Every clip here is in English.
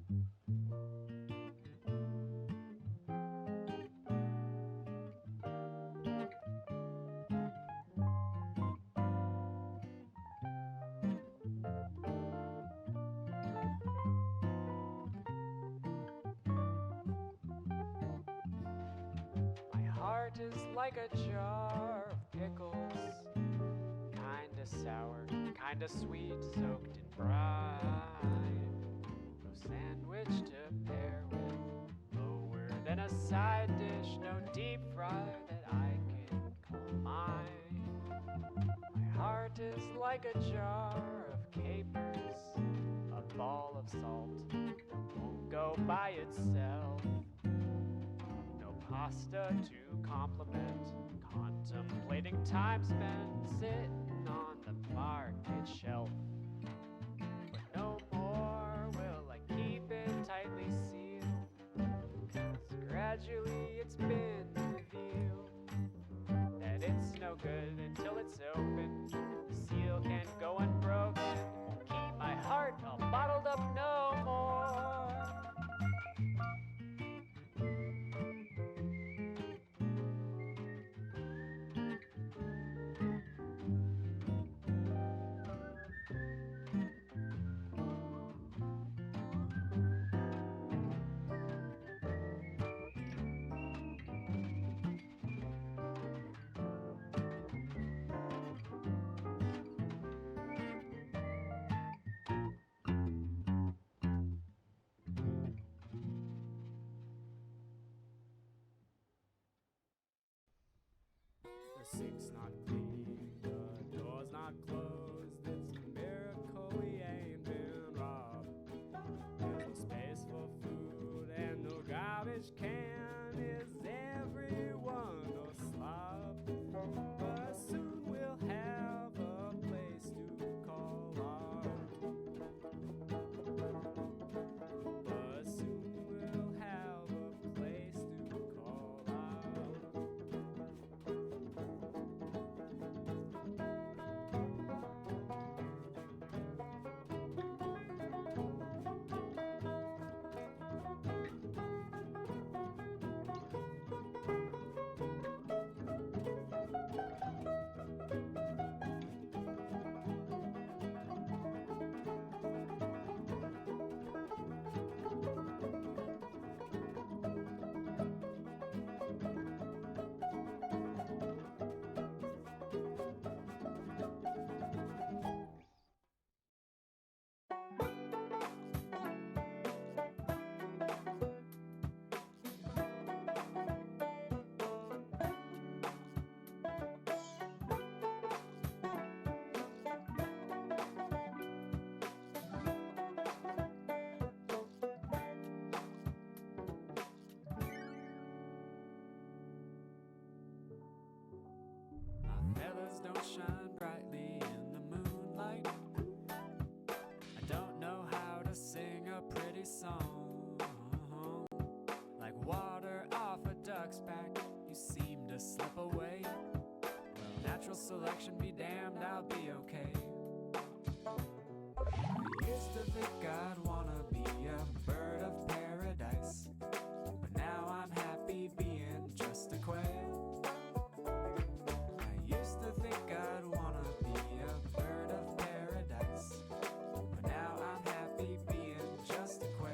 My heart is like a jar of pickles, kinda sour, kinda sweet, soaked in brine. No sandwich to pair with, lower than a side dish, no deep fry that I can call mine. My heart is like a jar of capers, a ball of salt that won't go by itself. No pasta to compliment, contemplating time spent sitting on the market shelf. But no more will I keep it tightly sealed, 'cause gradually it's been revealed that it's no good until it's open. The seal can't go unbroken. Keep my heart all bottled up no more. The sink's not clean, the door's not closed. It's a miracle we ain't been robbed. There's no space for food and no garbage can. Is everyone a slob? But soon we'll have a place to call ours. But soon we'll have a place to call ours. My feathers don't shine brightly in the moonlight. I don't know how to sing a pretty song. Like water off a duck's back, you seem to slip away. Well, natural selection be damned, I'll be okay. I used to think I'd wanna be a bird of paradise, but now I'm happy being just a quail. I used to think I'd wanna be a bird of paradise, but now I'm happy being just a quail.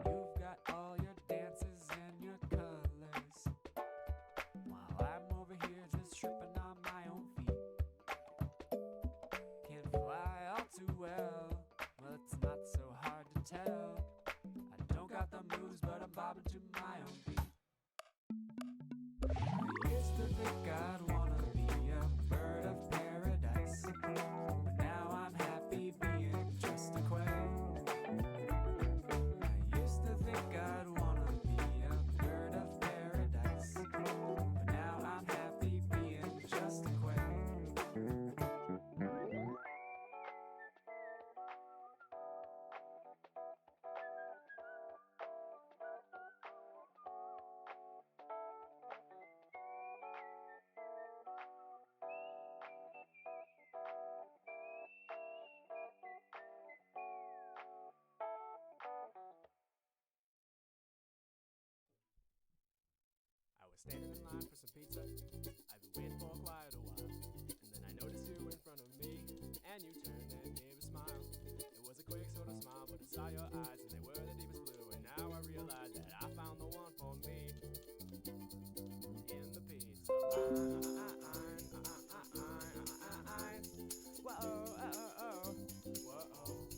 You've got all your dances and your colors, while I'm over here just tripping on my own feet. Can't fly all too well, well it's not so hard to tell. I don't got the moves, but I'm bobbing to my own beat. I used to think I'd wanna be a bird of paradise, but now I'm happy being just a quail. I used to think I'd wanna be a bird of paradise, but now I'm happy being just a quail. standing in line for some pizza. I've been waiting for quite a while, and then I noticed you in front of me, and you turned and gave a smile. It was a quick sort of smile, but I saw your eyes, and they were the deepest blue, and now I realize that I found the one for me in the pizza line. Whoa, oh, oh, whoa,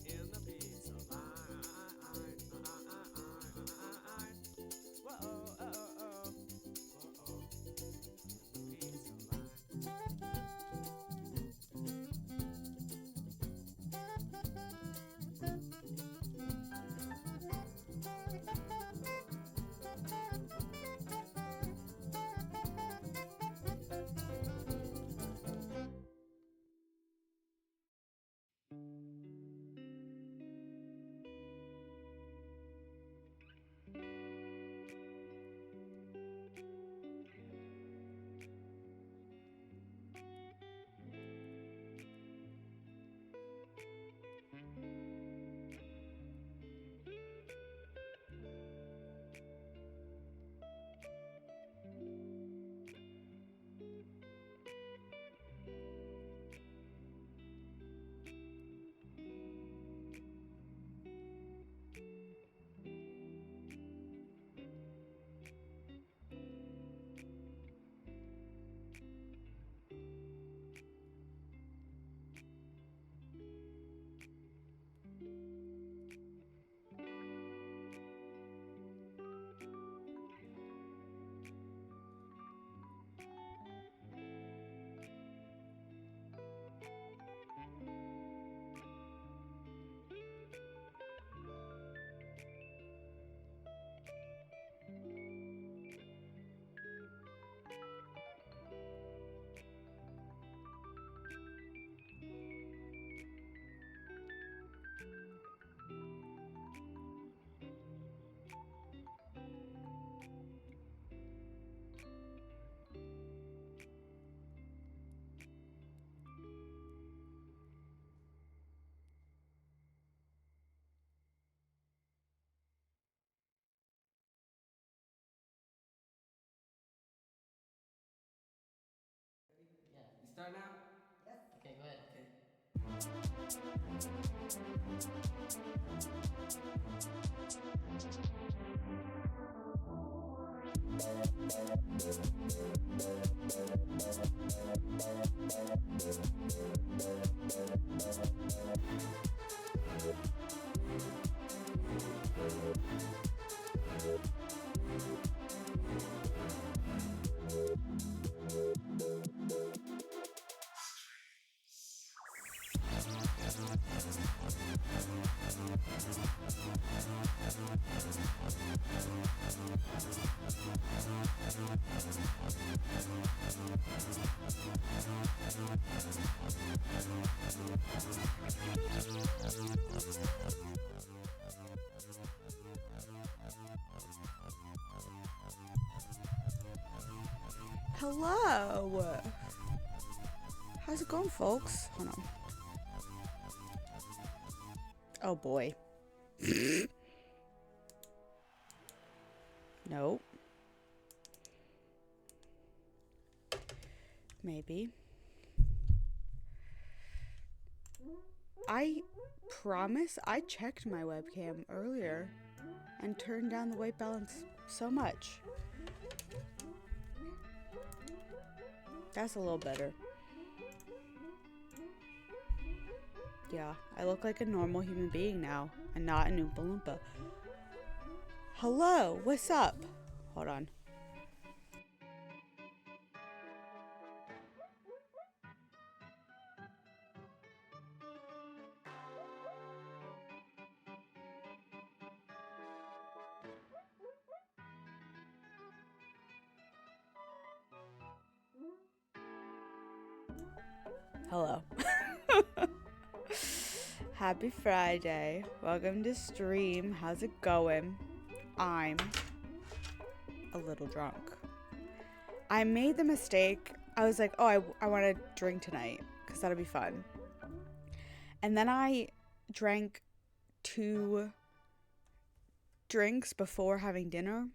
in the pizza line. Whoa, oh, oh, oh, whoa, in the pizza line. Yeah. You start now? Yes. Okay, go ahead. Okay. Hello. How's it going, folks? Hold on. Oh boy. Nope. Maybe. I promise I checked my webcam earlier and turned down the white balance so much. That's a little better. Yeah, I look like a normal human being now and not an Oompa Loompa. Hello, what's up? Hold on. Hello. Happy Friday. Welcome to stream. How's it going? I'm a little drunk. I made the mistake. I was like, oh, I want to drink tonight because that'll be fun. And then I drank 2 drinks before having dinner.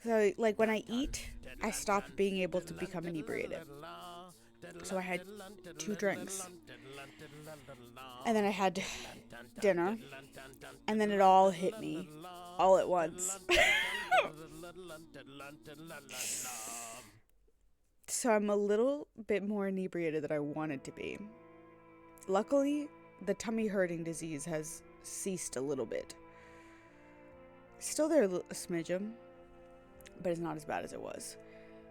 So, like, when I eat, I stop being able to become inebriated. So I had 2 drinks. And then I had dinner. And then it all hit me all at once. So I'm a little bit more inebriated than I wanted to be. Luckily, the tummy hurting disease has ceased a little bit. Still there a smidgen, but it's not as bad as it was.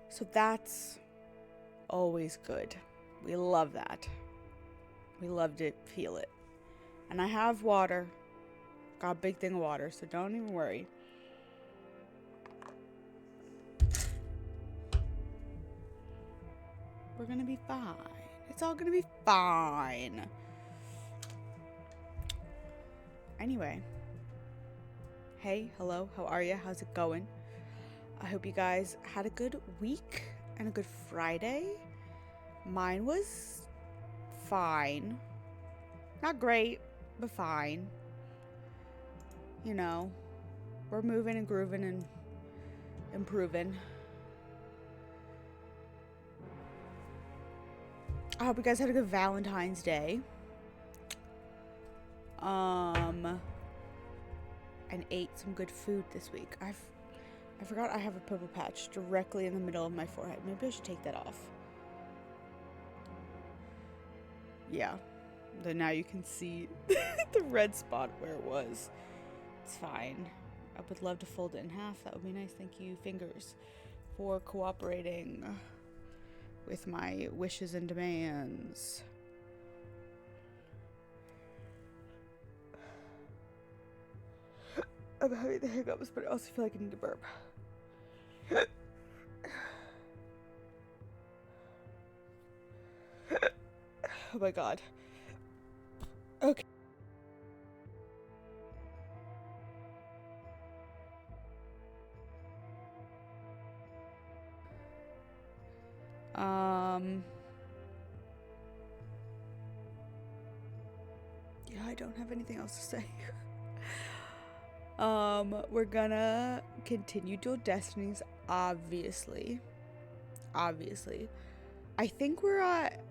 So that's always good. We love that. We love to feel it. And I have water. Got a big thing of water, so don't even worry. We're gonna be fine. It's all gonna be fine. Anyway. Hey, hello, how are you? How's it going? I hope you guys had a good week and a good Friday. Mine was fine. Not great, but fine. You know, we're moving and grooving and improving. I hope you guys had a good Valentine's Day. And ate some good food this week. I forgot I have a pimple patch directly in the middle of my forehead. Maybe I should take that off. Yeah. Then now you can see the red spot where it was. It's fine. I would love to fold it in half. That would be nice. Thank you, fingers, for cooperating with my wishes and demands. I'm having the hiccups, but I also feel like I need to burp. Oh my god. Okay. Yeah, I don't have anything else to say. We're gonna continue Duel Destinies, obviously. Obviously. I think we're at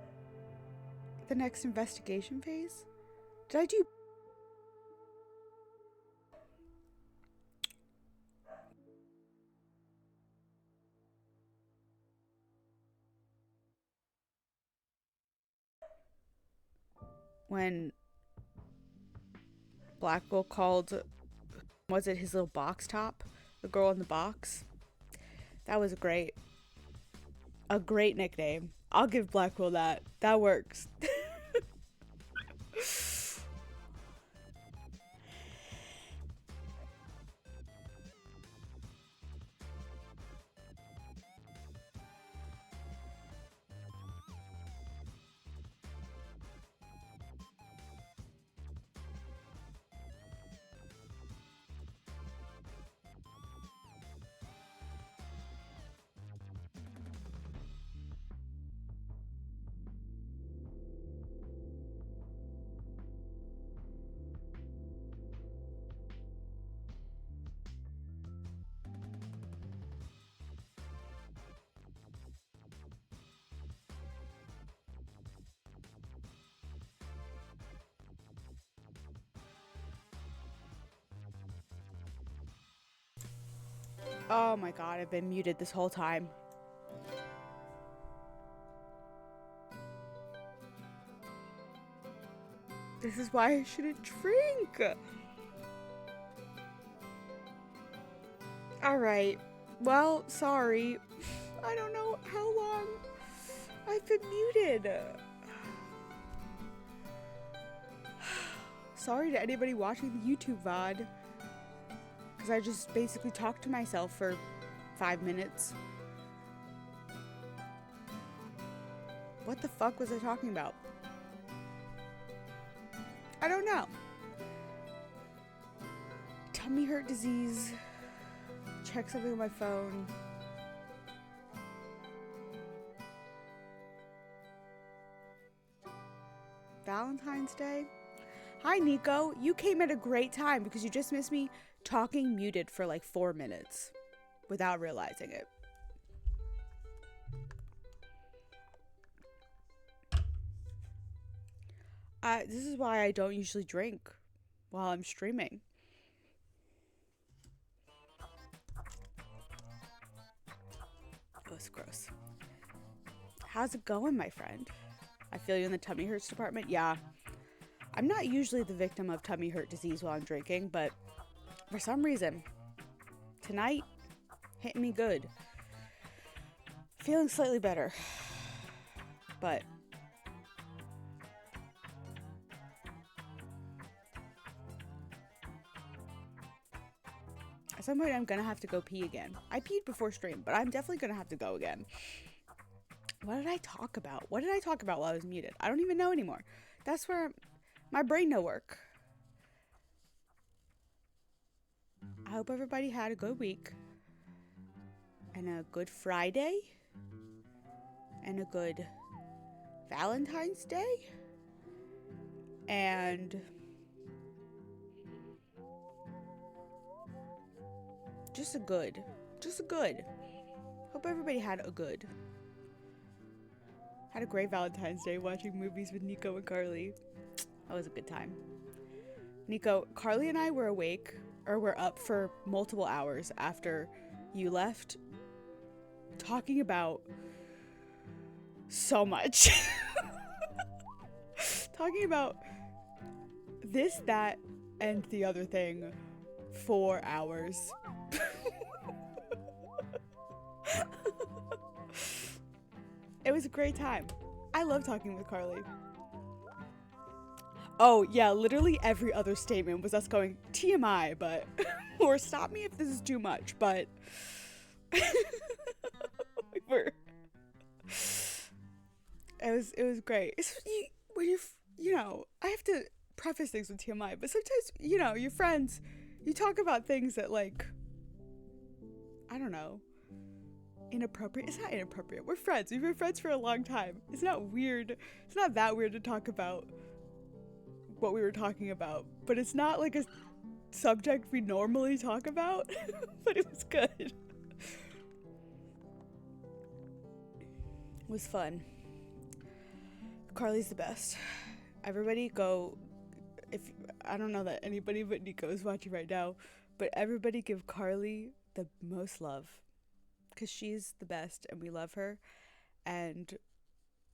the next investigation phase. Did I do... When Blackwell called... Was it his little box top? The girl in the box? That was great. A great nickname. I'll give Blackwell that. That works. Oh my god, I've been muted this whole time. This is why I shouldn't drink. Alright. Well, sorry. I don't know how long I've been muted. Sorry to anybody watching the YouTube VOD. Because I just basically talked to myself for 5 minutes. What the fuck was I talking about? I don't know. Tummy hurt disease. Check something on my phone. Valentine's Day? Hi, Nico. You came at a great time because you just missed me talking muted for like 4 minutes. without realizing it. This is why I don't usually drink while I'm streaming. Oh, it's gross. How's it going, my friend? I feel you in the tummy hurts department. Yeah. I'm not usually the victim of tummy hurt disease while I'm drinking, but for some reason, tonight, hitting me good. Feeling slightly better. But at some point, I'm gonna have to go pee again. I peed before stream, but I'm definitely gonna have to go again. What did I talk about? What did I talk about while I was muted? I don't even know anymore. That's where my brain no work. I hope everybody had a good week. And a good Friday. And a good Valentine's Day. And just a good. Hope everybody had a good. Had a great Valentine's Day watching movies with Nico and Carly. That was a good time. Nico, Carly and I were awake, or were up for multiple hours after you left, talking about so much. Talking about this, that, and the other thing for hours. It was a great time. I love talking with Carly. Oh, yeah, literally every other statement was us going, TMI, but, or stop me if this is too much, but, it was great. It's, when I have to preface things with TMI, but sometimes, your friends, you talk about things that, like, I don't know, inappropriate. It's not inappropriate. We're friends. We've been friends for a long time. It's not weird. It's not that weird to talk about what we were talking about, but it's not like a subject we normally talk about. But it was good. It was fun. Carly's the best. Everybody go, I don't know that anybody but Nico is watching right now, but everybody give Carly the most love, because she's the best and we love her, and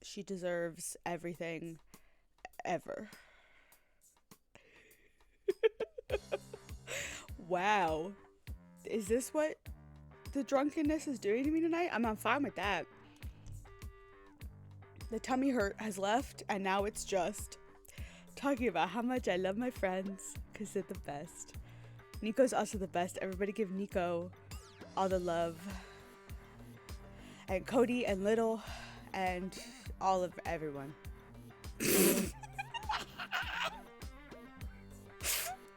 she deserves everything ever. Wow. Is this what the drunkenness is doing to me tonight? I'm fine with that. The tummy hurt has left, and now it's just talking about how much I love my friends, because they're the best. Nico's also the best. Everybody give Nico all the love. And Cody and Little and all of everyone.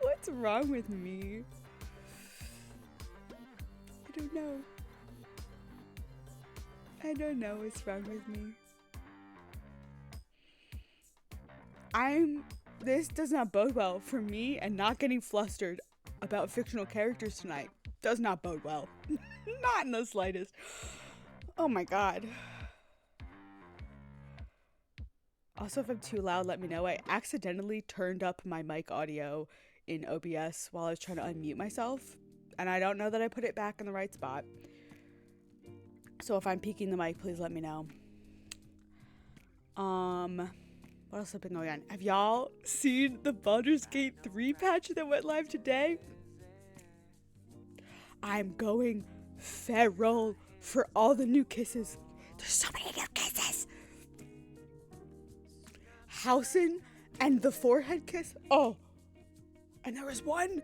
What's wrong with me? I don't know what's wrong with me. This does not bode well for me, and not getting flustered about fictional characters tonight does not bode well. Not in the slightest. Oh my god. Also, if I'm too loud, let me know. I accidentally turned up my mic audio in OBS while I was trying to unmute myself, and I don't know that I put it back in the right spot. So if I'm peeking the mic, please let me know. What else has been going on? Have y'all seen the Baldur's Gate 3 patch that went live today? I'm going feral for all the new kisses. There's so many new kisses. Housen and the forehead kiss. Oh, and there was one.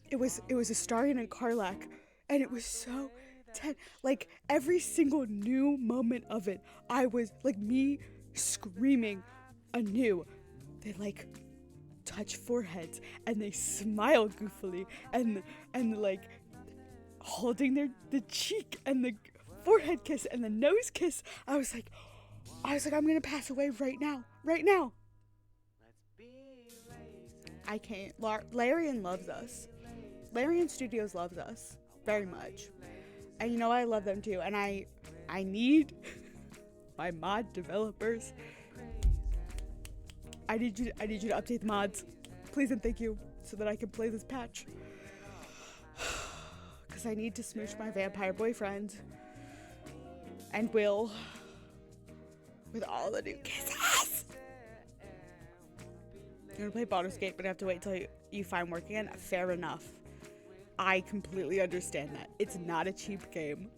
It was Astarion and Karlach, and it was so tense. Like every single new moment of it, I was like me screaming anew. They like touch foreheads and they smile goofily and like holding the cheek and the forehead kiss and the nose kiss. I was like, I'm gonna pass away right now. I can't. Larian loves us. Larian Studios loves us. very much. And you know, I love them too. And I need my mod developers. I need you to update the mods, please and thank you, so that I can play this patch. Because I need to smooch my vampire boyfriend and Will with all the new kisses. You're gonna play Baldur's Gate, but I have to wait till you find work again. Fair enough. I completely understand that. It's not a cheap game.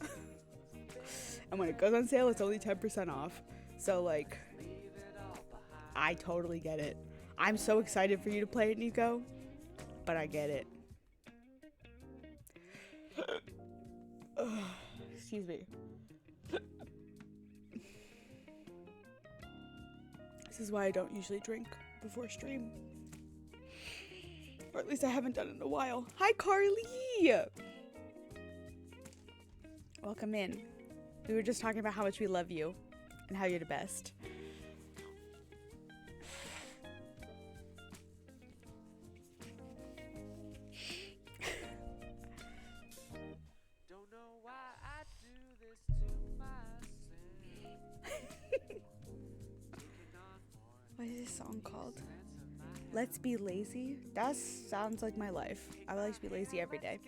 And when it goes on sale, it's only 10% off. So, like, I totally get it. I'm so excited for you to play it, Nico. But I get it. Excuse me. This is why I don't usually drink before stream. Or at least I haven't done it in a while. Hi, Carly! Welcome in. We were just talking about how much we love you and how you're the best. Don't know why I do this to myself. What is this song called? Let's Be Lazy? That sounds like my life. I would like to be lazy every day.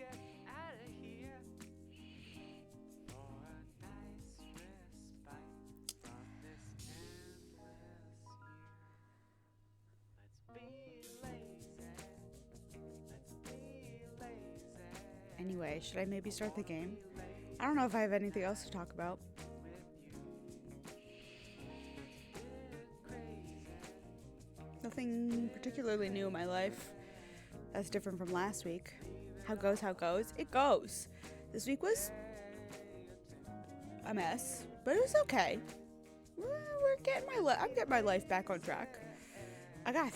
Anyway, should I maybe start the game? I don't know if I have anything else to talk about. Nothing particularly new in my life that's different from last week. How goes? It goes. This week was a mess, but it was okay. I'm getting my life back on track. I got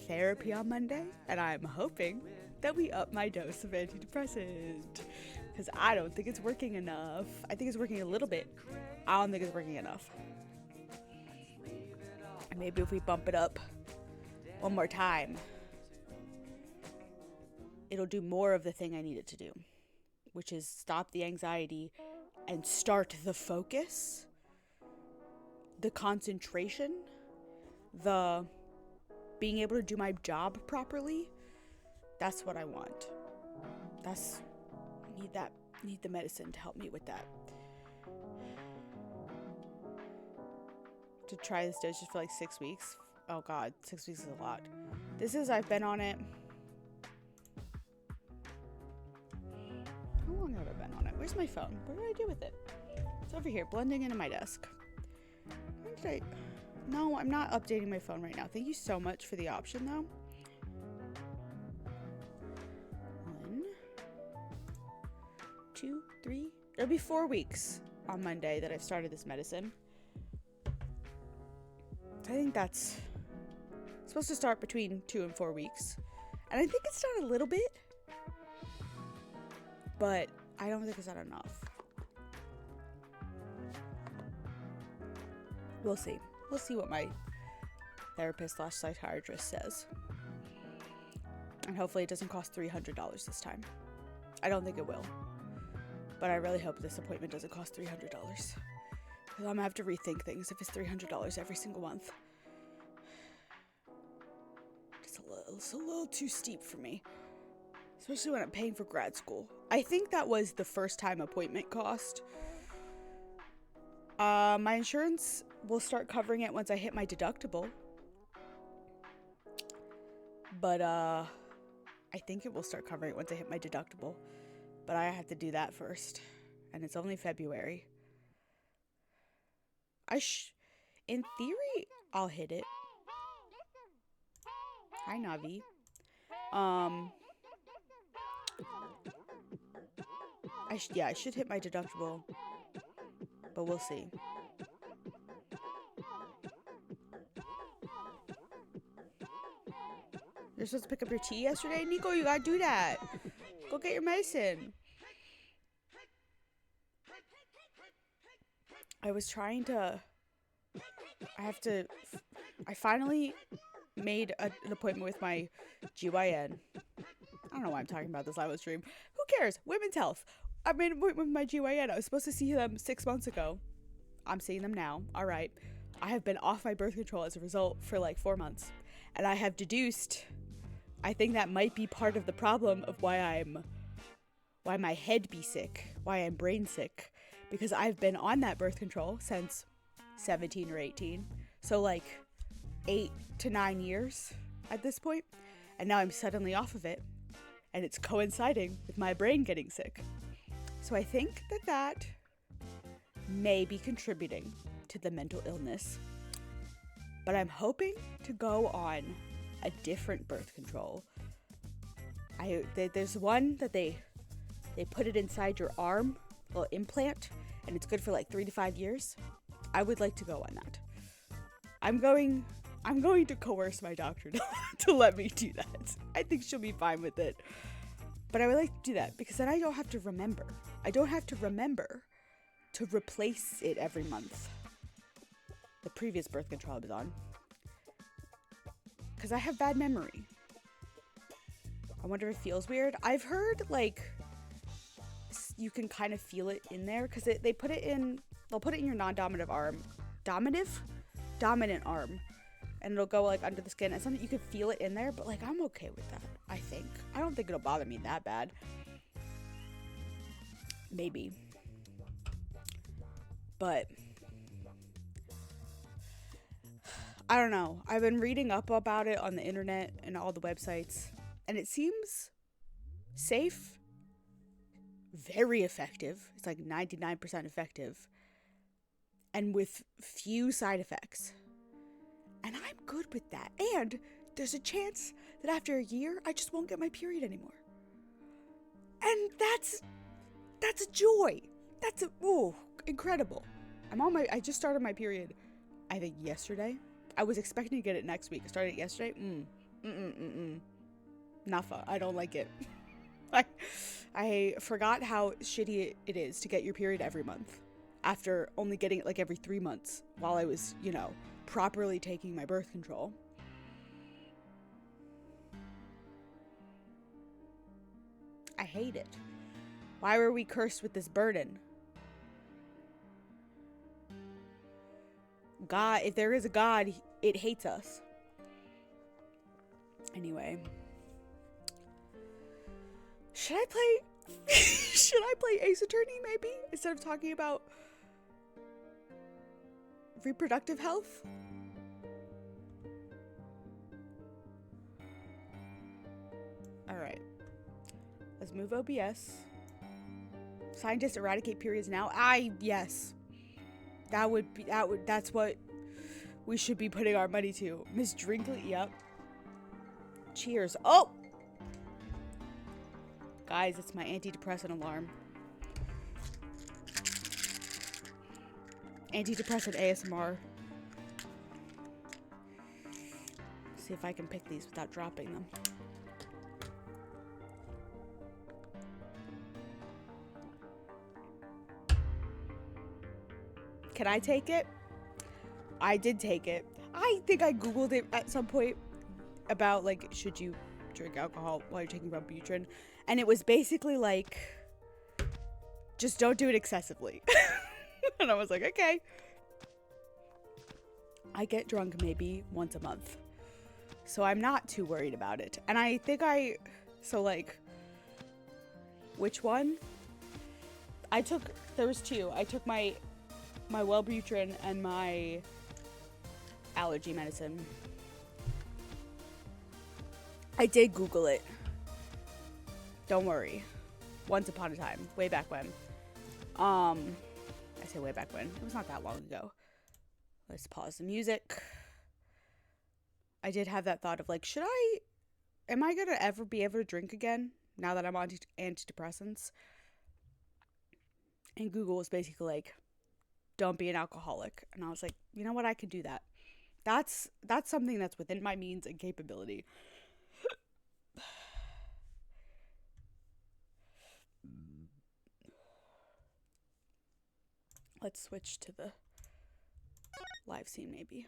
therapy on Monday, and I'm hoping that we up my dose of antidepressant, because I don't think it's working enough. I think it's working a little bit. I don't think it's working enough. And maybe if we bump it up one more time, it'll do more of the thing I need it to do, which is stop the anxiety and start the focus, the concentration, the being able to do my job properly. That's what I want. Need the medicine to help me with that. To try this dosage for like 6 weeks. Oh god, 6 weeks is a lot. I've been on it. How long have I been on it? Where's my phone? What did I do with it? It's over here, blending into my desk. No, I'm not updating my phone right now. Thank you so much for the option though. 1, 2, 3. It'll be 4 weeks on Monday that I've started this medicine. I think that's supposed to start between 2 and 4 weeks. And I think it's done a little bit, but I don't think it's done enough. We'll see. We'll see what my therapist/psychiatrist says. And hopefully it doesn't cost $300 this time. I don't think it will. But I really hope this appointment doesn't cost $300. Because I'm going to have to rethink things if it's $300 every single month. It's a little too steep for me. Especially when I'm paying for grad school. I think that was the first time appointment cost. My insurance will start covering it once I hit my deductible. But, I think it will start covering it once I hit my deductible. But I have to do that first. And it's only February. In theory, I'll hit it. Hi, Navi. I should hit my deductible. But we'll see. You're supposed to pick up your tea yesterday? Nico, you gotta do that. Go get your medicine. I finally made an appointment with my GYN. I don't know why I'm talking about this live on stream. Who cares? Women's health. I mean, with my GYN, I was supposed to see them 6 months ago. I'm seeing them now. All right. I have been off my birth control as a result for like 4 months. And I have deduced, I think that might be part of the problem of why my head be sick, why I'm brain sick. Because I've been on that birth control since 17 or 18. So like 8 to 9 years at this point. And now I'm suddenly off of it. And it's coinciding with my brain getting sick. So I think that may be contributing to the mental illness. But I'm hoping to go on a different birth control. There's one that they put it inside your arm, a little implant, and it's good for like 3 to 5 years. I would like to go on that. I'm going to coerce my doctor to let me do that. I think she'll be fine with it. But I would like to do that because then I don't have to remember. I don't have to remember to replace it every month. The previous birth control I was on. Because I have bad memory. I wonder if it feels weird. I've heard, like, you can kind of feel it in there. Because they'll put it in your non-dominant arm. Dominant arm. And it'll go, like, under the skin. And something you can feel it in there. But, like, I'm okay with that, I think. I don't think it'll bother me that bad. Maybe. But I don't know. I've been reading up about it on the internet and all the websites, and it seems safe, very effective. It's like 99% effective, and with few side effects. And I'm good with that. And there's a chance that after a year, I just won't get my period anymore. And that's a joy. That's incredible. I just started my period, I think yesterday. I was expecting to get it next week. I started it yesterday. Nafa. I don't like it. I forgot how shitty it is to get your period every month after only getting it like every 3 months while I was, properly taking my birth control. I hate it. Why were we cursed with this burden? God, if there is a God, it hates us. Anyway. Should I play Ace Attorney maybe? Instead of talking about reproductive health? Alright. Let's move OBS. Scientists eradicate periods now. Yes. That's what we should be putting our money to. Miss Drinkley, yep. Cheers. Oh! Guys, it's my antidepressant alarm. Antidepressant ASMR. See if I can pick these without dropping them. Can I take it? I did take it. I think I Googled it at some point about, like, should you drink alcohol while you're taking Wellbutrin? And it was basically like, just don't do it excessively. And I was like, okay. I get drunk maybe once a month. So I'm not too worried about it. And I think which one? There was two. I took my Wellbutrin and my allergy medicine. I did Google it. Don't worry. Once upon a time. Way back when. I say way back when. It was not that long ago. Let's pause the music. I did have that thought of like, am I gonna ever be able to drink again now that I'm on antidepressants? And Google was basically like, don't be an alcoholic. And I was like, you know what? I can do that. That's something that's within my means and capability. Let's switch to the live scene maybe.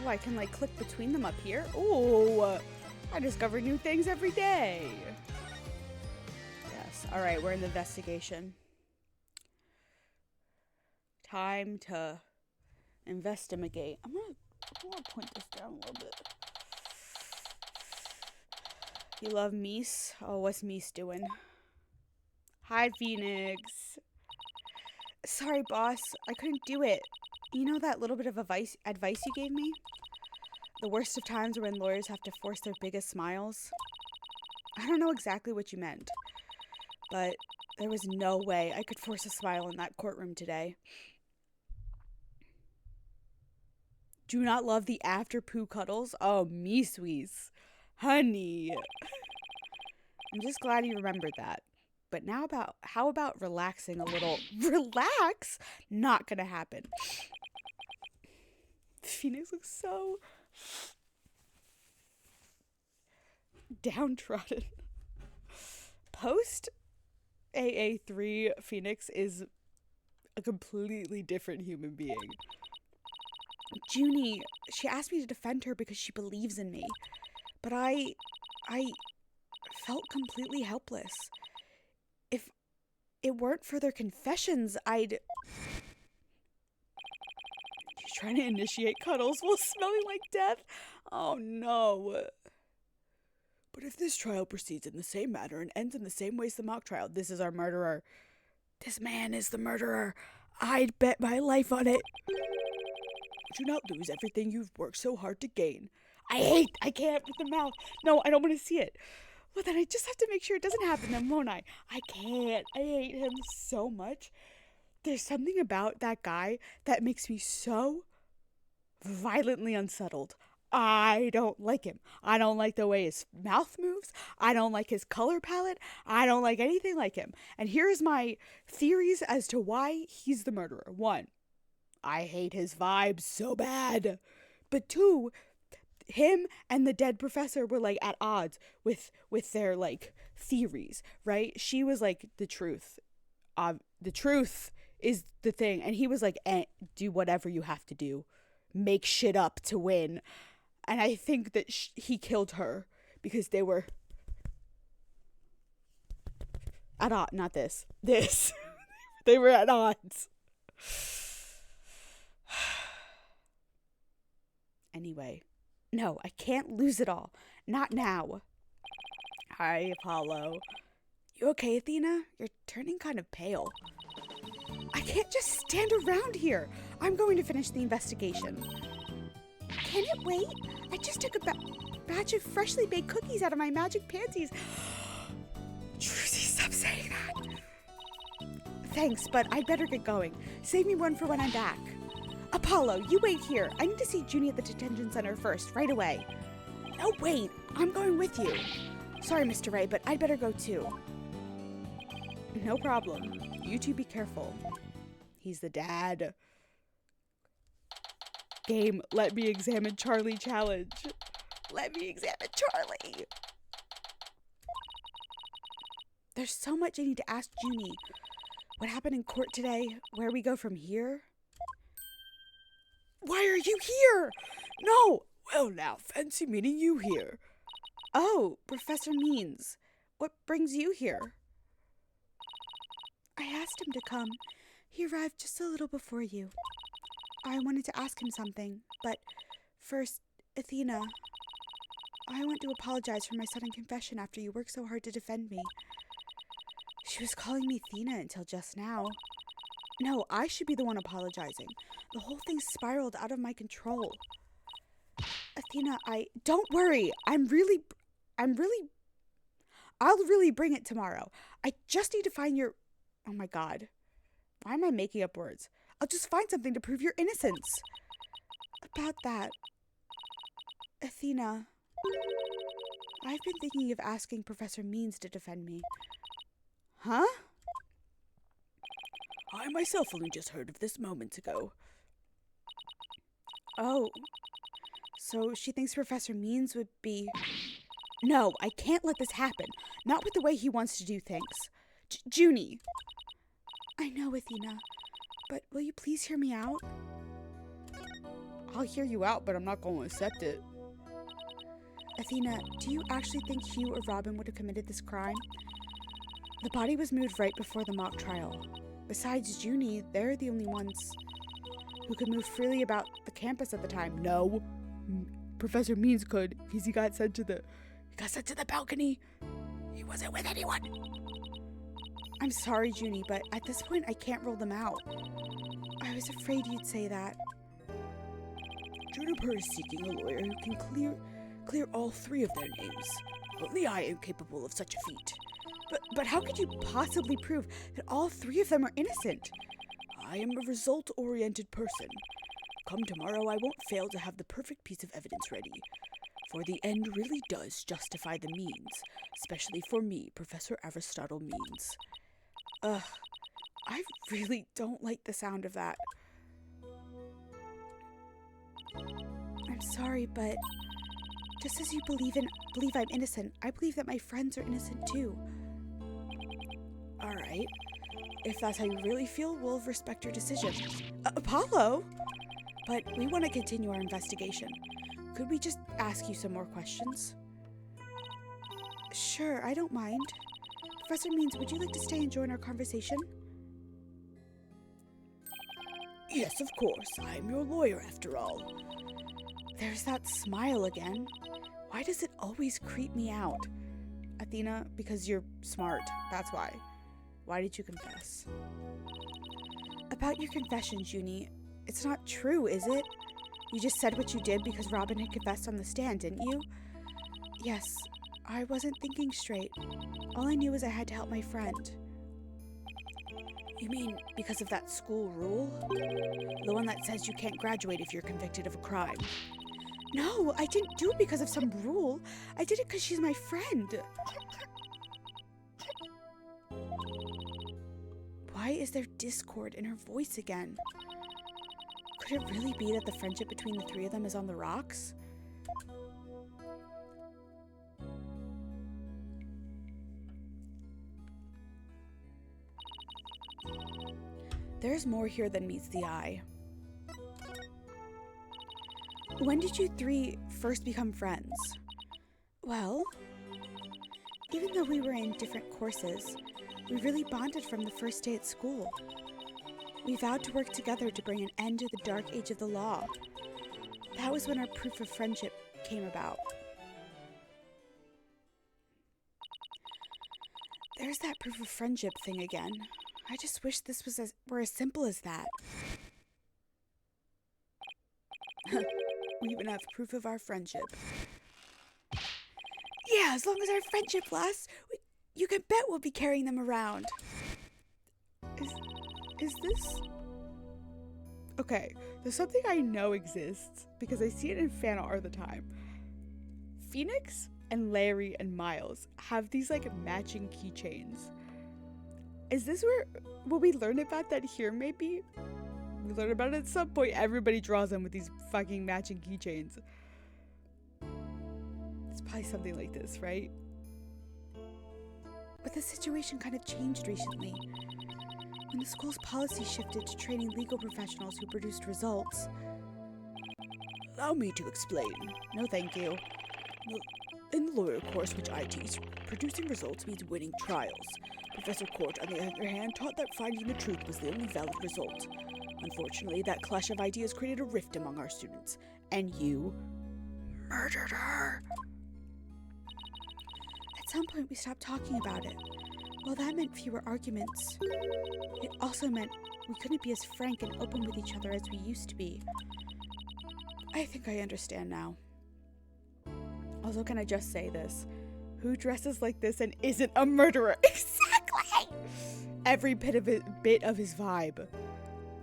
Oh, I can like click between them up here. Ooh, I discover new things every day. Yes. All right, we're in the investigation. Time to investigate. I'm gonna point this down a little bit. You love Mies? Oh, what's Mies doing? Hi, Phoenix. Sorry, boss. I couldn't do it. You know that little bit of advice you gave me? The worst of times are when lawyers have to force their biggest smiles. I don't know exactly what you meant, but there was no way I could force a smile in that courtroom today. Do not love the after poo cuddles? Oh, me sweets. Honey. I'm just glad you remembered that. But now how about relaxing a little? Relax? Not gonna happen. Phoenix looks so downtrodden. Post AA3, Phoenix is a completely different human being. Junie, she asked me to defend her because she believes in me. But I felt completely helpless. If it weren't for their confessions, You're trying to initiate cuddles while smelling like death? Oh no. But if this trial proceeds in the same manner and ends in the same way as the mock trial, this is our murderer. This man is the murderer. I'd bet my life on it. Do not lose everything you've worked so hard to gain. I can't with the mouth. No, I don't want to see it. Well, then I just have to make sure it doesn't happen then, won't I? I can't. I hate him so much. There's something about that guy that makes me so violently unsettled. I don't like him. I don't like the way his mouth moves. I don't like his color palette. I don't like anything like him. And here's my theories as to why he's the murderer. 1, I hate his vibes so bad. But 2, him and the dead professor were like at odds with their like theories, right? She was like the truth. The truth is the thing. And he was like, do whatever you have to do. Make shit up to win. And I think that he killed her because they were at odds. Not this. This. They were at odds. Anyway. No, I can't lose it all. Not now. Hi, Apollo. You okay, Athena? You're turning kind of pale. I can't just stand around here. I'm going to finish the investigation. Can it wait? I just took a batch of freshly baked cookies out of my magic panties. Trucy, stop saying that. Thanks, but I'd better get going. Save me one for when I'm back. Apollo, you wait here. I need to see Junie at the detention center first, right away. No, wait. I'm going with you. Sorry, Mr. Ray, but I'd better go too. No problem. You two be careful. He's the dad. Game, let me examine Charlie challenge. Let me examine Charlie. There's so much I need to ask Junie. What happened in court today? Where we go from here? Why are you here? No! Well now, fancy meeting you here. Oh, Professor Means. What brings you here? I asked him to come. He arrived just a little before you. I wanted to ask him something, but first, Athena, I want to apologize for my sudden confession after you worked so hard to defend me. She was calling me Athena until just now. No, I should be the one apologizing. The whole thing spiraled out of my control. Athena, don't worry. I'll really bring it tomorrow. I just need to find your, oh my God. Why am I making up words? I'll just find something to prove your innocence. About that, Athena, I've been thinking of asking Professor Means to defend me. Huh? I myself only just heard of this moments ago. Oh, so she thinks Professor Means would be... No, I can't let this happen. Not with the way he wants to do things. Junie. I know, Athena, but will you please hear me out? I'll hear you out, but I'm not going to accept it. Athena, do you actually think Hugh or Robin would have committed this crime? The body was moved right before the mock trial. Besides Junie, they're the only ones who could move freely about the campus at the time. No, Professor Means could, because he got sent to the balcony. He wasn't with anyone. I'm sorry, Junie, but at this point I can't rule them out. I was afraid you'd say that. Juniper is seeking a lawyer who can clear all three of their names. Only I am capable of such a feat. But how could you possibly prove that all three of them are innocent? I am a result-oriented person. Come tomorrow, I won't fail to have the perfect piece of evidence ready. For the end really does justify the means, especially for me, Professor Aristotle Means. Ugh, I really don't like the sound of that. I'm sorry, but just as you believe I'm innocent, I believe that my friends are innocent too. Alright, if that's how you really feel, we'll respect your decision. Apollo? But we want to continue our investigation. Could we just ask you some more questions? Sure, I don't mind. Professor Means, would you like to stay and join our conversation? Yes, of course. I'm your lawyer after all. There's that smile again. Why does it always creep me out? Athena, because you're smart. That's why. Why did you confess? About your confession, Junie, it's not true, is it? You just said what you did because Robin had confessed on the stand, didn't you? Yes, I wasn't thinking straight. All I knew was I had to help my friend. You mean because of that school rule? The one that says you can't graduate if you're convicted of a crime? No, I didn't do it because of some rule. I did it because she's my friend. Why is there discord in her voice again? Could it really be that the friendship between the three of them is on the rocks? There's more here than meets the eye. When did you three first become friends? Well, even though we were in different courses, we really bonded from the first day at school. We vowed to work together to bring an end to the dark age of the law. That was when our proof of friendship came about. There's that proof of friendship thing again. I just wish this were as simple as that. We even have proof of our friendship. Yeah, as long as our friendship lasts, you can bet we'll be carrying them around. Is this... Okay, there's something I know exists because I see it in fan art all the time. Phoenix and Larry and Miles have these like matching keychains. Is this where... Will we learn about that here maybe? We learn about it at some point. Everybody draws them with these fucking matching keychains. It's probably something like this, right? But the situation kind of changed recently. When the school's policy shifted to training legal professionals who produced results. Allow me to explain. No, thank you. In the lawyer course which I teach, producing results means winning trials. Professor Court, on the other hand, taught that finding the truth was the only valid result. Unfortunately, that clash of ideas created a rift among our students, and you murdered her. At some point, we stopped talking about it. Well, that meant fewer arguments. It also meant we couldn't be as frank and open with each other as we used to be. I think I understand now. Also, can I just say this? Who dresses like this and isn't a murderer? Exactly! Every bit of his vibe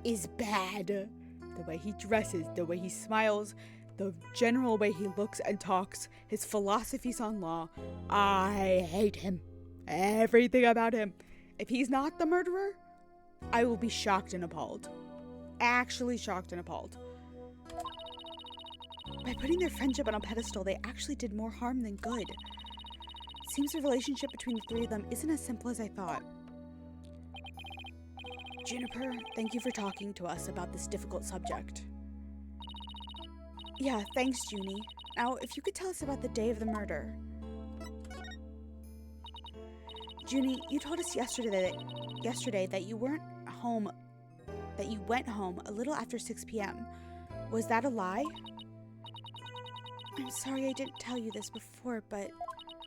is bad. The way he dresses, the way he smiles, the general way he looks and talks, his philosophies on law. I hate him. Everything about him. If he's not the murderer, I will be shocked and appalled. Actually shocked and appalled. By putting their friendship on a pedestal, they actually did more harm than good. It seems the relationship between the three of them isn't as simple as I thought. Juniper, thank you for talking to us about this difficult subject. Yeah, thanks, Junie. Now, if you could tell us about the day of the murder. Junie, you told us yesterday that you weren't home, that you went home a little after 6 p.m. Was that a lie? I'm sorry I didn't tell you this before, but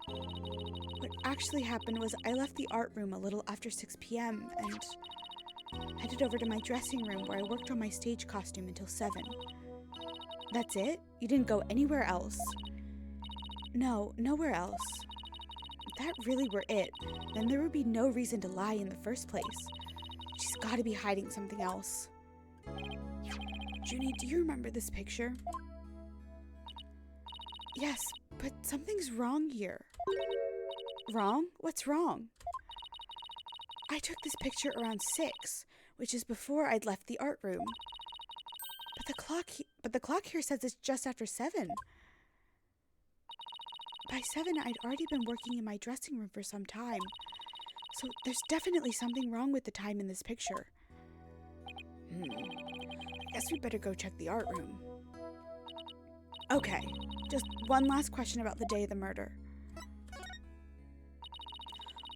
what actually happened was I left the art room a little after 6 p.m. and headed over to my dressing room where I worked on my stage costume until 7. That's it? You didn't go anywhere else? No, nowhere else. If that really were it, then there would be no reason to lie in the first place. She's gotta be hiding something else. Junie, do you remember this picture? Yes, but something's wrong here. Wrong? What's wrong? I took this picture around 6, which is before I'd left the art room. But the clock here says it's just after 7. By 7, I'd already been working in my dressing room for some time. So there's definitely something wrong with the time in this picture. I guess we better go check the art room. Okay, just one last question about the day of the murder.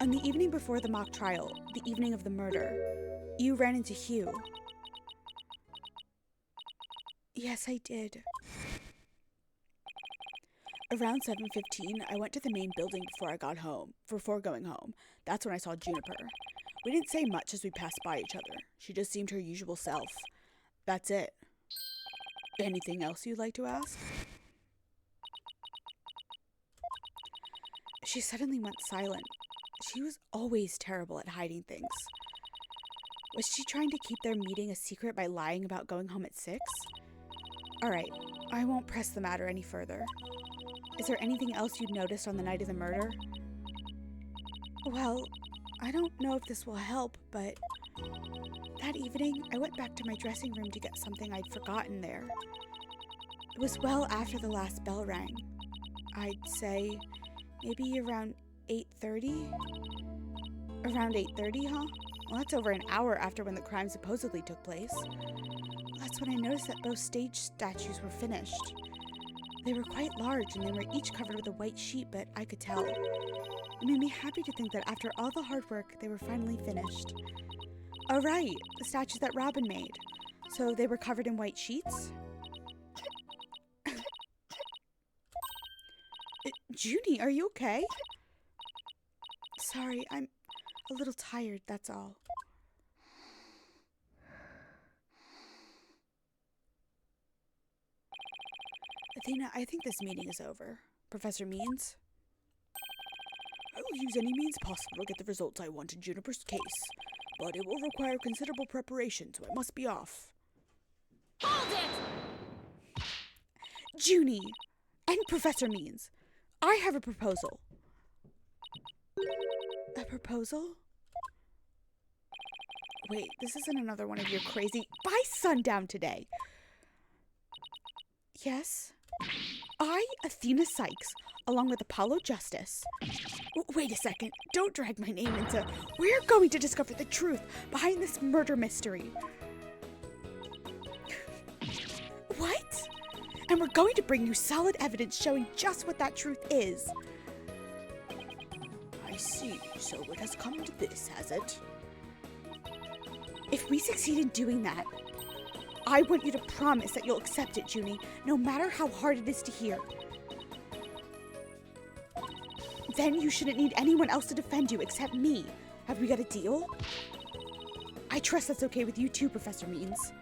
On the evening before the mock trial, the evening of the murder, you ran into Hugh. Yes, I did. Around 7:15, I went to the main building before going home. That's when I saw Juniper. We didn't say much as we passed by each other. She just seemed her usual self. That's it. Anything else you'd like to ask? She suddenly went silent. She was always terrible at hiding things. Was she trying to keep their meeting a secret by lying about going home at 6? Alright, I won't press the matter any further. Is there anything else you'd noticed on the night of the murder? Well, I don't know if this will help, but that evening I went back to my dressing room to get something I'd forgotten there. It was well after the last bell rang. I'd say maybe around 8:30? Around 8:30, huh? Well, that's over an hour after when the crime supposedly took place. That's when I noticed that both stage statues were finished. They were quite large and they were each covered with a white sheet, but I could tell. It made me happy to think that after all the hard work, they were finally finished. Oh right, the statues that Robin made. So they were covered in white sheets? Junie, are you okay? Sorry, I'm a little tired, that's all. Athena, I think this meeting is over. Professor Means? I will use any means possible to get the results I want in Juniper's case, but it will require considerable preparation, so I must be off. Hold it! Junie and Professor Means, I have a proposal. A proposal? Wait, this isn't another one of your crazy... By sundown today! Yes? I, Athena Sykes, along with Apollo Justice... Wait a second, don't drag my name into... We're going to discover the truth behind this murder mystery. What? And we're going to bring you solid evidence showing just what that truth is. I see, so it has come to this, has it? If we succeed in doing that, I want you to promise that you'll accept it, Junie, no matter how hard it is to hear. Then you shouldn't need anyone else to defend you except me. Have we got a deal? I trust that's okay with you too, Professor Means.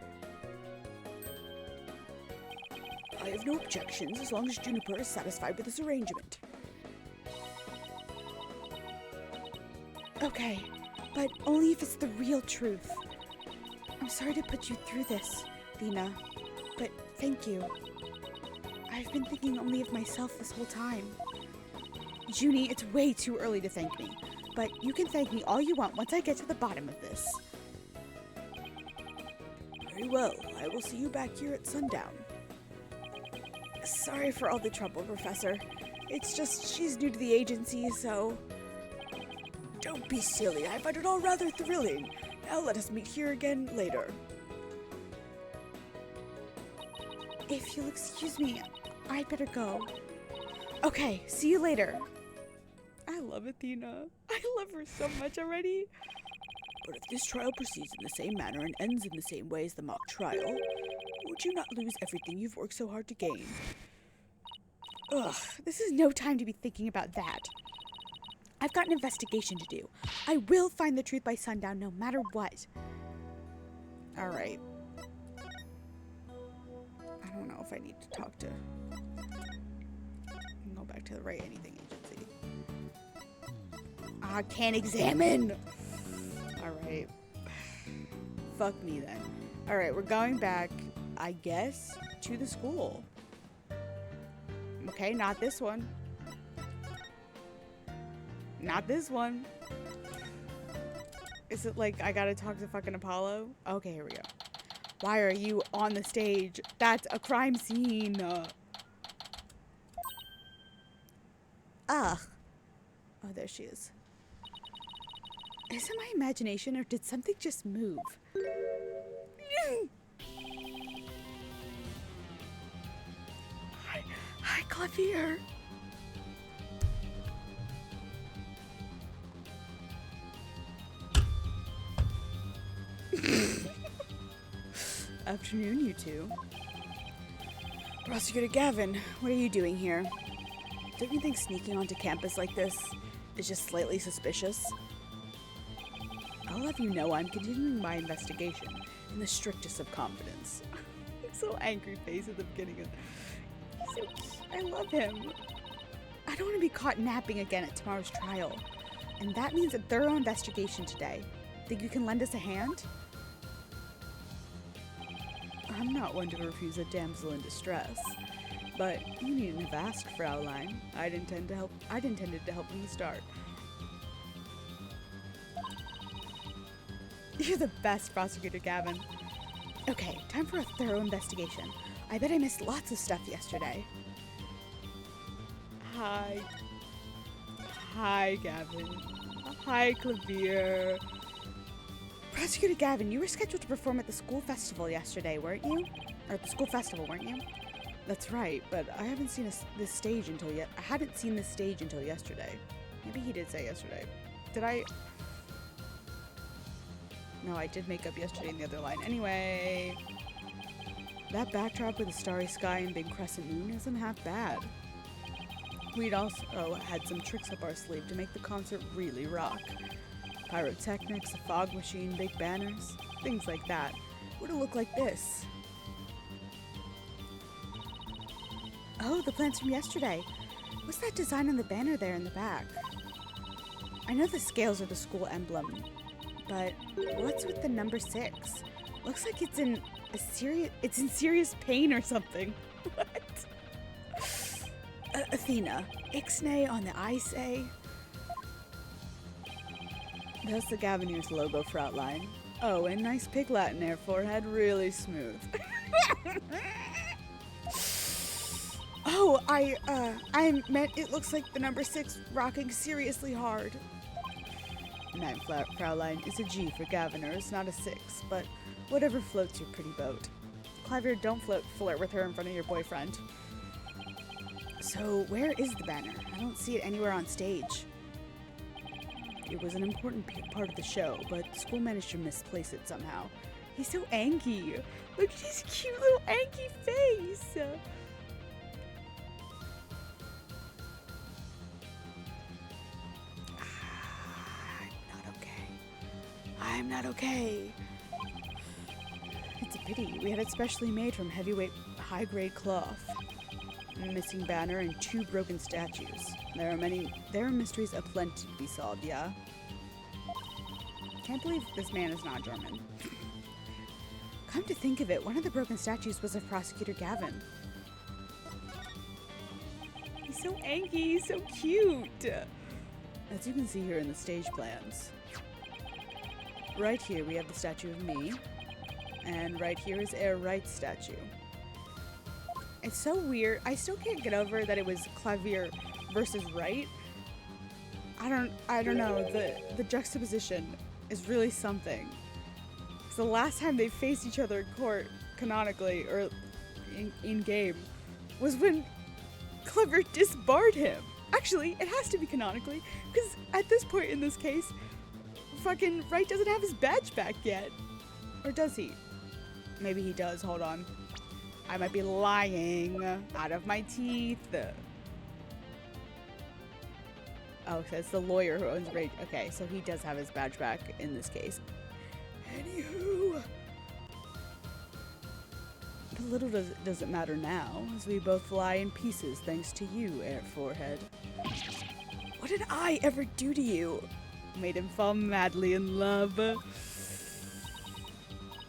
I have no objections as long as Juniper is satisfied with this arrangement. Okay, but only if it's the real truth. I'm sorry to put you through this, Athena, but thank you. I've been thinking only of myself this whole time. Junie, it's way too early to thank me, but you can thank me all you want once I get to the bottom of this. Very well, I will see you back here at sundown. Sorry for all the trouble, Professor. It's just she's new to the agency, so... Don't be silly, I find it all rather thrilling. Now let us meet here again later. If you'll excuse me, I'd better go. Okay, see you later. I love Athena. I love her so much already. But if this trial proceeds in the same manner and ends in the same way as the mock trial, would you not lose everything you've worked so hard to gain? Ugh, this is no time to be thinking about that. I've got an investigation to do. I will find the truth by sundown no matter what. Alright. I don't know if I need to talk to... Go back to the Right Anything Agency. I can't examine! Alright. Fuck me then. Alright, we're going back, I guess, to the school. Okay, not this one. Not this one. Is it like I gotta talk to fucking Apollo? Okay, here we go. Why are you on the stage? That's a crime scene. Ugh. Oh, there she is. Is it my imagination or did something just move? Hi, Clavier. Afternoon, you two. Prosecutor Gavin, what are you doing here? Don't you think sneaking onto campus like this is just slightly suspicious? I'll have you know I'm continuing my investigation in the strictest of confidence. So angry face at the beginning of... So I love him. I don't want to be caught napping again at tomorrow's trial. And that means a thorough investigation today. Think you can lend us a hand? I'm not one to refuse a damsel in distress, but you needn't have asked, Fraulein. I'd intended to help from the start. You're the best, Prosecutor Gavin. Okay, time for a thorough investigation. I bet I missed lots of stuff yesterday. Hi. Hi, Gavin. Hi, Clavier. Prosecutor Gavin, you were scheduled to perform at the school festival yesterday, weren't you? Or at the school festival, weren't you? That's right, but I haven't seen this stage until yet. I hadn't seen this stage until yesterday. Maybe he did say yesterday. Did I? No, I did make up yesterday in the other line. Anyway, that backdrop with a starry sky and big crescent moon isn't half bad. We'd also had some tricks up our sleeve to make the concert really rock. Pyrotechnics, a fog machine, big banners, things like that. What'd it look like this? Oh, the plans from yesterday. What's that design on the banner there in the back? I know the scales are the school emblem, but what's with the number 6? Looks like it's in serious pain or something. What? Athena, ixnay on the I say. That's the Gavineers logo, Fraulein. Oh, and nice pig Latin air forehead, really smooth. Oh, I meant it looks like the number 6 rocking seriously hard. 9, Fraulein, is a G for Gaviners, not a 6, but whatever floats your pretty boat. Clavier, don't flirt with her in front of your boyfriend. So, where is the banner? I don't see it anywhere on stage. It was an important part of the show, but the school managed to misplace it somehow. He's so angry. Look at his cute little angry face. I'm not okay. It's a pity. We had it specially made from heavyweight, high-grade cloth. Missing banner and 2 broken statues. There are mysteries aplenty to be solved, yeah? Can't believe this man is not German. Come to think of it, one of the broken statues was of Prosecutor Gavin. He's so angry, he's so cute! As you can see here in the stage plans. Right here we have the statue of me, and right here is Air Wright's statue. It's so weird. I still can't get over that it was Clavier versus Wright. I don't know. The juxtaposition is really something. It's the last time they faced each other in court, canonically, or in game was when Clever disbarred him. Actually, it has to be canonically, because at this point in this case, fucking Wright doesn't have his badge back yet. Or does he? Maybe he does. Hold on. I might be lying out of my teeth. Oh, so it's the lawyer who owns Rage. Okay, so he does have his badge back in this case. Anywho. But little does it matter now, as we both fly in pieces thanks to you, Air Forehead. What did I ever do to you? Made him fall madly in love.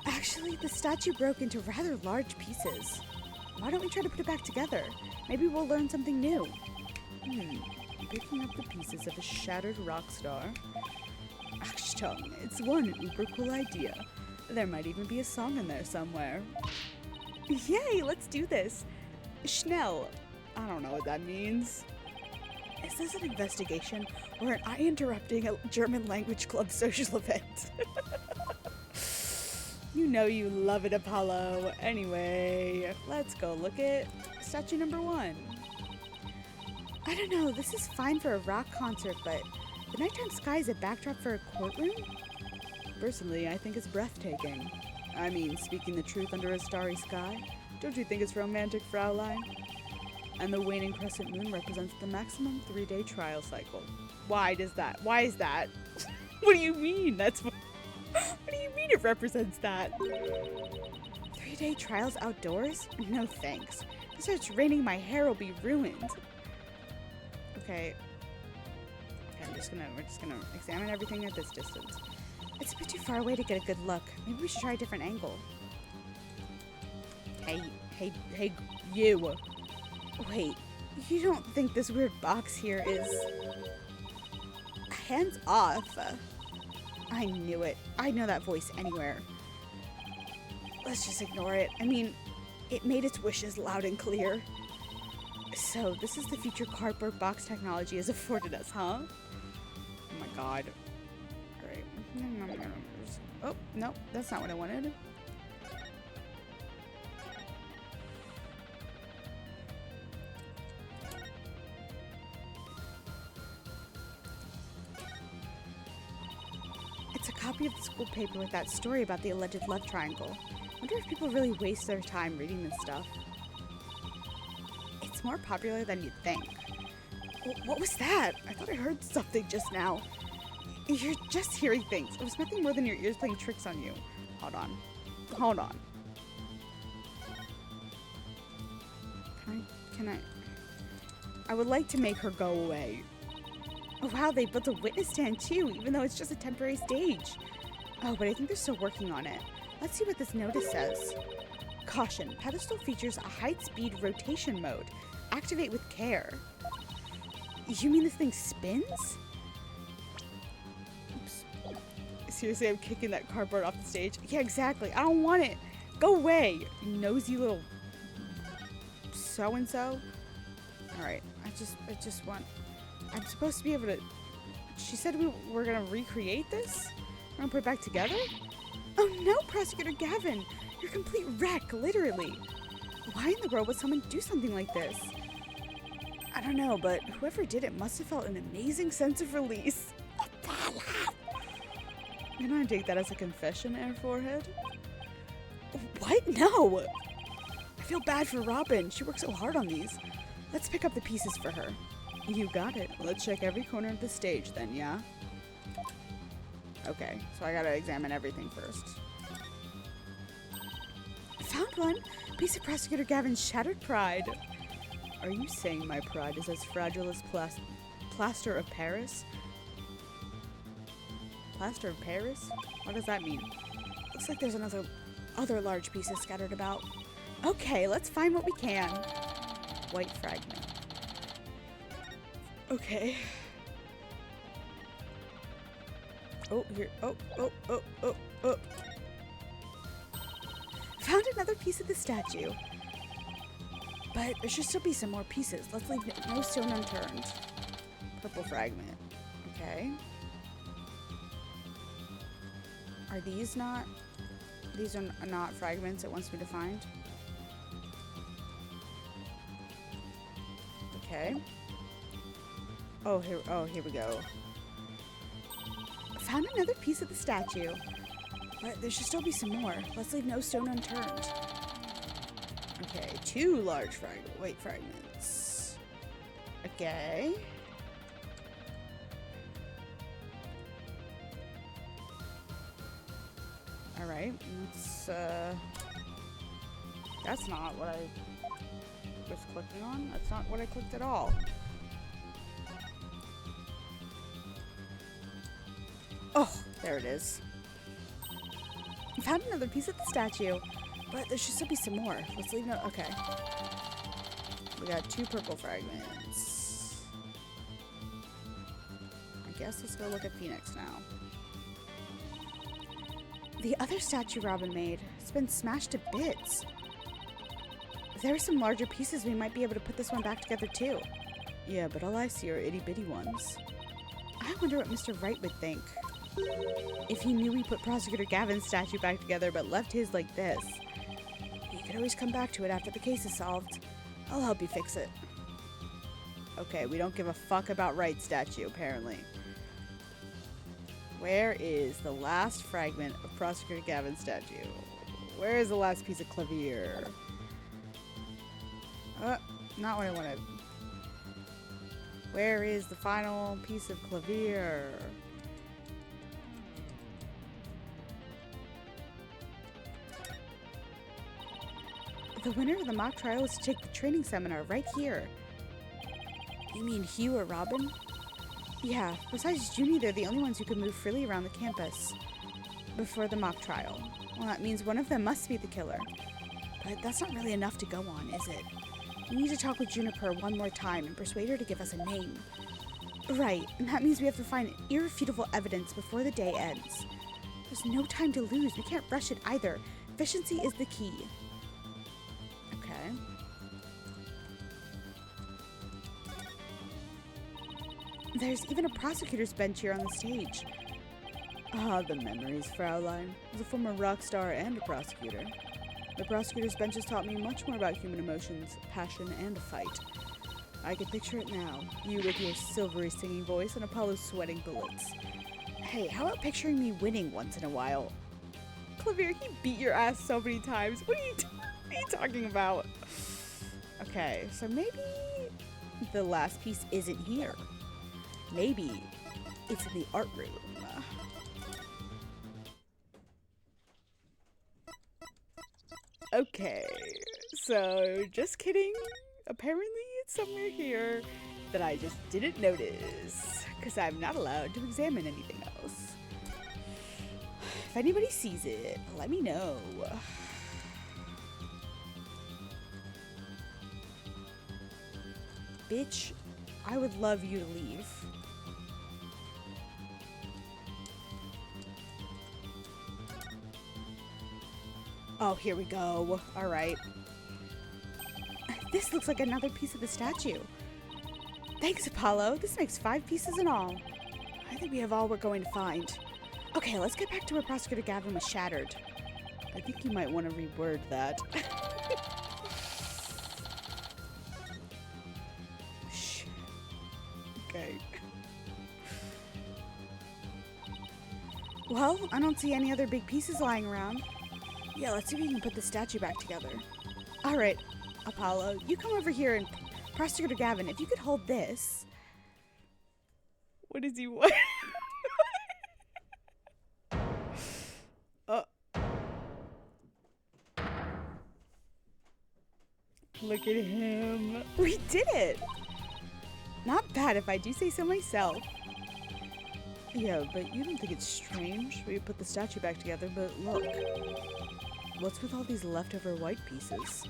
Actually, the statue broke into rather large pieces. Why don't we try to put it back together? Maybe we'll learn something new. Picking up the pieces of a shattered rock star. Achtung, it's one uber cool idea. There might even be a song in there somewhere. Yay, let's do this. Schnell. I don't know what that means. Is this an investigation or am I interrupting a German language club social event? You know you love it, Apollo. Anyway, let's go look at statue number 1. I don't know, this is fine for a rock concert, but the nighttime sky is a backdrop for a courtroom? Personally, I think it's breathtaking. I mean, speaking the truth under a starry sky. Don't you think it's romantic, Fraulein? And the waning crescent moon represents the maximum 3-day trial cycle. Why is that? What do you mean? What do you mean it represents that? 3-day trials outdoors? No thanks. If it starts raining, my hair will be ruined. Okay, we're just gonna examine everything at this distance. It's a bit too far away to get a good look. Maybe we should try a different angle. Hey, you. Wait, you don't think this weird box here is... Hands off. I knew it. I know that voice anywhere. Let's just ignore it. I mean, it made its wishes loud and clear. So, this is the future cardboard box technology has afforded us, huh? Oh my god. Alright. Oh, no, that's not what I wanted. It's a copy of the school paper with that story about the alleged love triangle. Wonder if people really waste their time reading this stuff. It's more popular than you'd think. What was that? I thought I heard something just now. You're just hearing things. It was nothing more than your ears playing tricks on you. Hold on. Can I? I would like to make her go away. Oh wow, they built a witness stand too, even though it's just a temporary stage. Oh, but I think they're still working on it. Let's see what this notice says. Caution, pedestal features a high-speed rotation mode. Activate with care. You mean this thing spins? Oops. Seriously, I'm kicking that cardboard off the stage. Yeah, exactly. I don't want it. Go away, you nosy little so-and-so. Alright, I just want... I'm supposed to be able to... She said we were gonna recreate this? We're gonna put it back together? Oh no, Prosecutor Gavin! You're a complete wreck, literally. Why in the world would someone do something like this? I don't know, but whoever did it must have felt an amazing sense of release. Can I take that as a confession, Air Forehead? What? No! I feel bad for Robin. She worked so hard on these. Let's pick up the pieces for her. You got it. Let's check every corner of the stage then, yeah? Okay, so I gotta examine everything first. Found one! Piece of Prosecutor Gavin's shattered pride. Are you saying my pride is as fragile as plaster of Paris? Plaster of Paris? What does that mean? Looks like there's other large pieces scattered about. Okay, let's find what we can. White fragment. Okay. Oh, here. Oh. Found another piece of the statue. But there should still be some more pieces. Let's leave no stone unturned. Purple fragment. Okay. Are these not... These are not fragments it wants me to find? Okay. Oh, here we go. Found another piece of the statue. But there should still be some more. Let's leave no stone unturned. Okay, 2 large fragments. Okay. Alright, let's, that's not what I was clicking on. That's not what I clicked at all. Oh, there it is. I found another piece of the statue, but there should still be some more. Let's leave no... Okay. We got 2 purple fragments. I guess let's go look at Phoenix now. The other statue Robin made has been smashed to bits. If there are some larger pieces, we might be able to put this one back together too. Yeah, but all I see are itty-bitty ones. I wonder what Mr. Wright would think. If he knew we put Prosecutor Gavin's statue back together but left his like this. He could always come back to it after the case is solved. I'll help you fix it. Okay, we don't give a fuck about Wright's statue, apparently. Where is the last fragment of Prosecutor Gavin's statue? Where is the last piece of clavier? Not what I wanted. Where is the final piece of clavier? The winner of the mock trial is to take the training seminar right here. You mean Hugh or Robin? Yeah, besides Junie, they're the only ones who can move freely around the campus before the mock trial. Well, that means one of them must be the killer. But that's not really enough to go on, is it? We need to talk with Juniper one more time and persuade her to give us a name. Right, and that means we have to find irrefutable evidence before the day ends. There's no time to lose. We can't rush it either. Efficiency is the key. Okay. There's even a prosecutor's bench here on the stage. Ah, the memories, Fraulein. As a former rock star and a prosecutor. The prosecutor's bench has taught me much more about human emotions, passion, and a fight. I can picture it now. You with your silvery singing voice and Apollo sweating bullets. Hey, how about picturing me winning once in a while? Clavier, he beat your ass so many times. What are you talking about? Okay, so maybe the last piece isn't here. Maybe it's in the art room. Okay, so just kidding. Apparently it's somewhere here that I just didn't notice because I'm not allowed to examine anything else. If anybody sees it, let me know. Bitch, I would love you to leave. Oh, here we go. All right. This looks like another piece of the statue. Thanks, Apollo. This makes 5 pieces in all. I think we have all we're going to find. Okay, let's get back to where Prosecutor Gavin was shattered. I think you might want to reword that. Shh. Okay. Well, I don't see any other big pieces lying around. Yeah, let's see if we can put the statue back together. All right, Apollo, you come over here and Prosecutor Gavin, if you could hold this. What does he want? Look at him. We did it. Not bad if I do say so myself. Yeah, but you don't think it's strange we put the statue back together, but look. What's with all these leftover white pieces?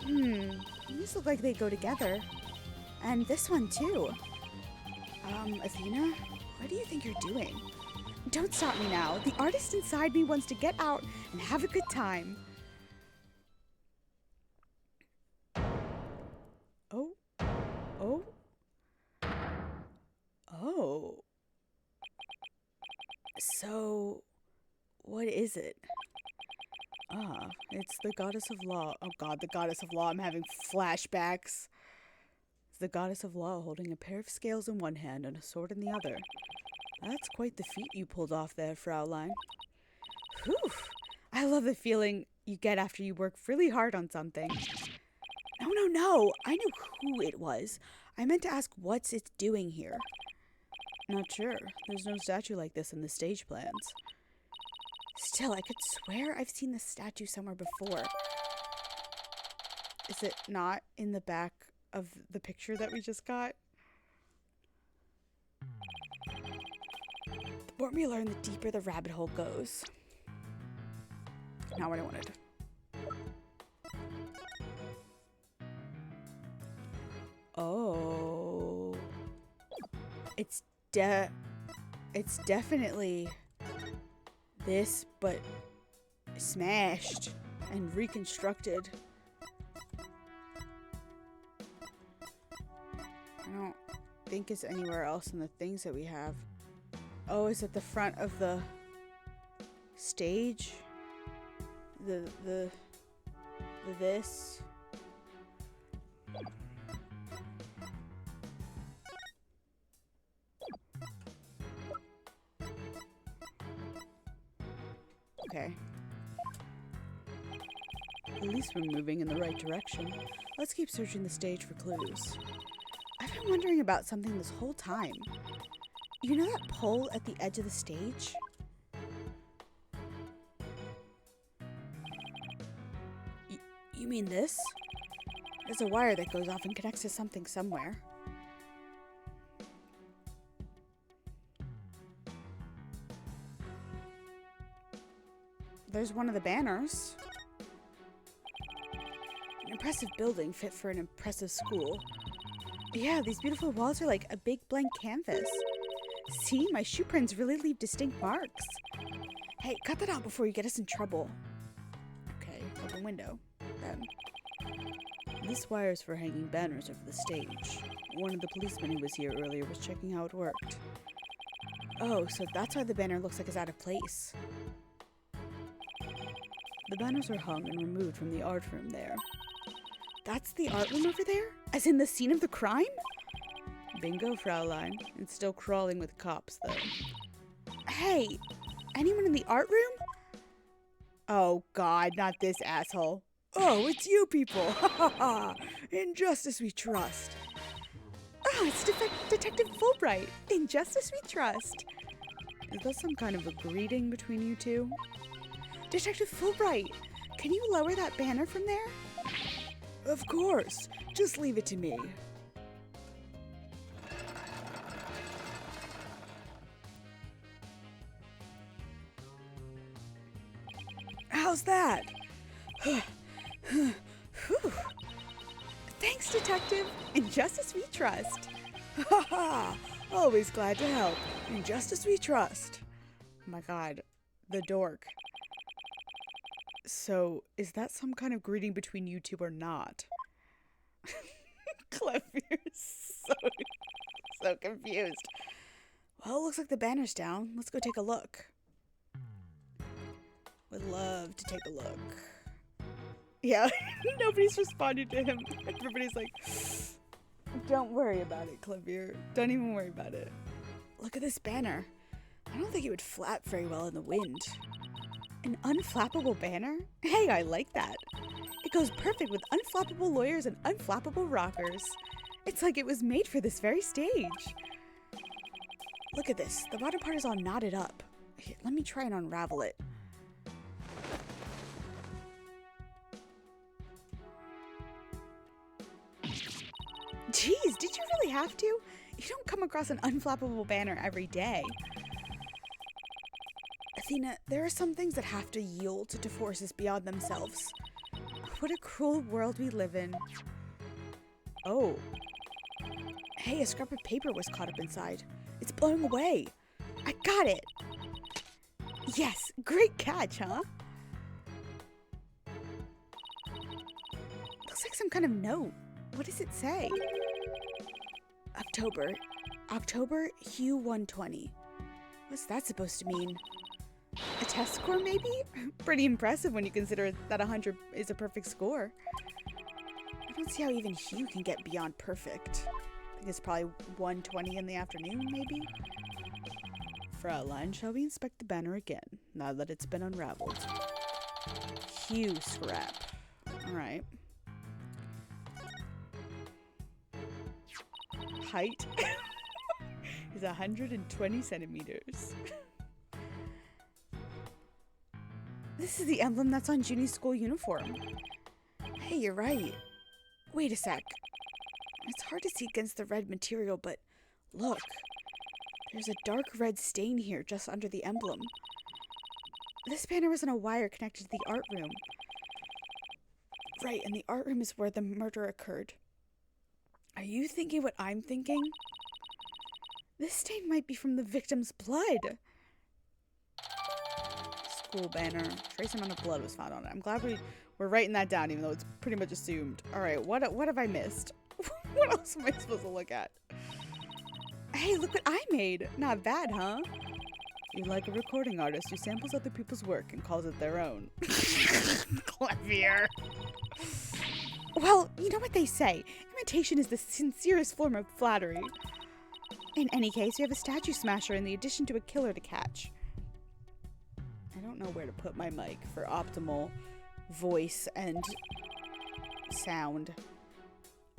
These look like they go together. And this one too. Athena, what do you think you're doing? Don't stop me now. The artist inside me wants to get out and have a good time. Oh. Oh. Oh. So, what is it? Ah, it's the goddess of law. Oh god, the goddess of law. I'm having flashbacks. the goddess of law holding a pair of scales in one hand and a sword in the other. That's quite the feat you pulled off there, Fraulein. Whew! I love the feeling you get after you work really hard on something. No. I knew who it was. I meant to ask what's it doing here. Not sure. There's no statue like this in the stage plans. Still, I could swear I've seen this statue somewhere before. Is it not in the back of the picture that we just got? The more we learn, the deeper the rabbit hole goes. Not what I wanted. Oh. It's definitely this, but smashed and reconstructed. I don't think it's anywhere else in the things that we have. Oh, is it the front of the stage? The this? Okay. At least we're moving in the right direction. Let's keep searching the stage for clues. I've been wondering about something this whole time. You know that pole at the edge of the stage? You mean this? There's a wire that goes off and connects to something somewhere. There's one of the banners. An impressive building fit for an impressive school. Yeah, these beautiful walls are like a big blank canvas. See, my shoe prints really leave distinct marks. Hey, cut that out before you get us in trouble. Okay, open window. Then. This wire's for hanging banners over the stage. One of the policemen who was here earlier was checking how it worked. Oh, so that's why the banner looks like it's out of place. The banners were hung and removed from the art room there. That's the art room over there? As in the scene of the crime? Bingo, Fraulein. It's still crawling with cops, though. Hey, anyone in the art room? Oh, God, not this asshole. Oh, it's you people. Ha ha ha. In justice we trust. Oh, it's Detective Fulbright. In justice we trust. Is that some kind of a greeting between you two? Detective Fulbright, can you lower that banner from there? Of course. Just leave it to me. How's that? Thanks, Detective. In justice we trust. Ha ha! Always glad to help. In justice we trust. Oh my God, the dork. So, is that some kind of greeting between you two or not? Cliff, you're so confused. Well, it looks like the banner's down. Let's go take a look. Would love to take a look. Yeah, nobody's responded to him. Everybody's like, don't worry about it, Clivier. Don't even worry about it. Look at this banner. I don't think it would flap very well in the wind. An unflappable banner? Hey, I like that. It goes perfect with unflappable lawyers and unflappable rockers. It's like it was made for this very stage. Look at this. The bottom part is all knotted up. Here, let me try and unravel it. Geez, did you really have to? You don't come across an unflappable banner every day. Athena, there are some things that have to yield to forces beyond themselves. What a cruel world we live in. Oh. Hey, a scrap of paper was caught up inside. It's blowing away. I got it. Yes, great catch, huh? Looks like some kind of note. What does it say? October, Hue 120. What's that supposed to mean? A test score, maybe? Pretty impressive when you consider that 100 is a perfect score. I don't see how even Hugh can get beyond perfect. I think it's probably 1:20 in the afternoon, maybe? Fraulein, shall we inspect the banner again, now that it's been unraveled? Hugh scrap. Alright. Height is 120 centimeters. This is the emblem that's on Junie's school uniform. Hey, you're right. Wait a sec. It's hard to see against the red material, but look. There's a dark red stain here just under the emblem. This banner was on a wire connected to the art room. Right, and the art room is where the murder occurred. Are you thinking what I'm thinking? This stain might be from the victim's blood. School banner. Trace amount of blood was found on it. I'm glad we're writing that down, even though it's pretty much assumed. All right, what have I missed? What else am I supposed to look at? Hey, look what I made. Not bad, huh? You're like a recording artist who samples other people's work and calls it their own. Clever. Well, you know what they say. Imitation is the sincerest form of flattery. In any case, we have a statue smasher in the addition to a killer to catch. I don't know where to put my mic for optimal voice and sound.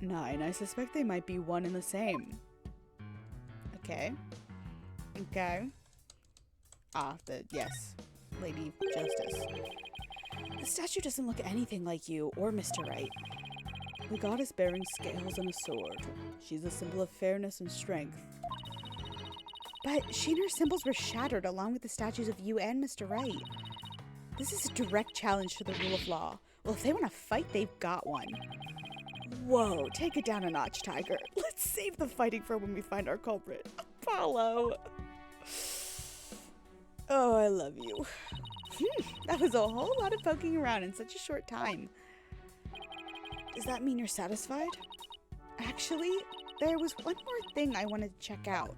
9. I suspect they might be one and the same. Okay. Okay. Yes. Lady Justice. The statue doesn't look anything like you or Mr. Wright. The goddess bearing scales and a sword. She's a symbol of fairness and strength. But she and her symbols were shattered along with the statues of you and Mr. Wright. This is a direct challenge to the rule of law. Well, if they want to fight, they've got one. Whoa, take it down a notch, Tiger. Let's save the fighting for when we find our culprit. Apollo. Oh, I love you. That was a whole lot of poking around in such a short time. Does that mean you're satisfied? Actually, there was one more thing I wanted to check out.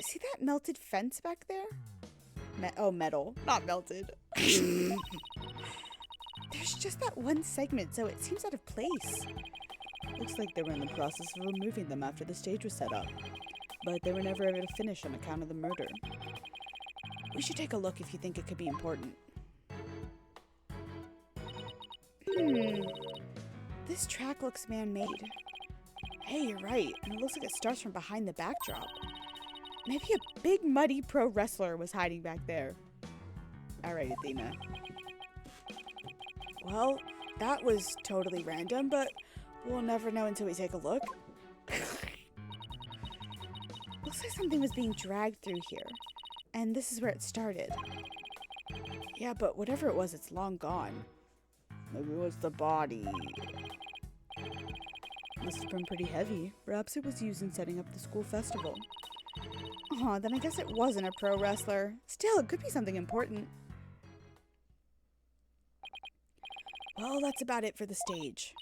See that melted fence back there? Metal, not melted. There's just that one segment, so it seems out of place. Looks like they were in the process of removing them after the stage was set up, but they were never able to finish on account of the murder. We should take a look if you think it could be important. This track looks man-made. Hey, you're right, and it looks like it starts from behind the backdrop. Maybe a big muddy pro wrestler was hiding back there. Alright, Athena. Well, that was totally random, but we'll never know until we take a look. Looks like something was being dragged through here, and this is where it started. Yeah, but whatever it was, it's long gone. Maybe it was the body. Must have been pretty heavy. Perhaps it was used in setting up the school festival. Aw, then I guess it wasn't a pro wrestler. Still, it could be something important. Well, that's about it for the stage.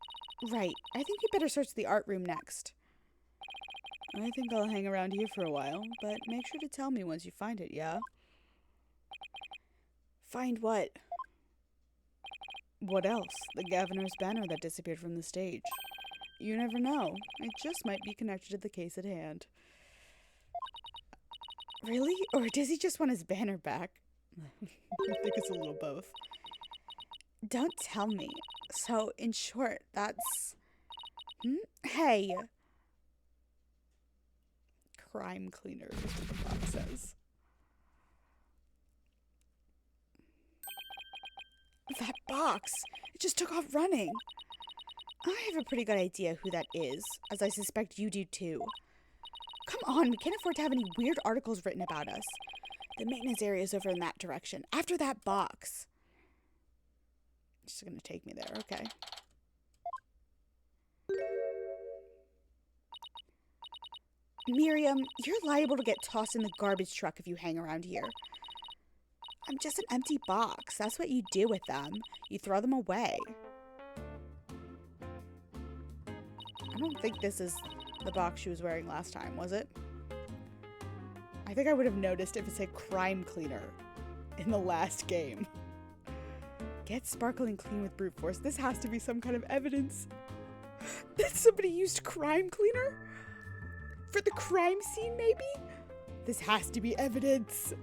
Right, I think we better search the art room next. I think I'll hang around here for a while, but make sure to tell me once you find it, yeah? Find what? What else? The governor's banner that disappeared from the stage. You never know. It just might be connected to the case at hand. Really? Or does he just want his banner back? I think it's a little both. Don't tell me. So, in short, that's... Hey! Crime cleaner, is what the box says. That box! It just took off running! I have a pretty good idea who that is, as I suspect you do too. Come on, we can't afford to have any weird articles written about us. The maintenance area is over in that direction, after that box. It's gonna take me there, okay. Miriam, you're liable to get tossed in the garbage truck if you hang around here. I'm just an empty box. That's what you do with them. You throw them away. I don't think this is the box she was wearing last time, was it? I think I would have noticed if it said crime cleaner in the last game. Get sparkling clean with brute force. This has to be some kind of evidence that somebody used crime cleaner for the crime scene, maybe? This has to be evidence.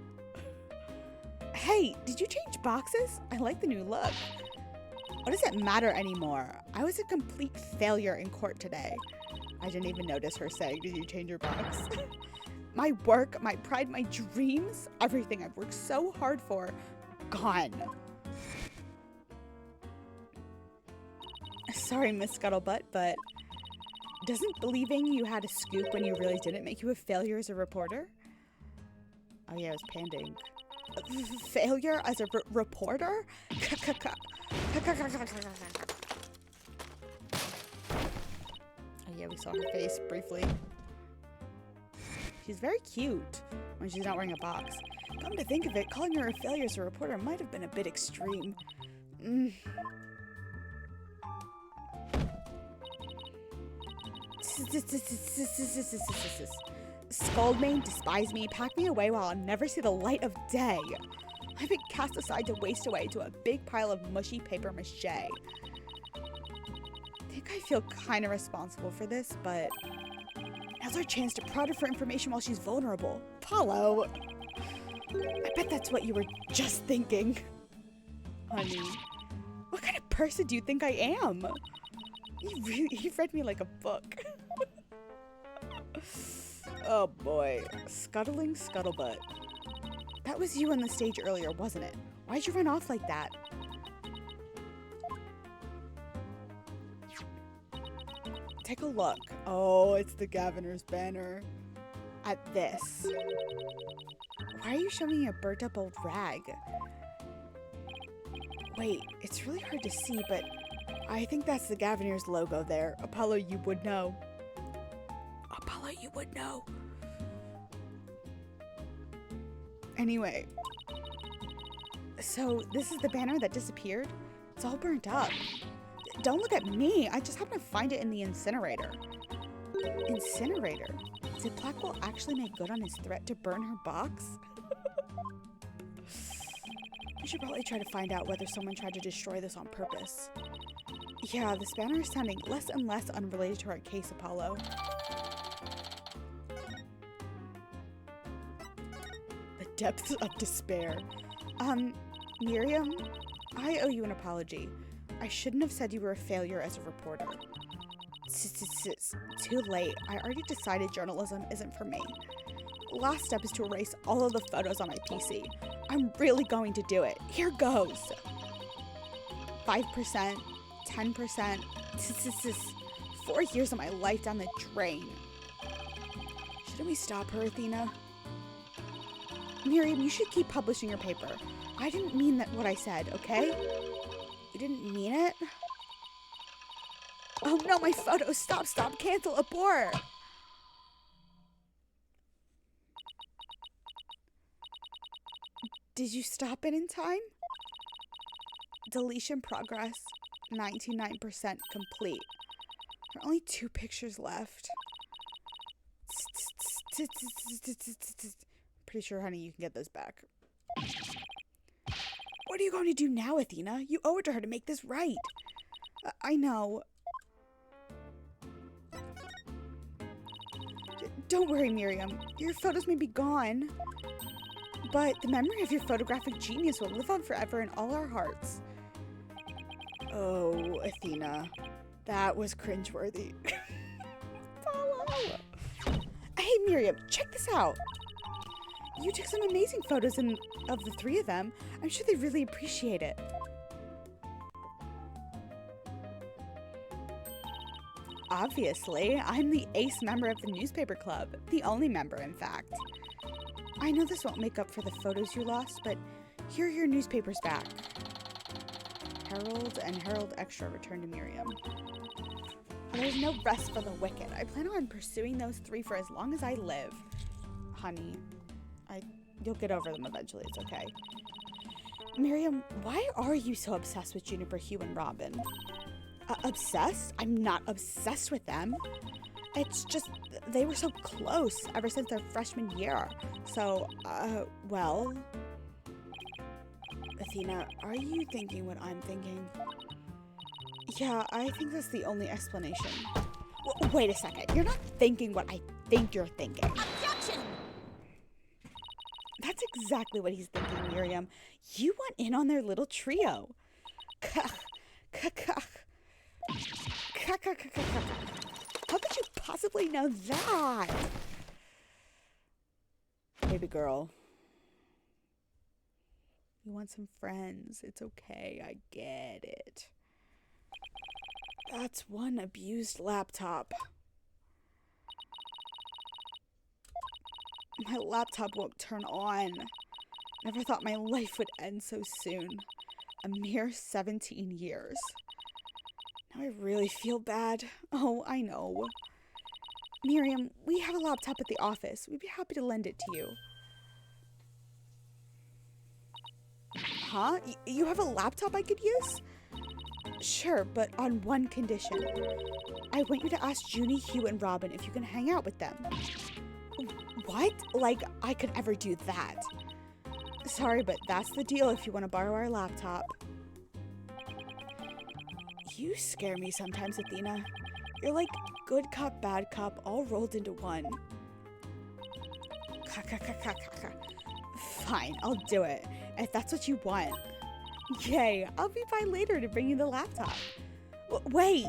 Hey, did you change boxes? I like the new look. What does it matter anymore? I was a complete failure in court today. I didn't even notice her saying, did you change your box? My work, my pride, my dreams, everything I've worked so hard for, gone. Sorry, Miss Scuttlebutt, but doesn't believing you had a scoop when you really didn't make you a failure as a reporter? Oh yeah, I was panting. Failure as a reporter? Oh yeah, we saw her face briefly. She's very cute when she's not wearing a box. Come to think of it, calling her a failure as a reporter might have been a bit extreme. Scold me, despise me, pack me away while I'll never see the light of day. I've been cast aside to waste away to a big pile of mushy paper mache. I think I feel kind of responsible for this, but now's our chance to prod her for information while she's vulnerable. Apollo! I bet that's what you were just thinking. Honey, what kind of person do you think I am? You read me like a book. Oh boy. Scuttling scuttlebutt. That was you on the stage earlier, wasn't it? Why'd you run off like that? Take a look. Oh, it's the governor's banner. At this. Why are you showing me a burnt up old rag? Wait, it's really hard to see, but I think that's the governor's logo there. Apollo, you would know. Apollo, you would know. Anyway. So, this is the banner that disappeared? It's all burnt up. Don't look at me. I just happened to find it in the incinerator. Incinerator? Did Blackwell actually make good on his threat to burn her box? We should probably try to find out whether someone tried to destroy this on purpose. Yeah, this banner is sounding less and less unrelated to our case, Apollo. The depths of despair. Miriam, I owe you an apology. I shouldn't have said you were a failure as a reporter. Too late. I already decided journalism isn't for me. Last step is to erase all of the photos on my PC. I'm really going to do it. Here goes. 5%, 10%, 4 years of my life down the drain. Shouldn't we stop her, Athena? Miriam, you should keep publishing your paper. I didn't mean that what I said, okay? You didn't mean it? Oh no, my photos! Stop, cancel, abort! Did you stop it in time? Deletion progress, 99% complete. There are only 2 pictures left. Pretty sure, honey, you can get those back. What are you going to do now, Athena? You owe it to her to make this right. I know. Don't worry, Miriam. Your photos may be gone, but the memory of your photographic genius will live on forever in all our hearts. Oh, Athena. That was cringeworthy. Follow. Hey, Miriam, check this out. You took some amazing photos of the 3 of them. I'm sure they really appreciate it. Obviously, I'm the ace member of the newspaper club. The only member, in fact. I know this won't make up for the photos you lost, but here are your newspapers back. Herald and Herald Extra returned to Miriam. There's no rest for the wicked. I plan on pursuing those 3 for as long as I live. Honey, you'll get over them eventually, it's okay. Miriam, why are you so obsessed with Juniper, Hugh, and Robin? Obsessed? I'm not obsessed with them. It's just, they were so close ever since their freshman year. So, well... Athena, are you thinking what I'm thinking? Yeah, I think that's the only explanation. Wait a second. You're not thinking what I think you're thinking. Objection! That's exactly what he's thinking, Miriam. You want in on their little trio. How could you possibly know that? Baby girl. You want some friends. It's okay. I get it. That's one abused laptop. My laptop won't turn on. Never thought my life would end so soon. A mere 17 years. Now I really feel bad. Oh, I know. Miriam, we have a laptop at the office. We'd be happy to lend it to you. Huh? You have a laptop I could use? Sure, but on one condition. I want you to ask Junie, Hugh, and Robin if you can hang out with them. What? Like, I could ever do that. Sorry, but that's the deal if you want to borrow our laptop. You scare me sometimes, Athena. You're like good cop, bad cop, all rolled into one. Fine, I'll do it. If that's what you want. Yay, I'll be by later to bring you the laptop. Wait,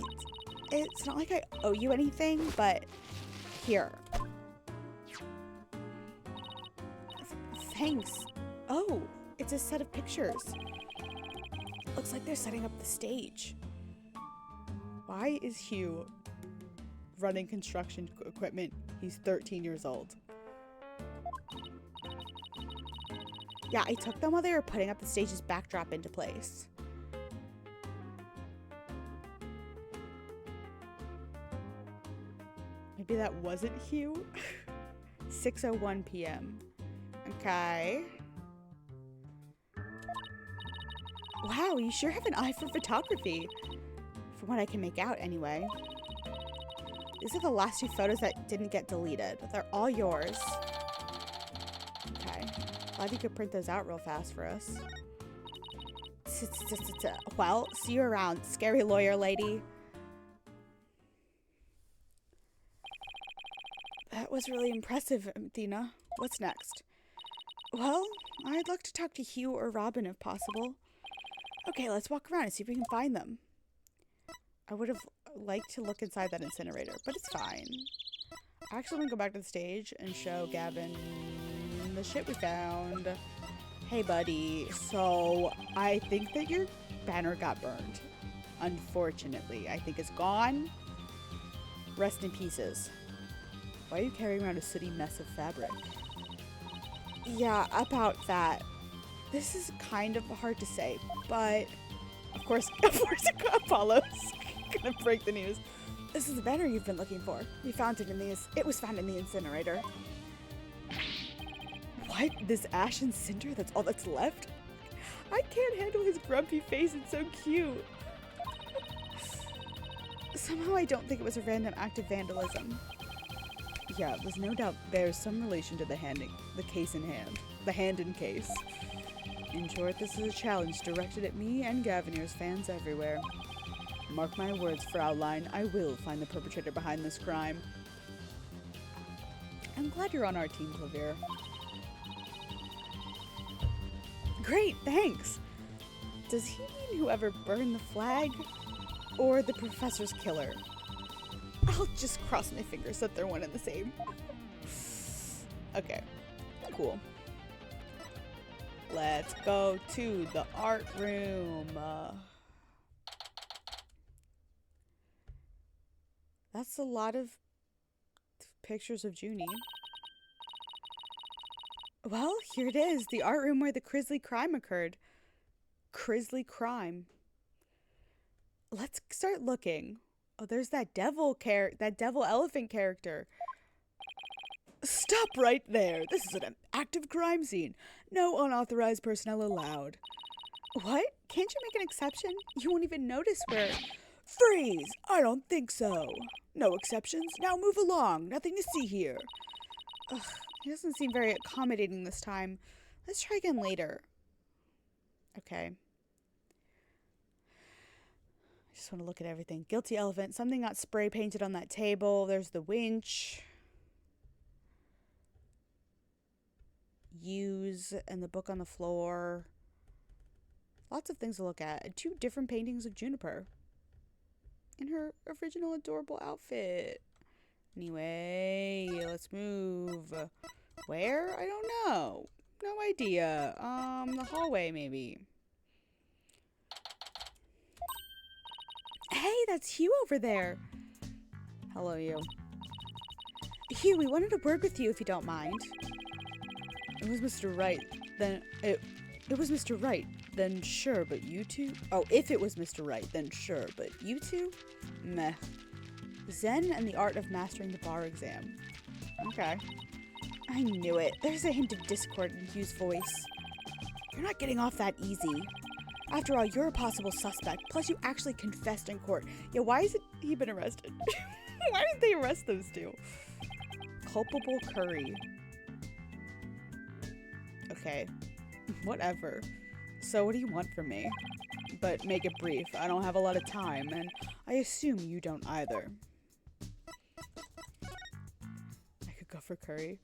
it's not like I owe you anything, but here. Thanks. Oh, it's a set of pictures. Looks like they're setting up the stage. Why is Hugh running construction equipment? He's 13 years old. Yeah, I took them while they were putting up the stage's backdrop into place. Maybe that wasn't Hugh? 6:01 p.m. Okay. Wow, you sure have an eye for photography. From what I can make out, anyway. These are the last 2 photos that didn't get deleted. They're all yours. Okay. Glad you could print those out real fast for us. Well, see you around, scary lawyer lady. That was really impressive, Athena. What's next? Well, I'd like to talk to Hugh or Robin if possible. Okay, let's walk around and see if we can find them. I would have liked to look inside that incinerator, but it's fine. I actually want to go back to the stage and show Gavin the shit we found. Hey, buddy. So, I think that your banner got burned. Unfortunately, I think it's gone. Rest in pieces. Why are you carrying around a sooty mess of fabric? Yeah, about that. This is kind of hard to say, but of course Apollo's gonna break the news. This is the banner you've been looking for. We found it it was found in the incinerator. What? This ash and cinder? That's all that's left? I can't handle his grumpy face. It's so cute. Somehow I don't think it was a random act of vandalism. Yeah, there's no doubt there's some relation to the hand in case. In short, this is a challenge directed at me and Gavineer's fans everywhere. Mark my words, Fraulein, I will find the perpetrator behind this crime. I'm glad you're on our team, Clavier. Great, thanks! Does he mean whoever burned the flag? Or the professor's killer? I'll just cross my fingers that they're one and the same. Okay, cool. Let's go to the art room. That's a lot of pictures of Junie. Well, here it is, the art room where the Crisley crime occurred. Crisley crime. Let's start looking. Oh, there's that devil elephant character. Stop right there. This is an active crime scene. No unauthorized personnel allowed. What? Can't you make an exception? You won't even notice where... Freeze! I don't think so. No exceptions. Now move along. Nothing to see here. Ugh, he doesn't seem very accommodating this time. Let's try again later. Okay. I just want to look at everything. Guilty elephant. Something got spray painted on that table. There's the winch. Use and the book on the floor. Lots of things to look at. 2 different paintings of Juniper in her original adorable outfit. Anyway, let's move. Where? I don't know. No idea. The hallway maybe. Hey, that's Hugh over there. Hello, you. Hugh, we wanted to work with you if you don't mind. It was Mr. Wright. Then it was Mr. Wright. Then sure, but you two? Oh, if it was Mr. Wright, then sure, but you two? Meh. Zen and the art of mastering the bar exam. Okay. I knew it. There's a hint of discord in Hugh's voice. You're not getting off that easy. After all, you're a possible suspect, plus you actually confessed in court. Yeah, why hasn't he been arrested? Why did they arrest those two? Culpable Curry. Okay. Whatever. So what do you want from me? But make it brief. I don't have a lot of time, and I assume you don't either. I could go for curry.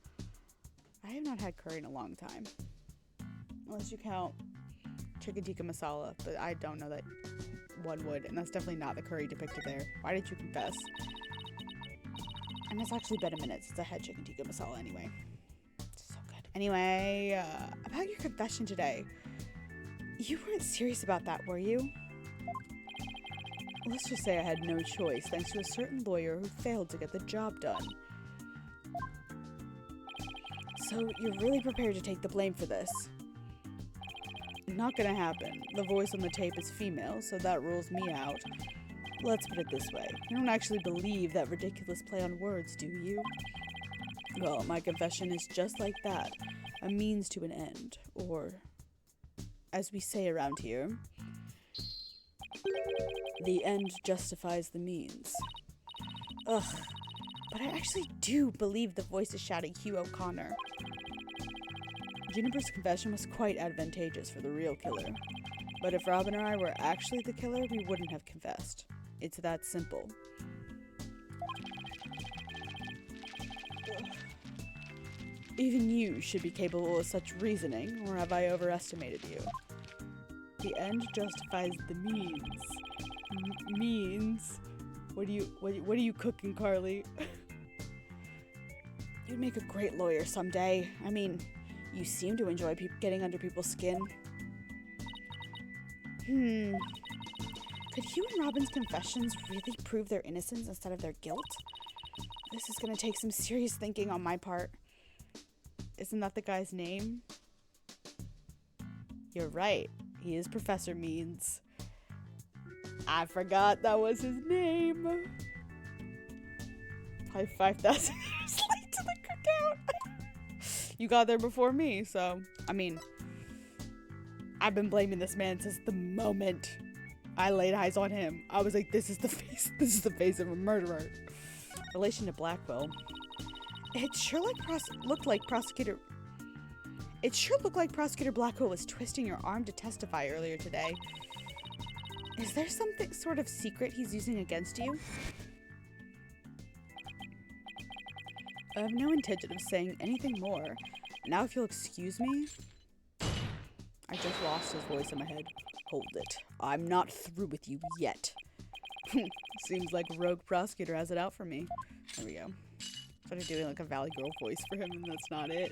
I have not had curry in a long time. Unless you count chicken tikka masala, but I don't know that one would, and that's definitely not the curry depicted there. Why did you confess? And it's actually been a minute since I had chicken tikka masala anyway. It's so good. Anyway, about your confession today. You weren't serious about that, were you? Let's just say I had no choice thanks to a certain lawyer who failed to get the job done. So you're really prepared to take the blame for this? Not gonna happen. The voice on the tape is female, so that rules me out. Let's put it this way. You don't actually believe that ridiculous play on words, do you? Well, my confession is just like that. A means to an end. Or, as we say around here, the end justifies the means. Ugh. But I actually do believe the voice is shouting Hugh O'Connor. Juniper's confession was quite advantageous for the real killer. But if Robin or I were actually the killer, we wouldn't have confessed. It's that simple. Ugh. Even you should be capable of such reasoning, or have I overestimated you? The end justifies the means. Means? What are you cooking, Carly? You'd make a great lawyer someday. I mean, you seem to enjoy getting under people's skin. Could Hugh and Robin's confessions really prove their innocence instead of their guilt? This is gonna take some serious thinking on my part. Isn't that the guy's name? You're right. He is Professor Means. I forgot that was his name. Probably 5,000 years late to the cookout. You got there before me, so, I mean, I've been blaming this man since the moment I laid eyes on him. I was like, this is the face of a murderer. Relation to Blackwell. It sure looked like Prosecutor Blackwell was twisting your arm to testify earlier today. Is there something sort of secret he's using against you? I have no intention of saying anything more. Now if you'll excuse me. I just lost his voice in my head. Hold it. I'm not through with you yet. Seems like Rogue Prosecutor has it out for me. There we go. Started doing like a Valley Girl voice for him, and that's not it.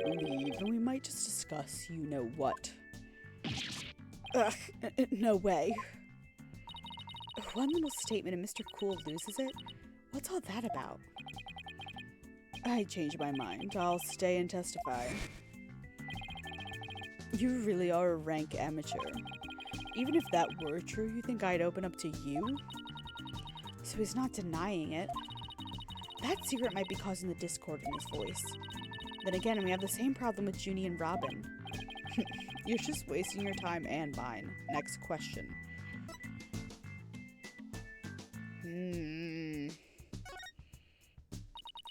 Leave, and we might just discuss you know what. Ugh, no way. One little statement and Mr. Cool loses it? What's all that about? I changed my mind. I'll stay and testify. You really are a rank amateur. Even if that were true, you think I'd open up to you? So he's not denying it. That secret might be causing the discord in his voice. Then again, we have the same problem with Junie and Robin. You're just wasting your time and mine. Next question.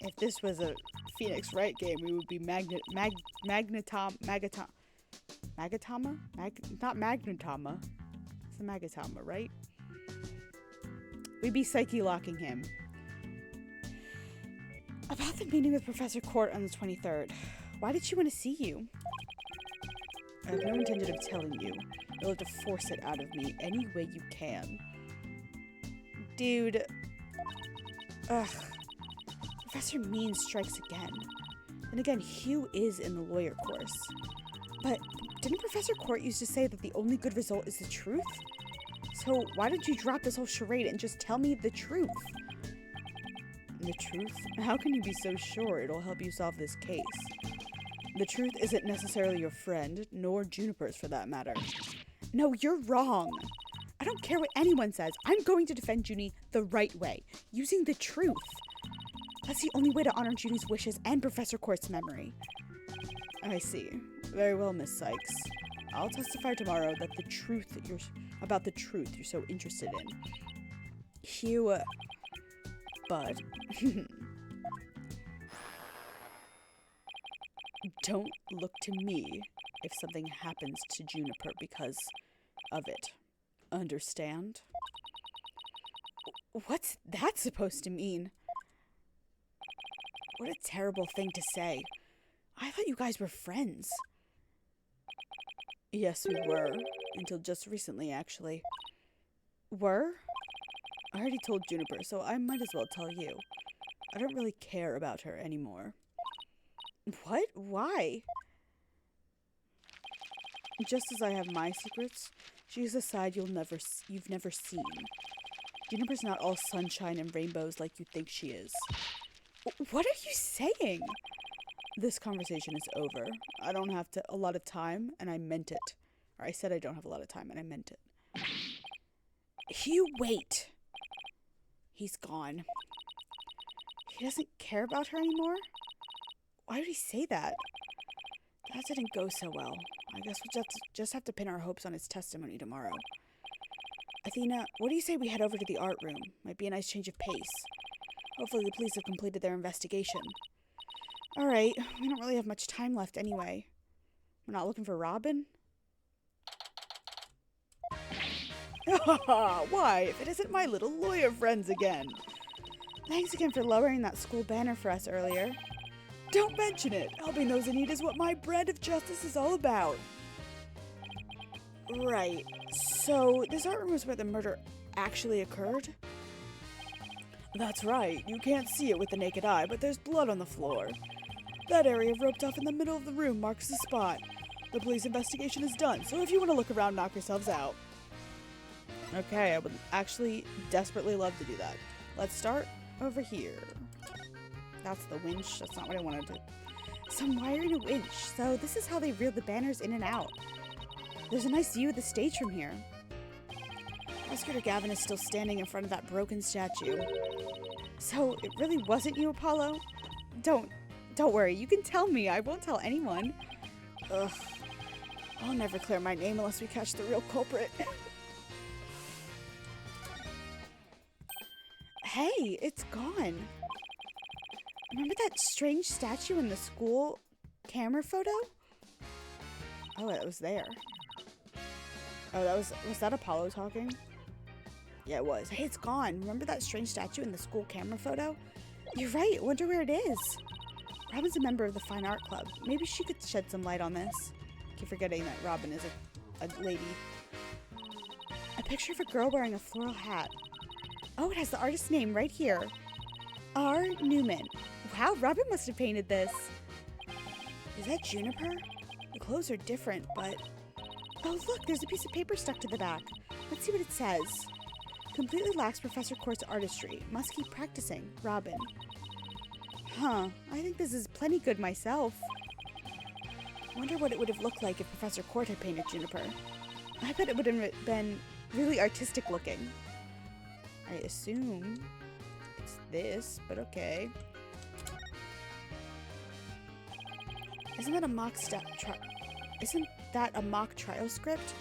If this was a Phoenix Wright game, we would be Magatama? Not Magnutama. It's a Magatama, right? We'd be psyche locking him. About the meeting with Professor Court on the 23rd. Why did she want to see you? I have no intention of telling you. You'll have to force it out of me any way you can. Dude. Ugh. Professor Mean strikes again. And again, Hugh is in the lawyer course. But didn't Professor Court used to say that the only good result is the truth? So why don't you drop this whole charade and just tell me the truth? The truth? How can you be so sure it'll help you solve this case? The truth isn't necessarily your friend, nor Juniper's for that matter. No, you're wrong. I don't care what anyone says. I'm going to defend Junie the right way, using the truth. That's the only way to honor Junie's wishes and Professor Court's memory. I see. Very well, Miss Sykes. I'll testify tomorrow that about the truth you're so interested in. Hugh, Bud. Don't look to me if something happens to Juniper because of it. Understand? What's that supposed to mean? What a terrible thing to say. I thought you guys were friends. Yes, we were. Until just recently, actually. Were? I already told Juniper, so I might as well tell you. I don't really care about her anymore. What? Why? Just as I have my secrets, she has a side you've never seen. Juniper's not all sunshine and rainbows like you think she is. What are you saying? This conversation is over. I don't have a lot of time, and I meant it. Or I said I don't have a lot of time, and I meant it. Hugh, wait. He's gone. He doesn't care about her anymore? Why would he say that? That didn't go so well. I guess we'll just have to pin our hopes on his testimony tomorrow. Athena, what do you say we head over to the art room? Might be a nice change of pace. Hopefully the police have completed their investigation. Alright, we don't really have much time left anyway. We're not looking for Robin? Why, if it isn't my little lawyer friends again. Thanks again for lowering that school banner for us earlier. Don't mention it. Helping those in need is what my brand of justice is all about. Right. So, this art room is where the murder actually occurred? That's right. You can't see it with the naked eye, but there's blood on the floor. That area roped off in the middle of the room marks the spot. The police investigation is done, so if you want to look around, knock yourselves out. Okay, I would actually desperately love to do that. Let's start over here. That's the winch. That's not what I wanted to do. Some wire and a winch. So this is how they reel the banners in and out. There's a nice view of the stage from here. Prosecutor Gavin is still standing in front of that broken statue. So it really wasn't you, Apollo? Don't worry. You can tell me. I won't tell anyone. Ugh. I'll never clear my name unless we catch the real culprit. Hey, it's gone. Remember that strange statue in the school camera photo? Oh, it was there. Oh, was that Apollo talking? Yeah, it was. Hey, it's gone. Remember that strange statue in the school camera photo? You're right. I wonder where it is. Robin's a member of the Fine Art Club. Maybe she could shed some light on this. I keep forgetting that Robin is a lady. A picture of a girl wearing a floral hat. Oh, it has the artist's name right here. R. Newman. Wow, Robin must have painted this. Is that Juniper? The clothes are different, but... Oh, look, there's a piece of paper stuck to the back. Let's see what it says. Completely lacks Professor Court's artistry. Must keep practicing. Robin. Huh. I think this is plenty good myself. Wonder what it would have looked like if Professor Court had painted Juniper. I bet it would have been really artistic looking. I assume it's this, but okay. Isn't that a mock trial script?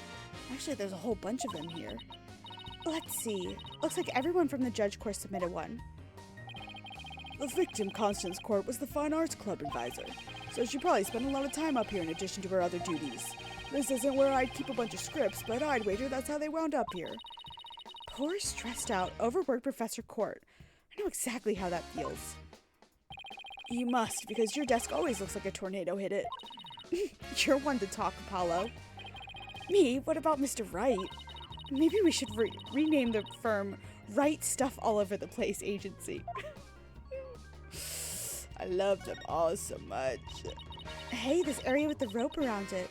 Actually, there's a whole bunch of them here. Let's see. Looks like everyone from the judge course submitted one. The victim, Constance Court, was the Fine Arts Club advisor, so she probably spent a lot of time up here in addition to her other duties. This isn't where I'd keep a bunch of scripts, but I'd wager that's how they wound up here. Poor, stressed out, overworked Professor Court. I know exactly how that feels. You must, because your desk always looks like a tornado hit it. You're one to talk, Apollo. Me? What about Mr. Wright? Maybe we should rename the firm Right Stuff All Over the Place Agency. I love them all so much. Hey, this area with the rope around it.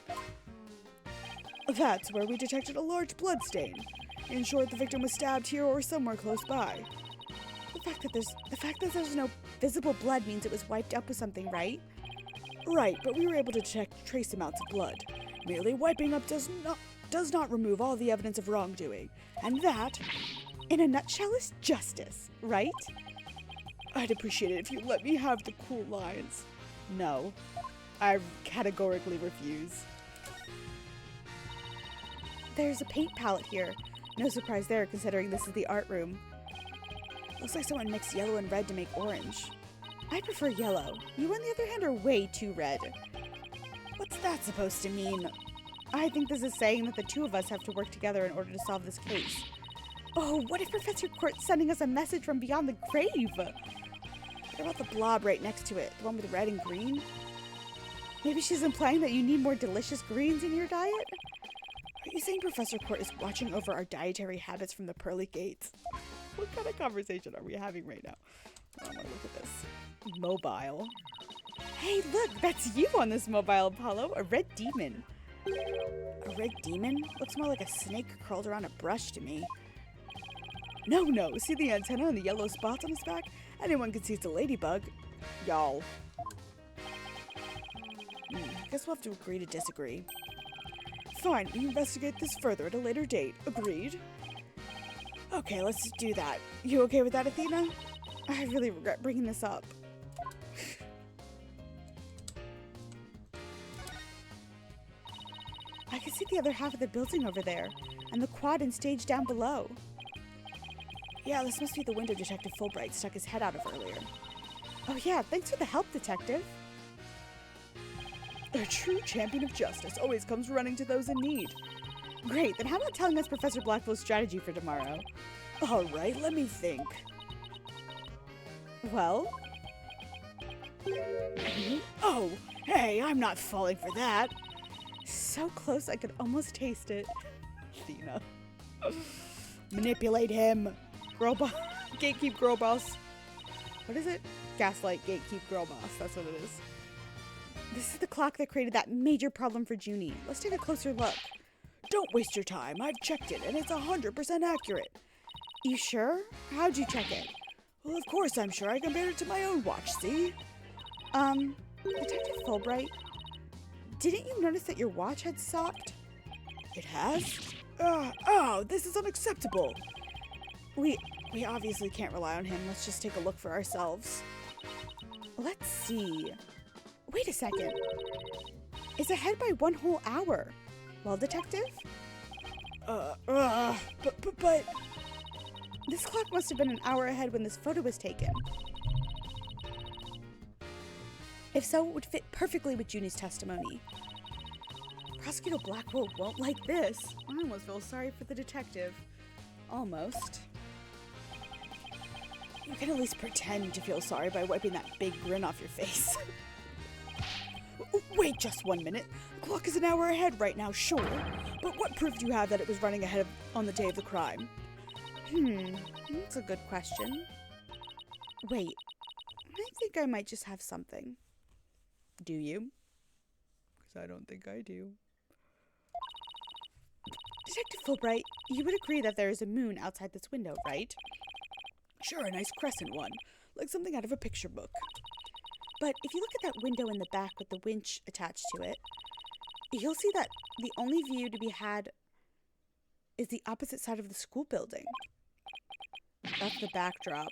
That's where we detected a large blood stain. In short, the victim was stabbed here or somewhere close by. The fact that there's no visible blood means it was wiped up with something, right? Right, but we were able to detect trace amounts of blood. Merely wiping up does not remove all the evidence of wrongdoing. And that, in a nutshell, is justice, right? I'd appreciate it if you let me have the cool lines. No, I categorically refuse. There's a paint palette here. No surprise there, considering this is the art room. Looks like someone mixed yellow and red to make orange. I prefer yellow. You, on the other hand, are way too red. What's that supposed to mean? I think this is saying that the two of us have to work together in order to solve this case. Oh, what if Professor Court's sending us a message from beyond the grave? What about the blob right next to it? The one with red and green? Maybe she's implying that you need more delicious greens in your diet? Are you saying Professor Court is watching over our dietary habits from the pearly gates? What kind of conversation are we having right now? I want to look at this. Mobile. Hey, look, that's you on this mobile, Apollo. A red demon. A red demon? Looks more like a snake curled around a brush to me. No. See the antenna and the yellow spots on his back? Anyone can see it's a ladybug. Y'all. Guess we'll have to agree to disagree. Fine, we investigate this further at a later date. Agreed? Okay, let's do that. You okay with that, Athena? I really regret bringing this up. I can see the other half of the building over there, and the quad and stage down below. Yeah, this must be the window Detective Fulbright stuck his head out of earlier. Oh yeah, thanks for the help, Detective. A true champion of justice always comes running to those in need. Great, then how about telling us Professor Blackville's strategy for tomorrow? All right, let me think. Well? Oh, hey, I'm not falling for that. So close I could almost taste it. Athena. Manipulate him. Girl boss. Gatekeep girl boss. What is it? Gaslight, gatekeep girl boss. That's what it is. This is the clock that created that major problem for Junie. Let's take a closer look. Don't waste your time. I've checked it, and it's 100% accurate. You sure? How'd you check it? Well, of course I'm sure. I compared it to my own watch, see? Detective Fulbright, didn't you notice that your watch had stopped? It has? Oh, this is unacceptable. We obviously can't rely on him. Let's just take a look for ourselves. Let's see. Wait a second. It's ahead by 1 whole hour. Well, Detective? But... This clock must have been an hour ahead when this photo was taken. If so, it would fit perfectly with Junie's testimony. Prosecutor Blackwell won't like this. I almost feel sorry for the detective. Almost. You can at least pretend to feel sorry by wiping that big grin off your face. Wait just 1 minute. The clock is an hour ahead right now, sure. But what proof do you have that it was running ahead on the day of the crime? That's a good question. Wait, I think I might just have something. Do you? Because I don't think I do. Detective Fulbright, you would agree that there is a moon outside this window, right? Sure, a nice crescent one, like something out of a picture book. But if you look at that window in the back with the winch attached to it, you'll see that the only view to be had is the opposite side of the school building. That's the backdrop.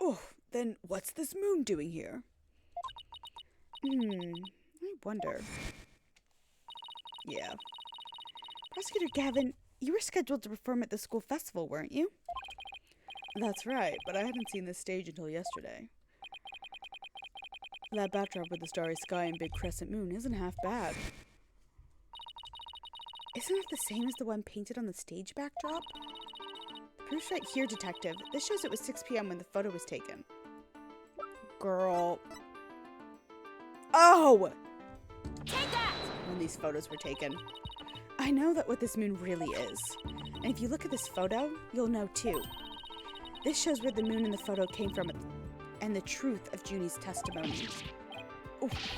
Oh, then what's this moon doing here? I wonder. Yeah. Prosecutor Gavin, you were scheduled to perform at the school festival, weren't you? That's right, but I hadn't seen this stage until yesterday. That backdrop with the starry sky and big crescent moon isn't half bad. Isn't it the same as the one painted on the stage backdrop? The proof's right here, detective. This shows it was 6 p.m. when the photo was taken. Girl. Oh! Take that! When these photos were taken. I know that what this moon really is. And if you look at this photo, you'll know too. This shows where the moon in the photo came from and the truth of Junie's testimony.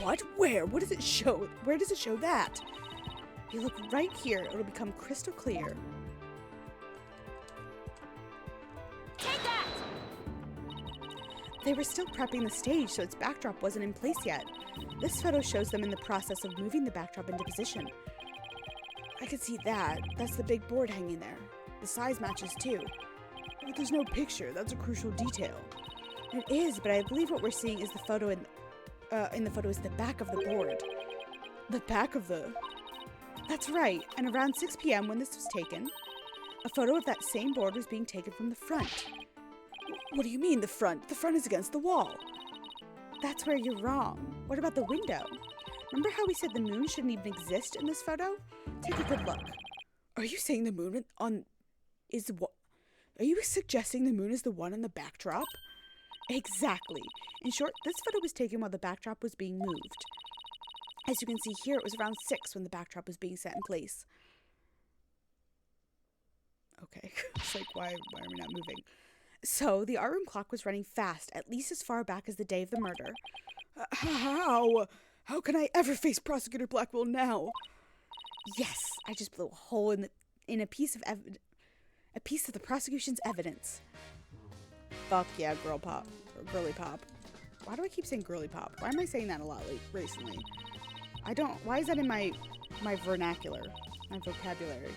What? Where? What does it show? Where does it show that? If you look right here, it'll become crystal clear. Take that! They were still prepping the stage, so its backdrop wasn't in place yet. This photo shows them in the process of moving the backdrop into position. I can see that. That's the big board hanging there. The size matches too. But there's no picture. That's a crucial detail. It is, but I believe what we're seeing is the photo in the photo is the back of the board. The back of the... That's right. And around 6 p.m. when this was taken, a photo of that same board was being taken from the front. What do you mean, the front? The front is against the wall. That's where you're wrong. What about the window? Remember how we said the moon shouldn't even exist in this photo? Take a good look. Are you saying the moon is what? Are you suggesting the moon is the one on the backdrop? Exactly. In short, this photo was taken while the backdrop was being moved. As you can see here, it was around 6 when the backdrop was being set in place. Okay, it's like, why are we not moving? So, the art room clock was running fast, at least as far back as the day of the murder. How? How can I ever face Prosecutor Blackwell now? Yes, I just blew a hole in a piece of the prosecution's evidence. Fuck yeah, girl pop. Or girly pop. Why do I keep saying girly pop? Why am I saying that a lot recently? Why is that in my vernacular? My vocabulary?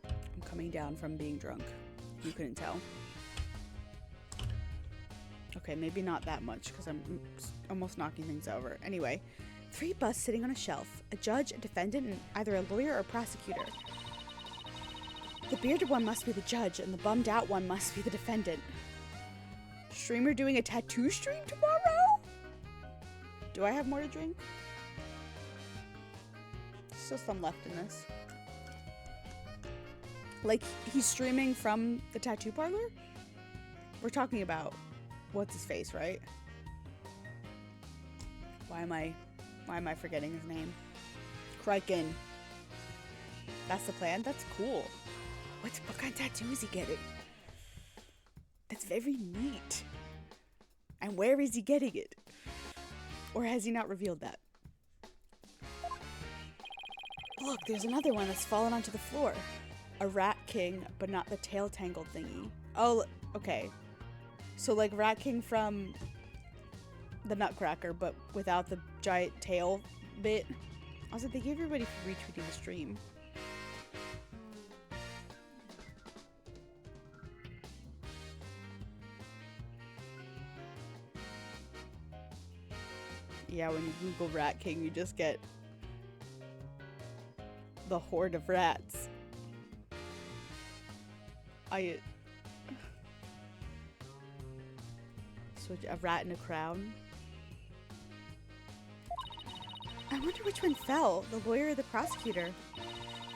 I'm coming down from being drunk. You couldn't tell. Okay, maybe not that much, because I'm almost knocking things over. Anyway, 3 busts sitting on a shelf. A judge, a defendant, and either a lawyer or a prosecutor. The bearded one must be the judge, and the bummed out one must be the defendant. Streamer doing a tattoo stream tomorrow? Do I have more to drink? Still some left in this. Like, he's streaming from the tattoo parlor? We're talking about what's his face, right? Why am I forgetting his name? Criken. That's the plan? That's cool. What kind of tattoo is he getting? That's very neat. And where is he getting it? Or has he not revealed that? Look, there's another one that's fallen onto the floor. A rat king, but not the tail tangled thingy. Oh, okay. So like Rat King from the Nutcracker, but without the giant tail bit. I was like, thank you everybody for retweeting the stream. Yeah, when you Google Rat King, you just get the horde of rats. So a rat in a crown. I wonder which one fell, the lawyer or the prosecutor.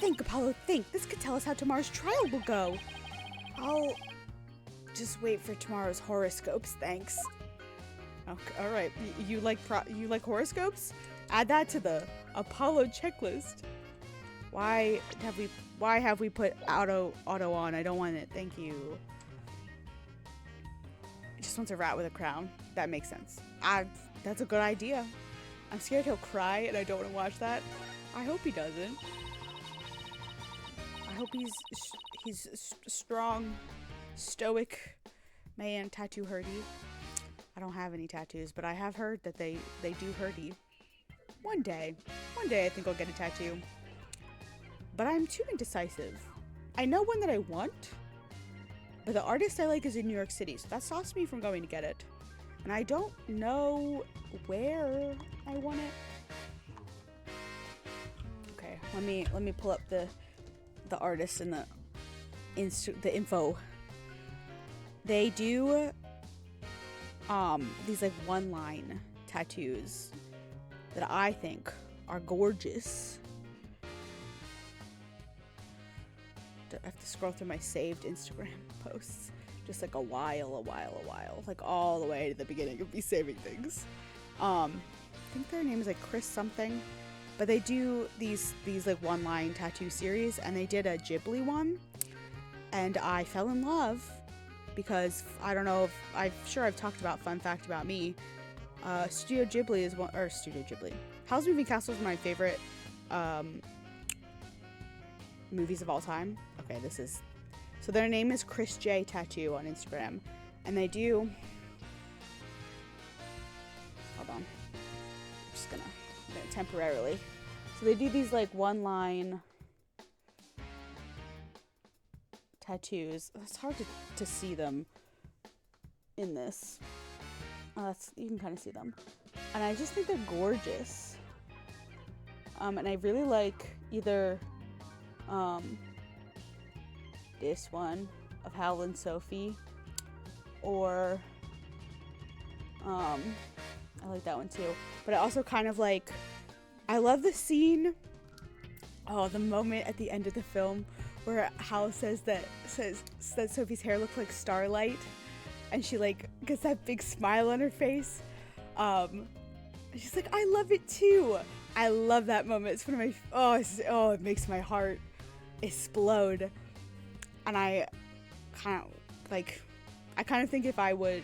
Think, Apollo, think. This could tell us how tomorrow's trial will go. I'll just wait for tomorrow's horoscopes, thanks. Okay, all right. You like horoscopes? Add that to the Apollo checklist. Why have we put auto on? I don't want it. Thank you. It just wants a rat with a crown. That makes sense. That's a good idea. I'm scared he'll cry and I don't want to watch that. I hope he doesn't. I hope he's strong, stoic man, tattoo hurdy. I don't have any tattoos, but I have heard that they do hurdy. One day I think I'll get a tattoo. But I'm too indecisive. I know one that I want, but the artist I like is in New York City, so that stops me from going to get it. And I don't know where I want it. Okay, let me pull up the artist and the info. They do these like one-line tattoos that I think are gorgeous. I have to scroll through my saved Instagram posts. Just like a while. Like all the way to the beginning of me saving things. I think their name is like Chris something. But they do these like one-line tattoo series, and they did a Ghibli one. And I fell in love because I don't know if I'm sure I've talked about fun fact about me. Studio Ghibli is one, or Studio Ghibli. Howl's Moving Castle is my favorite movies of all time. Okay, this is, so their name is Chris J Tattoo on Instagram, and they do, hold on, I'm just gonna temporarily, so they do these like one-line tattoos. It's hard to see them in this. You can kind of see them, and I just think they're gorgeous. And I really like either this one of Hal and Sophie, or I like that one too. But I also kind of like, I love the scene, the moment at the end of the film where Hal says that Sophie's hair looks like starlight, and she like gets that big smile on her face. She's like, I love it too. I love that moment. It's one of my, it makes my heart explode. And I kind of think if I would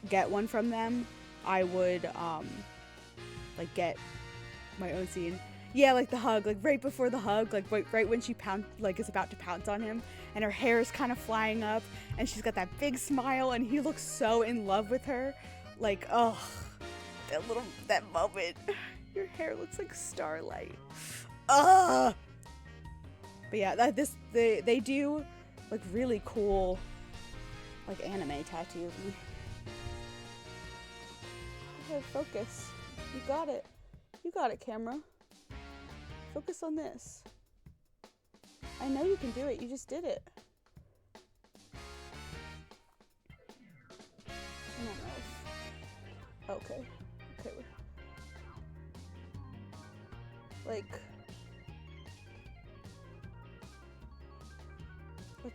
get one from them, I would like get my own scene. Yeah, like the hug, like right before the hug, like right when she is about to pounce on him, and her hair is kind of flying up, and she's got that big smile, and he looks so in love with her. Like, oh, that moment. Your hair looks like starlight. Ugh. But yeah, they do like really cool like anime tattoos. Okay, focus. You got it. You got it, camera. Focus on this. I know you can do it. You just did it. I don't know. Okay. Like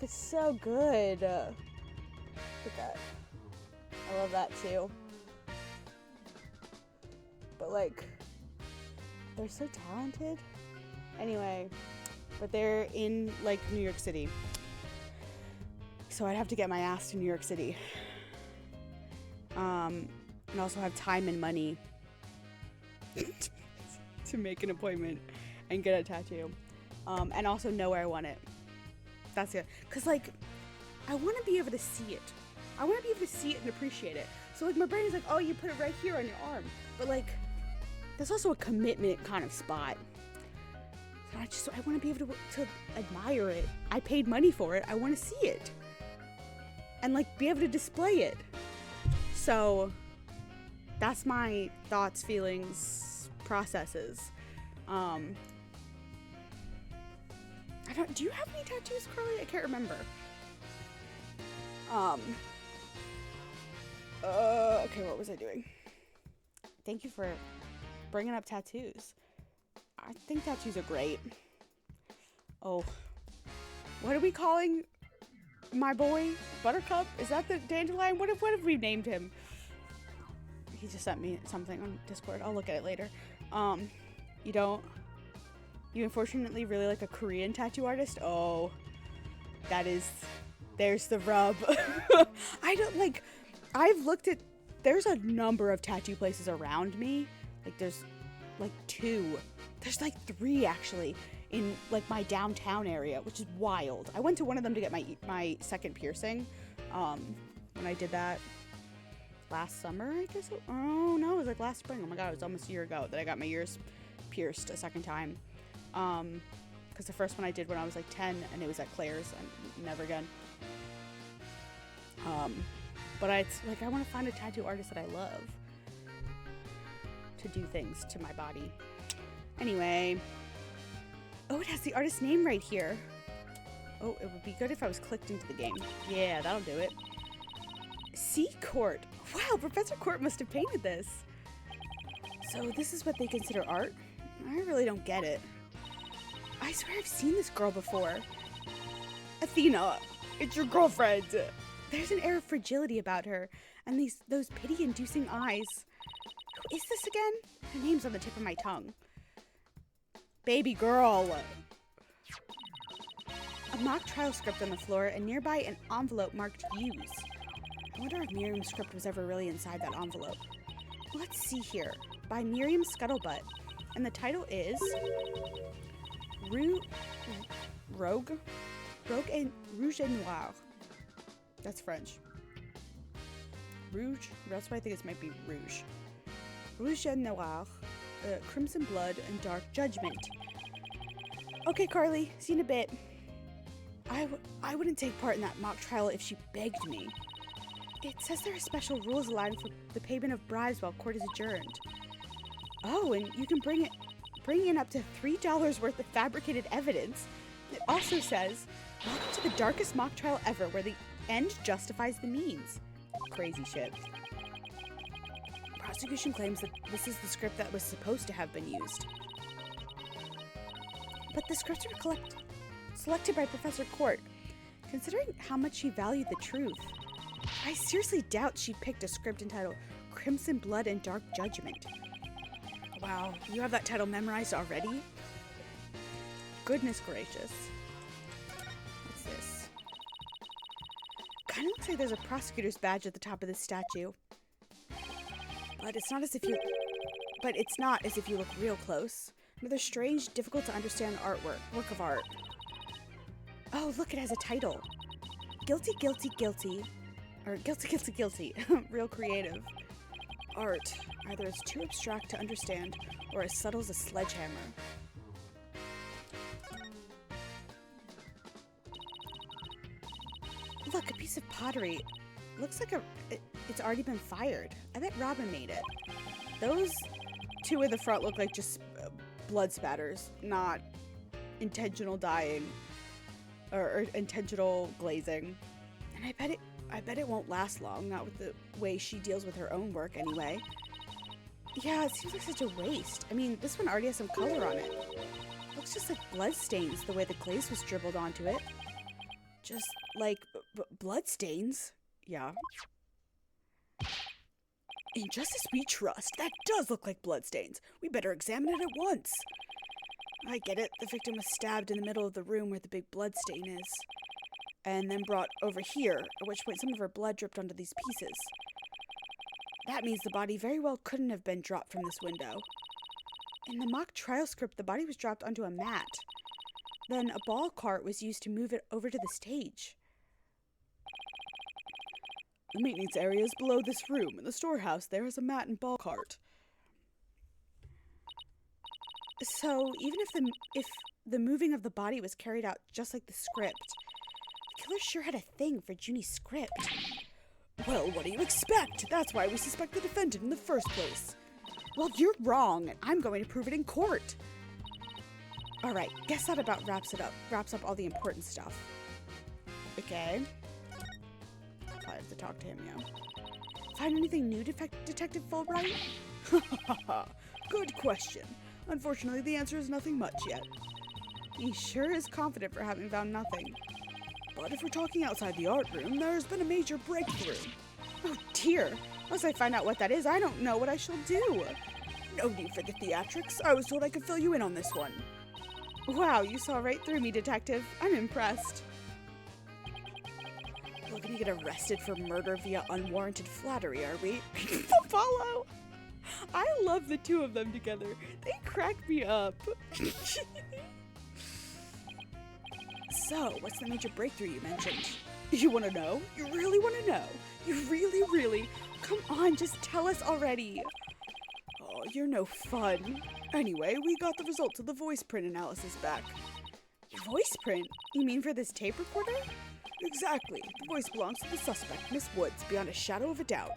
it's so good. Look at that. I love that too. But like, they're so talented. Anyway, but they're in like New York City. So I'd have to get my ass to New York City. And also have time and money to make an appointment and get a tattoo. And also know where I want it. That's it. Cause like, I want to be able to see it. I want to be able to see it and appreciate it. So like my brain is like, oh, you put it right here on your arm. But like, that's also a commitment kind of spot. So I want to be able to admire it. I paid money for it. I want to see it. And like be able to display it. So that's my thoughts, feelings, processes. Do you have any tattoos, Carly? I can't remember. Okay, what was I doing? Thank you for bringing up tattoos. I think tattoos are great. Oh, what are we calling my boy? Buttercup? Is that the dandelion? What if we named him? He just sent me something on Discord. I'll look at it later. You unfortunately really like a Korean tattoo artist? Oh, there's the rub. There's a number of tattoo places around me. Like there's like 2. There's like 3 actually in like my downtown area, which is wild. I went to one of them to get my second piercing. When I did that last summer, I guess. It was like last spring. Oh my god, it was almost a year ago that I got my ears pierced a second time. Because the first one I did when I was like 10, and it was at Claire's, and never again. But I want to find a tattoo artist that I love to do things to my body. Anyway, oh, it has the artist's name right here. Oh, it would be good if I was clicked into the game. Yeah, that'll do it. C. Court. Wow, Professor Court must have painted this. So this is what they consider art. I really don't get it. I swear I've seen this girl before. Athena, it's your girlfriend. There's an air of fragility about her, and those pity-inducing eyes. Who is this again? Her name's on the tip of my tongue. Baby girl. A mock trial script on the floor, and nearby an envelope marked use. I wonder if Miriam's script was ever really inside that envelope. Let's see here. By Miriam Scuttlebutt. And the title is Rouge et Noir. That's French. Rouge. That's why I think it might be Rouge. Rouge et Noir. Crimson Blood and Dark Judgment. Okay, Carly. See you in a bit. I wouldn't take part in that mock trial if she begged me. It says there are special rules allowing for the payment of bribes while court is adjourned. Oh, and you can bring in up to $3 worth of fabricated evidence. It also says, welcome to the darkest mock trial ever, where the end justifies the means. Crazy shit. Prosecution claims that this is the script that was supposed to have been used. But the scripts were selected by Professor Court. Considering how much she valued the truth, I seriously doubt she picked a script entitled Crimson Blood and Dark Judgment. Wow, you have that title memorized already? Goodness gracious. What's this? Kind of looks like there's a prosecutor's badge at the top of this statue. But it's not as if you look real close. Another strange, difficult to understand work of art. Oh, look, it has a title. Guilty, Guilty, Guilty. Or Guilty, Guilty, Guilty. Real creative. Art. Either it's too abstract to understand, or as subtle as a sledgehammer. Look, a piece of pottery. Looks like it's already been fired. I bet Robin made it. Those two in the front look like just blood spatters, not intentional dyeing or intentional glazing. And I bet it won't last long, not with the way she deals with her own work anyway. Yeah, it seems like such a waste. I mean, this one already has some color on it. Looks just like blood stains the way the glaze was dribbled onto it. Just like blood stains. Yeah. In justice we trust. That does look like blood stains. We better examine it at once. I get it. The victim was stabbed in the middle of the room where the big blood stain is. And then brought over here, at which point some of her blood dripped onto these pieces. That means the body very well couldn't have been dropped from this window. In the mock trial script, the body was dropped onto a mat. Then a ball cart was used to move it over to the stage. The maintenance area is below this room. In the storehouse, there is a mat and ball cart. So, even if the moving of the body was carried out just like the script, the killer sure had a thing for Junie's script. Well, what do you expect? That's why we suspect the defendant in the first place. Well, you're wrong, and I'm going to prove it in court. Alright, guess that about wraps up all the important stuff. Okay. I have to talk to him, yeah. Find anything new, Detective Fulbright? Good question. Unfortunately, the answer is nothing much yet. He sure is confident for having found nothing. But if we're talking outside the art room, there's been a major breakthrough. Oh dear. Once I find out what that is, I don't know what I shall do. No need for the theatrics. I was told I could fill you in on this one. Wow, you saw right through me, Detective. I'm impressed. We're gonna get arrested for murder via unwarranted flattery, are we? Apollo! I love the two of them together. They crack me up. So, what's the major breakthrough you mentioned? You want to know? You really want to know? You really? Come on, just tell us already. Oh, you're no fun. Anyway, we got the results of the voice print analysis back. Voice print? You mean for this tape recorder? Exactly. The voice belongs to the suspect, Miss Woods, beyond a shadow of a doubt.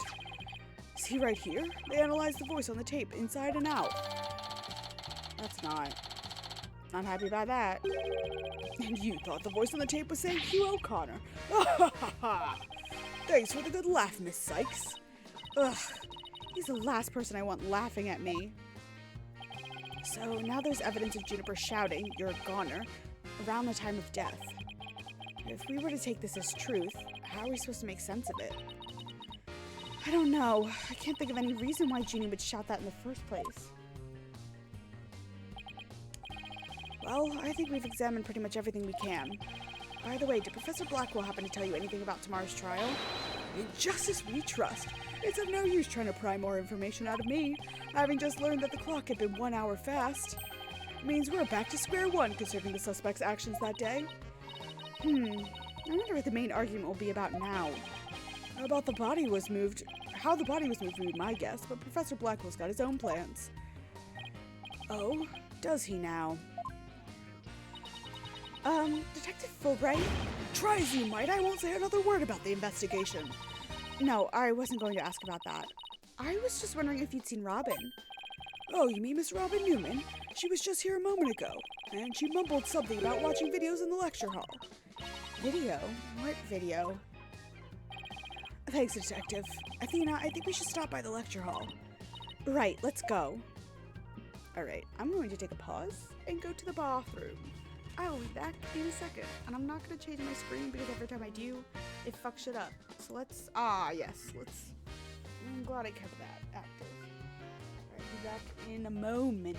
See right here? They analyzed the voice on the tape inside and out. That's not happy about that. And you thought the voice on the tape was saying Hugh O'Connor. Thanks for the good laugh, Miss Sykes. Ugh, he's the last person I want laughing at me. So now there's evidence of Juniper shouting, "You're a goner," around the time of death. If we were to take this as truth, how are we supposed to make sense of it? I don't know. I can't think of any reason why Jeannie would shout that in the first place. Well, I think we've examined pretty much everything we can. By the way, did Professor Blackwell happen to tell you anything about tomorrow's trial? In justice we trust. It's of no use trying to pry more information out of me, having just learned that the clock had been 1 hour fast. Means we're back to square one considering the suspect's actions that day. I wonder what the main argument will be about now. How the body was moved would be my guess, but Professor Blackwell's got his own plans. Oh, does he now? Detective Fulbright? Try as you might, I won't say another word about the investigation. No, I wasn't going to ask about that. I was just wondering if you'd seen Robin. Oh, you mean Miss Robin Newman? She was just here a moment ago, and she mumbled something about watching videos in the lecture hall. Video? What video? Thanks, Detective. Athena, I think we should stop by the lecture hall. Right, let's go. Alright, I'm going to take a pause and go to the bathroom. I will be back in a second, and I'm not going to change my screen because every time I do, it fucks shit up. So let's, I'm glad I kept that active. Alright, be back in a moment.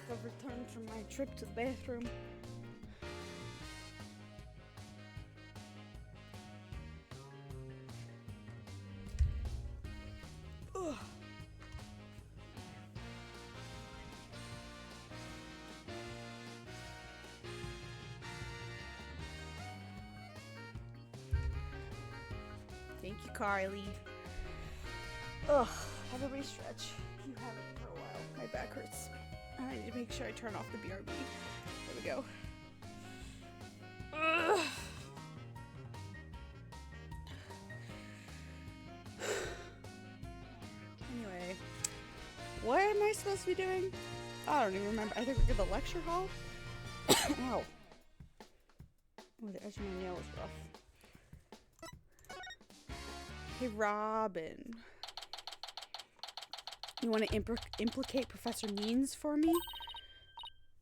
I've returned from my trip to the bathroom. Ugh. Thank you, Carly. Ugh, everybody stretch. You haven't for a while. My back hurts. I need to make sure I turn off the BRB. There we go. Ugh. Anyway, what am I supposed to be doing? I don't even remember. I think we're in the lecture hall. Ow. Oh, the edge of my nail is rough. Hey, Robin. You want to implicate Professor Means for me?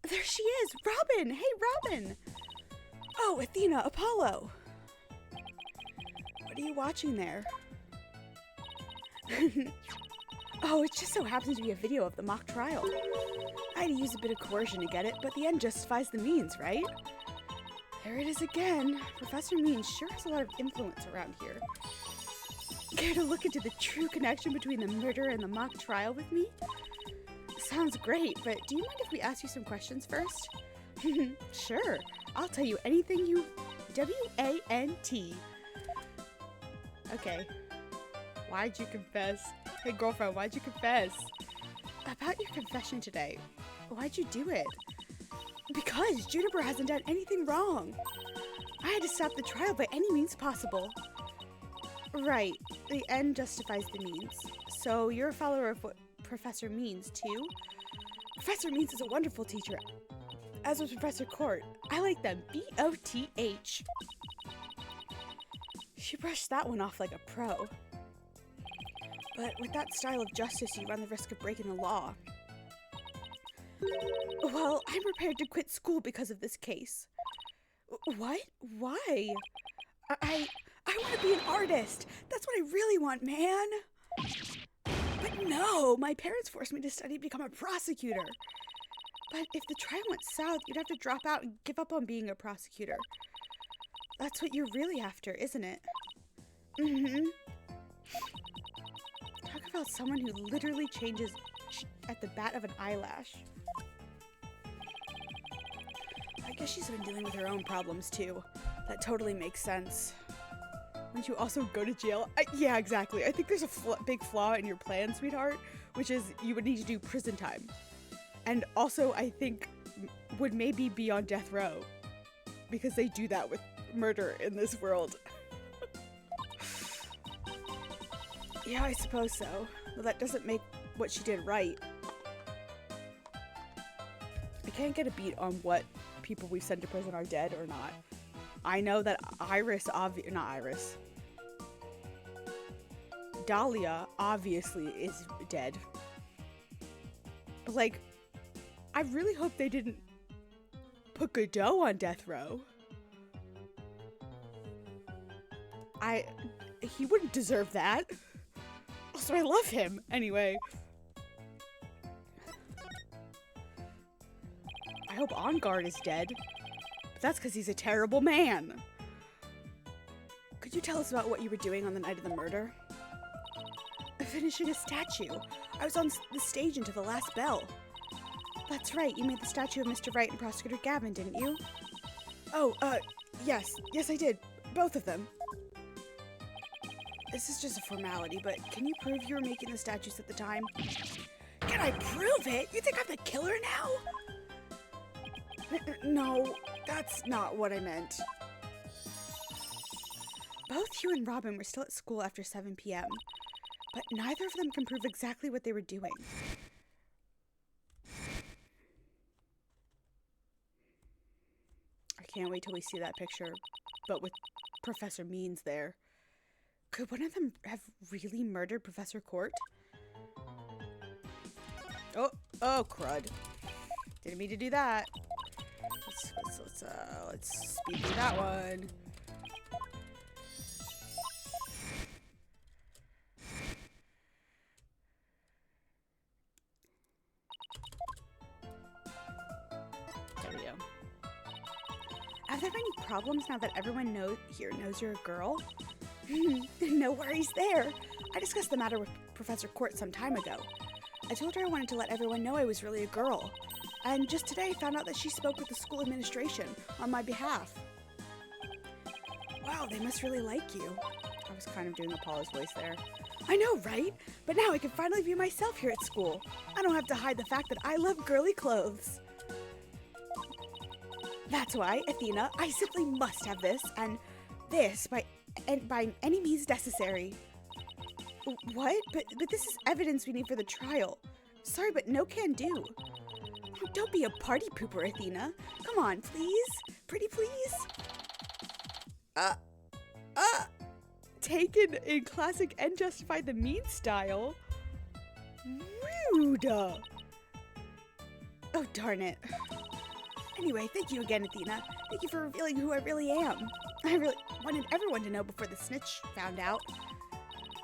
There she is! Robin! Hey, Robin! Oh, Athena, Apollo! What are you watching there? Oh, it just so happens to be a video of the mock trial. I had to use a bit of coercion to get it, but the end justifies the means, right? There it is again. Professor Means sure has a lot of influence around here. Care to look into the true connection between the murder and the mock trial with me? Sounds great, but do you mind if we ask you some questions first? Sure, I'll tell you anything you... W-A-N-T. Okay. Why'd you confess? Hey girlfriend, why'd you confess? About your confession today. Why'd you do it? Because Juniper hasn't done anything wrong. I had to stop the trial by any means possible. Right, the end justifies the means. So you're a follower of what Professor Means, too? Professor Means is a wonderful teacher, as was Professor Court. I like them, B-O-T-H. She brushed that one off like a pro. But with that style of justice, you run the risk of breaking the law. Well, I'm prepared to quit school because of this case. What? Why? I want to be an artist. That's what I really want, man. But no, my parents forced me to study to become a prosecutor. But if the trial went south, you'd have to drop out and give up on being a prosecutor. That's what you're really after, isn't it? Mm-hmm. Talk about someone who literally changes at the bat of an eyelash. I guess she's been dealing with her own problems too. That totally makes sense. Wouldn't you also go to jail? Yeah, exactly. I think there's a big flaw in your plan, sweetheart, which is you would need to do prison time. And also, I think, would maybe be on death row. Because they do that with murder in this world. Yeah, I suppose so. But that doesn't make what she did right. I can't get a beat on what people we've sent to prison are dead or not. I know that Dahlia obviously is dead. But like, I really hope they didn't put Godot on death row. He wouldn't deserve that. Also, I love him. Anyway. I hope On Guard is dead. But that's because he's a terrible man. Could you tell us about what you were doing on the night of the murder? Finishing a statue. I was on the stage until the last bell. That's right, you made the statue of Mr. Wright and Prosecutor Gavin, didn't you? Oh, yes. Yes, I did. Both of them. This is just a formality, but can you prove you were making the statues at the time? Can I prove it? You think I'm the killer now? No, that's not what I meant. Both you and Robin were still at school after 7 p.m., but neither of them can prove exactly what they were doing. I can't wait till we see that picture, but with Professor Means there. Could one of them have really murdered Professor Court? Oh, crud. Didn't mean to do that. Let's speed through that one. Have there been any problems now that everyone knows you're a girl? No worries there. I discussed the matter with Professor Court some time ago. I told her I wanted to let everyone know I was really a girl. And just today I found out that she spoke with the school administration on my behalf. Wow, they must really like you. I was kind of doing a Paula's voice there. I know, right? But now I can finally be myself here at school. I don't have to hide the fact that I love girly clothes. That's why, Athena, I simply must have this, and this by any means necessary. What? But this is evidence we need for the trial. Sorry, but no can do. Don't be a party pooper, Athena. Come on, please. Pretty please. Taken in classic and justified the mean style. Rude. Oh, darn it. Anyway, thank you again, Athena. Thank you for revealing who I really am. I really wanted everyone to know before the snitch found out.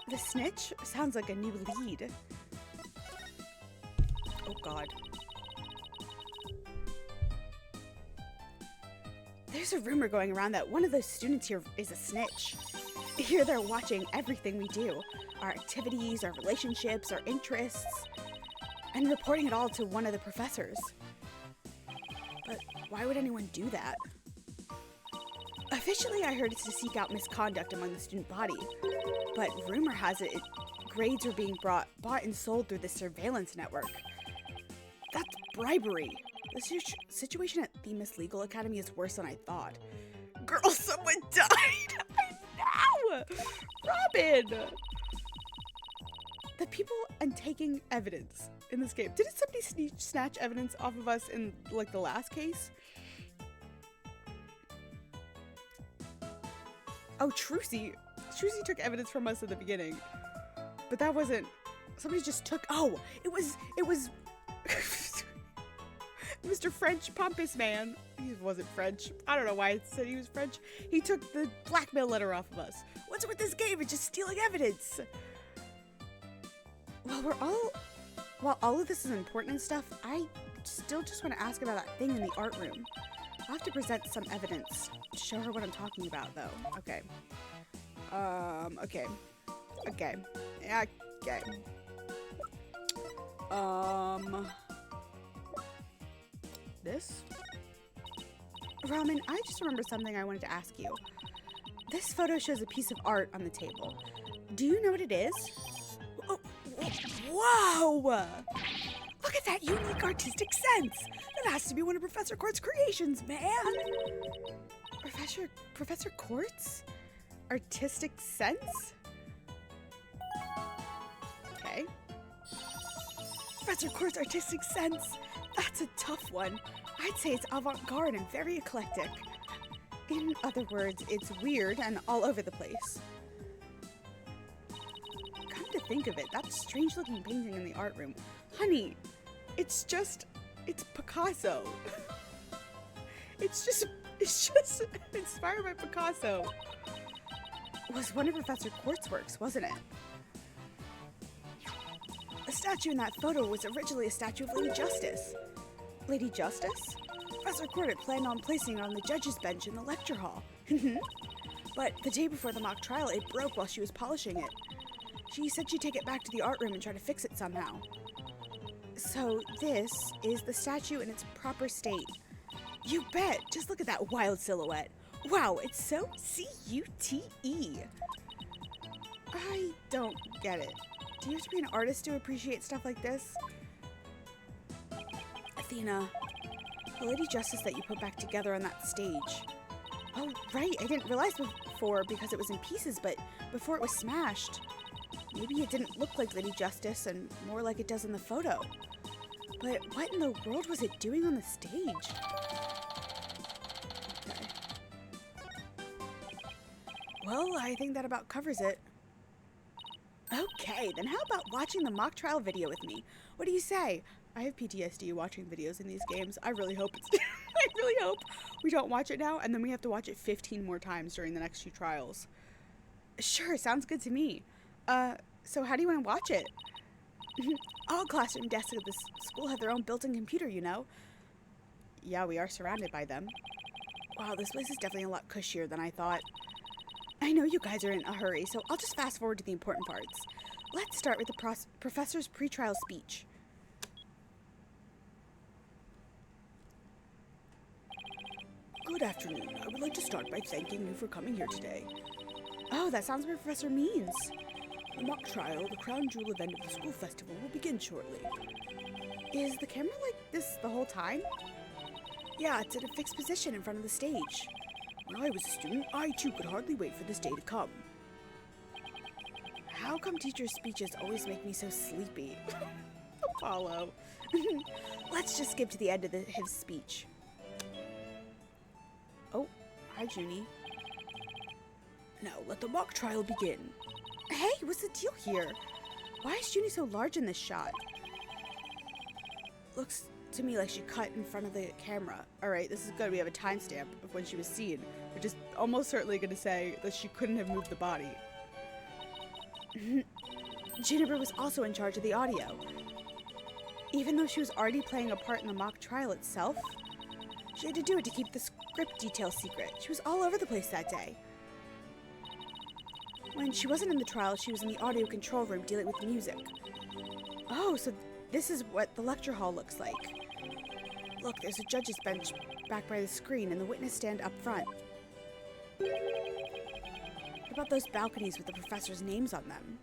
The snitch? Sounds like a new lead. Oh, God. There's a rumor going around that one of those students here is a snitch. Here they're watching everything we do. Our activities, our relationships, our interests. And reporting it all to one of the professors. But why would anyone do that? Officially, I heard it's to seek out misconduct among the student body. But rumor has it grades are being bought and sold through the surveillance network. That's bribery. The situation at Themis Legal Academy is worse than I thought. Girl, someone died! I know! Robin! The people and taking evidence in this game. Didn't somebody snatch evidence off of us in, like, the last case? Oh, Trucy. Trucy took evidence from us at the beginning. But that wasn't... Somebody just took... Oh! It was... Mr. French Pompous Man. He wasn't French. I don't know why it said he was French. He took the blackmail letter off of us. What's with this game? It's just stealing evidence. While all of this is important and stuff, I still just want to ask about that thing in the art room. I'll have to present some evidence to show her what I'm talking about, though. Okay. Okay. Yeah, okay. This? Ramen, I just remembered something I wanted to ask you. This photo shows a piece of art on the table. Do you know what it is? Oh, whoa! Look at that unique artistic sense! That has to be one of Professor Court's creations, man! Professor Court's? Artistic sense? Okay. Professor Court's artistic sense. That's a tough one. I'd say it's avant-garde and very eclectic. In other words, it's weird and all over the place. Come to think of it, that strange-looking painting in the art room. Honey, it's Picasso. It's just inspired by Picasso. It was one of Professor Court's works, wasn't it? The statue in that photo was originally a statue of Lady Justice. Lady Justice? Professor Court had planned on placing it on the judge's bench in the lecture hall. But the day before the mock trial, it broke while she was polishing it. She said she'd take it back to the art room and try to fix it somehow. So this is the statue in its proper state. You bet! Just look at that wild silhouette. Wow, it's so C-U-T-E. I don't get it. Do you have to be an artist to appreciate stuff like this? Athena, the Lady Justice that you put back together on that stage. Oh, right, I didn't realize before because it was in pieces, but before it was smashed. Maybe it didn't look like Lady Justice and more like it does in the photo. But what in the world was it doing on the stage? Okay. Well, I think that about covers it. Okay, then how about watching the mock trial video with me? What do you say? I have PTSD watching videos in these games. I really hope I really hope we don't watch it now, and then we have to watch it 15 more times during the next 2 trials. Sure, sounds good to me. So how do you want to watch it? All classroom desks at this school have their own built-in computer, you know. Yeah, we are surrounded by them. Wow, this place is definitely a lot cushier than I thought. I know you guys are in a hurry, so I'll just fast forward to the important parts. Let's start with the professor's pretrial speech. Good afternoon. I would like to start by thanking you for coming here today. Oh, that sounds what Professor means. The mock trial, the crown jewel event of the school festival, will begin shortly. Is the camera like this the whole time? Yeah, it's in a fixed position in front of the stage. When I was a student, I too could hardly wait for this day to come. How come teachers' speeches always make me so sleepy? Apollo. Let's just skip to the end of his speech. Oh, hi, Junie. Now let the mock trial begin. Hey, what's the deal here? Why is Junie so large in this shot? Looks to me like she cut in front of the camera. Alright, this is good. We have a timestamp of when she was seen, which is almost certainly going to say that she couldn't have moved the body. Juniper was also in charge of the audio. Even though she was already playing a part in the mock trial itself, she had to do it to keep the script details secret. She was all over the place that day. When she wasn't in the trial, she was in the audio control room dealing with music. Oh, so this is what the lecture hall looks like. Look, there's a judge's bench back by the screen and the witness stand up front. What about those balconies with the professors' names on them?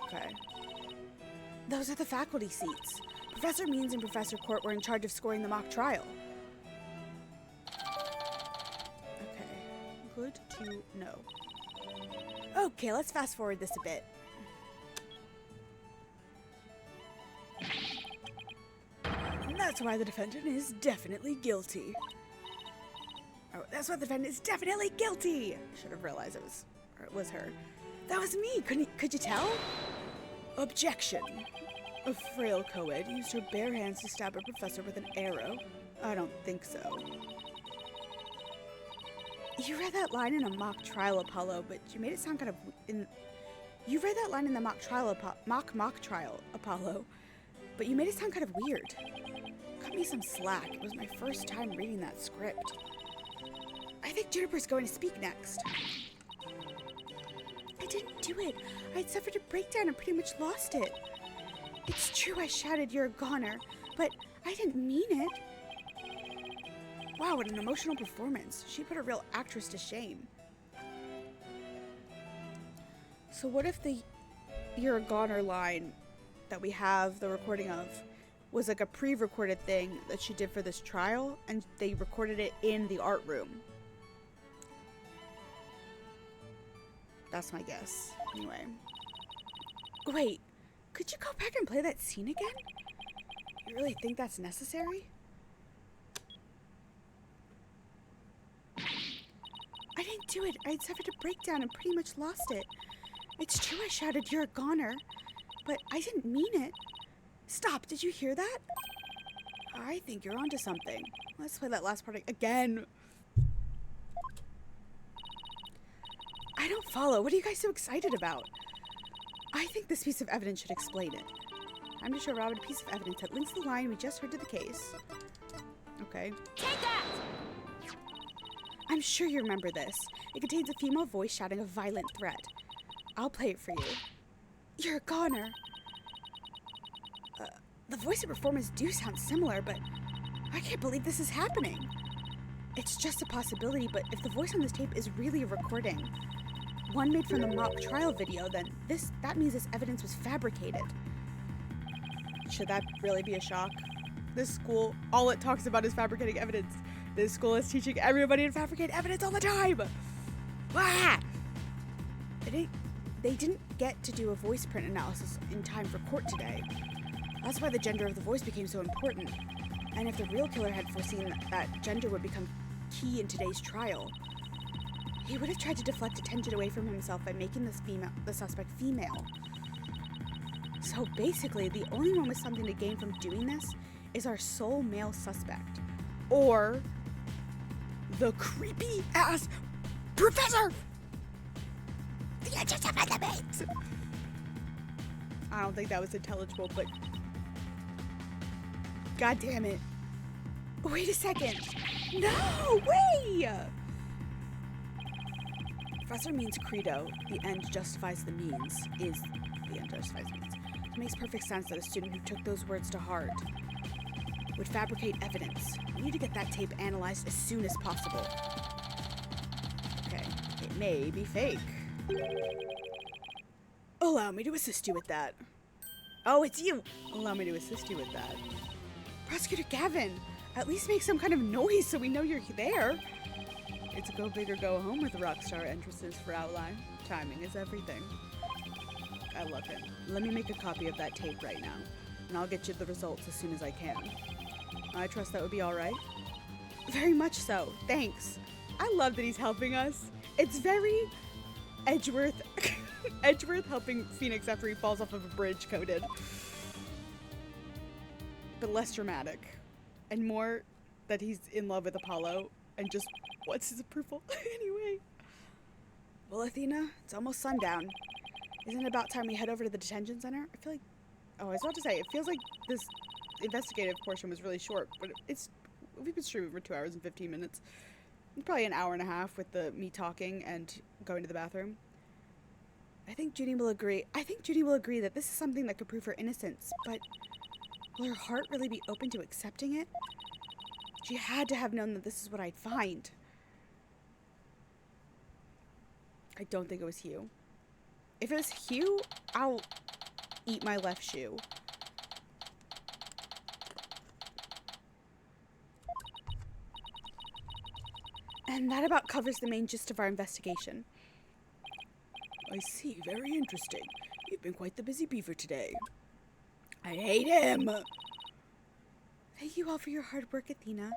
Okay. Those are the faculty seats. Professor Means and Professor Court were in charge of scoring the mock trial. Okay. Good to know. Okay, let's fast forward this a bit. That's why the defendant is definitely guilty. Oh, that's why the defendant is definitely guilty! I should have realized it was her. That was me! Could you tell? Objection. A frail co-ed used her bare hands to stab a professor with an arrow. I don't think so. You read that line in a mock trial, Apollo, but you made it sound kind of... You read that line in the mock trial, Apollo, but you made it sound kind of weird. Cut me some slack. It was my first time reading that script. I think Juniper's going to speak next. I didn't do it. I'd suffered a breakdown and pretty much lost it. It's true I shouted, "You're a goner," but I didn't mean it. Wow, what an emotional performance. She put a real actress to shame. So what if the "You're a goner" line that we have the recording of was like a pre-recorded thing that she did for this trial, and they recorded it in the art room? That's my guess. Anyway. Wait, could you go back and play that scene again? You really think that's necessary? I didn't do it. I'd suffered a breakdown and pretty much lost it. It's true I shouted, "You're a goner," but I didn't mean it. Stop, did you hear that? I think you're onto something. Let's play that last part again. I don't follow. What are you guys so excited about? I think this piece of evidence should explain it. Time to show Robin a piece of evidence that links the line we just heard to the case. Okay. Take that! I'm sure you remember this. It contains a female voice shouting a violent threat. I'll play it for you. You're a goner. The voice and performance do sound similar, but I can't believe this is happening. It's just a possibility, but if the voice on this tape is really a recording, one made from the mock trial video, then that means this evidence was fabricated. Should that really be a shock? This school, all it talks about is fabricating evidence. This school is teaching everybody to fabricate evidence all the time! Ah! They didn't get to do a voice print analysis in time for court today. That's why the gender of the voice became so important. And if the real killer had foreseen that gender would become key in today's trial, he would have tried to deflect attention away from himself by making the suspect female. So basically, the only one with something to gain from doing this is our sole male suspect. Or the creepy-ass professor! The edges of enemies! I don't think that was intelligible, but... God damn it. Wait a second. No, way! Professor Mean's credo, the end justifies the means, is the end justifies the means. It makes perfect sense that a student who took those words to heart would fabricate evidence. We need to get that tape analyzed as soon as possible. Okay, it may be fake. Allow me to assist you with that. Oh, it's you! Allow me to assist you with that. Prosecutor Gavin, at least make some kind of noise so we know you're there. It's a go big or go home with rockstar entrances for outline. Timing is everything. I love him. Let me make a copy of that tape right now, and I'll get you the results as soon as I can. I trust that would be all right? Very much so. Thanks. I love that he's helping us. It's very Edgeworth. Edgeworth helping Phoenix after he falls off of a bridge coded. But less dramatic. And more that he's in love with Apollo and just wants his approval. Anyway. Well, Athena, it's almost sundown. Isn't it about time we head over to the detention center? I feel like... Oh, I was about to say, it feels like this investigative portion was really short, but we've been streaming for 2 hours and 15 minutes. Probably an hour and a half with me talking and going to the bathroom. I think Judy will agree that this is something that could prove her innocence, but will her heart really be open to accepting it? She had to have known that this is what I'd find. I don't think it was Hugh. If it was Hugh, I'll eat my left shoe. And that about covers the main gist of our investigation. I see. Very interesting. You've been quite the busy beaver today. I hate him! Thank you all for your hard work, Athena.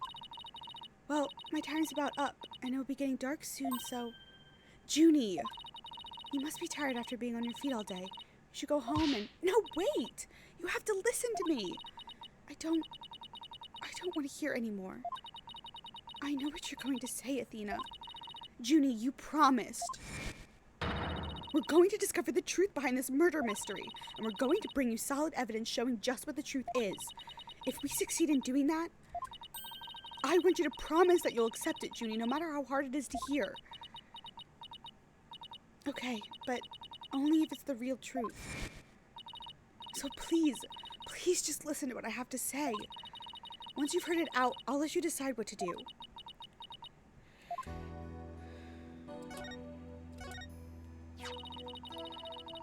Well, my time's about up, and it'll be getting dark soon, so... Junie! You must be tired after being on your feet all day. You should go home and... No, wait! You have to listen to me! I don't want to hear anymore. I know what you're going to say, Athena. Junie, you promised. We're going to discover the truth behind this murder mystery, and we're going to bring you solid evidence showing just what the truth is. If we succeed in doing that, I want you to promise that you'll accept it, Junie, no matter how hard it is to hear. Okay, but only if it's the real truth. So please just listen to what I have to say. Once you've heard it out, I'll let you decide what to do.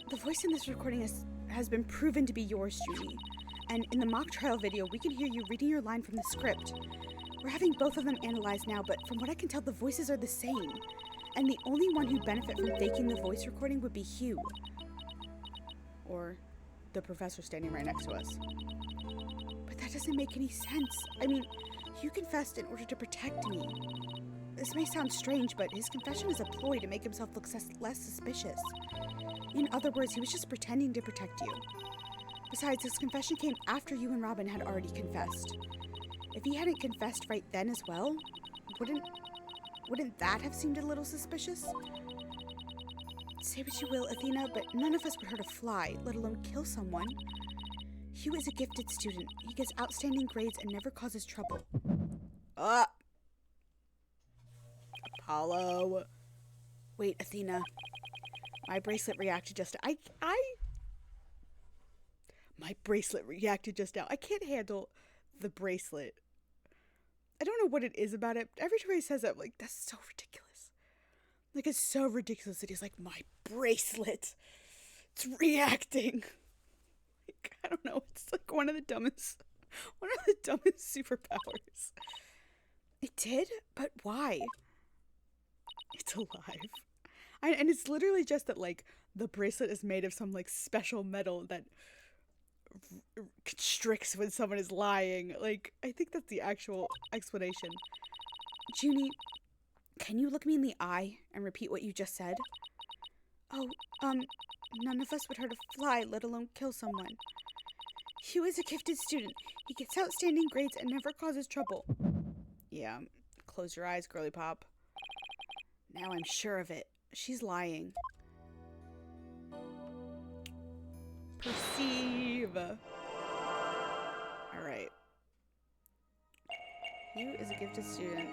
The voice in this recording has been proven to be yours, Junie. And in the mock trial video, we can hear you reading your line from the script. We're having both of them analyzed now, but from what I can tell, the voices are the same. And the only one who'd benefit from faking the voice recording would be Hugh. Or the professor standing right next to us. But that doesn't make any sense. I mean, Hugh confessed in order to protect me. This may sound strange, but his confession is a ploy to make himself look less suspicious. In other words, he was just pretending to protect you. Besides, his confession came after you and Robin had already confessed. If he hadn't confessed right then as well, wouldn't that have seemed a little suspicious? Say what you will, Athena, but none of us would hurt a fly, let alone kill someone. Hugh is a gifted student. He gets outstanding grades and never causes trouble. Apollo. Wait, Athena. My bracelet reacted just... My bracelet reacted just now. I can't handle the bracelet. I don't know what it is about it. Every time he says that, I'm like, that's so ridiculous. Like, it's so ridiculous that he's like, my bracelet. It's reacting. Like, I don't know. It's like one of the dumbest superpowers. It did? But why? It's alive. And it's literally just that, like, the bracelet is made of some, like, special metal that constricts when someone is lying. Like, I think that's the actual explanation. Junie, can you look me in the eye and repeat what you just said? Oh, none of us would hurt a fly, let alone kill someone. Hugh is a gifted student. He gets outstanding grades and never causes trouble. Yeah, close your eyes, girly pop. Now I'm sure of it. She's lying. Perceive. Alright. Hugh is a gifted student.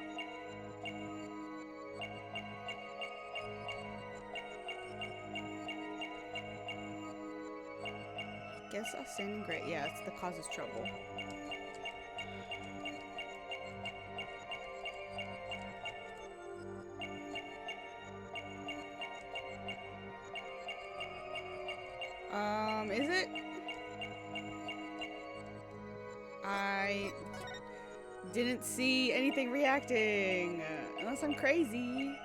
Guess outstanding grade. Yeah, it's the causes trouble. Is it? I didn't see anything reacting, unless I'm crazy.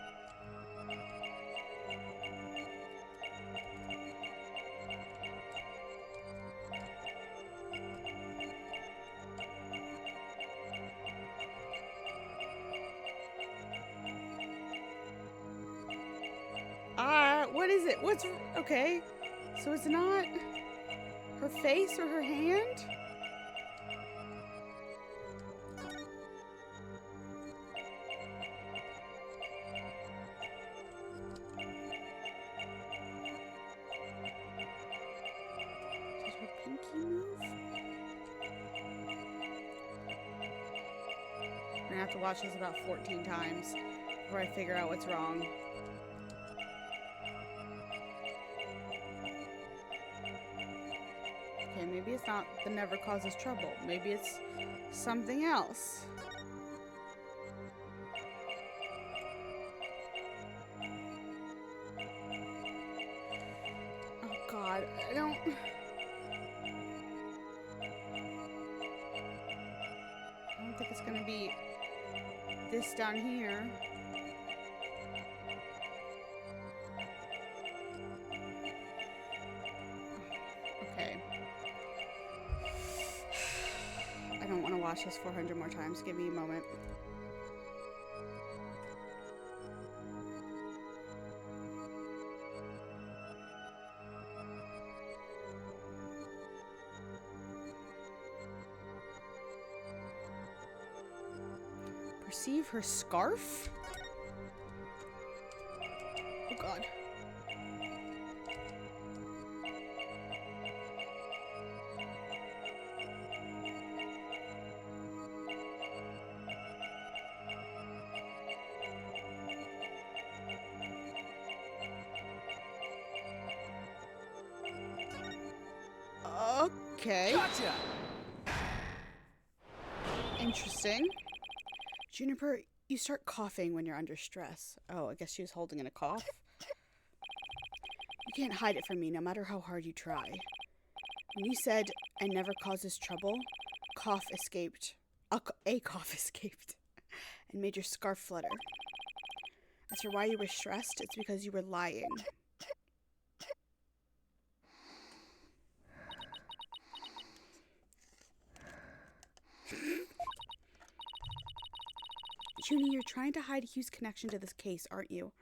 What is it? What's, okay. So it's not her face or her hand? Does her pinky move? I'm gonna have to watch this about 14 times before I figure out what's wrong. Okay, maybe it's not the never causes trouble. Maybe it's something else. Oh God, I don't think it's gonna be this down here. Okay. I don't want to watch this 400 more times. Give me a moment. Perceive her scarf? Oh God. Okay. Gotcha! Interesting. Juniper, you start coughing when you're under stress. Oh, I guess she was holding in a cough. You can't hide it from me, no matter how hard you try. When you said, "and never causes trouble," cough escaped. A cough escaped and made your scarf flutter. As for why you were stressed, it's because you were lying. Junie, you're trying to hide Hugh's connection to this case, aren't you?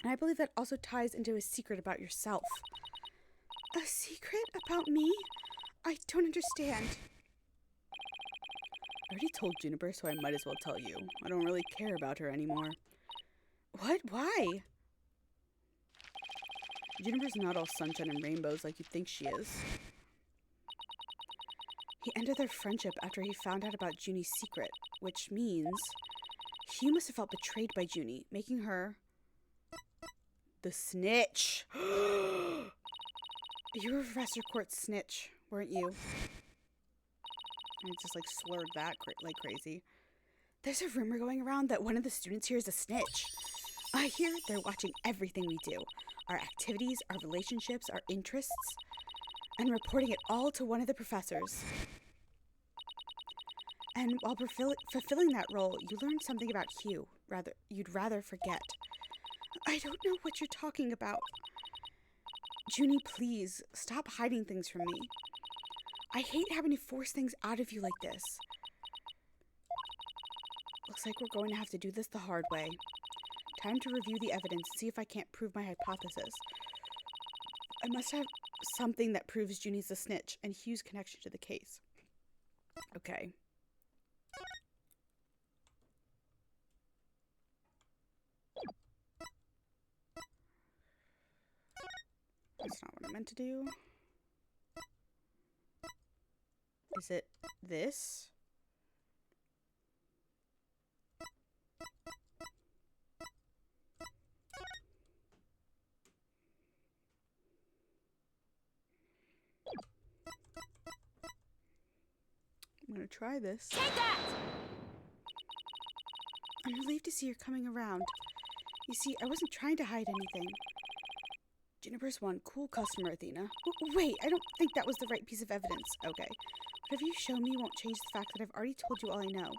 And I believe that also ties into a secret about yourself. A secret about me? I don't understand. I already told Juniper, so I might as well tell you. I don't really care about her anymore. What? Why? Juniper's not all sunshine and rainbows like you think she is. He ended their friendship after he found out about Junie's secret, which means Hugh must have felt betrayed by Junie, making her the snitch. You were Professor Court's snitch, weren't you? I just like slurred that like crazy. There's a rumor going around that one of the students here is a snitch. I hear they're watching everything we do, our activities, our relationships, our interests, and reporting it all to one of the professors. And while fulfilling that role, you learned something about Hugh you'd rather forget. I don't know what you're talking about. Junie, please, stop hiding things from me. I hate having to force things out of you like this. Looks like we're going to have to do this the hard way. Time to review the evidence and see if I can't prove my hypothesis. I must have something that proves Junie's the snitch and Hugh's connection to the case. Okay. That's not what I meant to do. Is it this? to try this. Take that! I'm relieved to see you're coming around. You see, I wasn't trying to hide anything. Juniper's one cool customer, Athena. Wait, I don't think that was the right piece of evidence. Okay. Whatever you show me won't change the fact that I've already told you all I know.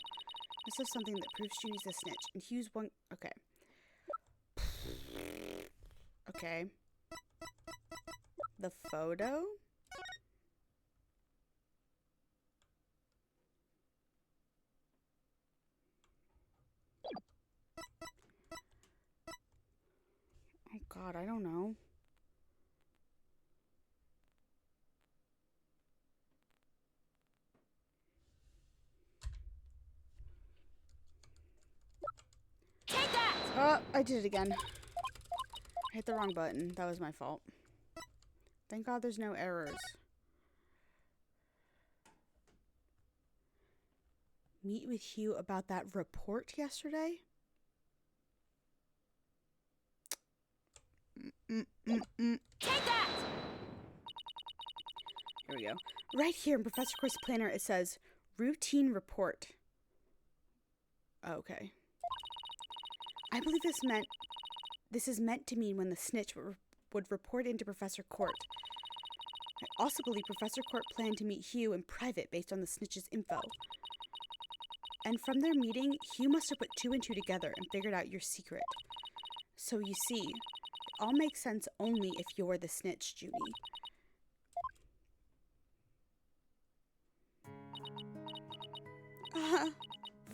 This is something that proves Junie's a snitch, and Hugh's one... Okay. Okay. The photo? Oh God, I don't know. Take that! Oh, I did it again. I hit the wrong button. That was my fault. Thank God there's no errors. Meet with Hugh about that report yesterday? Take that! Here we go. Right here in Professor Course Planner, it says routine report. Okay. I believe this is meant to mean when the snitch would report into Professor Court. I also believe Professor Court planned to meet Hugh in private based on the snitch's info. And from their meeting, Hugh must have put 2 and 2 together and figured out your secret. So you see, it all makes sense only if you're the snitch, Junie.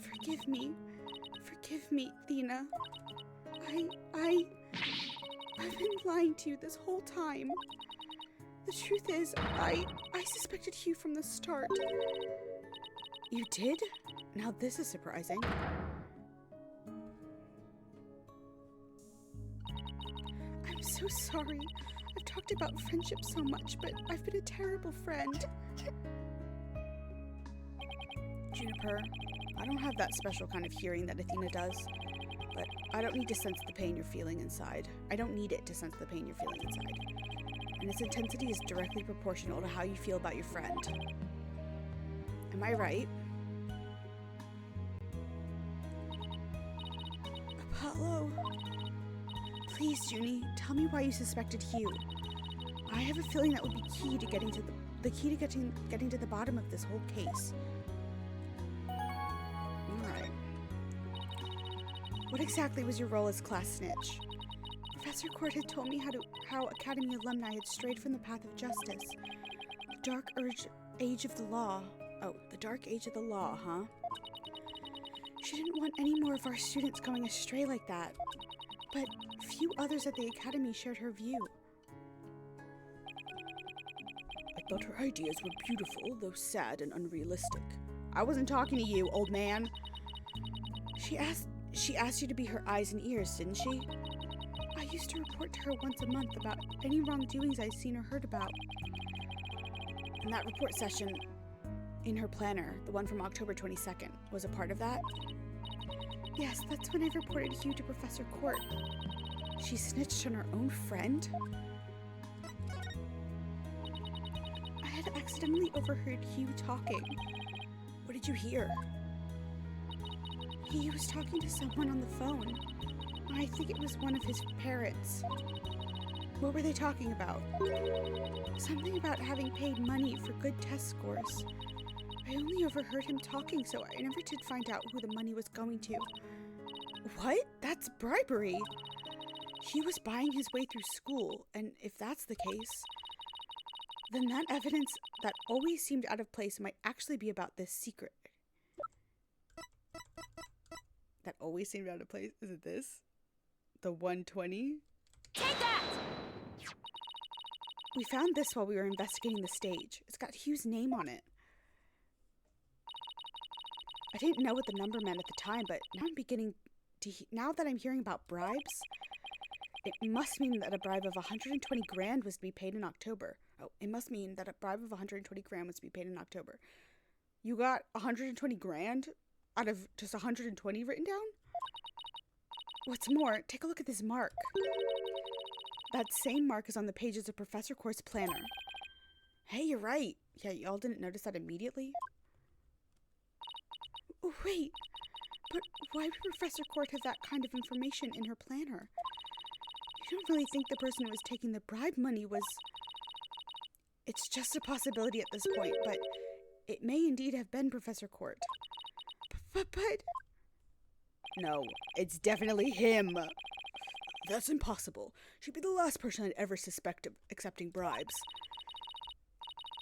Forgive me. Forgive me, Athena. I've been lying to you this whole time. The truth is, I suspected Hugh from the start. You did? Now this is surprising. I'm so sorry. I've talked about friendship so much, but I've been a terrible friend. Juniper, I don't have that special kind of hearing that Athena does, but I don't need to sense the pain you're feeling inside. I don't need it to sense the pain you're feeling inside. And its intensity is directly proportional to how you feel about your friend. Am I right? Apollo. Please, Junie, tell me why you suspected Hugh. I have a feeling that would be key to getting to the key to getting to the bottom of this whole case. Alright. What exactly was your role as class snitch? Professor Court had told me how Academy alumni had strayed from the path of justice. The dark age of the law. Oh, the dark age of the law, huh? She didn't want any more of our students going astray like that. But few others at the Academy shared her view. I thought her ideas were beautiful, though sad and unrealistic. I wasn't talking to you, old man. She asked you to be her eyes and ears, didn't she? I used to report to her once a month about any wrongdoings I'd seen or heard about. And that report session in her planner, the one from October 22nd, was a part of that? Yes, that's when I reported Hugh to Professor Court. She snitched on her own friend? I had accidentally overheard Hugh talking. What did you hear? He was talking to someone on the phone. I think it was one of his parents. What were they talking about? Something about having paid money for good test scores. I only overheard him talking, so I never did find out who the money was going to. What? That's bribery! He was buying his way through school, and if that's the case, then that evidence that always seemed out of place might actually be about this secret. That always seemed out of place? Is it this? The 120? Take that! We found this while we were investigating the stage. It's got Hugh's name on it. I didn't know what the number meant at the time, but now I'm beginning to... now that I'm hearing about bribes, it must mean that a bribe of 120 grand was to be paid in October. Oh, it must mean that a bribe of 120 grand was to be paid in October. You got 120 grand out of just 120 written down? What's more, take a look at this mark. That same mark is on the pages of Professor Court's planner. Hey, you're right. Yeah, y'all didn't notice that immediately? Oh, wait. But why would Professor Court have that kind of information in her planner? You don't really think the person who was taking the bribe money was... It's just a possibility at this point, but it may indeed have been Professor Court. But... No, it's definitely him. That's impossible. She'd be the last person I'd ever suspect of accepting bribes.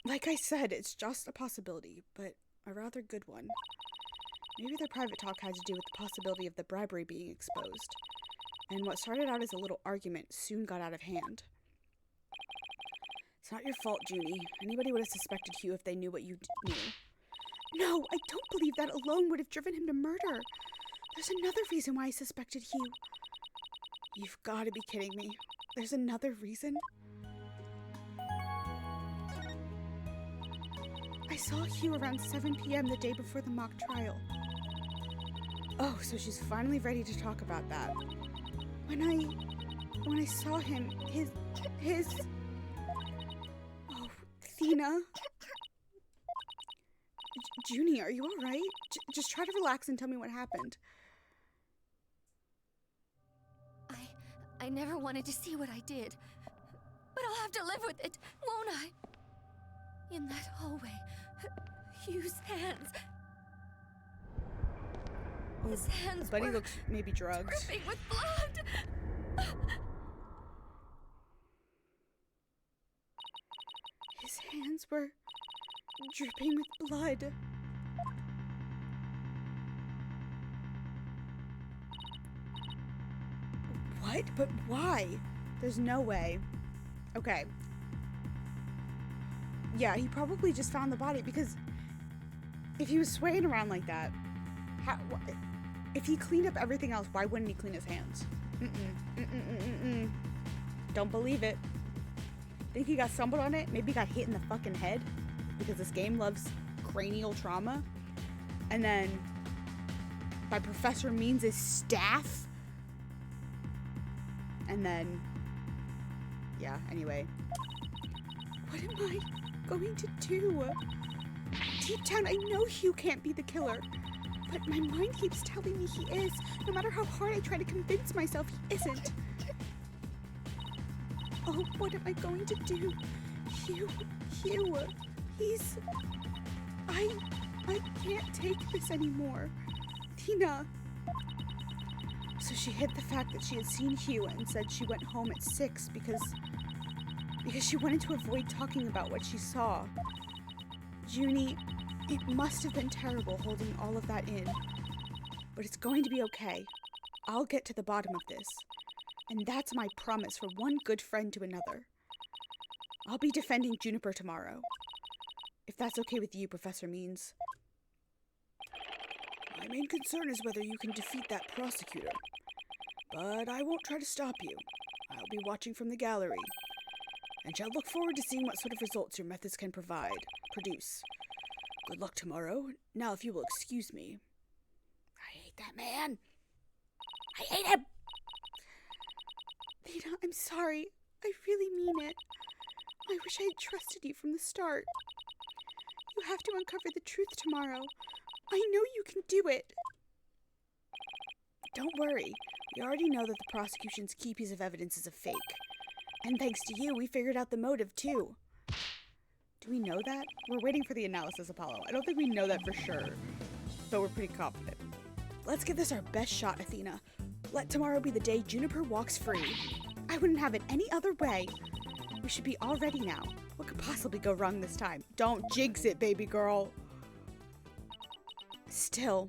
Like I said, it's just a possibility, but a rather good one. Maybe their private talk had to do with the possibility of the bribery being exposed. And what started out as a little argument soon got out of hand. It's not your fault, Junie. Anybody would have suspected Hugh if they knew what you knew. No, I don't believe that alone would have driven him to murder. There's another reason why I suspected Hugh. You've got to be kidding me. There's another reason? I saw Hugh around 7 p.m. the day before the mock trial. Oh, so she's finally ready to talk about that. When I saw him, his... Oh, Thena. Junie, are you alright? Just try to relax and tell me what happened. I never wanted to see what I did. But I'll have to live with it, won't I? In that hallway, Hugh's hands... His hands Buddy were looks maybe drugged. dripping with blood. His hands were dripping with blood. What? But why? There's no way. Okay. Yeah, he probably just found the body because if he was swaying around like that, if he cleaned up everything else, why wouldn't he clean his hands? Don't believe it. Think he got stumbled on it? Maybe got hit in the fucking head because this game loves cranial trauma. And then by Professor Means' staff. And then, yeah, anyway. What am I going to do? Deep down, I know Hugh can't be the killer. But my mind keeps telling me he is, no matter how hard I try to convince myself he isn't. Oh, what am I going to do? Hugh, he's... I can't take this anymore. Tina. So she hid the fact that she had seen Hugh and said she went home at 6 because she wanted to avoid talking about what she saw. Junie, it must have been terrible holding all of that in. But it's going to be okay. I'll get to the bottom of this. And that's my promise from one good friend to another. I'll be defending Juniper tomorrow. If that's okay with you, Professor Means. My main concern is whether you can defeat that prosecutor. But I won't try to stop you. I'll be watching from the gallery. And shall look forward to seeing what sort of results your methods can produce. Good luck tomorrow. Now, if you will excuse me. I hate that man. I hate him. Lena, I'm sorry. I really mean it. I wish I had trusted you from the start. You have to uncover the truth tomorrow. I know you can do it. Don't worry. We already know that the prosecution's key piece of evidence is a fake. And thanks to you, we figured out the motive, too. Do we know that? We're waiting for the analysis, Apollo. I don't think we know that for sure, but we're pretty confident. Let's give this our best shot, Athena. Let tomorrow be the day Juniper walks free. I wouldn't have it any other way. We should be all ready now. What could possibly go wrong this time? Don't jinx it, baby girl. Still,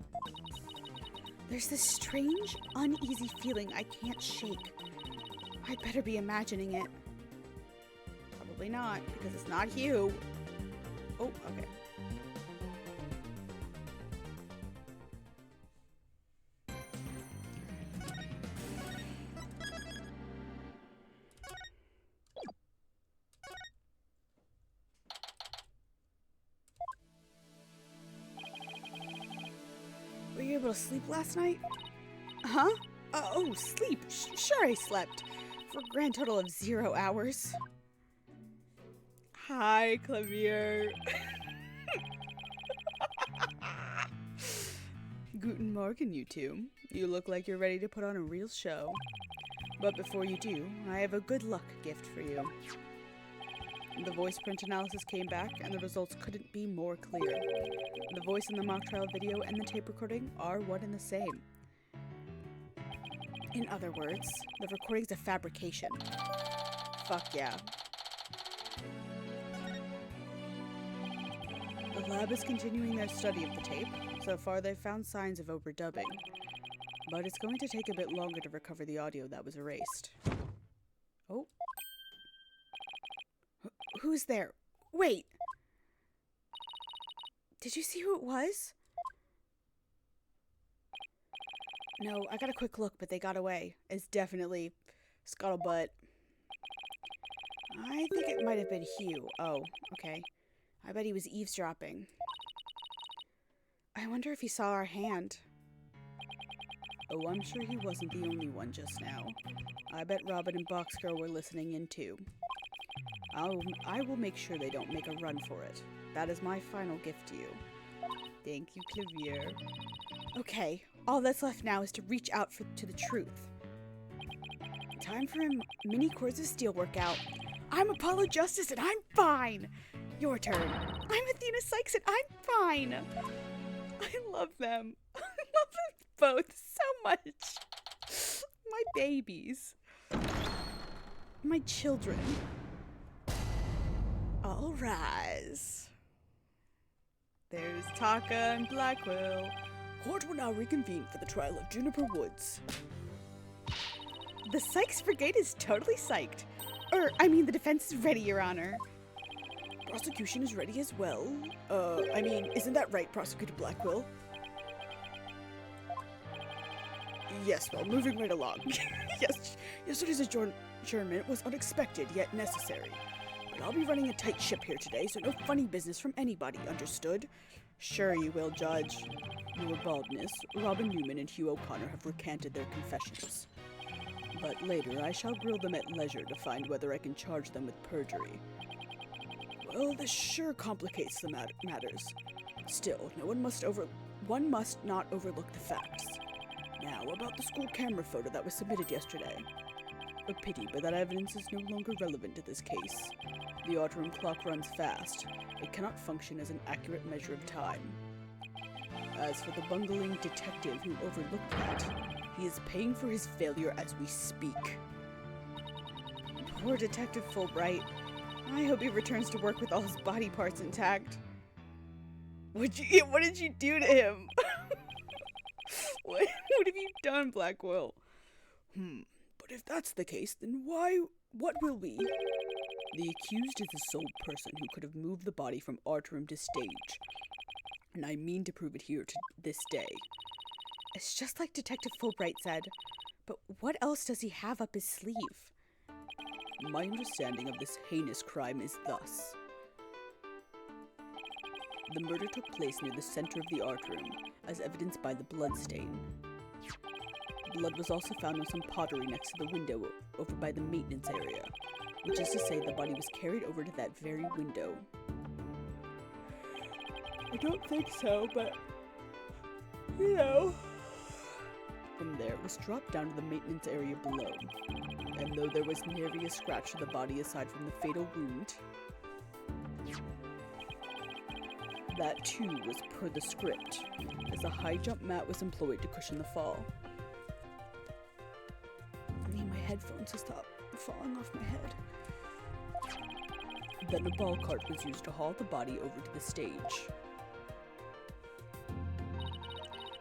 there's this strange, uneasy feeling I can't shake. I better be imagining it. Probably not, because it's not Hugh. Oh, okay. Were you able to sleep last night? Huh? Oh, sleep. Sure I slept. For a grand total of 0 hours. Hi, Clavier. Guten Morgen, you two. You look like you're ready to put on a real show. But before you do, I have a good luck gift for you. The voice print analysis came back, and the results couldn't be more clear. The voice in the mock trial video and the tape recording are one and the same. In other words, the recording's a fabrication. Fuck yeah. The lab is continuing their study of the tape. So far, they've found signs of overdubbing. But it's going to take a bit longer to recover the audio that was erased. Oh. Who's there? Wait! Did you see who it was? No, I got a quick look, but they got away. It's definitely Scuttlebutt. I think it might have been Hugh. Oh, okay. I bet he was eavesdropping. I wonder if he saw our hand. Oh, I'm sure he wasn't the only one just now. I bet Robin and Boxgirl were listening in too. I will make sure they don't make a run for it. That is my final gift to you. Thank you, Clavier. Okay, all that's left now is to reach out to the truth. Time for a mini Corps of Steel workout. I'm Apollo Justice and I'm fine! Your turn. I'm Athena Sykes and I'm fine! I love them. I love them both so much. My babies. My children. All rise. There's Taka and Blackwell. Court will now reconvene for the trial of Juniper Woods. The Sykes Brigade is totally psyched. The defense is ready, Your Honor. Prosecution is ready as well. Isn't that right, Prosecutor Blackwell? Yes, well, moving right along. Yes, yesterday's adjournment was unexpected yet necessary. But I'll be running a tight ship here today, so no funny business from anybody, understood? Sure you will, Judge. Your baldness, Robin Newman and Hugh O'Connor have recanted their confessions. But later I shall grill them at leisure to find whether I can charge them with perjury. Well, this sure complicates the matters. Still, one must not overlook the facts. Now, about the school camera photo that was submitted yesterday. A pity, but that evidence is no longer relevant to this case. The autumn clock runs fast. It cannot function as an accurate measure of time. As for the bungling detective who overlooked that, he is paying for his failure as we speak. Poor Detective Fulbright. I hope he returns to work with all his body parts intact. What did you do to him? What have you done, Blackwell? But if that's the case, then what will we? The accused is the sole person who could have moved the body from art room to stage. And I mean to prove it here to this day. It's just like Detective Fulbright said. But what else does he have up his sleeve? My understanding of this heinous crime is thus. The murder took place near the center of the art room, as evidenced by the blood stain. Blood was also found on some pottery next to the window over by the maintenance area, which is to say the body was carried over to that very window. I don't think so, but you know. From there, it was dropped down to the maintenance area below, and though there was nary a scratch to the body aside from the fatal wound, that too was per the script, as a high jump mat was employed to cushion the fall. I need my headphones to stop falling off my head. Then a ball cart was used to haul the body over to the stage.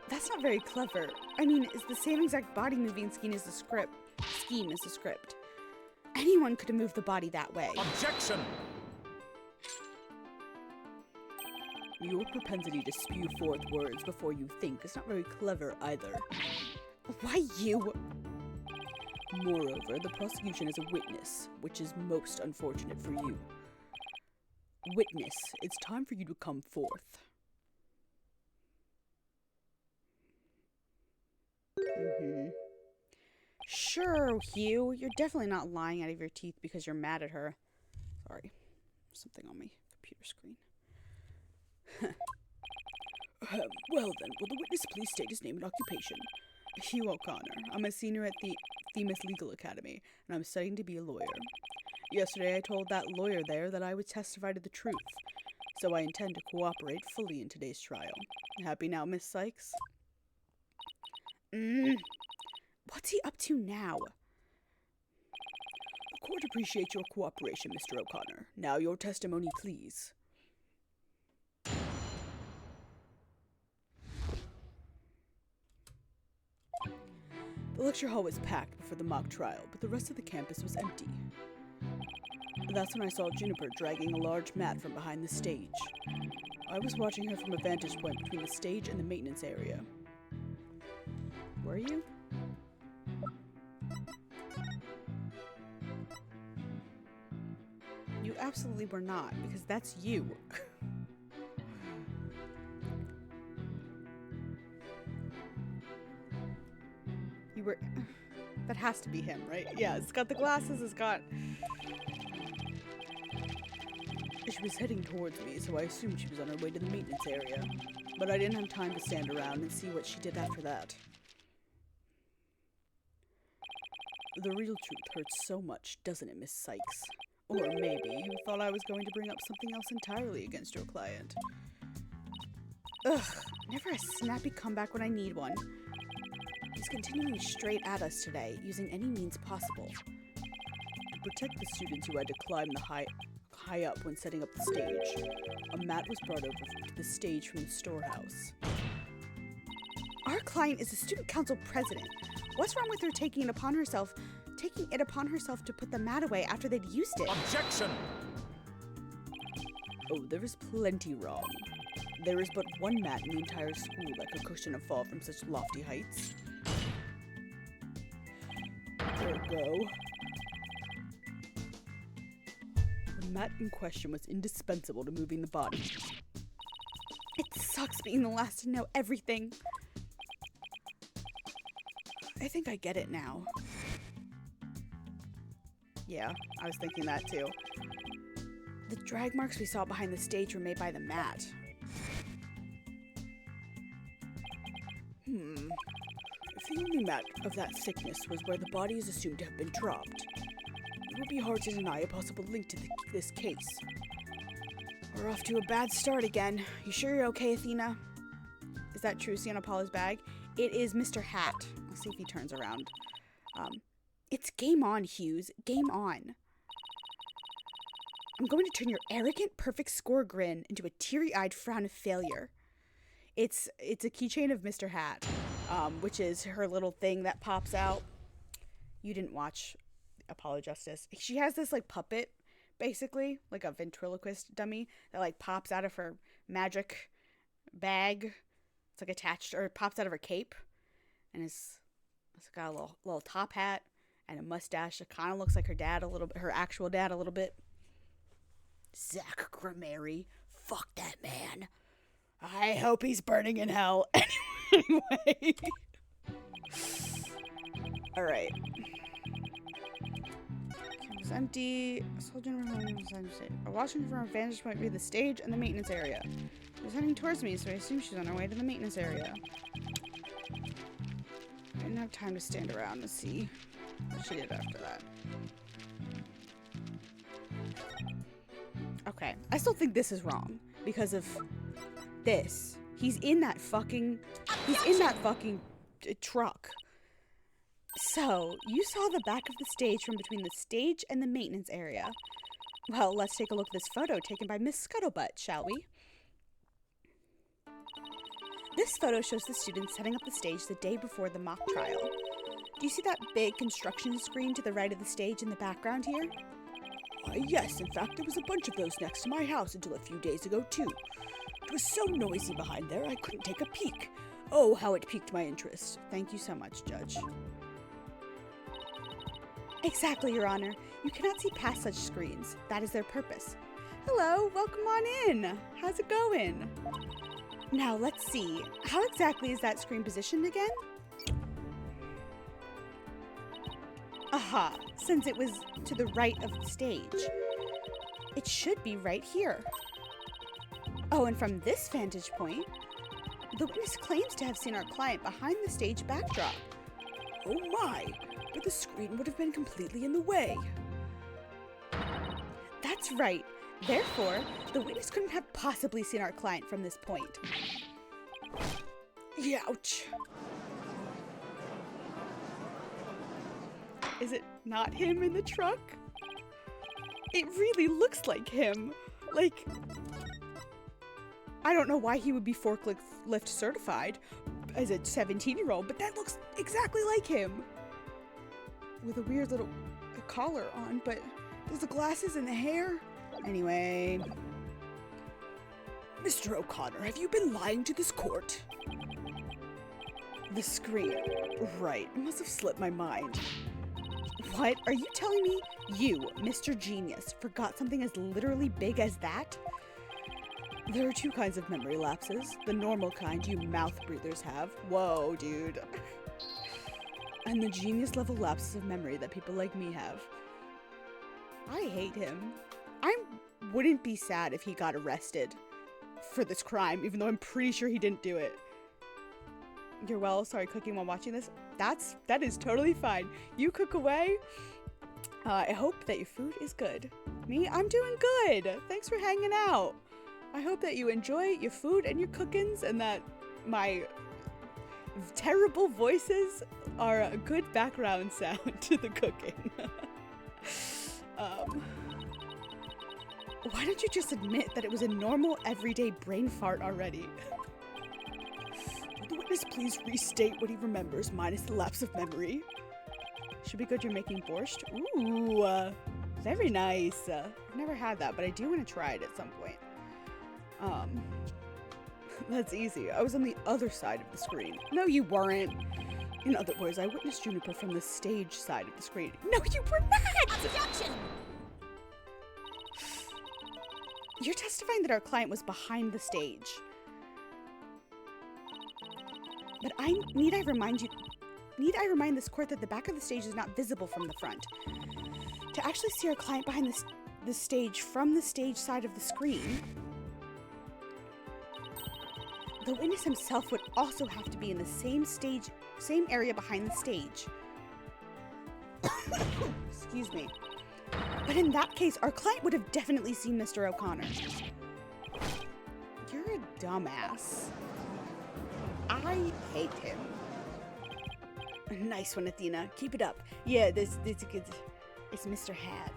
That's not very clever. It's the same exact body moving scheme as the script. Anyone could have moved the body that way. Objection! Your propensity to spew forth words before you think is not very clever either. Why you? Moreover, the prosecution is a witness, which is most unfortunate for you. Witness, it's time for you to come forth. Sure, Hugh. You're definitely not lying out of your teeth because you're mad at her. Sorry. Something on my computer screen. Well then, will the witness please state his name and occupation? Hugh O'Connor. I'm a senior at the Themis Legal Academy, and I'm studying to be a lawyer. Yesterday I told that lawyer there that I would testify to the truth, so I intend to cooperate fully in today's trial. Happy now, Miss Sykes? What's he up to now? The court appreciates your cooperation, Mr. O'Connor. Now your testimony, please. The lecture hall was packed before the mock trial, but the rest of the campus was empty. That's when I saw Juniper dragging a large mat from behind the stage. I was watching her from a vantage point between the stage and the maintenance area. Were you? You absolutely were not, because that's you. You were... That has to be him, right? Yeah, it's got the glasses, it's got... She was heading towards me, so I assumed she was on her way to the maintenance area. But I didn't have time to stand around and see what she did after that. The real truth hurts so much, doesn't it, Miss Sykes? Or maybe you thought I was going to bring up something else entirely against your client. Ugh, never a snappy comeback when I need one. He's continuing straight at us today, using any means possible. To protect the students who had to climb the high up when setting up the stage, a mat was brought over to the stage from the storehouse. Our client is a student council president. What's wrong with her taking it upon herself to put the mat away after they'd used it? Objection! Oh, there is plenty wrong. There is but one mat in the entire school that could cushion a fall from such lofty heights. Ergo, the mat in question was indispensable to moving the body. It sucks being the last to know everything. I think I get it now. Yeah, I was thinking that too. The drag marks we saw behind the stage were made by the mat. If the only mat of that thickness was where the body is assumed to have been dropped, it would be hard to deny a possible link to this case. We're off to a bad start again. You sure you're okay, Athena? Is that Trucy on Apollo's bag? It is Mr. Hat. I'll see if he turns around. It's game on, Hughes. Game on. I'm going to turn your arrogant, perfect score grin into a teary-eyed frown of failure. It's a keychain of Mr. Hat, which is her little thing that pops out. You didn't watch Apollo Justice. She has this, like, puppet, basically, like a ventriloquist dummy that, like, pops out of her magic bag. It's, like, attached, or it pops out of her cape. And it's got a little top hat and a mustache. It kind of looks like her dad a little bit, her actual dad a little bit. Zach Gramary, fuck that man. I hope he's burning in hell. Anyway. Alright. Campus empty. I'm watching from a vantage point view of the stage and the maintenance area. She was heading towards me, so I assume she's on her way to the maintenance area. I didn't have time to stand around and see what she did after that. Okay, I still think this is wrong because of this. He's in that fucking truck. So, you saw the back of the stage from between the stage and the maintenance area. Well, let's take a look at this photo taken by Miss Scuttlebutt, shall we? This photo shows the students setting up the stage the day before the mock trial. Do you see that big construction screen to the right of the stage in the background here? Yes, in fact, there was a bunch of those next to my house until a few days ago, too. It was so noisy behind there, I couldn't take a peek. Oh, how it piqued my interest. Thank you so much, Judge. Exactly, Your Honor. You cannot see past such screens. That is their purpose. Hello, welcome on in. How's it going? Now, let's see. How exactly is that screen positioned again? Aha, since it was to the right of the stage. It should be right here. Oh, and from this vantage point, The witness claims to have seen our client behind the stage backdrop. Oh my, but the screen would have been completely in the way. That's right. Therefore, the witness couldn't have possibly seen our client from this point. Youch. Is it not him in the truck? It really looks like him. Like, I don't know why he would be forklift certified as a 17-year-old, but that looks exactly like him. With a weird little collar on, but there's the glasses and the hair. Anyway. Mr. O'Connor, have you been lying to this court? The screen. Right, it must have slipped my mind. What? Are you telling me you, Mr. Genius, forgot something as literally big as that? There are two kinds of memory lapses. The normal kind you mouth breathers have. Whoa, dude. And the genius level lapses of memory that people like me have. I hate him. I wouldn't be sad if he got arrested for this crime, even though I'm pretty sure he didn't do it. You're well, sorry cooking while watching this. That is totally fine. You cook away. I hope that your food is good. Me, I'm doing good. Thanks for hanging out. I hope that you enjoy your food and your cookings and that my terrible voices are a good background sound to the cooking. Why don't you just admit that it was a normal, everyday brain fart already? Would the witness please restate what he remembers minus the lapse of memory? Should be good you're making borscht. Ooh, very nice. I've never had that, but I do want to try it at some point. That's easy. I was on the other side of the screen. No, you weren't. In other words, I witnessed Juniper from the stage side of the screen. No, you were not! Objection! You're testifying that our client was behind the stage. But need I remind this court that the back of the stage is not visible from the front. To actually see our client behind the stage from the stage side of the screen, the witness himself would also have to be in the same area behind the stage. Excuse me. But in that case, our client would have definitely seen Mr. O'Connor. You're a dumbass. I hate him. Nice one, Athena. Keep it up. Yeah, this is good. It's Mr. Hat.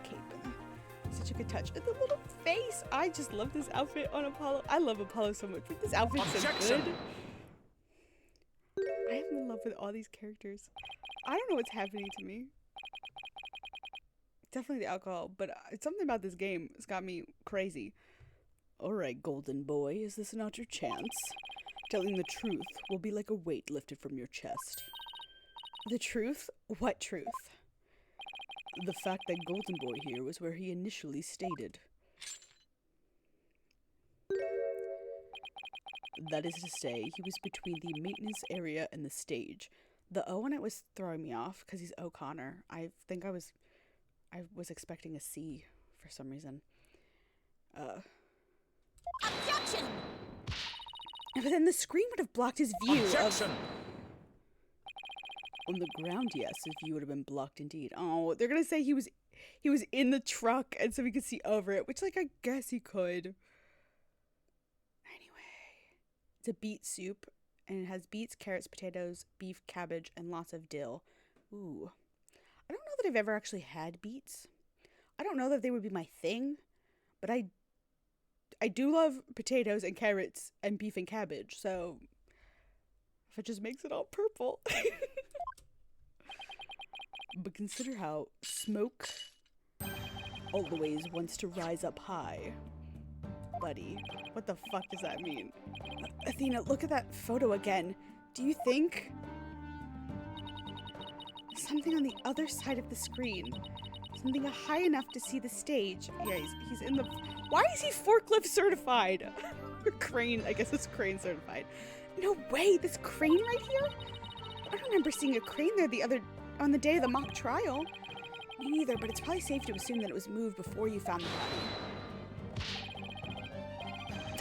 Cape. Such a good touch. And the little face. I just love this outfit on Apollo. I love Apollo so much, but this outfit's so good. I am in love with all these characters. I don't know what's happening to me. Definitely the alcohol, but it's something about this game. It's got me crazy. All right, golden boy, is this not your chance? Telling the truth will be like a weight lifted from your chest. The truth? What truth? The fact that golden boy here was where he initially stated. That is to say, he was between the maintenance area and the stage. The O on it was throwing me off because he's O'Connor. I think I was expecting a C for some reason. Objection! But then the screen would have blocked his view. Objection! On the ground, yes, his view would have been blocked indeed. Oh, they're gonna say he was in the truck and so he could see over it, which, like, I guess he could. Anyway, it's a beet soup, and it has beets, carrots, potatoes, beef, cabbage, and lots of dill. Ooh. I don't know that I've ever actually had beets. I don't know that they would be my thing, but I do love potatoes and carrots and beef and cabbage, so if it just makes it all purple. But consider how smoke always wants to rise up high. Buddy, what the fuck does that mean? Athena, look at that photo again. Do you think something on the other side of the screen? Something high enough to see the stage. Yeah, he's in the... Why is he forklift certified? Crane, I guess it's crane certified. No way, this crane right here? I don't remember seeing a crane there on the day of the mock trial. Me neither, but it's probably safe to assume that it was moved before you found the body.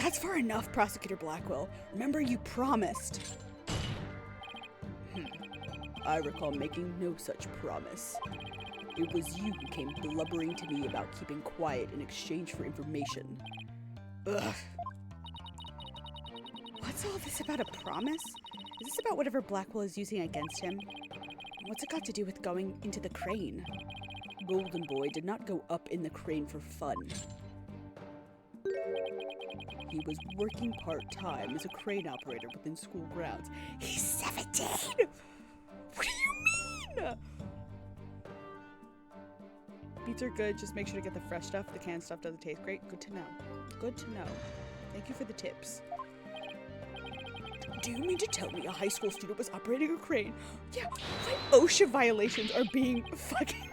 That's far enough, Prosecutor Blackwell. Remember, you promised. I recall making no such promise. It was you who came blubbering to me about keeping quiet in exchange for information. Ugh. What's all this about a promise? Is this about whatever Blackwell is using against him? What's it got to do with going into the crane? Golden Boy did not go up in the crane for fun. He was working part-time as a crane operator within school grounds. He's 17! What do you mean? Beets are good, just make sure to get the fresh stuff. The canned stuff doesn't taste great. Good to know. Good to know. Thank you for the tips. Do you mean to tell me a high school student was operating a crane? Yeah, what OSHA violations are being fucking...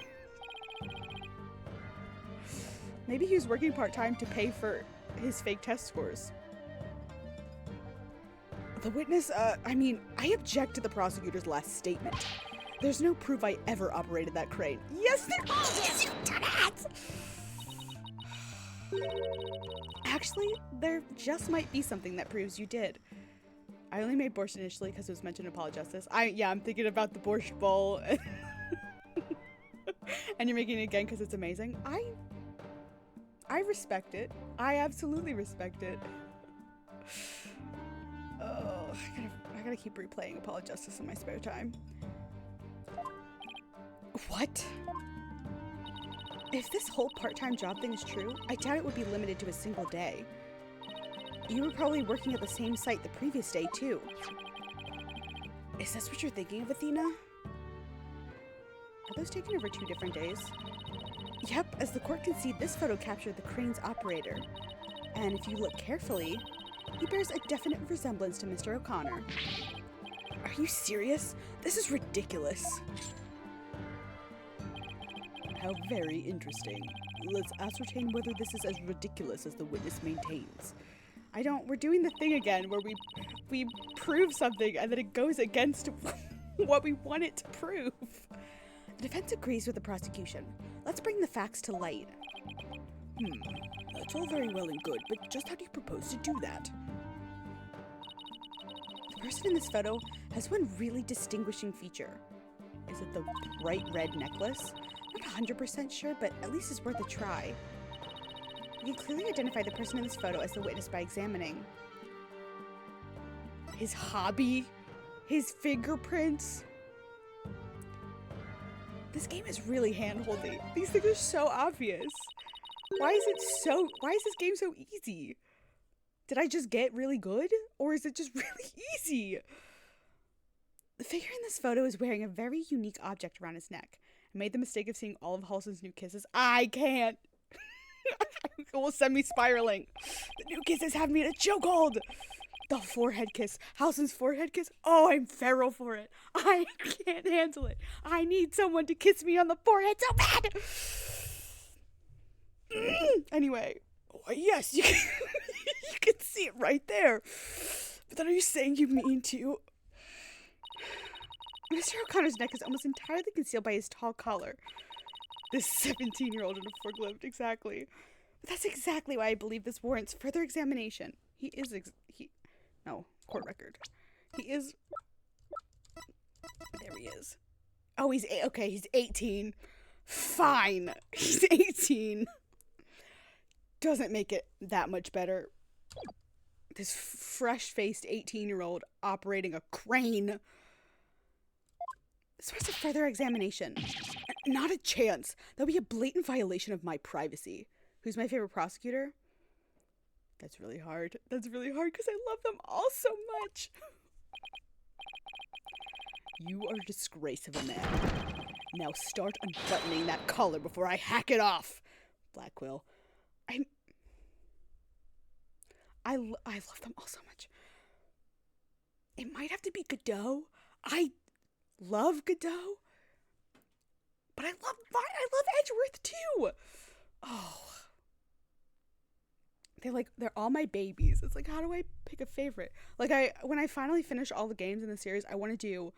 Maybe he was working part-time to pay for his fake test scores. The witness, I object to the prosecutor's last statement. There's no proof I ever operated that crane. Yes, there is, you dumbass! Actually, there just might be something that proves you did. I only made borscht initially because it was mentioned in Apollo Justice. I'm thinking about the borscht bowl. And you're making it again because it's amazing. I respect it. I absolutely respect it. Oh, I gotta keep replaying Apollo Justice in my spare time. What? If this whole part-time job thing is true, I doubt it would be limited to a single day. You were probably working at the same site the previous day, too. Is this what you're thinking of, Athena? Are those taken over 2 different days? Yep, as the court can see, this photo captured the crane's operator. And if you look carefully, he bears a definite resemblance to Mr. O'Connor. Are you serious? This is ridiculous. How very interesting. Let's ascertain whether this is as ridiculous as the witness maintains. We're doing the thing again where we prove something and then it goes against what we want it to prove. The defense agrees with the prosecution. Let's bring the facts to light. That's all very well and good, but just how do you propose to do that? The person in this photo has one really distinguishing feature. Is it the bright red necklace? Not 100% sure, but at least it's worth a try. We can clearly identify the person in this photo as the witness by examining his hobby, his fingerprints. This game is really hand-holdy. These things are so obvious. Why is this game so easy? Did I just get really good? Or is it just really easy? The figure in this photo is wearing a very unique object around his neck. I made the mistake of seeing all of Halson's new kisses. I can't. It will send me spiraling. The new kisses have me in a chokehold. The forehead kiss. Halson's forehead kiss. Oh, I'm feral for it. I can't handle it. I need someone to kiss me on the forehead so bad. Anyway. Oh, yes, you can see it right there. But then are you saying you mean to... Mr. O'Connor's neck is almost entirely concealed by his tall collar. This 17-year-old in a forklift, exactly. But that's exactly why I believe this warrants further examination. Court record. There he is. Oh, he's 18. Fine. He's 18. Doesn't make it that much better. This fresh-faced 18-year-old operating a crane. This was a further examination. Not a chance. That would be a blatant violation of my privacy. Who's my favorite prosecutor? That's really hard. That's really hard because I love them all so much. You are a disgrace of a man. Now start unbuttoning that collar before I hack it off. Blackwell. I love them all so much. It might have to be Godot. I love Godot. But I love Edgeworth too. Oh. They're all my babies. It's like, how do I pick a favorite? Like when I finally finish all the games in the series, I want to do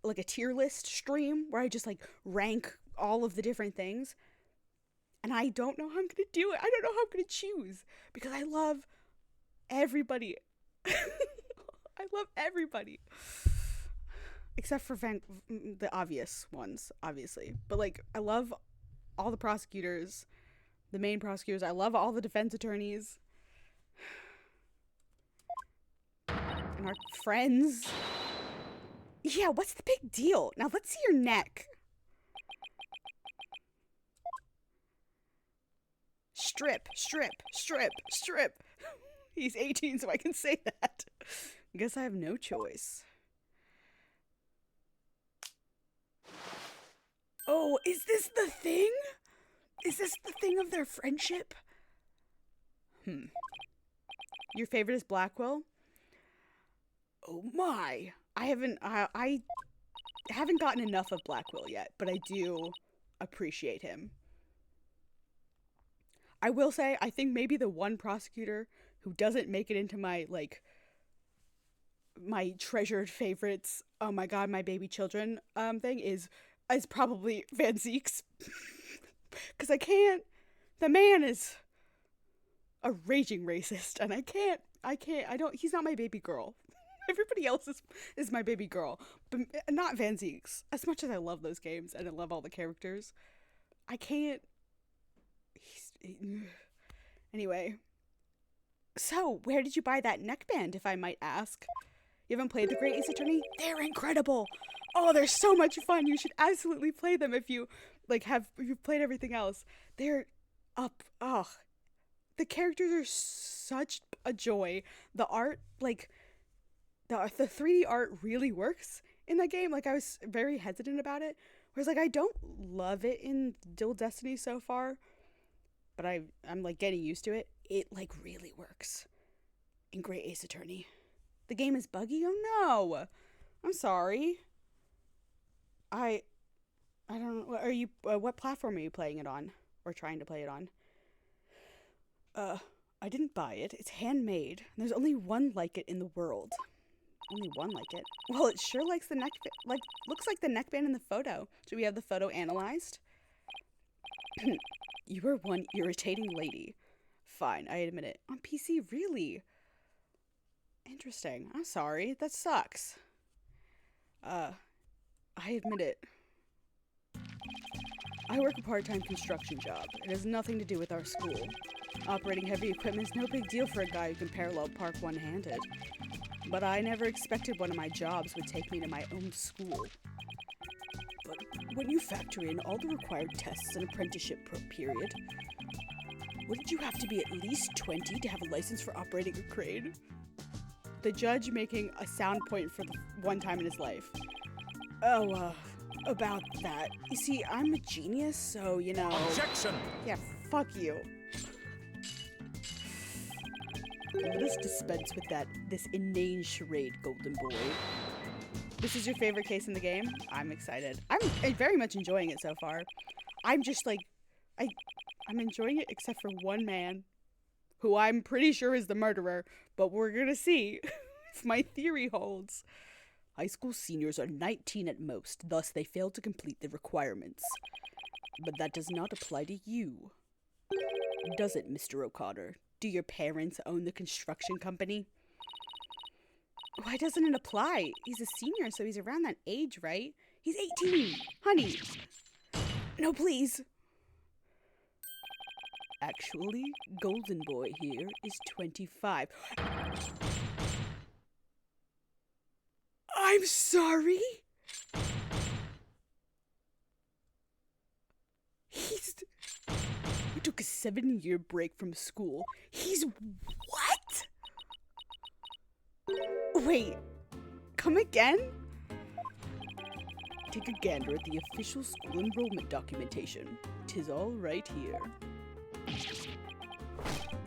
like a tier list stream where I just like rank all of the different things. And I don't know how I'm going to do it. I don't know how I'm going to choose because I love everybody. I love everybody. Except for the obvious ones, obviously. But, like, I love all the prosecutors, the main prosecutors. I love all the defense attorneys. And our friends. Yeah, what's the big deal? Now, let's see your neck. Strip, strip, strip, strip. He's 18, so I can say that. I guess I have no choice. Oh, is this the thing? Is this the thing of their friendship? Your favorite is Blackwell? Oh my. I haven't gotten enough of Blackwell yet, but I do appreciate him. I will say, I think maybe the one prosecutor who doesn't make it into my, like, my treasured favorites, oh my god, my baby children thing is probably Van Zeek's. Because I can't, the man is a raging racist, and he's not my baby girl. Everybody else is my baby girl, but not Van Zeek's. As much as I love those games, and I love all the characters, I can't, anyway. So, where did you buy that neckband, if I might ask? You haven't played the Great Ace Attorney? They're incredible! Oh, they're so much fun! You should absolutely play them if you, like, you've played everything else. They're up, the characters are such a joy. The art, like, the 3D art really works in that game. Like, I was very hesitant about it. Whereas, like, I don't love it in Duel Destinies so far, but I'm like getting used to it. It, like, really works in Great Ace Attorney. The game is buggy? Oh no! I'm sorry. I don't know. Are you, what platform are you playing it on? Or trying to play it on? I didn't buy it. It's handmade. There's only one like it in the world. Only one like it. Well, it sure likes the looks like the neckband in the photo. Should we have the photo analyzed? You are one irritating lady. Fine, I admit it. On PC, really? Interesting. I'm sorry. That sucks. I admit it. I work a part-time construction job. It has nothing to do with our school. Operating heavy equipment is no big deal for a guy who can parallel park one-handed. But I never expected one of my jobs would take me to my own school. But when you factor in all the required tests and apprenticeship period, wouldn't you have to be at least 20 to have a license for operating a crane? The judge making a sound point for the one time in his life. Oh, about that. You see, I'm a genius, so, you know... Objection! Yeah, fuck you. Let us dispense with this inane charade, Golden Boy. This is your favorite case in the game? I'm excited. I'm very much enjoying it so far. I'm just like... I'm enjoying it except for one man, who I'm pretty sure is the murderer, but we're gonna see if my theory holds. High school seniors are 19 at most, thus they fail to complete the requirements. But that does not apply to you. Does it, Mr. O'Connor? Do your parents own the construction company? Why doesn't it apply? He's a senior, so he's around that age, right? He's 18! Honey! No, please! Actually, Golden Boy here is 25. I'm sorry? He took a 7-year break from school. He's what? Wait, come again? Take a gander at the official school enrollment documentation. 'Tis all right here.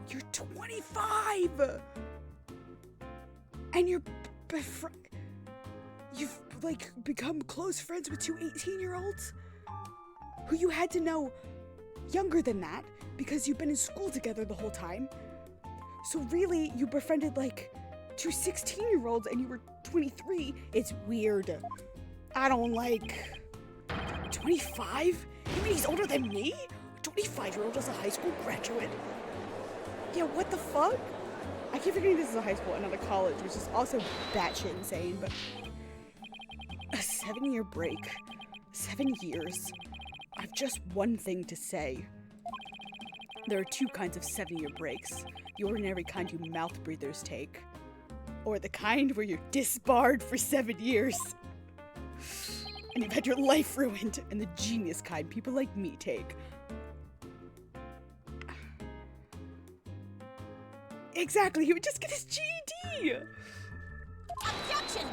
You're 25! And you've, like, become close friends with two 18-year-olds? Who you had to know younger than that, because you've been in school together the whole time. So really, you befriended, like, two 16-year-olds and you were 23. It's weird. I don't like... 25? You mean he's older than me? A 25-year-old is a high school graduate? Yeah, what the fuck? I keep forgetting this is a high school and not a college, which is also batshit insane, but a 7-year break. 7 years. I've just one thing to say. There are 2 kinds of 7-year breaks. The ordinary kind you mouth breathers take, or the kind where you're disbarred for 7 years. And you've had your life ruined, and the genius kind people like me take. Exactly, he would just get his GED! Objection!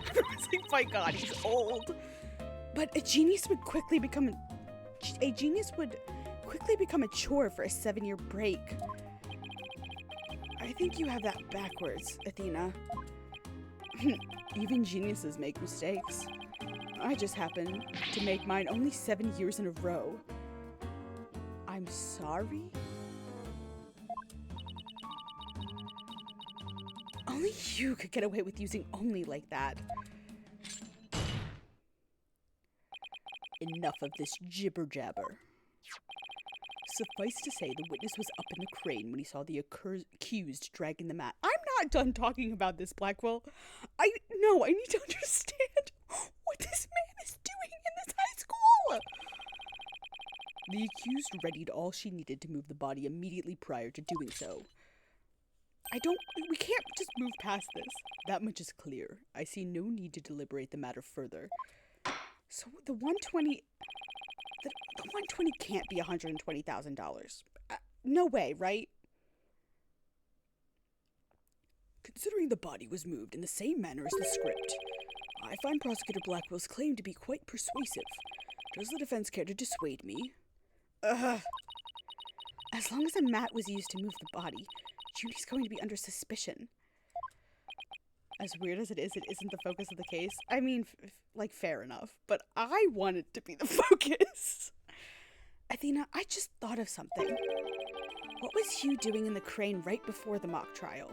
Everyone's like, my god, he's old. But a genius would quickly become a chore for a 7-year break. I think you have that backwards, Athena. Even geniuses make mistakes. I just happen to make mine only 7 years in a row. I'm sorry? Only you could get away with using only like that. Enough of this jibber-jabber. Suffice to say, the witness was up in the crane when he saw the accused dragging the mat. I'm not done talking about this, Blackwell. I need to understand what this man is doing in this high school. The accused readied all she needed to move the body immediately prior to doing so. We can't just move past this. That much is clear. I see no need to deliberate the matter further. So the 120 can't be $120,000. No way, right? Considering the body was moved in the same manner as the script, I find Prosecutor Blackwell's claim to be quite persuasive. Does the defense care to dissuade me? As long as a mat was used to move the body, Judy's going to be under suspicion. As weird as it isn't the focus of the case. I mean, fair enough. But I want it to be the focus. Athena, I just thought of something. What was Hugh doing in the crane right before the mock trial?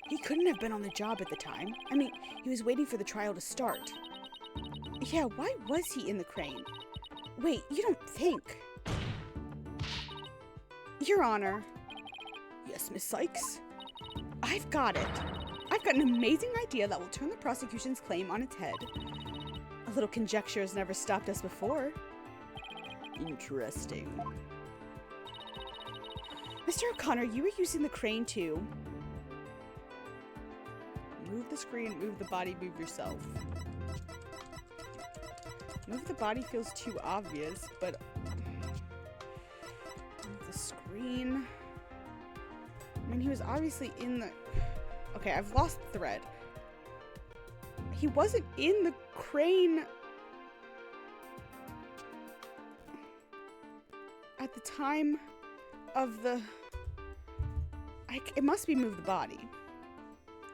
He couldn't have been on the job at the time. I mean, he was waiting for the trial to start. Yeah, why was he in the crane? Wait, you don't think? Your Honor. Yes, Miss Sykes? I've got it. I've got an amazing idea that will turn the prosecution's claim on its head. A little conjecture has never stopped us before. Interesting. Mr. O'Connor, you were using the crane to move the screen, move the body, move yourself. Move the body feels too obvious, but move the screen. I mean, he was obviously in the... Okay, I've lost the thread. He wasn't in the crane at the time of the... It must be move the body.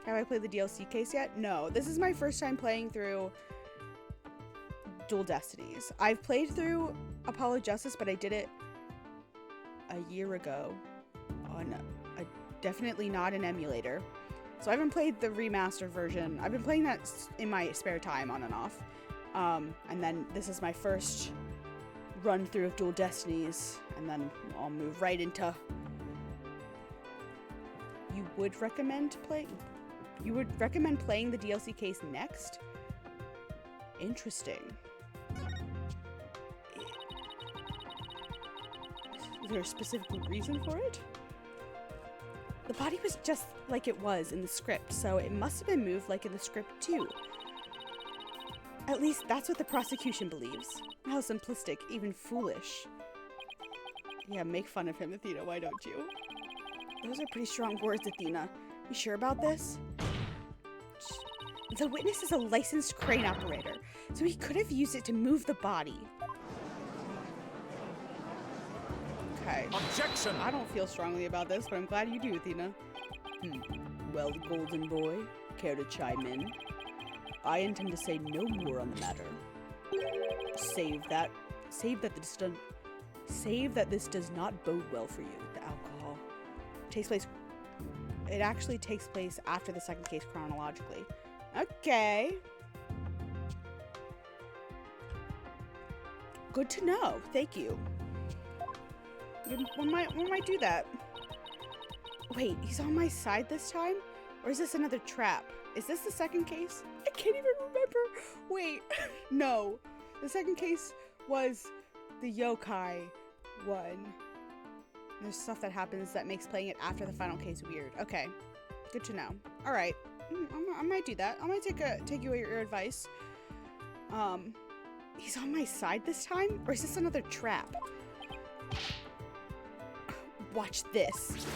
Have I played the DLC case yet? No. This is my first time playing through Duel Destinies. I've played through Apollo Justice, but I did it a year ago on definitely not an emulator. So I haven't played the remastered version. I've been playing that in my spare time on and off. And then this is my first run through of Duel Destinies, and then I'll move right into... You would recommend playing the DLC case next? Interesting. Is there a specific reason for it? The body was just like it was in the script, so it must have been moved like in the script too. At least that's what the prosecution believes. How simplistic, even foolish. Yeah, make fun of him, Athena, why don't you? Those are pretty strong words, Athena. You sure about this? The witness is a licensed crane operator, so he could have used it to move the body. Okay. Objection! I don't feel strongly about this, but I'm glad you do, Athena. Well, Golden Boy, care to chime in? I intend to say no more on the matter. Save that this does not bode well for you. The alcohol takes place. It actually takes place after the second case chronologically. Okay. Good to know. Thank you. One might do that. Wait, he's on my side this time? Or is this another trap? Is this the second case? I can't even remember. Wait, no. The second case was the yokai one. There's stuff that happens that makes playing it after the final case weird. Okay, good to know. All right, I might do that. I might take your advice. He's on my side this time? Or is this another trap? Watch this.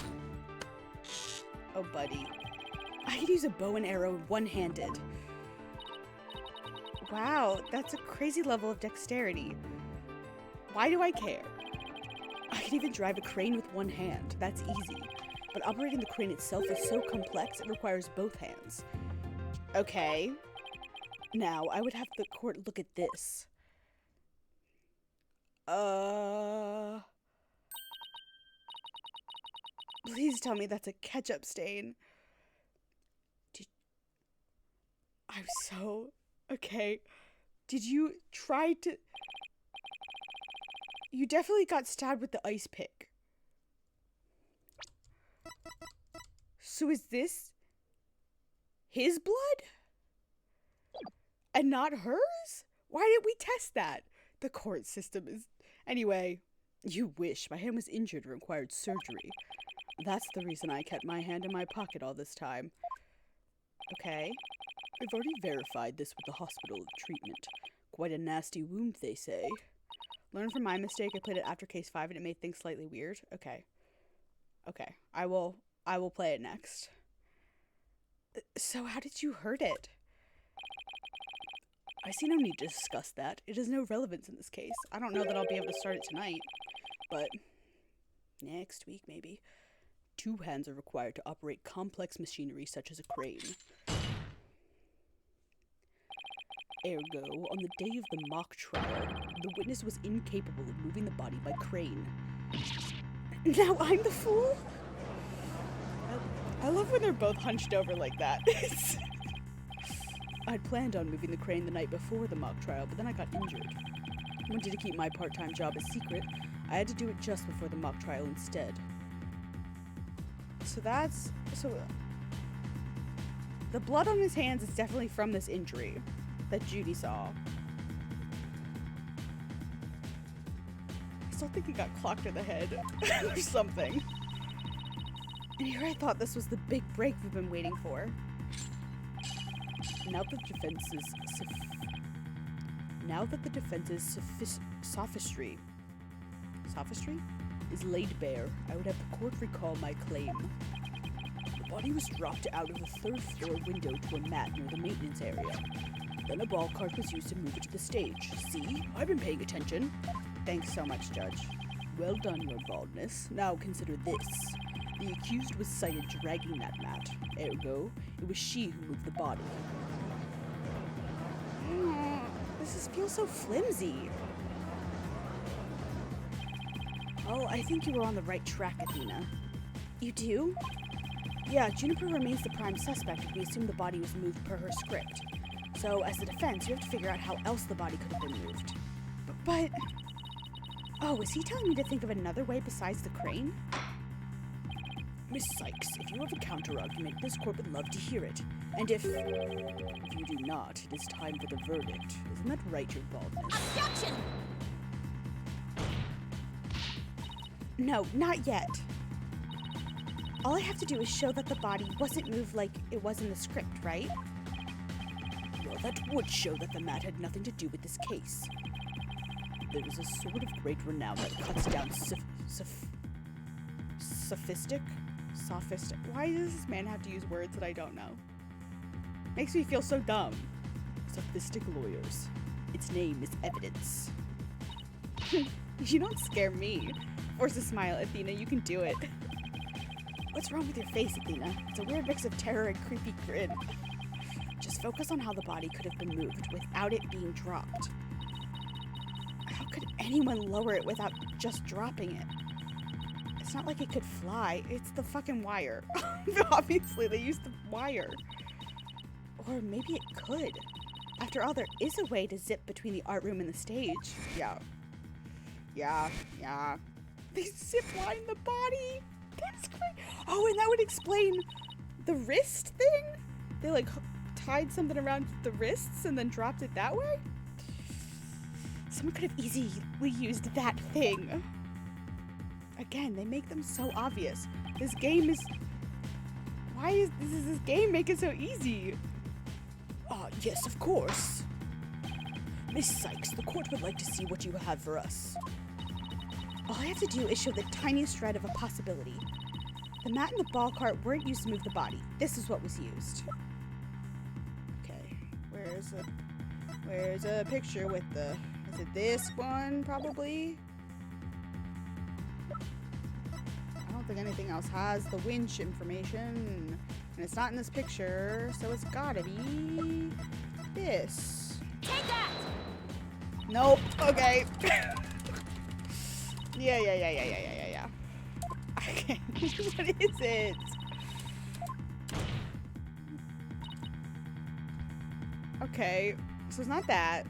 Oh, buddy. I could use a bow and arrow one-handed. Wow, that's a crazy level of dexterity. Why do I care? I could even drive a crane with one hand. That's easy. But operating the crane itself is so complex, it requires both hands. Okay. Now, I would have the court look at this. Please tell me that's a ketchup stain. I'm so... Okay. Did you try to... You definitely got stabbed with the ice pick. So is this his blood? And not hers? Why didn't we test that? The court system is... Anyway, you wish. My hand was injured and required surgery. That's the reason I kept my hand in my pocket all this time. Okay. I've already verified this with the hospital treatment. Quite a nasty wound, they say. Learn from my mistake. I played it after case 5 and it made things slightly weird. Okay. Okay. I will play it next. So how did you hurt it? I see no need to discuss that. It has no relevance in this case. I don't know that I'll be able to start it tonight, but next week maybe. 2 hands are required to operate complex machinery such as a crane. Ergo, on the day of the mock trial, the witness was incapable of moving the body by crane. Now I'm the fool? I love when they're both hunched over like that. I'd planned on moving the crane the night before the mock trial, but then I got injured. I wanted to keep my part-time job a secret. I had to do it just before the mock trial instead. So the blood on his hands is definitely from this injury that Judy saw. I still think he got clocked in the head or something. And here I thought this was the big break we've been waiting for. Now that the defense's sophistry is laid bare, I would have the court recall my claim. The body was dropped out of the 3rd floor window to a mat near the maintenance area. Then a ball cart was used to move it to the stage. See? I've been paying attention. Thanks so much, Judge. Well done, Your Baldness. Now consider this. The accused was sighted dragging that mat. Ergo, it was she who moved the body. This feels so flimsy. Oh, I think you were on the right track, Athena. You do? Yeah, Juniper remains the prime suspect if we assume the body was moved per her script. So, as the defense, you have to figure out how else the body could have been moved. But... Oh, is he telling me to think of another way besides the crane? Miss Sykes, if you have a counter-argument, this court would love to hear it. And if you do not, it is time for the verdict. Isn't that right, Your Baldness? Objection! No, not yet. All I have to do is show that the body wasn't moved like it was in the script, right? Well, that would show that the mat had nothing to do with this case. There is a sword of great renown that cuts down Sophistic? Why does this man have to use words that I don't know? Makes me feel so dumb. sophistic lawyers. Its name is evidence. You don't scare me. Force a smile, Athena. You can do it. What's wrong with your face, Athena? It's a weird mix of terror and creepy grin. Just focus on how the body could have been moved without it being dropped. How could anyone lower it without just dropping it? It's not like it could fly. It's the fucking wire. Obviously, they used the wire. Or maybe it could. After all, there is a way to zip between the art room and the stage. Yeah. They zip line the body. That's great. Oh, then that would explain the wrist thing? They like tied something around the wrists and then dropped it that way? Someone could have easily used that thing. Again, they make them so obvious. This game is... Why is this game make it so easy? Yes, of course. Miss Sykes, the court would like to see what you have for us. All I have to do is show the tiniest shred of a possibility. The mat and the ball cart weren't used to move the body. This is what was used. Okay, where's a picture with the... Is it this one, probably? I don't think anything else has the winch information. And it's not in this picture, so it's gotta be this. Take that! Nope. Okay. Yeah. Okay. What is it? Okay. So it's not that.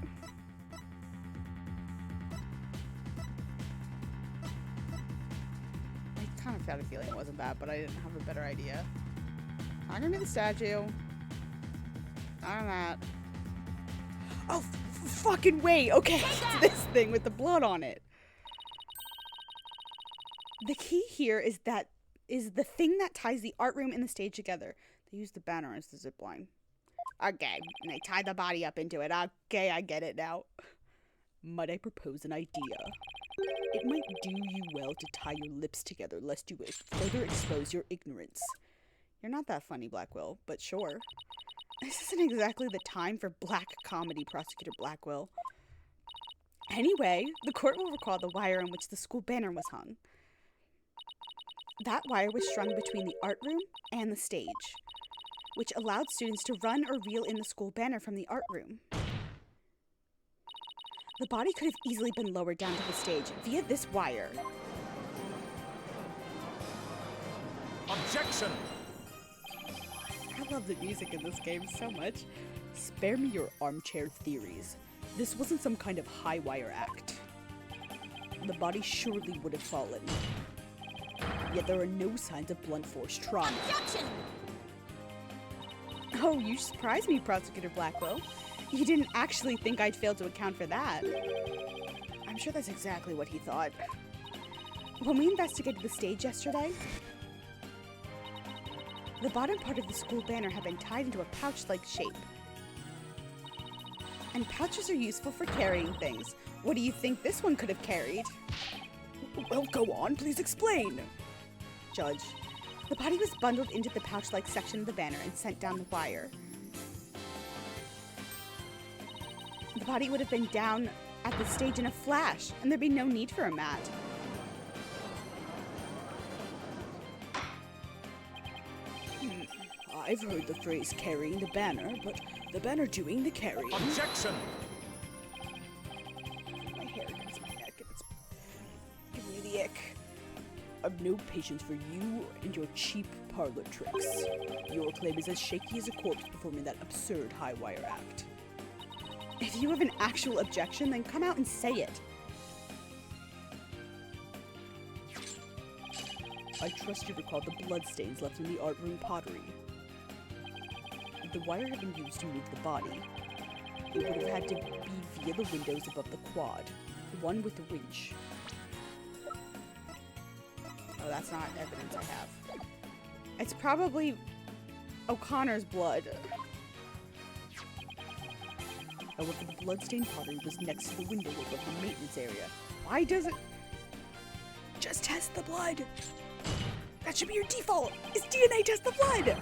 I kind of had a feeling it wasn't that, but I didn't have a better idea. Not gonna be the statue. Not on that. Oh, fucking wait. Okay, it's this thing with the blood on it. The key here is the thing that ties the art room and the stage together. They use the banner as the zip line. Okay, and they tie the body up into it. Okay, I get it now. Might I propose an idea? It might do you well to tie your lips together, lest you further expose your ignorance. You're not that funny, Blackwell, but sure. This isn't exactly the time for black comedy, Prosecutor Blackwell. Anyway, the court will recall the wire on which the school banner was hung. That wire was strung between the art room and the stage, which allowed students to run or reel in the school banner from the art room. The body could have easily been lowered down to the stage via this wire. Objection! I love the music in this game so much. Spare me your armchair theories. This wasn't some kind of high wire act. The body surely would have fallen. Yet there are no signs of blunt force trauma. Objection! Oh, you surprised me, Prosecutor Blackwell. You didn't actually think I'd fail to account for that. I'm sure that's exactly what he thought. When we investigated the stage yesterday, the bottom part of the school banner had been tied into a pouch-like shape. And pouches are useful for carrying things. What do you think this one could have carried? Well, go on, please explain. Judge, the body was bundled into the pouch-like section of the banner and sent down the wire. The body would have been down at the stage in a flash, and there'd be no need for a mat. I've heard the phrase carrying the banner, but the banner doing the carrying. Objection! My hair against my neck, and it's giving me the ick. I've no patience for you and your cheap parlor tricks. Your claim is as shaky as a corpse performing that absurd high wire act. If you have an actual objection, then come out and say it. I trust you recall the bloodstains left in the art room pottery. If the wire had been used to move the body, it would have had to be via the windows above the quad, the one with the winch. Oh, that's not evidence I have. It's probably O'Connor's blood. However, the bloodstained pottery was next to the window above the maintenance area. Why does it... Just test the blood! That should be your default! Is DNA test the blood!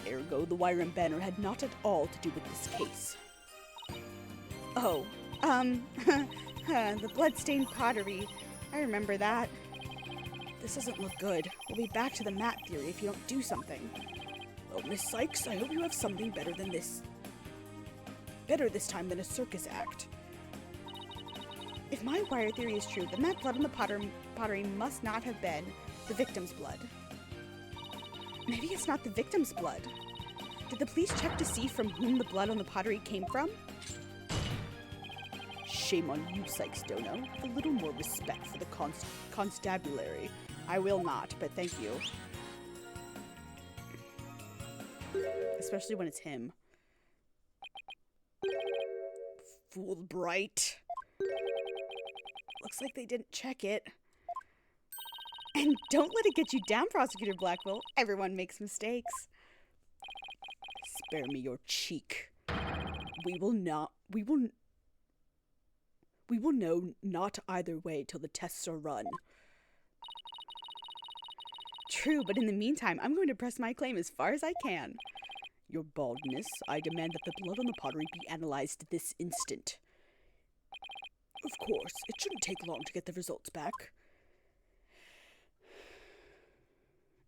Ergo, the wire and banner had not at all to do with this case. Oh, the bloodstained pottery. I remember that. This doesn't look good. We'll be back to the mat theory if you don't do something. Oh, Miss Sykes, I hope you have something better than this. Better this time than a circus act. If my wire theory is true, then that blood on the pottery must not have been the victim's blood. Maybe it's not the victim's blood. Did the police check to see from whom the blood on the pottery came from? Shame on you, Sykes Dono. Have a little more respect for the constabulary. I will not, but thank you. Especially when it's him. Fulbright. Looks like they didn't check it. And don't let it get you down, Prosecutor Blackwell. Everyone makes mistakes. Spare me your cheek. We will know not either way till the tests are run. True, but in the meantime, I'm going to press my claim as far as I can. Your baldness, I demand that the blood on the pottery be analyzed this instant. Of course, it shouldn't take long to get the results back.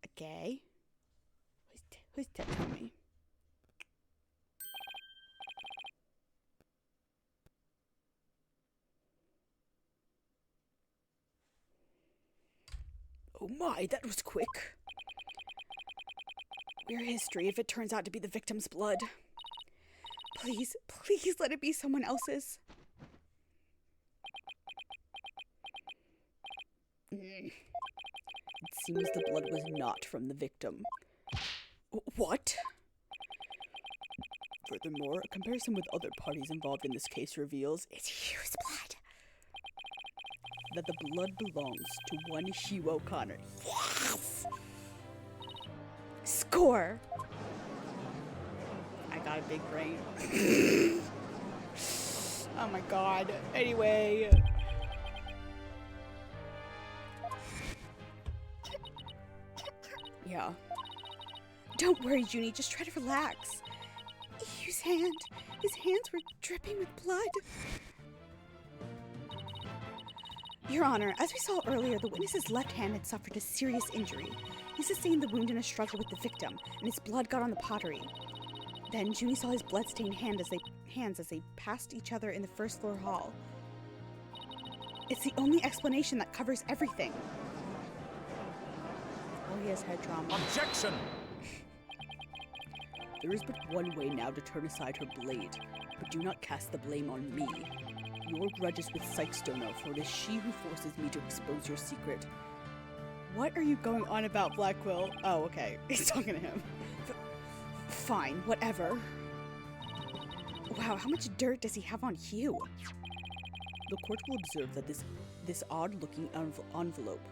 Okay. Who's texting me? Oh my, that was quick. We're history if it turns out to be the victim's blood. Please, please let it be someone else's. It seems the blood was not from the victim. What? Furthermore, a comparison with other parties involved in this case reveals it's Hugh's blood. That the blood belongs to one Hugh O'Connor. Yes! Score! I got a big brain. Oh my god. Anyway. Yeah. Don't worry, Junie. Just try to relax. Hugh's hand. His hands were dripping with blood. Your Honor, as we saw earlier, the witness's left hand had suffered a serious injury. He sustained the wound in a struggle with the victim, and his blood got on the pottery. Then Junie saw his blood-stained hands as they passed each other in the first floor hall. It's the only explanation that covers everything. Oh, he has head trauma. Objection! There is but one way now to turn aside her blade, but do not cast the blame on me. Your grudge is with Sykes Stono, for it is she who forces me to expose your secret. What are you going on about, Blackwell? Oh, okay. He's talking to him. Fine, whatever. Wow, how much dirt does he have on Hugh? The court will observe that this odd-looking envelope.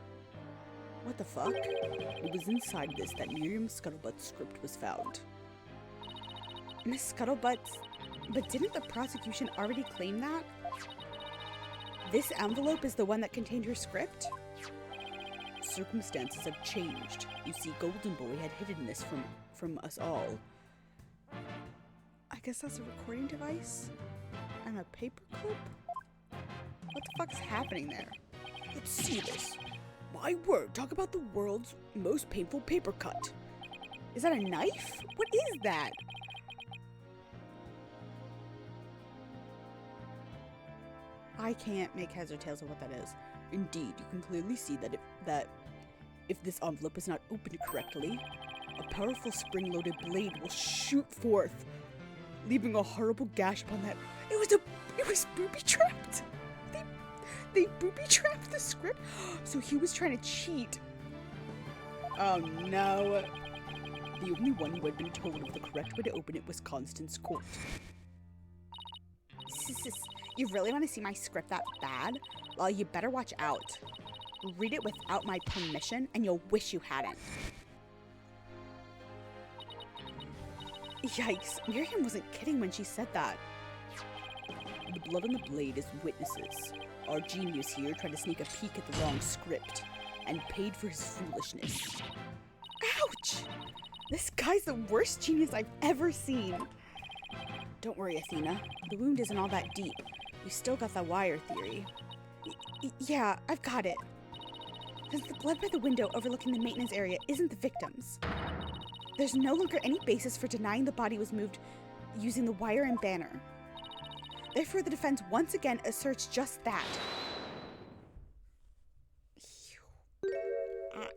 What the fuck? It was inside this that Miriam Scuttlebutt's script was found. Miss Scuttlebutt's? But didn't the prosecution already claim that? This envelope is the one that contained her script? Circumstances have changed. You see, Golden Boy had hidden this from us all. I guess that's a recording device? And a paperclip? What the fuck's happening there? Let's see this. My word, talk about the world's most painful paper cut. Is that a knife? What is that? I can't make heads or tails of what that is. Indeed, you can clearly see that if this envelope is not opened correctly, a powerful spring-loaded blade will shoot forth, leaving a horrible gash upon that. It was booby-trapped. They booby-trapped the script, so he was trying to cheat. Oh no. The only one who had been told of the correct way to open it was Constance Court. You really want to see my script that bad? Well, you better watch out. Read it without my permission, and you'll wish you hadn't. Yikes, Miriam wasn't kidding when she said that. The blood on the blade is witnesses. Our genius here tried to sneak a peek at the wrong script, and paid for his foolishness. Ouch! This guy's the worst genius I've ever seen. Don't worry, Athena. The wound isn't all that deep. We still got the wire theory. Yeah, I've got it. Since the blood by the window overlooking the maintenance area isn't the victim's, there's no longer any basis for denying the body was moved using the wire and banner. Therefore, the defense once again asserts just that.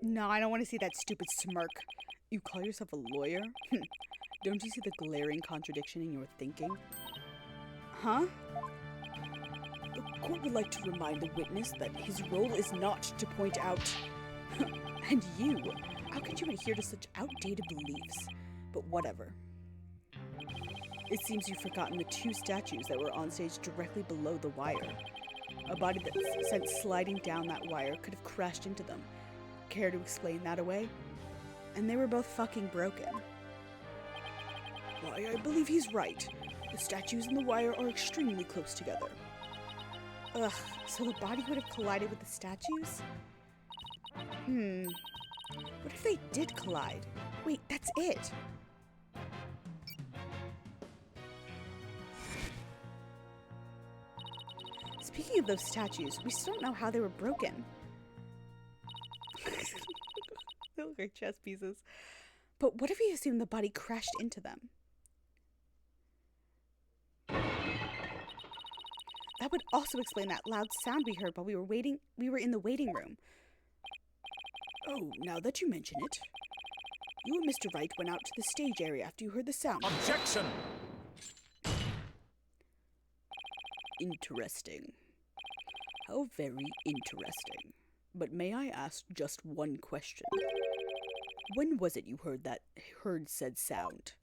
No, I don't want to see that stupid smirk. You call yourself a lawyer? Don't you see the glaring contradiction in your thinking? Huh? The court would like to remind the witness that his role is not to point out... And you? How could you adhere to such outdated beliefs? but whatever. It seems you've forgotten the 2 statues that were on stage directly below the wire. A body that sent sliding down that wire could have crashed into them. Care to explain that away? And they were both fucking broken. Why, I believe he's right. The statues and the wire are extremely close together. Ugh, so the body would have collided with the statues? What if they did collide? Wait, that's it. Speaking of those statues, we still don't know how they were broken. They look like chess pieces. But what if we assume the body crashed into them? That would also explain that loud sound we heard while we were in the waiting room. Oh, now that you mention it. You and Mr. Wright went out to the stage area after you heard the sound. Objection! Interesting. How very interesting. But may I ask just one question? When was it you heard said sound?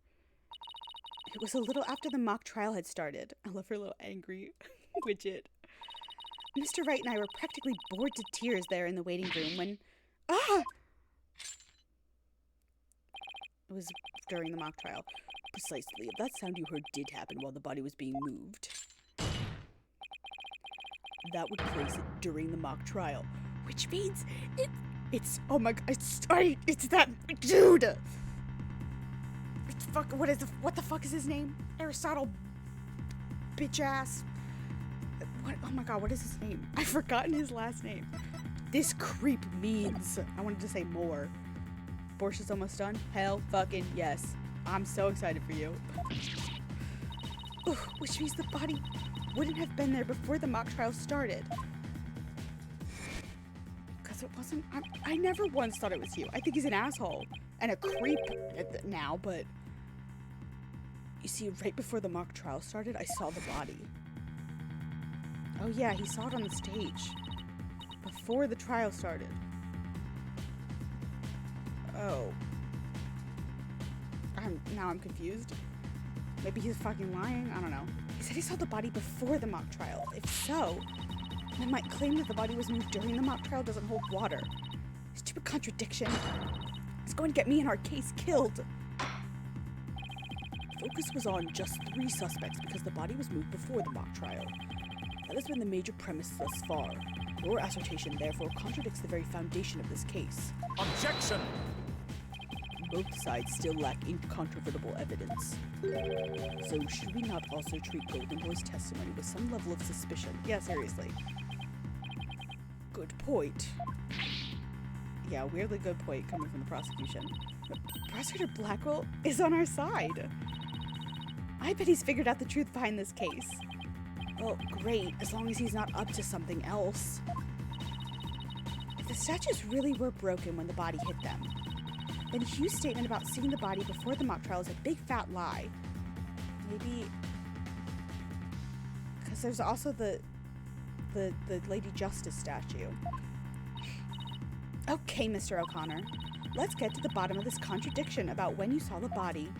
It was a little after the mock trial had started. I love her little angry widget. Mr. Wright and I were practically bored to tears there in the waiting room when... It was during the mock trial. Precisely. If that sound you heard did happen while the body was being moved, that would place it during the mock trial. Which means it's oh my god, it's that dude! It's what the fuck is his name? Aristotle bitch ass. What, oh my god, what is his name? I've forgotten his last name. This creep means, I wanted to say more. Borscht is almost done? Hell fucking yes. I'm so excited for you. Ugh, which means the body wouldn't have been there before the mock trial started. Because it wasn't, I never once thought it was you. I think he's an asshole and a creep now, but you see, right before the mock trial started, I saw the body. Oh yeah, he saw it on the stage before the trial started. Oh. Now I'm confused. Maybe he's fucking lying? I don't know. He said he saw the body before the mock trial. If so, then might claim that the body was moved during the mock trial doesn't hold water. Stupid contradiction. It's going to get me and our case killed. Focus was on just 3 suspects because the body was moved before the mock trial. That has been the major premise thus far. Your assertion, therefore, contradicts the very foundation of this case. Objection! Both sides still lack incontrovertible evidence. So should we not also treat Golden Boy's testimony with some level of suspicion? Yeah, seriously. Good point. Yeah, weirdly good point coming from the prosecution. But Prosecutor Blackwell is on our side. I bet he's figured out the truth behind this case. Well, great, as long as he's not up to something else. If the statues really were broken when the body hit them, then Hugh's statement about seeing the body before the mock trial is a big fat lie. Maybe... because there's also the Lady Justice statue. Okay, Mr. O'Connor. Let's get to the bottom of this contradiction about when you saw the body.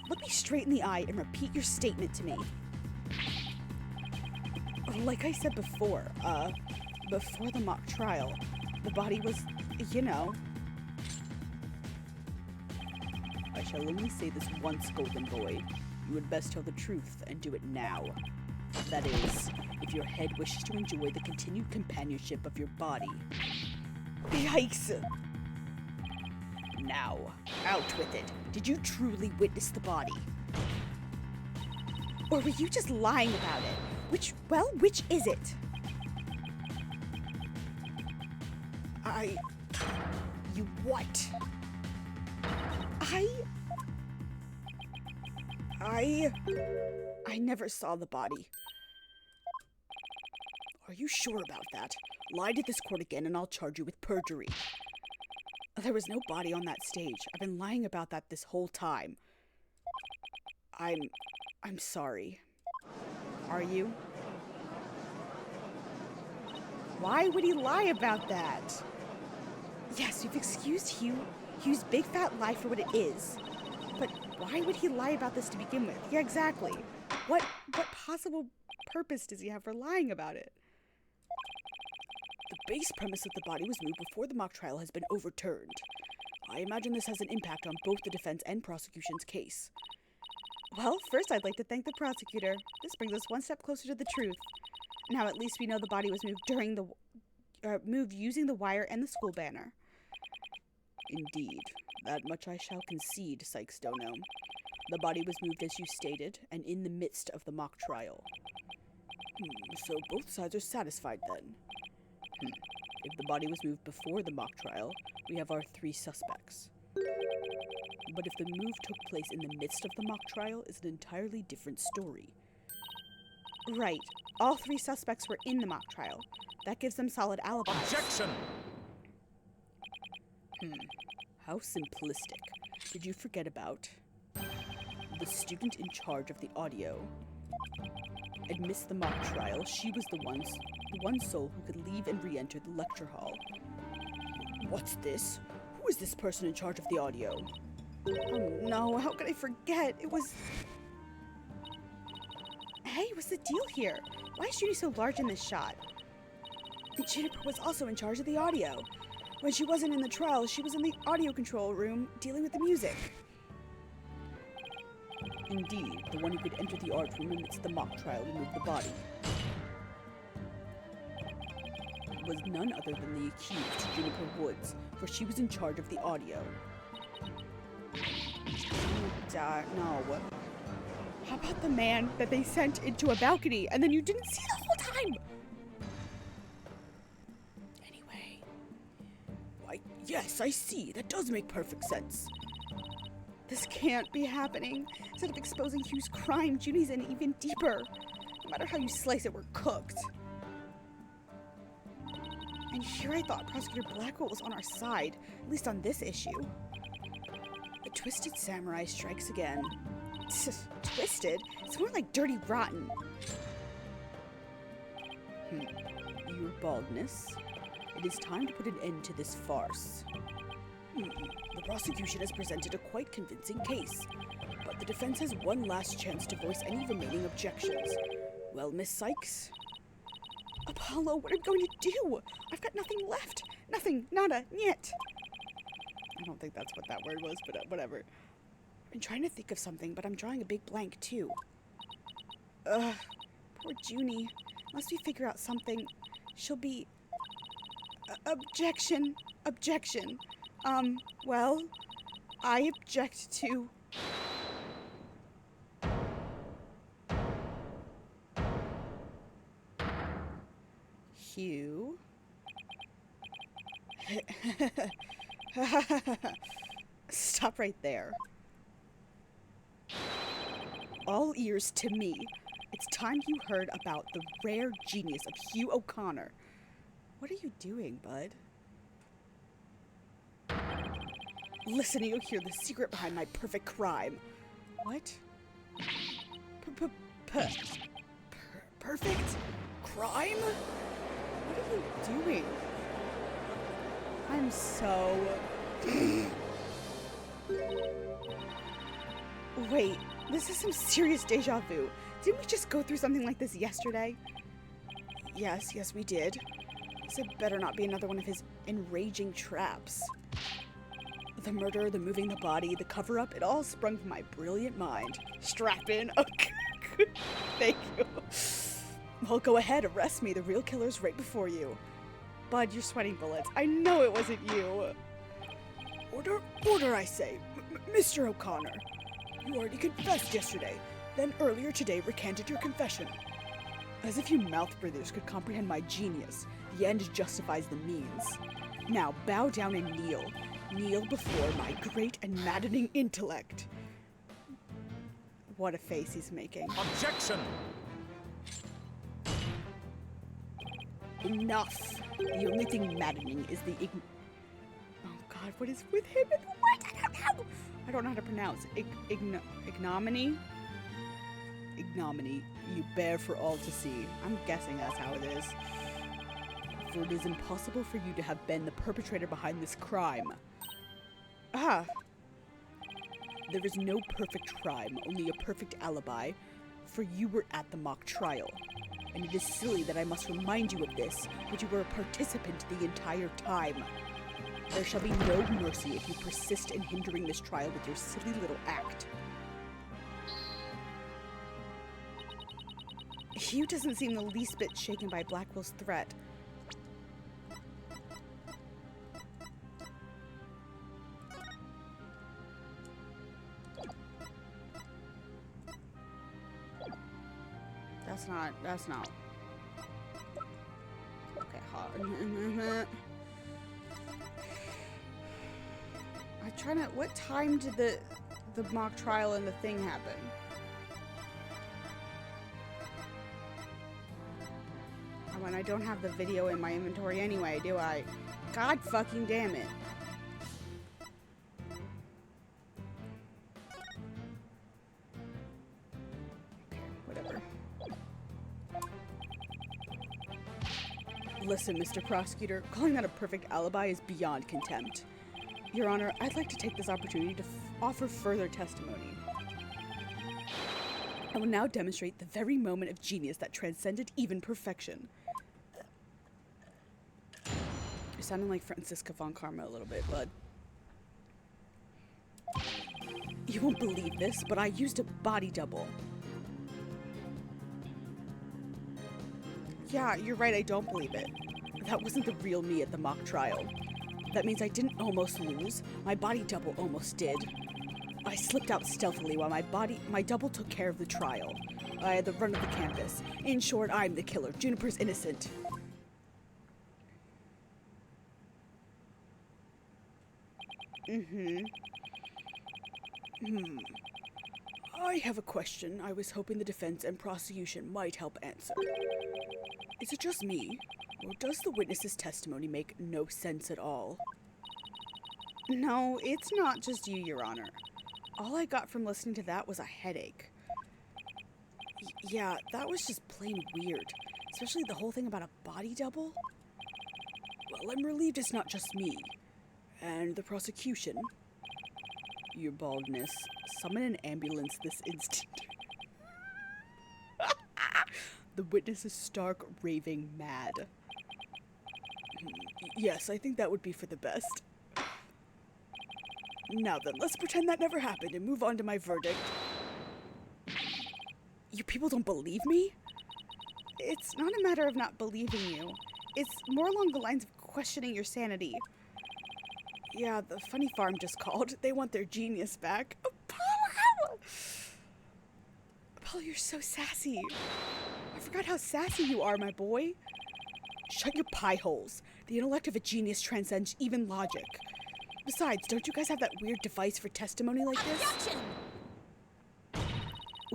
Look me straight in the eye and repeat your statement to me. Like I said before the mock trial, the body was, you know... I shall only say this once, Golden Boy. You would best tell the truth and do it now. That is, if your head wishes to enjoy the continued companionship of your body. Yikes! Now, out with it. Did you truly witness the body? Or were you just lying about it? Which is it? You what? I never saw the body. Are you sure about that? Lie to this court again and I'll charge you with perjury. There was no body on that stage. I've been lying about that this whole time. I'm sorry. Are you? Why would he lie about that? Yes, we've excused Hugh's big fat lie for what it is. But why would he lie about this to begin with? Yeah, exactly. What possible purpose does he have for lying about it? The base premise that the body was moved before the mock trial has been overturned. I imagine this has an impact on both the defense and prosecution's case. Well, first I'd like to thank the prosecutor. This brings us one step closer to the truth. Now at least we know the body was moved moved using the wire and the school banner. Indeed. That much I shall concede, Sykes Dono. The body was moved as you stated, and in the midst of the mock trial. So both sides are satisfied then. If the body was moved before the mock trial, we have our 3 suspects. But if the move took place in the midst of the mock trial, is an entirely different story. Right. All 3 suspects were in the mock trial. That gives them solid alibis. Objection! How simplistic. Did you forget about the student in charge of the audio? Amidst the mock trial, she was the one soul who could leave and re-enter the lecture hall. What's this? Who is this person in charge of the audio? Oh no, how could I forget? It was... Hey, what's the deal here? Why is Judy so large in this shot? Juniper was also in charge of the audio. When she wasn't in the trial, she was in the audio control room dealing with the music. Indeed, the one who could enter the art room amidst the mock trial and move the body was none other than the accused, Juniper Woods, for she was in charge of the audio. No. How about the man that they sent into a balcony and then you didn't see the whole time? Anyway. Why, yes, I see. That does make perfect sense. This can't be happening. Instead of exposing Hugh's crime, Judy's in even deeper. No matter how you slice it, we're cooked. And here I thought Prosecutor Blackwell was on our side, at least on this issue. The Twisted Samurai strikes again. Twisted? It's more like Dirty Rotten. Your baldness. It is time to put an end to this farce. The prosecution has presented a quite convincing case, but the defense has one last chance to voice any remaining objections. Well, Miss Sykes? Apollo, what are we going to do? I've got nothing left. Nothing. Nada. Niet. I don't think that's what that word was, but whatever. I'm trying to think of something, but I'm drawing a big blank, too. Ugh. Poor Junie. Unless we figure out something, she'll be... Objection. Objection. Well, I object to... Hugh? Stop right there. All ears to me. It's time you heard about the rare genius of Hugh O'Connor. What are you doing, bud? Listen and you'll hear the secret behind my perfect crime. What? Perfect crime? What are you doing? I'm so... Wait, this is some serious deja vu. Didn't we just go through something like this yesterday? Yes, we did. This had better not be another one of his enraging traps. The murder, the moving the body, the cover-up, it all sprung from my brilliant mind. Strap in. Okay. Thank you. Well, go ahead, arrest me. The real killer's right before you. Bud, you're sweating bullets. I know it wasn't you. Order, I say. Mr. O'Connor. You already confessed yesterday, then earlier today recanted your confession. As if you mouth breathers could comprehend my genius, the end justifies the means. Now bow down and kneel. Kneel before my great and maddening intellect. What a face he's making. Objection! Enough. The only thing maddening is the Oh God, what is with him and the words? I don't know. I don't know how to pronounce. Ignominy? Ignominy you bear for all to see. I'm guessing that's how it is. For it is impossible for you to have been the perpetrator behind this crime. There is no perfect crime, only a perfect alibi, for you were at the mock trial. And it is silly that I must remind you of this, but you were a participant the entire time. There shall be no mercy if you persist in hindering this trial with your silly little act. Hugh doesn't seem the least bit shaken by Blackwell's threat. That's not. Okay, I'm trying to, what time did the mock trial and the thing happen? Oh, and I don't have the video in my inventory anyway, do I? God fucking damn it. Listen, Mr. Prosecutor, calling that a perfect alibi is beyond contempt. Your Honor, I'd like to take this opportunity to offer further testimony. I will now demonstrate the very moment of genius that transcended even perfection. You're sounding like Franziska von Karma a little bit, bud. You won't believe this, but I used a body double. Yeah, you're right, I don't believe it. That wasn't the real me at the mock trial. That means I didn't almost lose. My body double almost did. I slipped out stealthily while my double took care of the trial. I had the run of the campus. In short, I'm the killer. Juniper's innocent. I have a question I was hoping the defense and prosecution might help answer. Is it just me, or does the witness's testimony make no sense at all? No, it's not just you, Your Honor. All I got from listening to that was a headache. Yeah, that was just plain weird. Especially the whole thing about a body double. Well, I'm relieved it's not just me. And the prosecution. Your baldness. Summon an ambulance this instant. The witness is stark raving mad. Yes, I think that would be for the best. Now then, let's pretend that never happened and move on to my verdict. You people don't believe me? It's not a matter of not believing you. It's more along the lines of questioning your sanity. Yeah, the funny farm just called. They want their genius back. Apollo! Apollo, you're so sassy. I forgot how sassy you are, my boy. Shut your pie holes. The intellect of a genius transcends even logic. Besides, don't you guys have that weird device for testimony like this? Objection!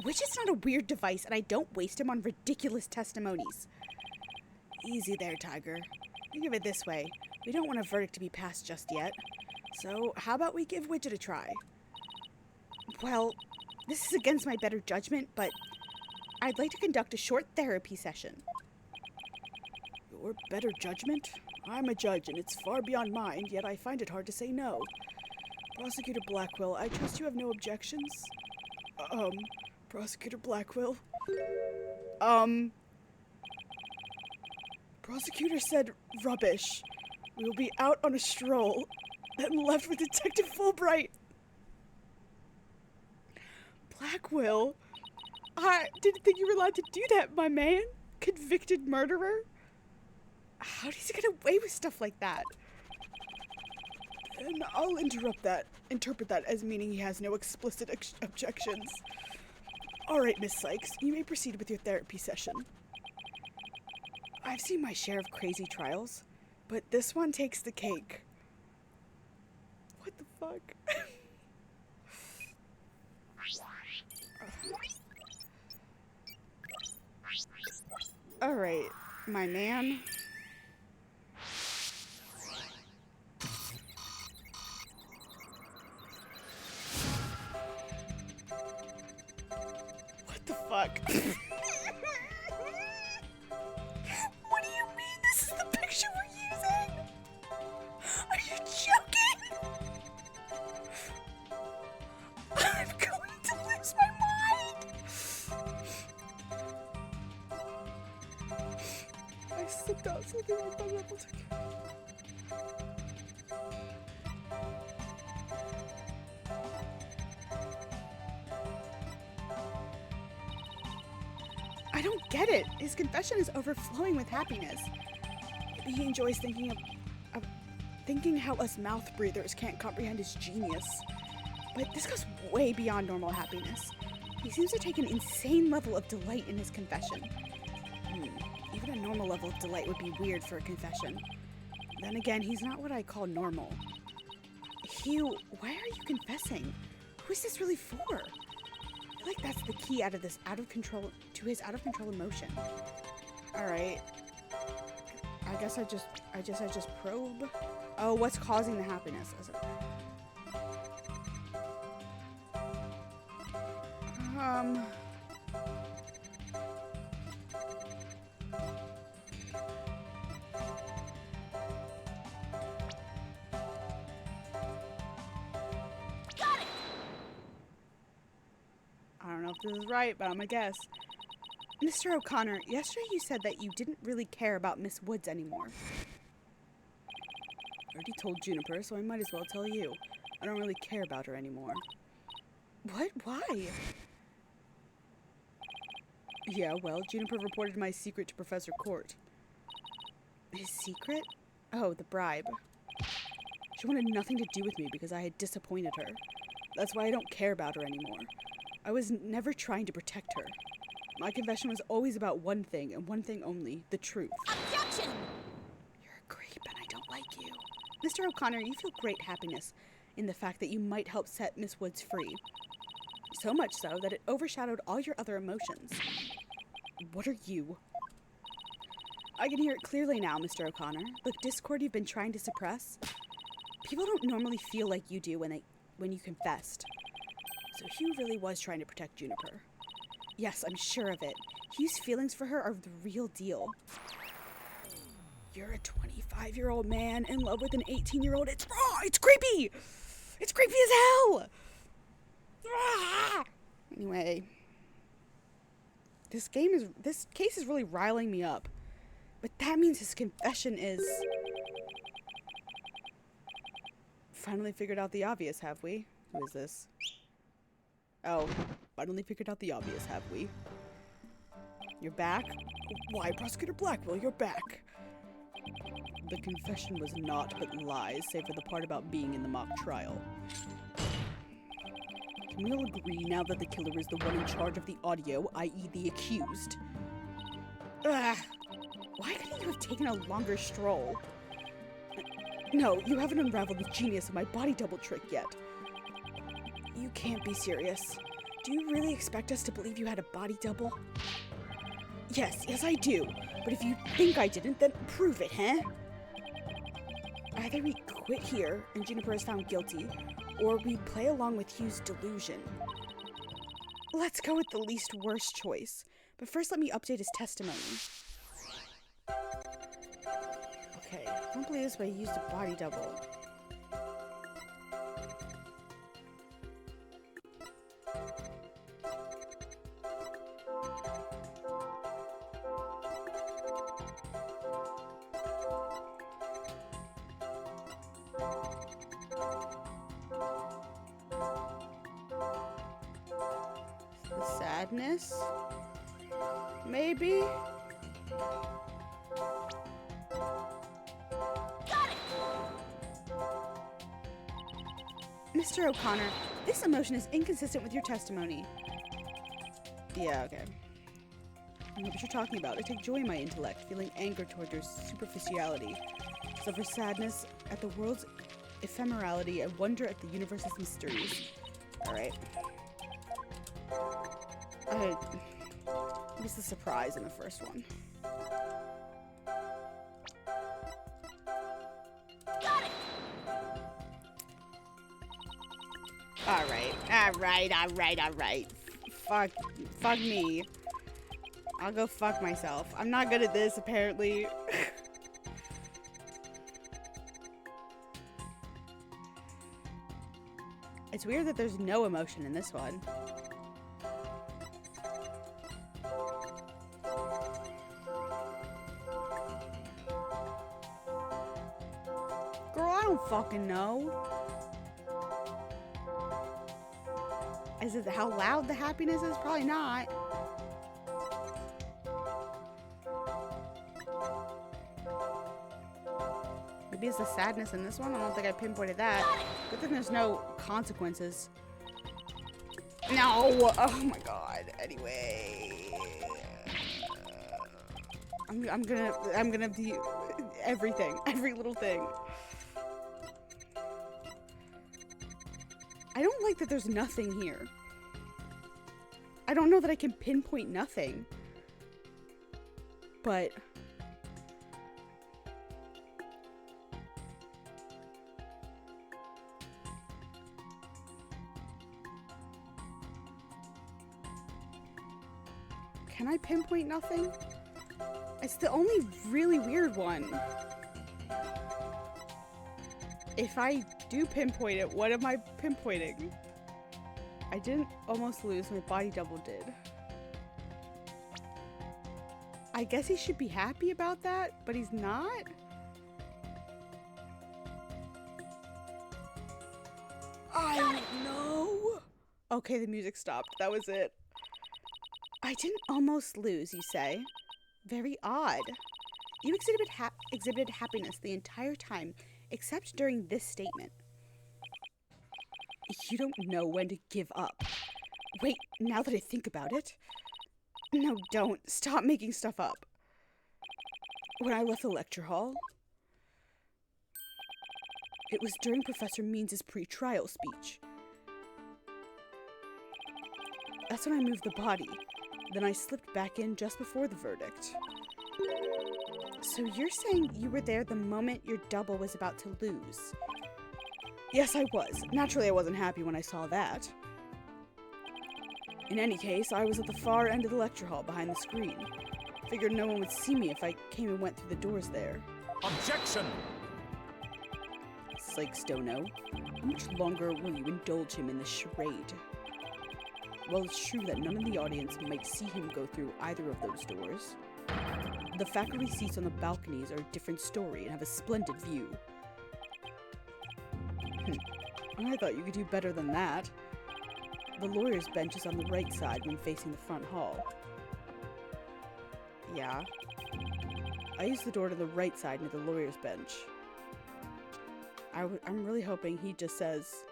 Which is not a weird device, and I don't waste him on ridiculous testimonies. Easy there, Tiger. Think of it this way. We don't want a verdict to be passed just yet. So, how about we give Widget a try? Well, this is against my better judgment, but I'd like to conduct a short therapy session. Your better judgment? I'm a judge, and it's far beyond mine, yet I find it hard to say no. Prosecutor Blackwell, I trust you have no objections? Prosecutor Blackwell? Prosecutor said rubbish. We will be out on a stroll, then left with Detective Fulbright. Blackwell? I didn't think you were allowed to do that, my man. Convicted murderer? How does he get away with stuff like that? And I'll interpret that as meaning he has no explicit objections. All right, Miss Sykes, you may proceed with your therapy session. I've seen my share of crazy trials, but this one takes the cake. What the fuck? All right, my man. What the fuck? What do you mean this is the picture we're using? Are you joking? not something I've been able to. I don't get it. His confession is overflowing with happiness. Maybe he enjoys thinking thinking how us mouth breathers can't comprehend his genius. But this goes way beyond normal happiness. He seems to take an insane level of delight in his confession. Even a normal level of delight would be weird for a confession. Then again, he's not what I call normal. Hugh, why are you confessing? Who is this really for? I feel like that's the key to his out of control emotion. Alright. I guess I just probe. Oh, what's causing the happiness? I don't know if this is right, but I'm gonna guess. Mr. O'Connor, yesterday you said that you didn't really care about Miss Woods anymore. I already told Juniper, so I might as well tell you. I don't really care about her anymore. What? Why? Yeah, well, Juniper reported my secret to Professor Court. His secret? Oh, the bribe. She wanted nothing to do with me because I had disappointed her. That's why I don't care about her anymore. I was never trying to protect her. My confession was always about one thing, and one thing only, the truth. Objection! You're a creep, and I don't like you. Mr. O'Connor, you feel great happiness in the fact that you might help set Miss Woods free. So much so that it overshadowed all your other emotions. What are you? I can hear it clearly now, Mr. O'Connor. The discord you've been trying to suppress. People don't normally feel like you do when you confessed. So Hugh really was trying to protect Juniper. Yes, I'm sure of it. Hugh's feelings for her are the real deal. You're a 25-year-old man in love with an 18-year-old. It's raw! It's creepy! It's creepy as hell! Ah! Anyway. This case is really riling me up. But that means his confession is... Finally figured out the obvious, have we? Who is this? Oh, finally figured out the obvious, have we? You're back? Why, Prosecutor Blackwell, you're back. The confession was naught but lies, save for the part about being in the mock trial. Can we all agree now that the killer is the one in charge of the audio, i.e. the accused? Ugh! Why couldn't you have taken a longer stroll? No, you haven't unraveled the genius of my body double trick yet. You can't be serious. Do you really expect us to believe you had a body double? Yes, I do. But if you think I didn't, then prove it, huh? Either we quit here and Juniper is found guilty, or we play along with Hugh's delusion. Let's go with the least worst choice. But first let me update his testimony. Okay, I don't believe this, but he used a body double. The sadness? Maybe? Mr. O'Connor, this emotion is inconsistent with your testimony. Yeah, okay. I know what you're talking about. I take joy in my intellect, feeling anger toward your superficiality. Suffer sadness at the world's ephemerality and wonder at the universe's mysteries. Alright. What's the surprise in the first one? Alright. Fuck me. I'll go fuck myself. I'm not good at this, apparently. It's weird that there's no emotion in this one. fucking know. Is it how loud the happiness is? Probably not. Maybe it's the sadness in this one. I don't think I pinpointed that. Good thing there's no consequences. No! Oh my god. Anyway. I'm gonna be everything. Every little thing. I don't like that there's nothing here. I don't know that I can pinpoint nothing. But can I pinpoint nothing? It's the only really weird one. If I do pinpoint it, what am I pinpointing? I didn't almost lose, my body double did. I guess he should be happy about that, but he's not? I don't know. Okay, the music stopped. That was it. I didn't almost lose, you say? Very odd. You exhibited happiness the entire time, except during this statement. You don't know when to give up. Wait, now that I think about it. No, don't. Stop making stuff up. When I left the lecture hall, it was during Professor Means' pre-trial speech. That's when I moved the body. Then I slipped back in just before the verdict. So you're saying you were there the moment your double was about to lose? Yes, I was. Naturally, I wasn't happy when I saw that. In any case, I was at the far end of the lecture hall behind the screen. Figured no one would see me if I came and went through the doors there. Objection! Slake Stono, how much longer will you indulge him in this charade? Well, it's true that none of the audience might see him go through either of those doors. The faculty seats on the balconies are a different story and have a splendid view. I thought you could do better than that. The lawyer's bench is on the right side when facing the front hall. Yeah. I used the door to the right side near the lawyer's bench. I'm really hoping he just says,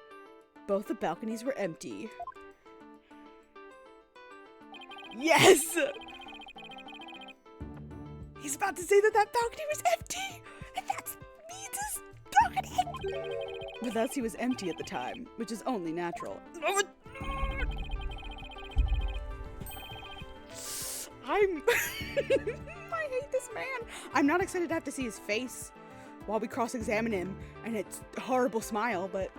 both the balconies were empty. Yes! He's about to say that that balcony was empty! And that's Means' balcony! But that's he was empty at the time, which is only natural. I hate this man. I'm not excited to have to see his face while we cross-examine him, and it's a horrible smile, but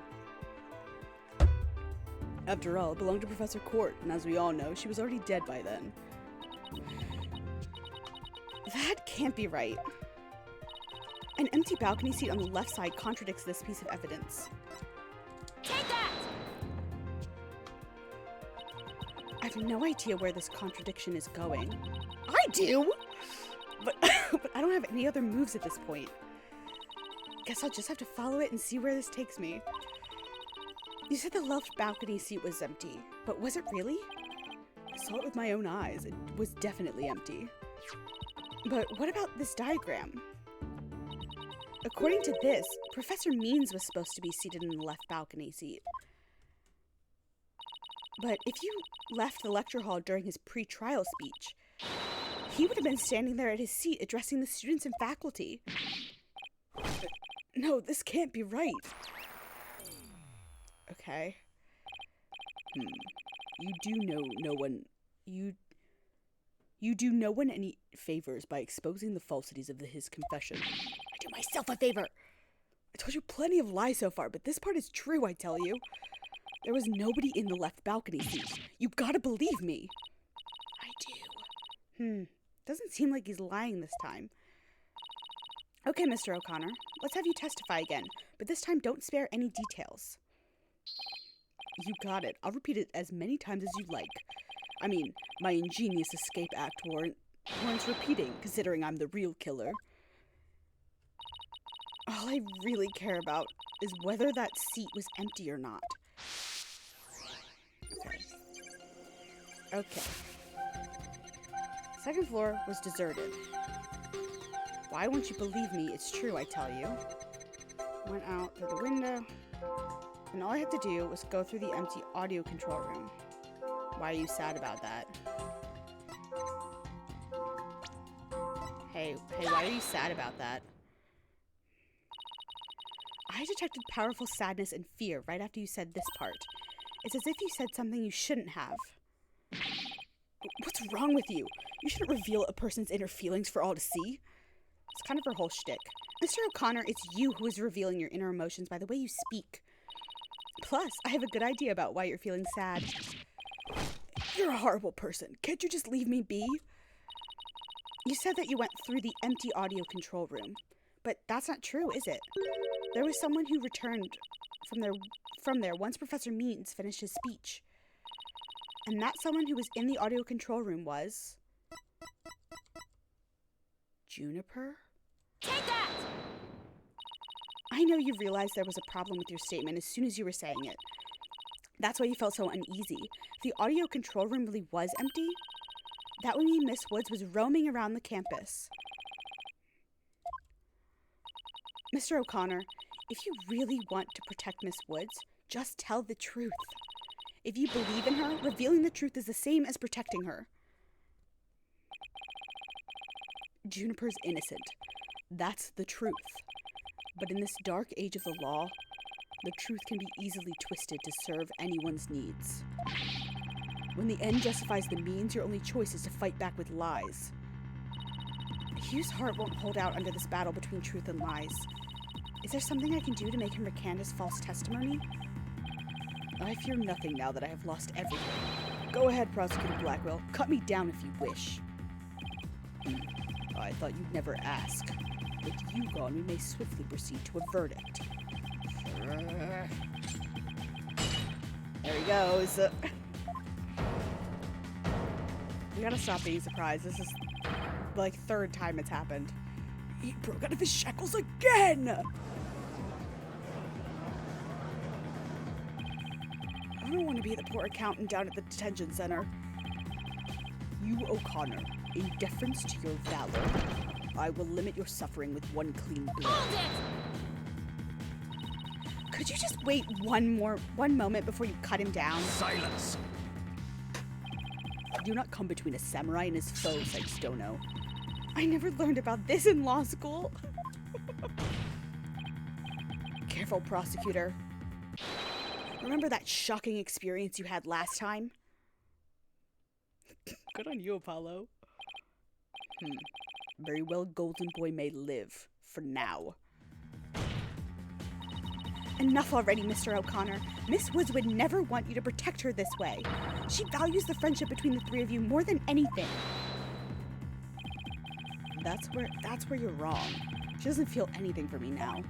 after all, it belonged to Professor Court, and as we all know, she was already dead by then. That can't be right. An empty balcony seat on the left side contradicts this piece of evidence. Take that! I have no idea where this contradiction is going. I do! But, but I don't have any other moves at this point. Guess I'll just have to follow it and see where this takes me. You said the left balcony seat was empty, but was it really? I saw it with my own eyes. It was definitely empty. But what about this diagram? According to this, Professor Means was supposed to be seated in the left balcony seat. But if you left the lecture hall during his pre-trial speech, he would have been standing there at his seat addressing the students and faculty. No, this can't be right. Okay. You do no one any favors by exposing the falsities of his confession. I do myself a favor. I told you plenty of lies so far, but this part is true, I tell you. There was nobody in the left balcony seat. You gotta believe me. I do. Doesn't seem like he's lying this time. Okay, Mr. O'Connor, let's have you testify again, but this time don't spare any details. You got it. I'll repeat it as many times as you like. I mean, my ingenious escape act warrants repeating, considering I'm the real killer. All I really care about is whether that seat was empty or not. Okay. Second floor was deserted. Why won't you believe me? It's true, I tell you. Went out through the window, and all I had to do was go through the empty audio control room. Why are you sad about that? Hey, why are you sad about that? I detected powerful sadness and fear right after you said this part. It's as if you said something you shouldn't have. What's wrong with you? You shouldn't reveal a person's inner feelings for all to see. It's kind of her whole shtick. Mr. O'Connor, it's you who is revealing your inner emotions by the way you speak. Plus, I have a good idea about why you're feeling sad. You're a horrible person. Can't you just leave me be? You said that you went through the empty audio control room, but that's not true, is it? There was someone who returned from there once Professor Means finished his speech. And that someone who was in the audio control room was... Juniper? Take that! I know you realized there was a problem with your statement as soon as you were saying it. That's why you felt so uneasy. If the audio control room really was empty, that would mean Miss Woods was roaming around the campus. Mr. O'Connor, if you really want to protect Miss Woods, just tell the truth. If you believe in her, revealing the truth is the same as protecting her. Juniper's innocent. That's the truth. But in this dark age of the law, the truth can be easily twisted to serve anyone's needs. When the end justifies the means, your only choice is to fight back with lies. Hugh's heart won't hold out under this battle between truth and lies. Is there something I can do to make him recant his false testimony? I fear nothing now that I have lost everything. Go ahead, Prosecutor Blackwell. Cut me down if you wish. I thought you'd never ask. With you gone, we may swiftly proceed to a verdict. There he goes. We gotta stop being surprised. This is like third time it's happened. He broke out of his shackles again! I don't want to be the poor accountant down at the detention center. You, O'Connor, in deference to your valor, I will limit your suffering with one clean blow. Hold it! Could you just wait one moment before you cut him down? Silence! Do not come between a samurai and his foe, said Stono. I never learned about this in law school. Careful, prosecutor. Remember that shocking experience you had last time? Good on you, Apollo. Very well, Golden Boy may live. For now. Enough already, Mr. O'Connor. Miss Woods would never want you to protect her this way. She values the friendship between the three of you more than anything. That's where you're wrong. She doesn't feel anything for me now.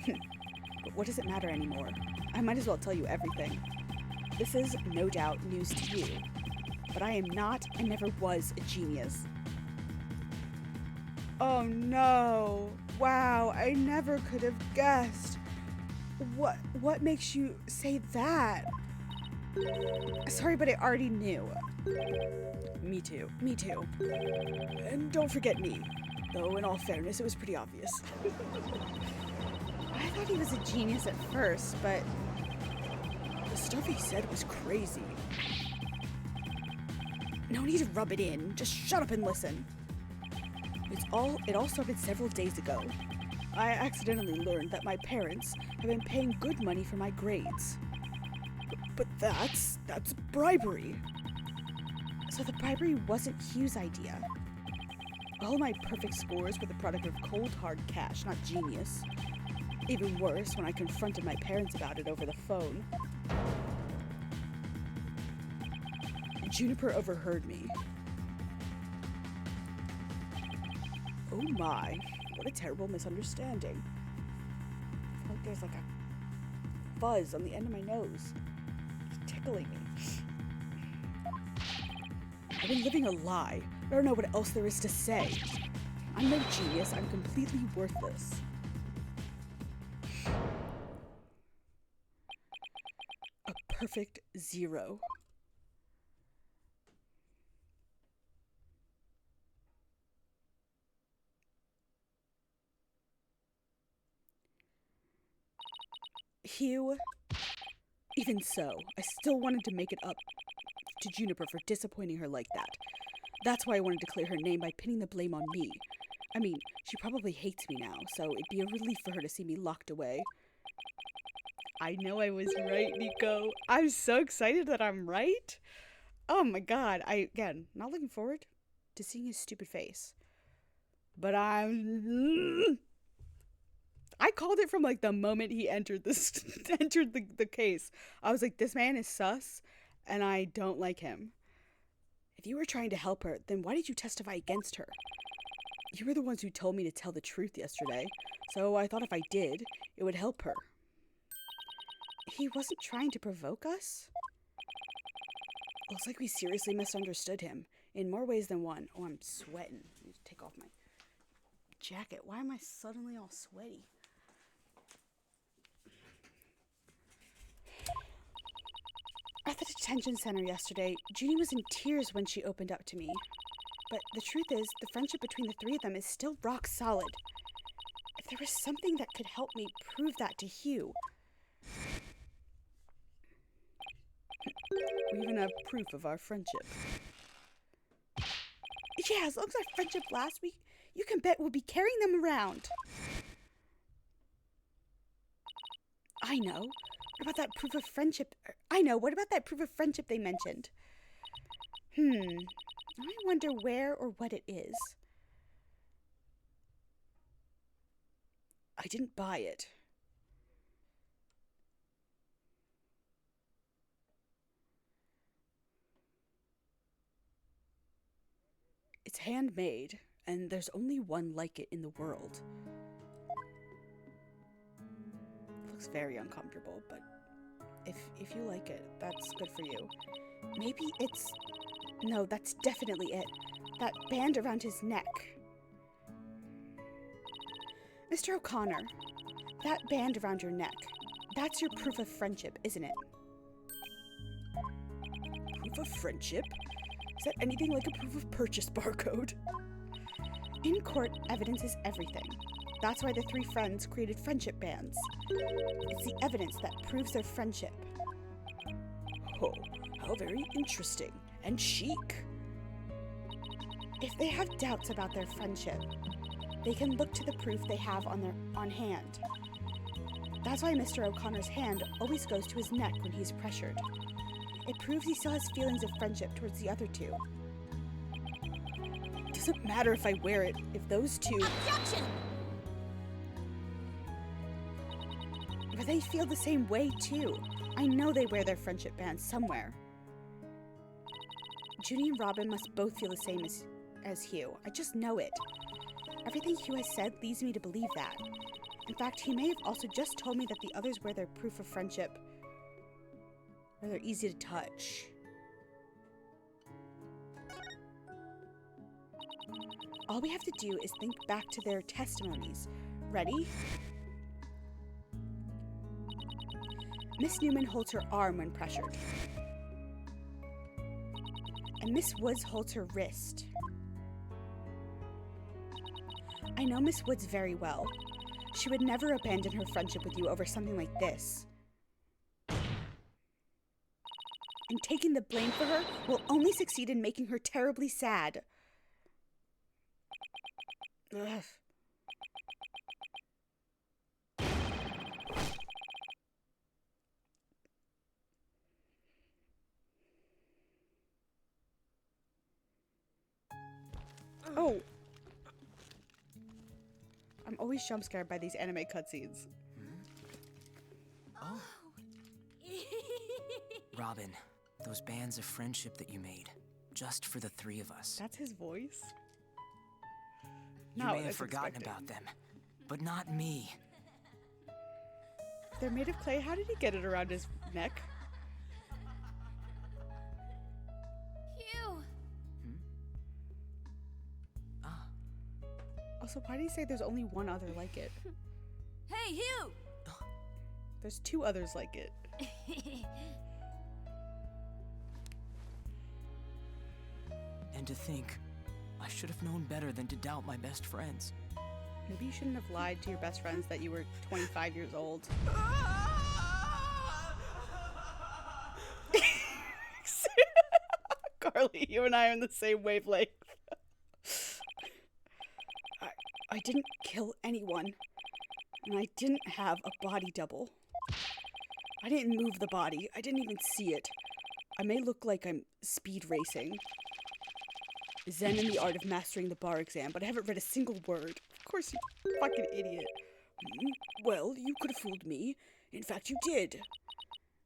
But what does it matter anymore? I might as well tell you everything. This is, no doubt, news to you. But I am not and never was a genius. Oh no. Wow, I never could have guessed. What makes you say that? Sorry, but I already knew. Me too. Me too. And don't forget me. Though, in all fairness, it was pretty obvious. I thought he was a genius at first, but... The stuff he said was crazy. No need to rub it in. Just shut up and listen. It all started several days ago. I accidentally learned that my parents have been paying good money for my grades. But that's bribery. So the bribery wasn't Hugh's idea. All my perfect scores were the product of cold hard cash, not genius. Even worse, when I confronted my parents about it over the phone. Juniper overheard me. Oh my, what a terrible misunderstanding. I feel like there's like a fuzz on the end of my nose. It's tickling me. I've been living a lie. I don't know what else there is to say. I'm no genius. I'm completely worthless. perfect 0. Hugh, even so, I still wanted to make it up to Juniper for disappointing her like that. That's why I wanted to clear her name by pinning the blame on me. I mean, she probably hates me now, so it'd be a relief for her to see me locked away. I know I was right, Nico. I'm so excited that I'm right. Oh my god. Again, not looking forward to seeing his stupid face. But I called it from like the moment he entered the case. I was like, this man is sus and I don't like him. If you were trying to help her, then why did you testify against her? You were the ones who told me to tell the truth yesterday, so I thought if I did, it would help her. He wasn't trying to provoke us? Looks like we seriously misunderstood him, in more ways than one. Oh, I'm sweating. I need to take off my jacket. Why am I suddenly all sweaty? At the detention center yesterday, Junie was in tears when she opened up to me. But the truth is, the friendship between the three of them is still rock solid. If there was something that could help me prove that to Hugh. We even have proof of our friendship. Yeah, as long as our friendship lasts, you can bet we'll be carrying them around. I know. What about that proof of friendship? What about that proof of friendship they mentioned? I wonder where or what it is. I didn't buy it. It's handmade, and there's only one like it in the world. It looks very uncomfortable, but if you like it, that's good for you. Maybe it's... No, that's definitely it. That band around his neck. Mr. O'Connor, that band around your neck, that's your proof of friendship, isn't it? Proof of friendship? Is that anything like a proof of purchase barcode? In court, evidence is everything. That's why the three friends created friendship bands. It's the evidence that proves their friendship. Oh, how very interesting and chic. If they have doubts about their friendship, they can look to the proof they have on hand. That's why Mr. O'Connor's hand always goes to his neck when he's pressured. It proves he still has feelings of friendship towards the other two. It doesn't matter if I wear it, if those two... Objection! But they feel the same way too. I know they wear their friendship bands somewhere. Junie and Robin must both feel the same as Hugh. I just know it. Everything Hugh has said leads me to believe that. In fact, he may have also just told me that the others wear their proof of friendship where they're easy to touch. All we have to do is think back to their testimonies. Ready? Miss Newman holds her arm when pressured. And Miss Woods holds her wrist. I know Miss Woods very well. She would never abandon her friendship with you over something like this. And taking the blame for her will only succeed in making her terribly sad. Ugh. Oh! I'm always jump scared by these anime cutscenes. Oh. Robin, those bands of friendship that you made, just for the three of us. That's his voice? You may have forgotten about them, but not me. They're made of clay. How did he get it around his neck? Hugh! Also, why did he say there's only one other like it? Hey, Hugh! There's two others like it. to think. I should have known better than to doubt my best friends. Maybe you shouldn't have lied to your best friends that you were 25 years old. Carly, you and I are on the same wavelength. I didn't kill anyone. And I didn't have a body double. I didn't move the body. I didn't even see it. I may look like I'm speed racing. Zen in the art of mastering the bar exam, but I haven't read a single word. Of course, you fucking idiot. Well, you could have fooled me. In fact, you did.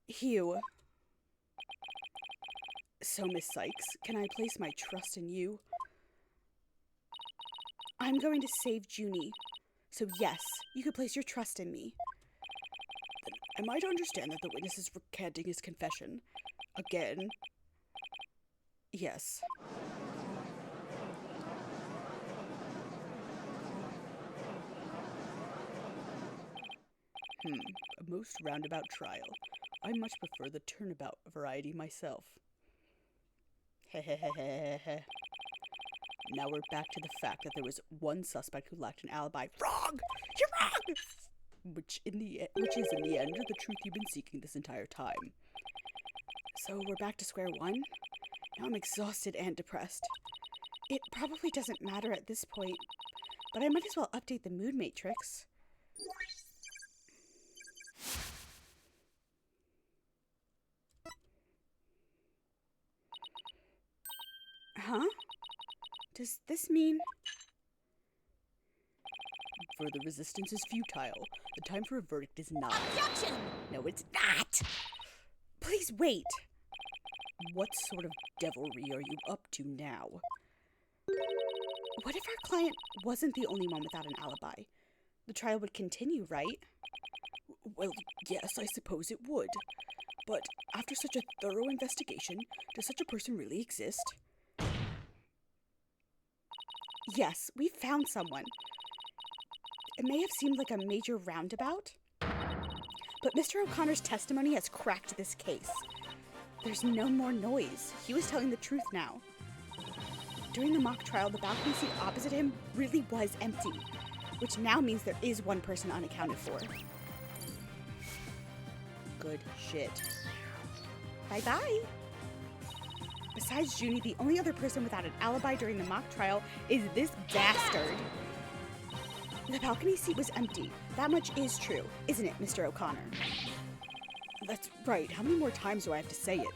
Hugh. So, Miss Sykes, can I place my trust in you? I'm going to save Junie. So yes, you could place your trust in me. Then am I to understand that the witness is recanting his confession? Again? Yes. A most roundabout trial. I much prefer the turnabout variety myself. Hehehehe. Now we're back to the fact that there was one suspect who lacked an alibi. Wrong! You're wrong! Which is in the end the truth you've been seeking this entire time. So we're back to square one? Now I'm exhausted and depressed. It probably doesn't matter at this point, but I might as well update the mood matrix. Huh? Does this mean... Further resistance is futile. The time for a verdict is nigh. Objection! No, it's not! Please wait! What sort of devilry are you up to now? What if our client wasn't the only one without an alibi? The trial would continue, right? Well, yes, I suppose it would. But after such a thorough investigation, does such a person really exist? Yes, we found someone. It may have seemed like a major roundabout, but Mr. O'Connor's testimony has cracked this case. There's no more noise. He was telling the truth now. During the mock trial, the balcony seat opposite him really was empty, which now means there is one person unaccounted for. Good shit. Bye-bye. Besides Junie, the only other person without an alibi during the mock trial is this bastard. The balcony seat was empty. That much is true, isn't it, Mr. O'Connor? That's right. How many more times do I have to say it?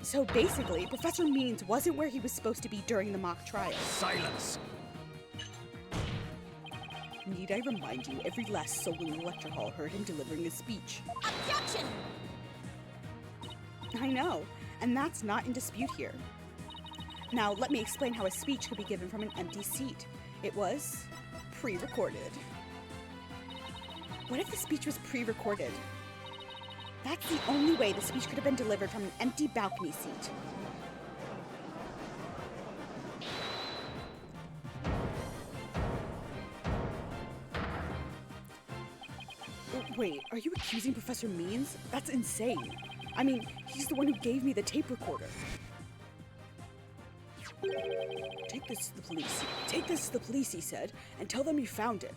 So basically, Professor Means wasn't where he was supposed to be during the mock trial. Silence! Need I remind you, every last soul in the lecture hall heard him delivering his speech. Objection! I know, and that's not in dispute here. Now, let me explain how a speech could be given from an empty seat. It was pre-recorded. What if the speech was pre-recorded? That's the only way the speech could have been delivered from an empty balcony seat. Wait, are you accusing Professor Means? That's insane. I mean, he's the one who gave me the tape recorder. Take this to the police. Take this to the police, he said, and tell them you found it.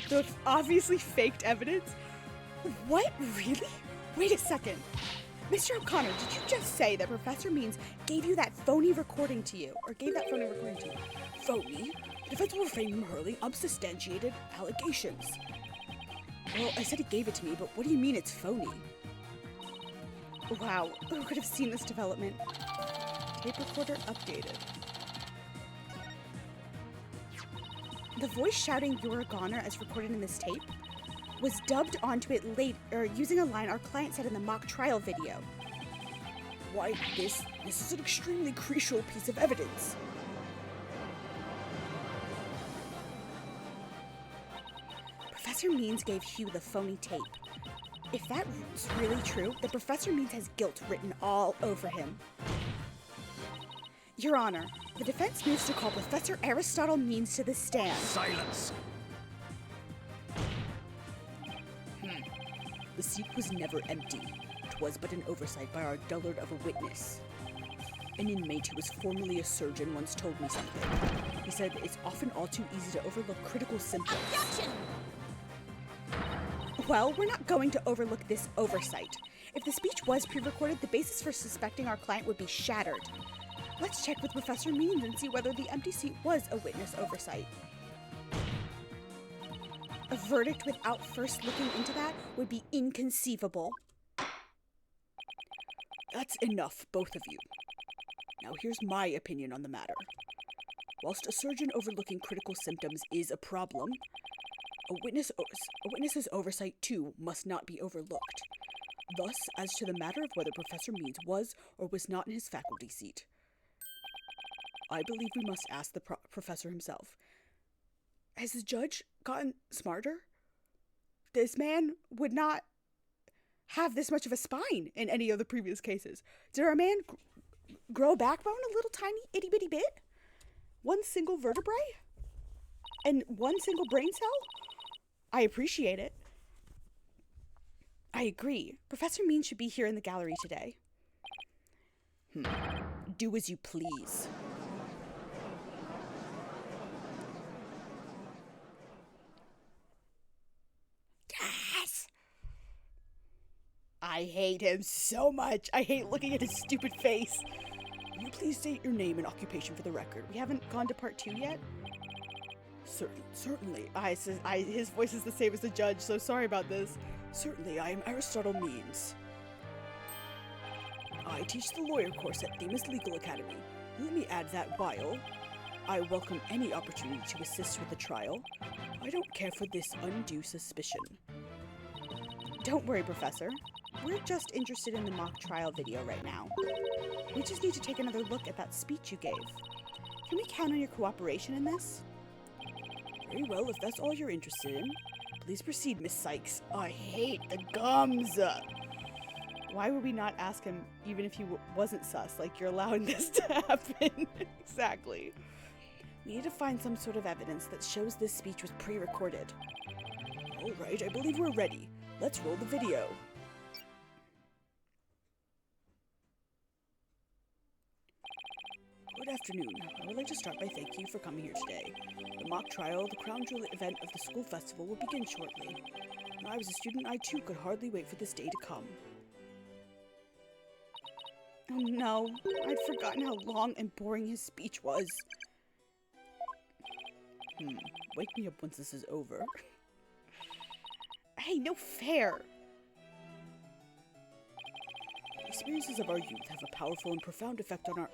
So it's obviously faked evidence? What? Really? Wait a second. Mr. O'Connor, did you just say that Professor Means gave you that phony recording to you? Or gave that phony recording to you? Phony? The defense will refrain from hurling unsubstantiated allegations. Well, I said he gave it to me, but what do you mean it's phony? Wow, who could have seen this development? Tape recorder updated. The voice shouting "You're a goner" as recorded in this tape was dubbed onto it later using a line our client said in the mock trial video. Why, this is an extremely crucial piece of evidence. Professor Means gave Hugh the phony tape. If that's really true, then Professor Means has guilt written all over him. Your Honor, the defense moves to call Professor Aristotle Means to the stand. Silence! The seat was never empty. act was but an oversight by our dullard of a witness. An inmate who was formerly a surgeon once told me something. He said it's often all too easy to overlook critical symptoms. Objection! Well, we're not going to overlook this oversight. If the speech was pre-recorded, the basis for suspecting our client would be shattered. Let's check with Professor Means and see whether the empty seat was a witness oversight. A verdict without first looking into that would be inconceivable. That's enough, both of you. Now here's my opinion on the matter. Whilst a surgeon overlooking critical symptoms is a problem, a witness's oversight too must not be overlooked. Thus, as to the matter of whether Professor Means was or was not in his faculty seat, I believe we must ask the professor himself. Has the judge gotten smarter? This man would not have this much of a spine in any of the previous cases. Did our man grow a backbone a little tiny itty bitty bit? One single vertebrae? And one single brain cell? I appreciate it. I agree. Professor Means should be here in the gallery today. Do as you please. Yes! I hate him so much. I hate looking at his stupid face. Will you please state your name and occupation for the record? We haven't gone to part 2 yet? Certainly. His voice is the same as the judge, so sorry about this. Certainly, I am Aristotle Means. I teach the lawyer course at Themis Legal Academy. Let me add that while I welcome any opportunity to assist with the trial, I don't care for this undue suspicion. Don't worry, Professor. We're just interested in the mock trial video right now. We just need to take another look at that speech you gave. Can we count on your cooperation in this? Very well, if that's all you're interested in. Please proceed, Miss Sykes. I hate the gums. Why would we not ask him even if he wasn't sus? Like, you're allowing this to happen. Exactly. We need to find some sort of evidence that shows this speech was pre-recorded. All right, I believe we're ready. Let's roll the video. Good afternoon. I would like to start by thanking you for coming here today. The mock trial, the crown jewel event of the school festival, will begin shortly. When I was a student, I too could hardly wait for this day to come. Oh no, I'd forgotten how long and boring his speech was. Wake me up once this is over. Hey, no fair! The experiences of our youth have a powerful and profound effect on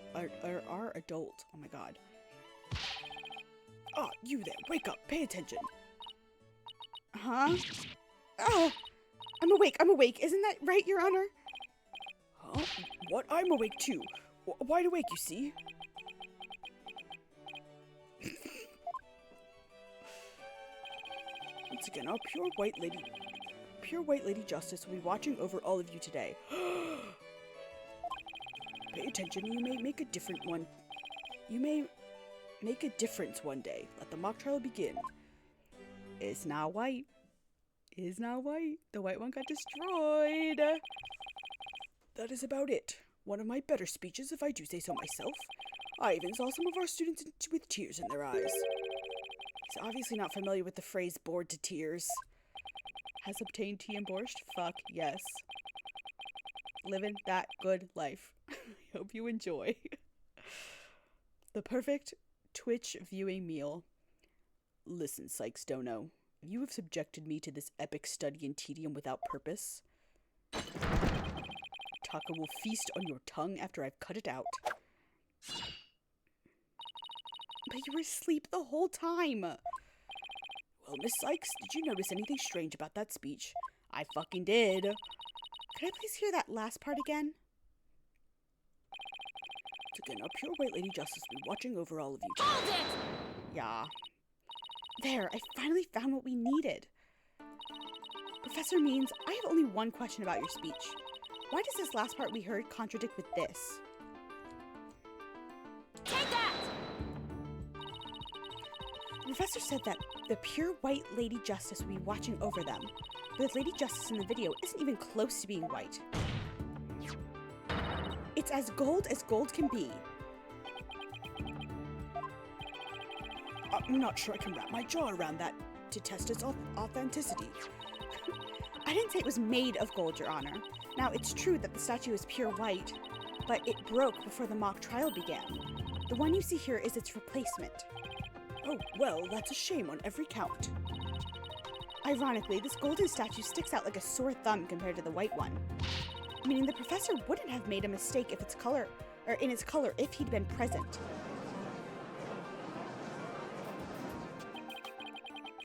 our adult. Oh my god. Ah, you there, wake up, pay attention. Huh? Oh, I'm awake. Isn't that right, Your Honor? Huh? What? I'm awake too. Wide awake, you see? Once again, our pure white lady justice will be watching over all of you today. Pay attention, you may make a different one. You may make a difference one day. Let the mock trial begin. It's not white. It's not white. The white one got destroyed. That is about it. One of my better speeches, if I do say so myself. I even saw some of our students with tears in their eyes. He's obviously not familiar with the phrase bored to tears. Has obtained tea and borscht? Fuck yes. Living that good life. I hope you enjoy. The perfect Twitch viewing meal. Listen, Sykes Dono. You have subjected me to this epic study in tedium without purpose. Taka will feast on your tongue after I've cut it out. But you were asleep the whole time. Well, Miss Sykes, did you notice anything strange about that speech? I fucking did. Could I please hear that last part again? Again, our pure white lady justice will be watching over all of you. Hold it! Yeah. There, I finally found what we needed. Professor Means, I have only one question about your speech. Why does this last part we heard contradict with this? Take that! The professor said that the pure white lady justice will be watching over them. But the lady justice in the video isn't even close to being white. It's as gold can be. I'm not sure I can wrap my jaw around that to test its authenticity. I didn't say it was made of gold, Your Honor. Now, it's true that the statue is pure white, but it broke before the mock trial began. The one you see here is its replacement. Oh, well, that's a shame on every count. Ironically, this golden statue sticks out like a sore thumb compared to the white one. Meaning the professor wouldn't have made a mistake if its color if he'd been present.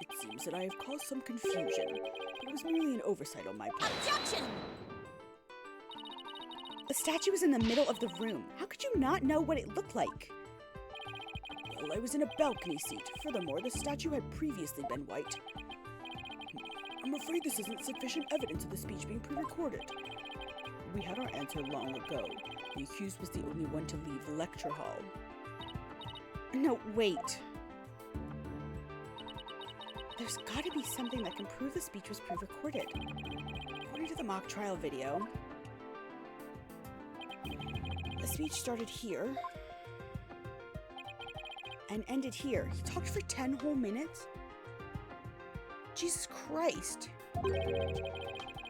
It seems that I have caused some confusion, but it was merely an oversight on my part. Objection! The statue was in the middle of the room. How could you not know what it looked like? Well, I was in a balcony seat. Furthermore, the statue had previously been white. I'm afraid this isn't sufficient evidence of the speech being pre-recorded. We had our answer long ago. The accused was the only one to leave the lecture hall. No, wait. There's gotta be something that can prove the speech was pre-recorded. According to the mock trial video, the speech started here and ended here. He talked for 10 whole minutes? Jesus Christ.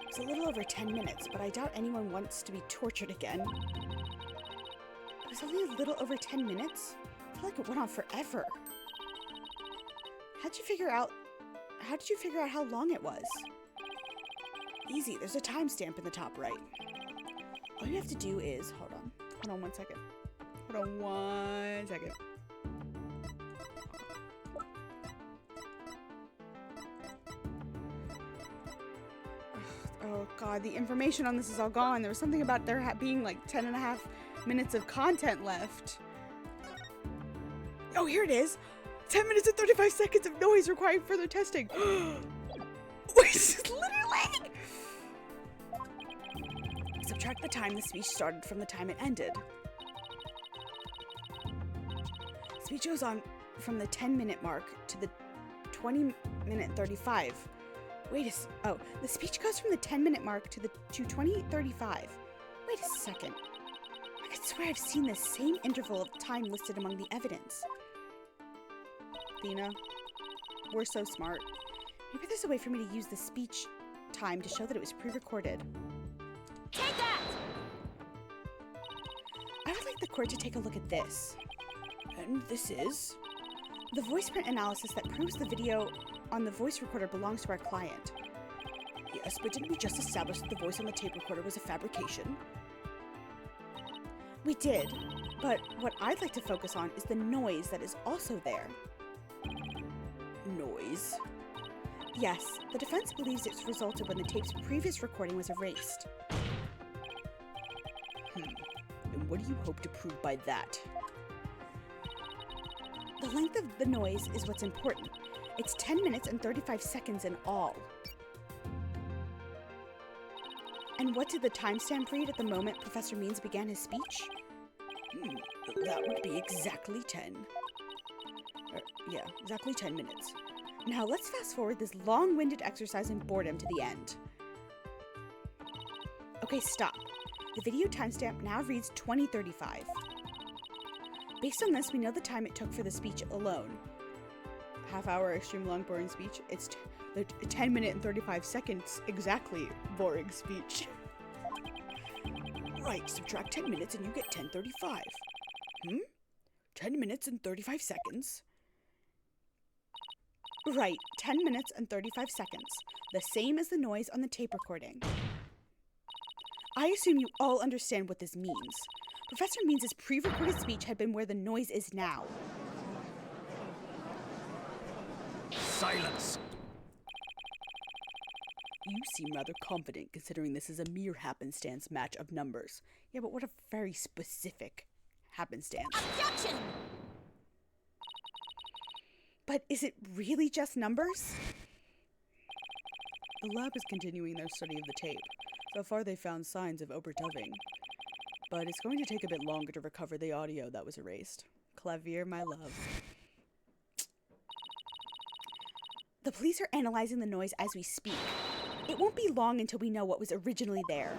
It's a little over 10 minutes, but I doubt anyone wants to be tortured again. It was only a little over 10 minutes? I feel like it went on forever. How did you figure out how long it was? Easy, there's a timestamp in the top right. All you have to do is, hold on 1 second. Hold on 1 second. Oh god, the information on this is all gone. There was something about there being like 10 and a half minutes of content left. Oh, here it is. 10 minutes and 35 seconds of noise requiring further testing. Wait, literally! Subtract the time the speech started from the time it ended. Speech goes on from the 10-minute mark to the 20-minute 35. The speech goes from the 10-minute mark to 20:35. Wait a second. I could swear I've seen the same interval of time listed among the evidence. Athena, we're so smart. Maybe there's a way for me to use the speech time to show that it was pre-recorded. Take that! I would like the court to take a look at this. And this is the voice print analysis that proves the video on the voice recorder belongs to our client. Yes, but didn't we just establish that the voice on the tape recorder was a fabrication? We did, but what I'd like to focus on is the noise that is also there. Noise? Yes, the defense believes it's resulted when the tape's previous recording was erased. And what do you hope to prove by that? The length of the noise is what's important. It's 10 minutes and 35 seconds in all. And what did the timestamp read at the moment Professor Means began his speech? That would be exactly 10. Exactly 10 minutes. Now let's fast forward this long-winded exercise in boredom to the end. Okay, stop. The video timestamp now reads 20:35. Based on this, we know the time it took for the speech alone. Half-hour extreme long boring speech. It's the 10 minute and 35 seconds exactly boring speech. Right, subtract 10 minutes and you get 10:35. 10 minutes and 35 seconds? Right, 10 minutes and 35 seconds. The same as the noise on the tape recording. I assume you all understand what this means. Professor Means' pre-recorded speech had been where the noise is now. Silence! You seem rather confident considering this is a mere happenstance match of numbers. Yeah, but what a very specific happenstance. Objection! But is it really just numbers? The lab is continuing their study of the tape. So far they found signs of overdubbing. But it's going to take a bit longer to recover the audio that was erased. Clavier, my love. The police are analyzing the noise as we speak. It won't be long until we know what was originally there.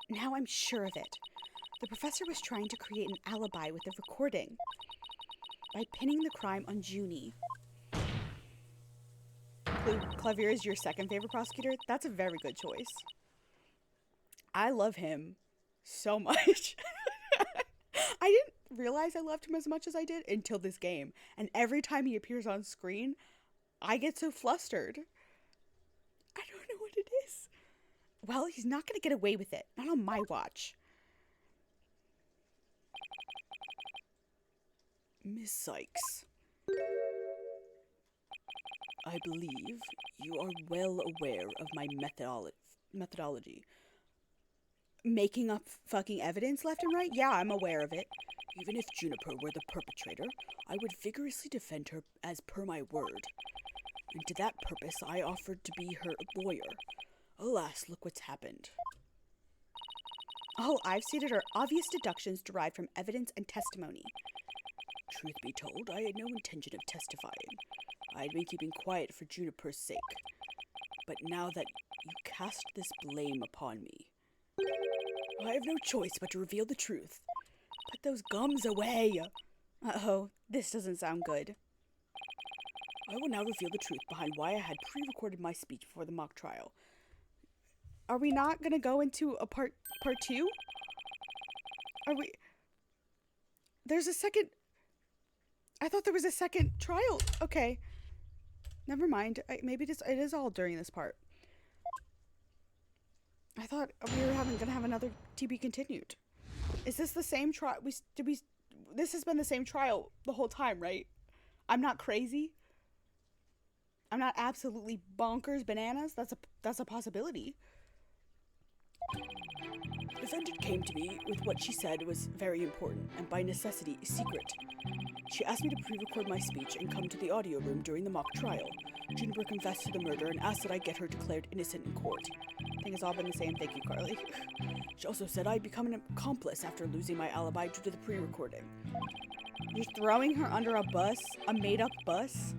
Now I'm sure of it. The professor was trying to create an alibi with the recording by pinning the crime on Junie. Clavier is your second favorite prosecutor? That's a very good choice. I love him so much. I didn't realize I loved him as much as I did until this game. And every time he appears on screen, I get so flustered. I don't know what it is. Well, he's not going to get away with it. Not on my watch. Miss Sykes, I believe you are well aware of my methodology. Making up fucking evidence left and right? Yeah, I'm aware of it. Even if Juniper were the perpetrator, I would vigorously defend her as per my word. And to that purpose, I offered to be her lawyer. Alas, look what's happened. All I've stated are obvious deductions derived from evidence and testimony. Truth be told, I had no intention of testifying. I had been keeping quiet for Juniper's sake. But now that you cast this blame upon me, I have no choice but to reveal the truth. Put those gums away! Uh-oh, this doesn't sound good. I will now reveal the truth behind why I had pre-recorded my speech before the mock trial. Are we not gonna go into a part two? Are we... There's a second... I thought there was a second trial. Okay. Never mind. Maybe it is all during this part. I thought we were gonna have another TB continued. Is this the same trial? This has been the same trial the whole time, right? I'm not crazy. I'm not absolutely bonkers bananas. That's a possibility. The defendant came to me with what she said was very important, and by necessity, secret. She asked me to pre-record my speech and come to the audio room during the mock trial. Juniper confessed to the murder and asked that I get her declared innocent in court. I think it's all been the same. Thank you, Carly. She also said I'd become an accomplice after losing my alibi due to the pre-recording. You're throwing her under a bus? A made-up bus?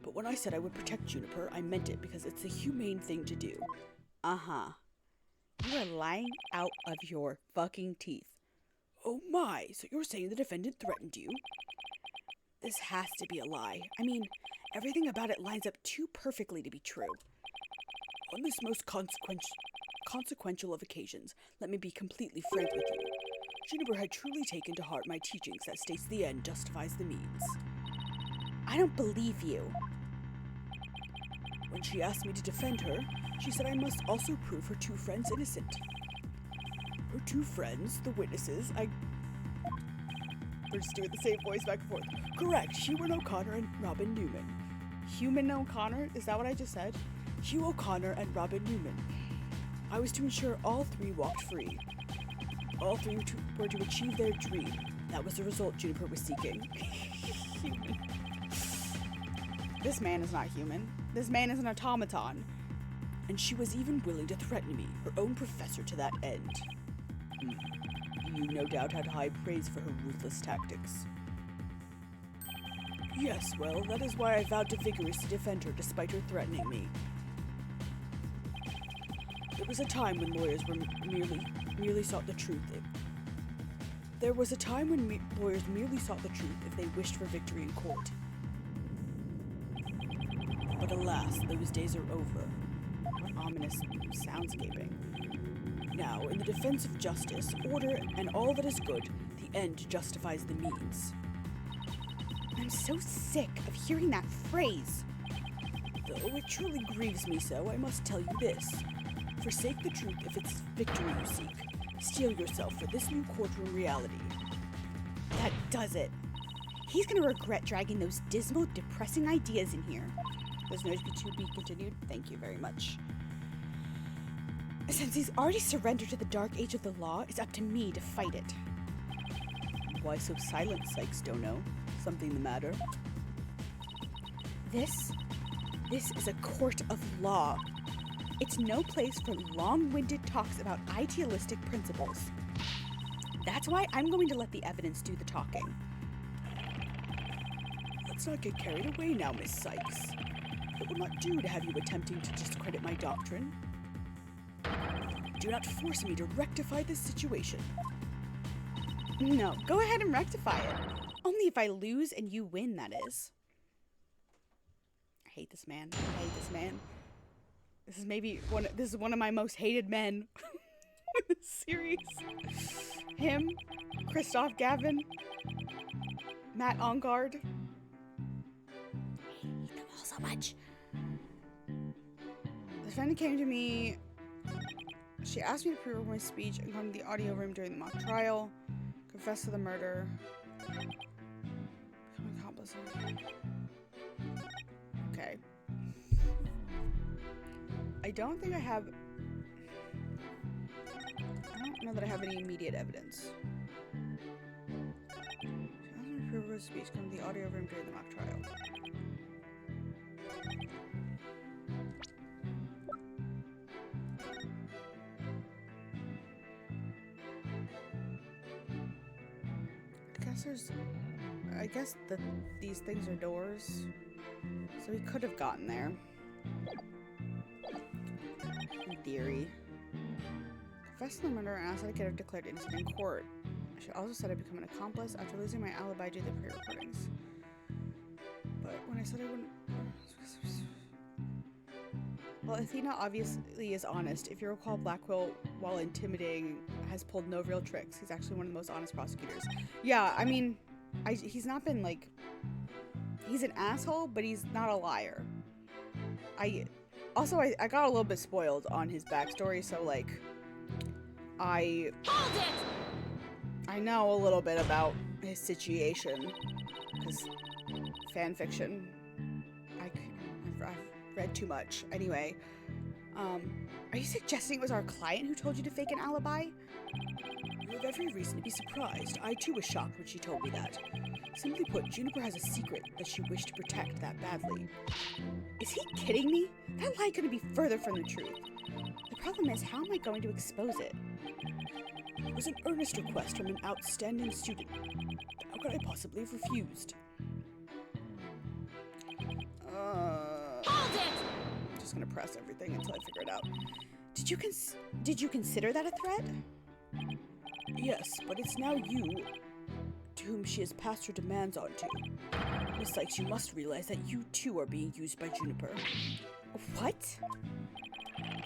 But when I said I would protect Juniper, I meant it because it's the humane thing to do. Uh-huh. You are lying out of your fucking teeth. Oh my, so you're saying the defendant threatened you? This has to be a lie. I mean, everything about it lines up too perfectly to be true. On this most consequential of occasions, let me be completely frank with you. Juniper had truly taken to heart my teachings that states the end justifies the means. I don't believe you. When she asked me to defend her, she said I must also prove her two friends innocent. Her two friends, the witnesses, We're just doing the same voice back and forth. Correct, Hugh O'Connor and Robin Newman. Human O'Connor? Is that what I just said? Hugh O'Connor and Robin Newman. I was to ensure all three walked free. All three were to achieve their dream. That was the result Juniper was seeking. Human. This man is not human. This man is an automaton. And she was even willing to threaten me, her own professor, to that end. You no doubt had high praise for her ruthless tactics. Yes, well, that is why I vowed to vigorously defend her despite her threatening me. There was a time when lawyers were merely sought the truth. Lawyers merely sought the truth if they wished for victory in court. But alas, those days are over. What ominous soundscaping. Now, in the defense of justice, order, and all that is good, the end justifies the means. I'm so sick of hearing that phrase. Though it truly grieves me so, I must tell you this. Forsake the truth if it's victory you seek. Steel yourself for this new courtroom reality. That does it. He's gonna regret dragging those dismal, depressing ideas in here. There's no to be continued. Thank you very much. Since he's already surrendered to the dark age of the law, it's up to me to fight it. Why so silent, Sykes Dono? Something the matter? This is a court of law. It's no place for long-winded talks about idealistic principles. That's why I'm going to let the evidence do the talking. Let's not get carried away now, Miss Sykes. It will not do to have you attempting to discredit my doctrine. Do not force me to rectify this situation. No, go ahead and rectify it. Only if I lose and you win, that is. I hate this man. I hate this man. This is one of my most hated men in this series. Him, Christoph Gavin, Matt Ongard. I hate them all so much. The defendant came to me. She asked me to pre-record my speech and come to the audio room during the mock trial. Confess to the murder. Become an accomplice. Okay. I don't know that I have any immediate evidence. She asked me to pre-record my speech. Come to the audio room during the mock trial. I guess that these things are doors, so he could have gotten there. In theory. Confessed to the murder and asked that I could have declared innocent in court. She also said I'd become an accomplice after losing my alibi due to the pre-recordings. But when I said I wouldn't... Well, Athena obviously is honest. If you recall, Blackwell, while intimidating, has pulled no real tricks. He's actually one of the most honest prosecutors. Yeah, I mean, he's not been, like... He's an asshole, but he's not a liar. I got a little bit spoiled on his backstory, so, like... I know a little bit about his situation. Because fanfiction... I've read too much. Anyway, are you suggesting it was our client who told you to fake an alibi? You have every reason to be surprised. I too was shocked when she told me that. Simply put, Juniper has a secret that she wished to protect that badly. Is he kidding me? That lie couldn't be further from the truth. The problem is, how am I going to expose it? It was an earnest request from an outstanding student. How could I possibly have refused? I'm just gonna press everything until I figure it out. Did you consider that a threat? Yes, but it's now you to whom she has passed her demands on to. Miss Sykes, you must realize that you too are being used by Juniper. What?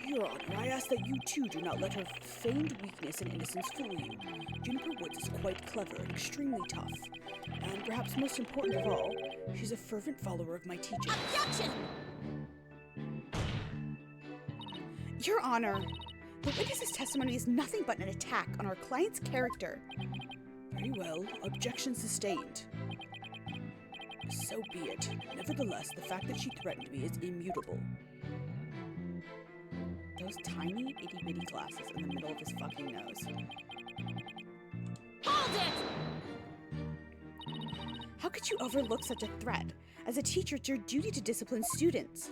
Your Honor, I ask that you too do not let her feigned weakness and innocence fool you. Juniper Woods is quite clever and extremely tough. And perhaps most important of all, she's a fervent follower of my teachings. Objection! Your Honor, the witness's testimony is nothing but an attack on our client's character. Very well. Objection sustained. So be it. Nevertheless, the fact that she threatened me is immutable. Those tiny, itty-bitty glasses in the middle of his fucking nose. Hold it! How could you overlook such a threat? As a teacher, it's your duty to discipline students.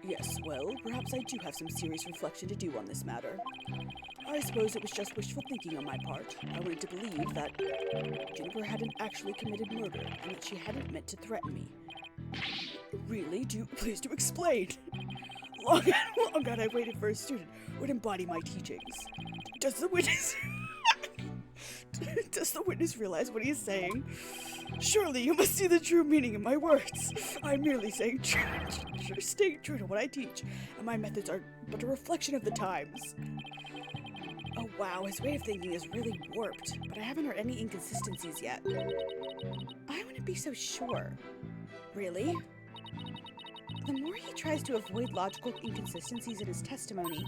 Yes, well, perhaps I do have some serious reflection to do on this matter. I suppose it was just wishful thinking on my part. I wanted to believe that Juniper hadn't actually committed murder and that she hadn't meant to threaten me. Really? Please do explain. Long had I waited for a student who would embody my teachings. Does the witness realize what he's saying? Surely you must see the true meaning of my words. I'm merely staying true to what I teach, and my methods are but a reflection of the times. Oh wow, his way of thinking is really warped, But I haven't heard any inconsistencies yet. I wouldn't be so sure. Really? The more he tries to avoid logical inconsistencies in his testimony,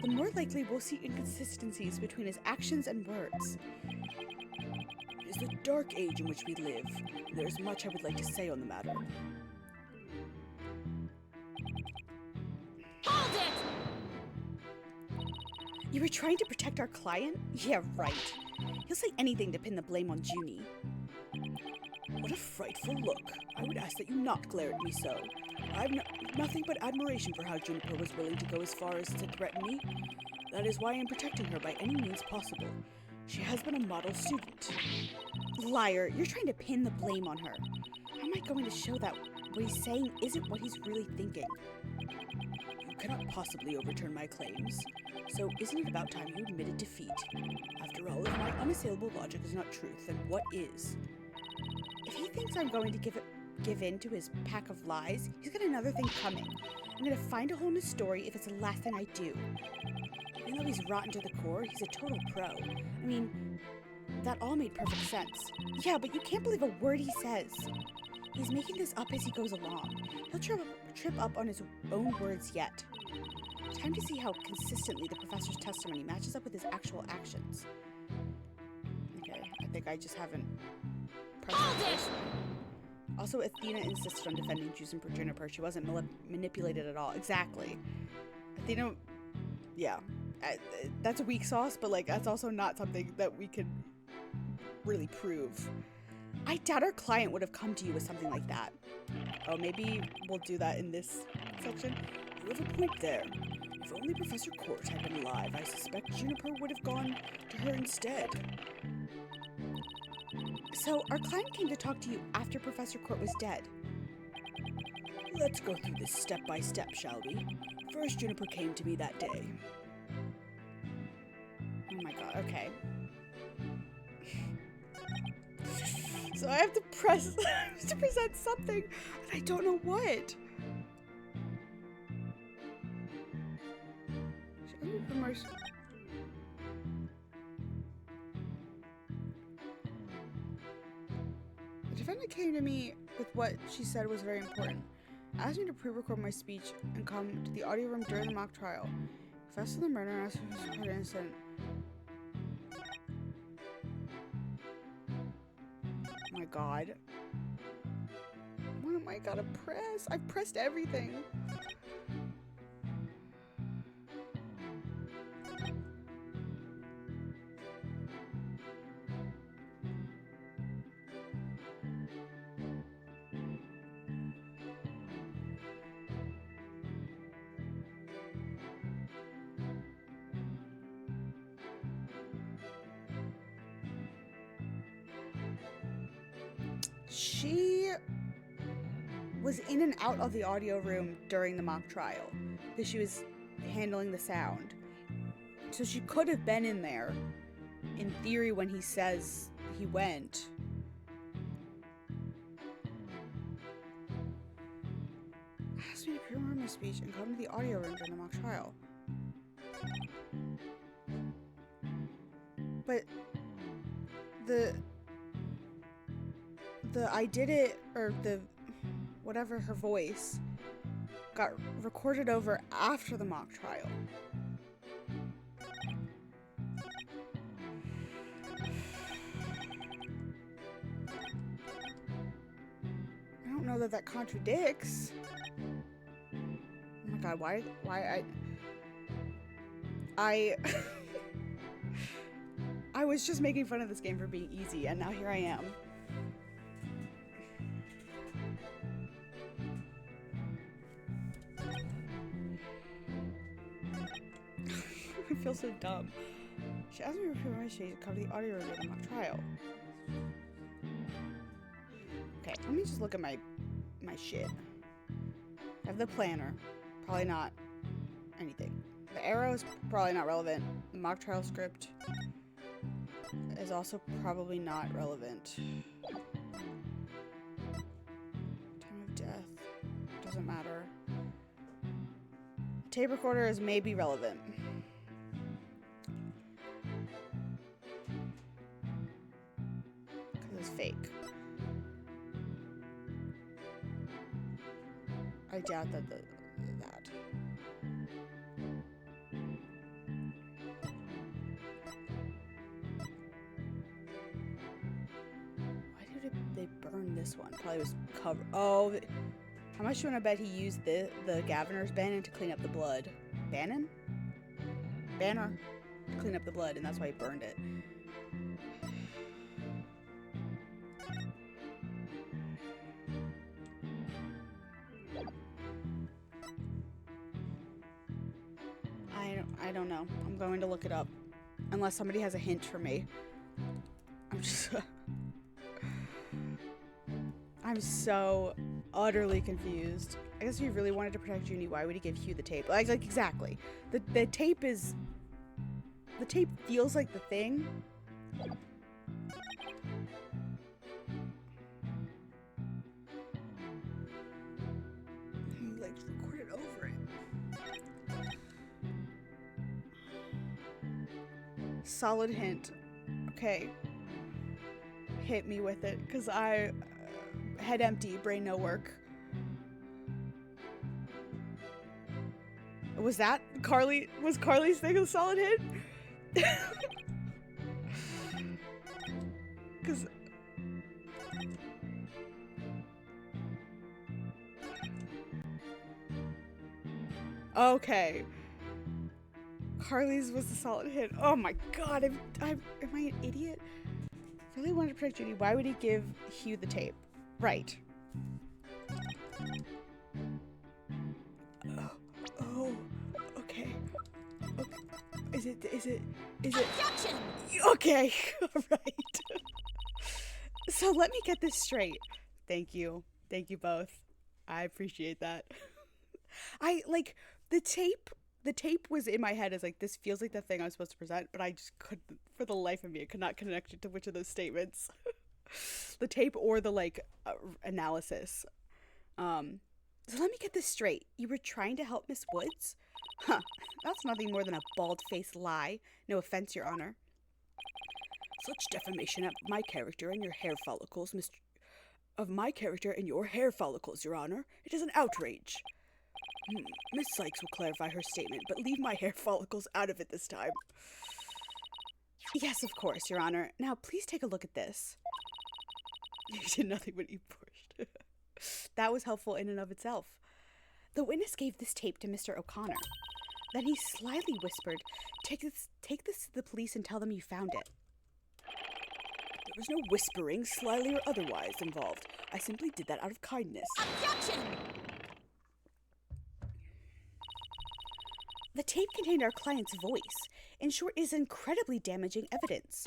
the more likely we'll see inconsistencies between his actions and words. It is the dark age in which we live. There is much I would like to say on the matter. Hold it! You were trying to protect our client? Yeah, right. He'll say anything to pin the blame on Junie. What a frightful look. I would ask that you not glare at me so. I have nothing but admiration for how Juniper was willing to go as far as to threaten me. That is why I am protecting her by any means possible. She has been a model student. Liar, you're trying to pin the blame on her. How am I going to show that what he's saying isn't what he's really thinking? You cannot possibly overturn my claims. So isn't it about time you admitted defeat? After all, if my unassailable logic is not truth, then what is? If he thinks I'm going to give in to his pack of lies, he's got another thing coming. I'm going to find a hole in his story if it's the last thing I do. Even though he's rotten to the core, he's a total pro. I mean, that all made perfect sense. Yeah, but you can't believe a word he says. He's making this up as he goes along. He'll trip up on his own words yet. Time to see how consistently the professor's testimony matches up with his actual actions. Okay, I think I just haven't pressed this. Also, Athena insisted on defending Juice and Juniper. She wasn't manipulated at all. Exactly. Athena, yeah. That's a weak sauce, but like that's also not something that we could really prove. I doubt our client would have come to you with something like that. Oh, maybe we'll do that in this section. You have a point there. If only Professor Court had been alive, I suspect Juniper would have gone to her instead. So, our client came to talk to you after Professor Court was dead. Let's go through this step by step, shall we? First, Juniper came to me that day. Oh my god, okay. So I have to present something, and I don't know what. The defendant came to me with what she said was very important. Asked me to pre-record my speech and come to the audio room during the mock trial. Confessed to the murder and asked if he was innocent. Oh my god. What am I gonna press? I've pressed everything. She was in and out of the audio room during the mock trial because she was handling the sound. So she could have been in there, in theory, when he says he went. Asked me to pre-record my speech and come to the audio room during the mock trial. But the I did it, or the whatever her voice got recorded over after the mock trial. I don't know that that contradicts. Oh my god, why I I was just making fun of this game for being easy, and now here I am. I feel so dumb. She asked me to prepare my shade to come to the audio room during the mock trial. Okay, let me just look at my shit. I have the planner. Probably not anything. The arrow is probably not relevant. The mock trial script is also probably not relevant. Time of death. Doesn't matter. Tape recorder is maybe relevant. Because it's fake. I doubt that that. Why did they burn this one? Probably was covered. Oh, how much do you want to bet he used the Gaviner's Banner to clean up the blood? Banner to clean up the blood, and that's why he burned it. I don't know. I'm going to look it up. Unless somebody has a hint for me. I'm so utterly confused. I guess if he really wanted to protect Junie, why would he give Hugh the tape? Like exactly. The tape is... The tape feels like the thing. He like recorded over it. Solid hint. Okay. Hit me with it, because I... head empty, brain no work. Was that Carly? Was Carly's thing a solid hit? Because... Okay. Carly's was a solid hit. Oh my god, am I an idiot? Really wanted to protect Judy. Why would he give Hugh the tape? Right. Oh, okay. Is it? Objection! Okay, alright. So let me get this straight. Thank you both. I appreciate that. I, like, the tape was in my head as, like, this feels like the thing I was supposed to present, but I just couldn't, for the life of me, I could not connect it to which of those statements. The tape or the, like, analysis. So let me get this straight. You were trying to help Miss Woods? Huh, that's nothing more than a bald-faced lie. No offense, Your Honor. Such defamation of my character and your hair follicles, Your Honor. It is an outrage. Miss Sykes will clarify her statement, but leave my hair follicles out of it this time. Yes, of course, Your Honor. Now, please take a look at this. You did nothing but eat borscht. That was helpful in and of itself. The witness gave this tape to Mr. O'Connor. Then he slyly whispered, take this to the police and tell them you found it. There was no whispering, slyly or otherwise, involved. I simply did that out of kindness. Objection! The tape contained our client's voice. In short, it is incredibly damaging evidence.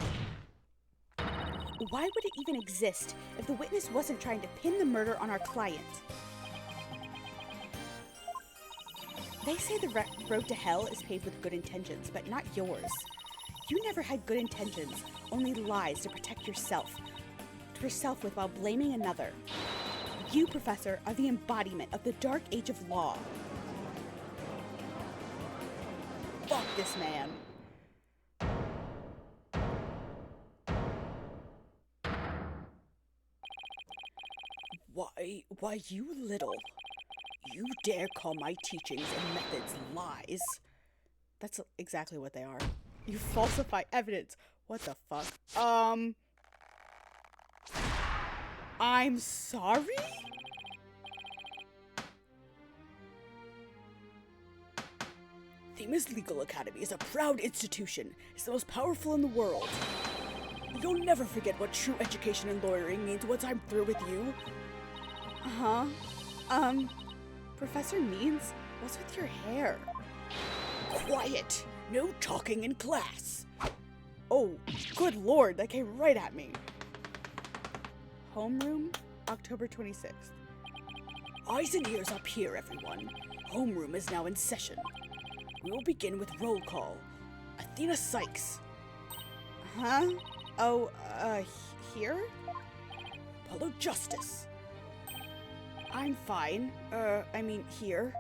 Why would it even exist if the witness wasn't trying to pin the murder on our client? They say the road to hell is paved with good intentions, but not yours. You never had good intentions, only lies to protect yourself with while blaming another. You, Professor, are the embodiment of the dark age of law. Fuck this man. Why, you little... You dare call my teachings and methods lies? That's exactly what they are. You falsify evidence. What the fuck? I'm sorry? Themis Legal Academy is a proud institution. It's the most powerful in the world. You'll never forget what true education in lawyering means once I'm through with you. Professor Means, what's with your hair? Quiet! No talking in class! Oh, good lord, that came right at me. Homeroom, October 26th. Eyes and ears up here, everyone. Homeroom is now in session. We will begin with roll call. Athena Sykes. Huh? Oh, here? Apollo Justice. I'm fine. Here.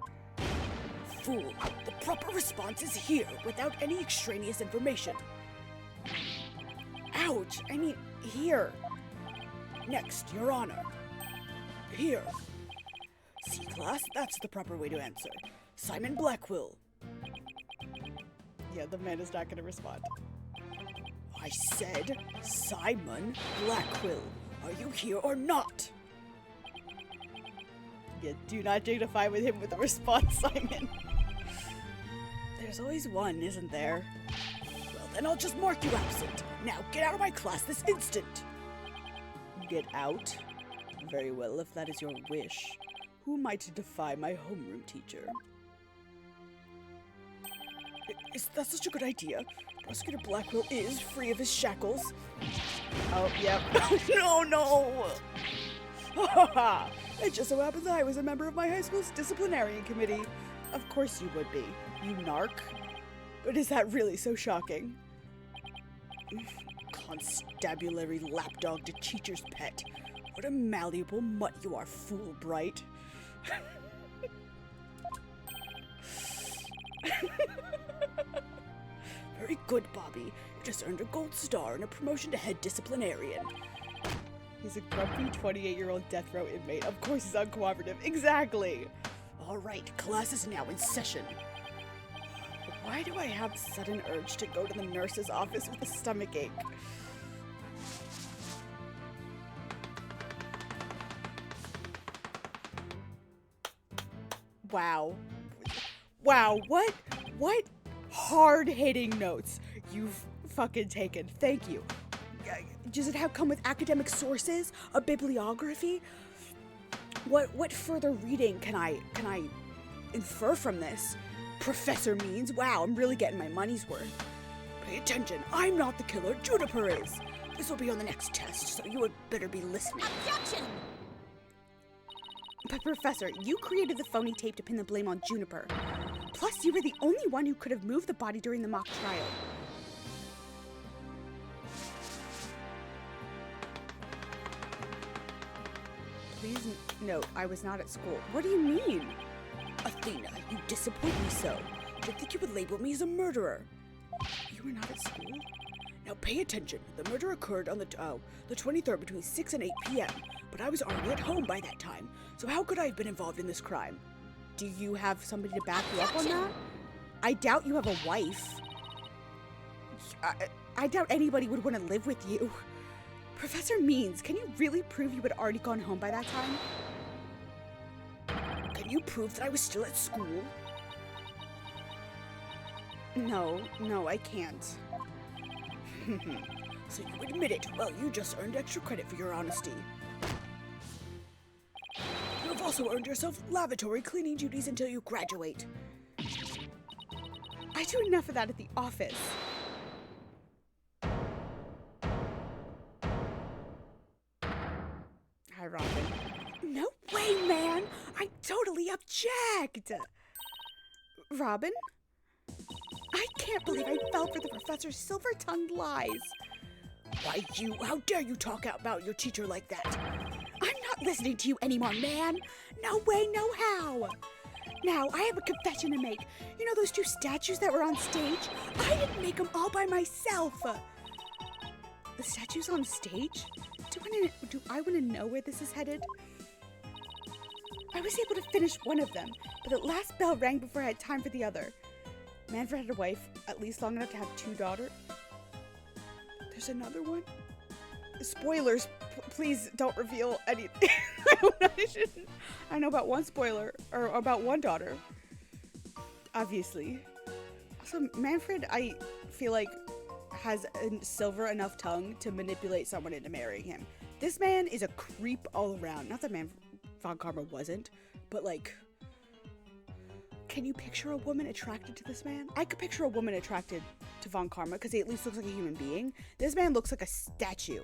Fool. The proper response is here, without any extraneous information. Ouch! Here. Next, Your Honor. Here. C-class, that's the proper way to answer. Simon Blackwell. Yeah, the man is not going to respond. I said Simon Blackwell. Are you here or not? Yeah, do not dignify with him with a response, Simon. There's always one, isn't there? Well, then I'll just mark you absent. Now, get out of my class this instant. Get out? Very well, if that is your wish. Who am I to defy my homeroom teacher? Is that such a good idea? Prosecutor Blackwell is free of his shackles. Oh, yep. No! Ha ha ha! It just so happens I was a member of my high school's disciplinarian committee. Of course you would be, you narc. But is that really so shocking? Constabulary lapdog to teacher's pet. What a malleable mutt you are, fool bright. Very good, Bobby. You just earned a gold star and a promotion to head disciplinarian. He's a grumpy 28-year-old death row inmate. Of course he's uncooperative. Exactly. All right, class is now in session. Why do I have a sudden urge to go to the nurse's office with a stomachache? Wow. Wow, what hard-hitting notes you've fucking taken. Thank you. Does it have come with academic sources? A bibliography? What further reading can I infer from this? Professor means, wow, I'm really getting my money's worth. Pay attention, I'm not the killer, Juniper is. This will be on the next test, so you had better be listening. Objection! But Professor, you created the phony tape to pin the blame on Juniper. Plus, you were the only one who could have moved the body during the mock trial. Please note, I was not at school. What do you mean? Athena, you disappoint me so. Did think you would label me as a murderer. You were not at school? Now pay attention. The murder occurred on the 23rd between 6 and 8 p.m., but I was already at home by that time, so how could I have been involved in this crime? Do you have somebody to back you up on that? I doubt you have a wife. I doubt anybody would want to live with you. Professor Means, can you really prove you had already gone home by that time? Can you prove that I was still at school? No, I can't. So you admit it. Well, you just earned extra credit for your honesty. You have also earned yourself lavatory cleaning duties until you graduate. I do enough of that at the office. Hi, Robin. No way, man! I totally object! Robin? I can't believe I fell for the professor's silver-tongued lies. Why, how dare you talk about your teacher like that? I'm not listening to you anymore, man. No way, no how. Now, I have a confession to make. You know those two statues that were on stage? I didn't make them all by myself. The statues on stage? Do I want to know where this is headed? I was able to finish one of them, but the last bell rang before I had time for the other. Manfred had a wife, at least long enough to have 2 daughters. There's another one? Spoilers, please don't reveal anything. I know about one spoiler, or about one daughter. Obviously. Also, Manfred, I feel like, has a silver enough tongue to manipulate someone into marrying him. This man is a creep all around. Not that Von Karma wasn't, but like, can you picture a woman attracted to this man? I could picture a woman attracted to Von Karma because he at least looks like a human being. This man looks like a statue.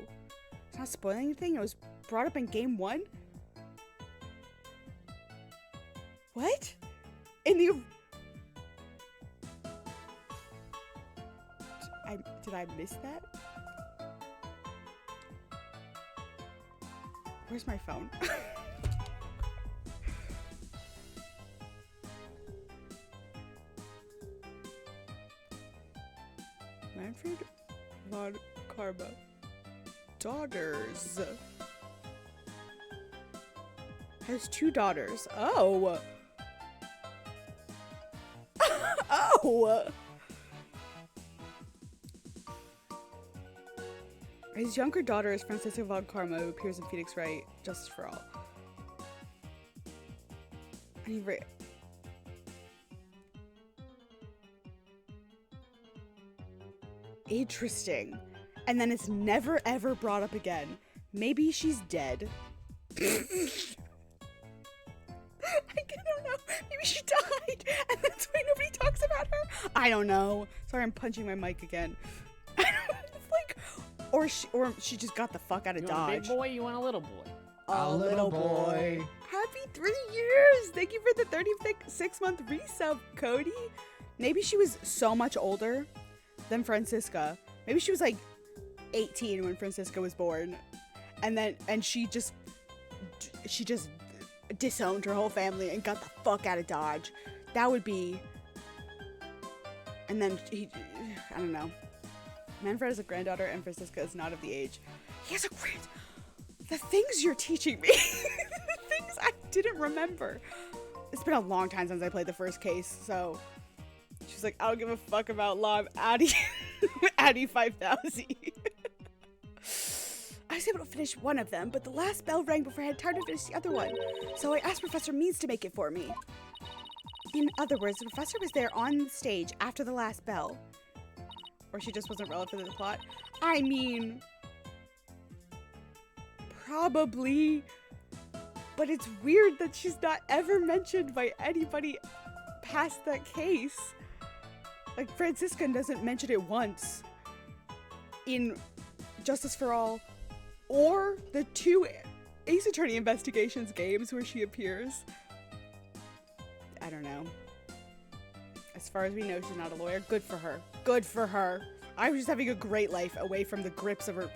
It's not spoiling anything. It was brought up in game 1. What? In the... Did I miss that? Where's my phone? Manfred Von Karma. Daughters. Has 2 daughters. Oh. Oh. His younger daughter is Francisca Von Karma, who appears in Phoenix Wright, Justice for All. And he Interesting. And then it's never ever brought up again. Maybe she's dead. I don't know. Maybe she died. And that's why nobody talks about her. I don't know. Sorry, I'm punching my mic again. I don't know. Like, or she just got the fuck out of Dodge. You want a big boy? You want a little boy? a little boy. Happy 3 years! Thank you for the 36-month resub, Cody. Maybe she was so much older than Francisca. Maybe she was like 18 when Francisca was born. And she just disowned her whole family and got the fuck out of Dodge. That would be... And then I don't know. Manfred has a granddaughter and Francisca is not of the age. He has a the things you're teaching me. The things I didn't remember. It's been a long time since I played the first case, so she's like, I don't give a fuck about law. I'm Addy 5000. I was able to finish one of them, but the last bell rang before I had time to finish the other one. So I asked Professor Means to make it for me. In other words, the professor was there on the stage after the last bell. Or she just wasn't relevant to the plot. I mean, probably. But it's weird that she's not ever mentioned by anybody past that case. Like, Francisca doesn't mention it once in Justice for All or the 2 Ace Attorney Investigations games where she appears. I don't know. As far as we know, she's not a lawyer. Good for her. Good for her. I was just having a great life away from the grips of her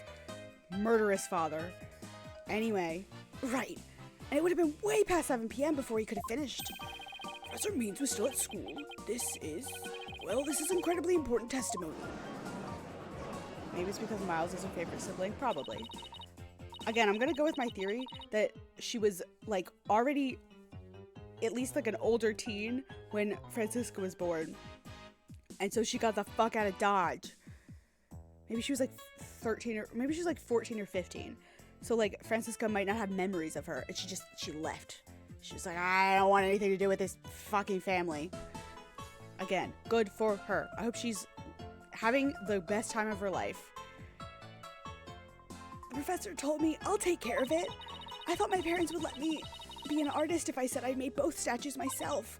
murderous father. Anyway, right. And it would have been way past 7 p.m. before he could have finished. Professor Means was still at school. This is incredibly important testimony. Maybe it's because Miles is her favorite sibling. Probably. Again, I'm gonna go with my theory that she was, like, already at least, like, an older teen when Francisca was born. And so she got the fuck out of Dodge. Maybe she was, like, 13 or... Maybe she was, like, 14 or 15. So, like, Francisca might not have memories of her. And she left. She was like, I don't want anything to do with this fucking family. Again, good for her. I hope she's having the best time of her life. The professor told me I'll take care of it. I thought my parents would let me be an artist if I said I made both statues myself.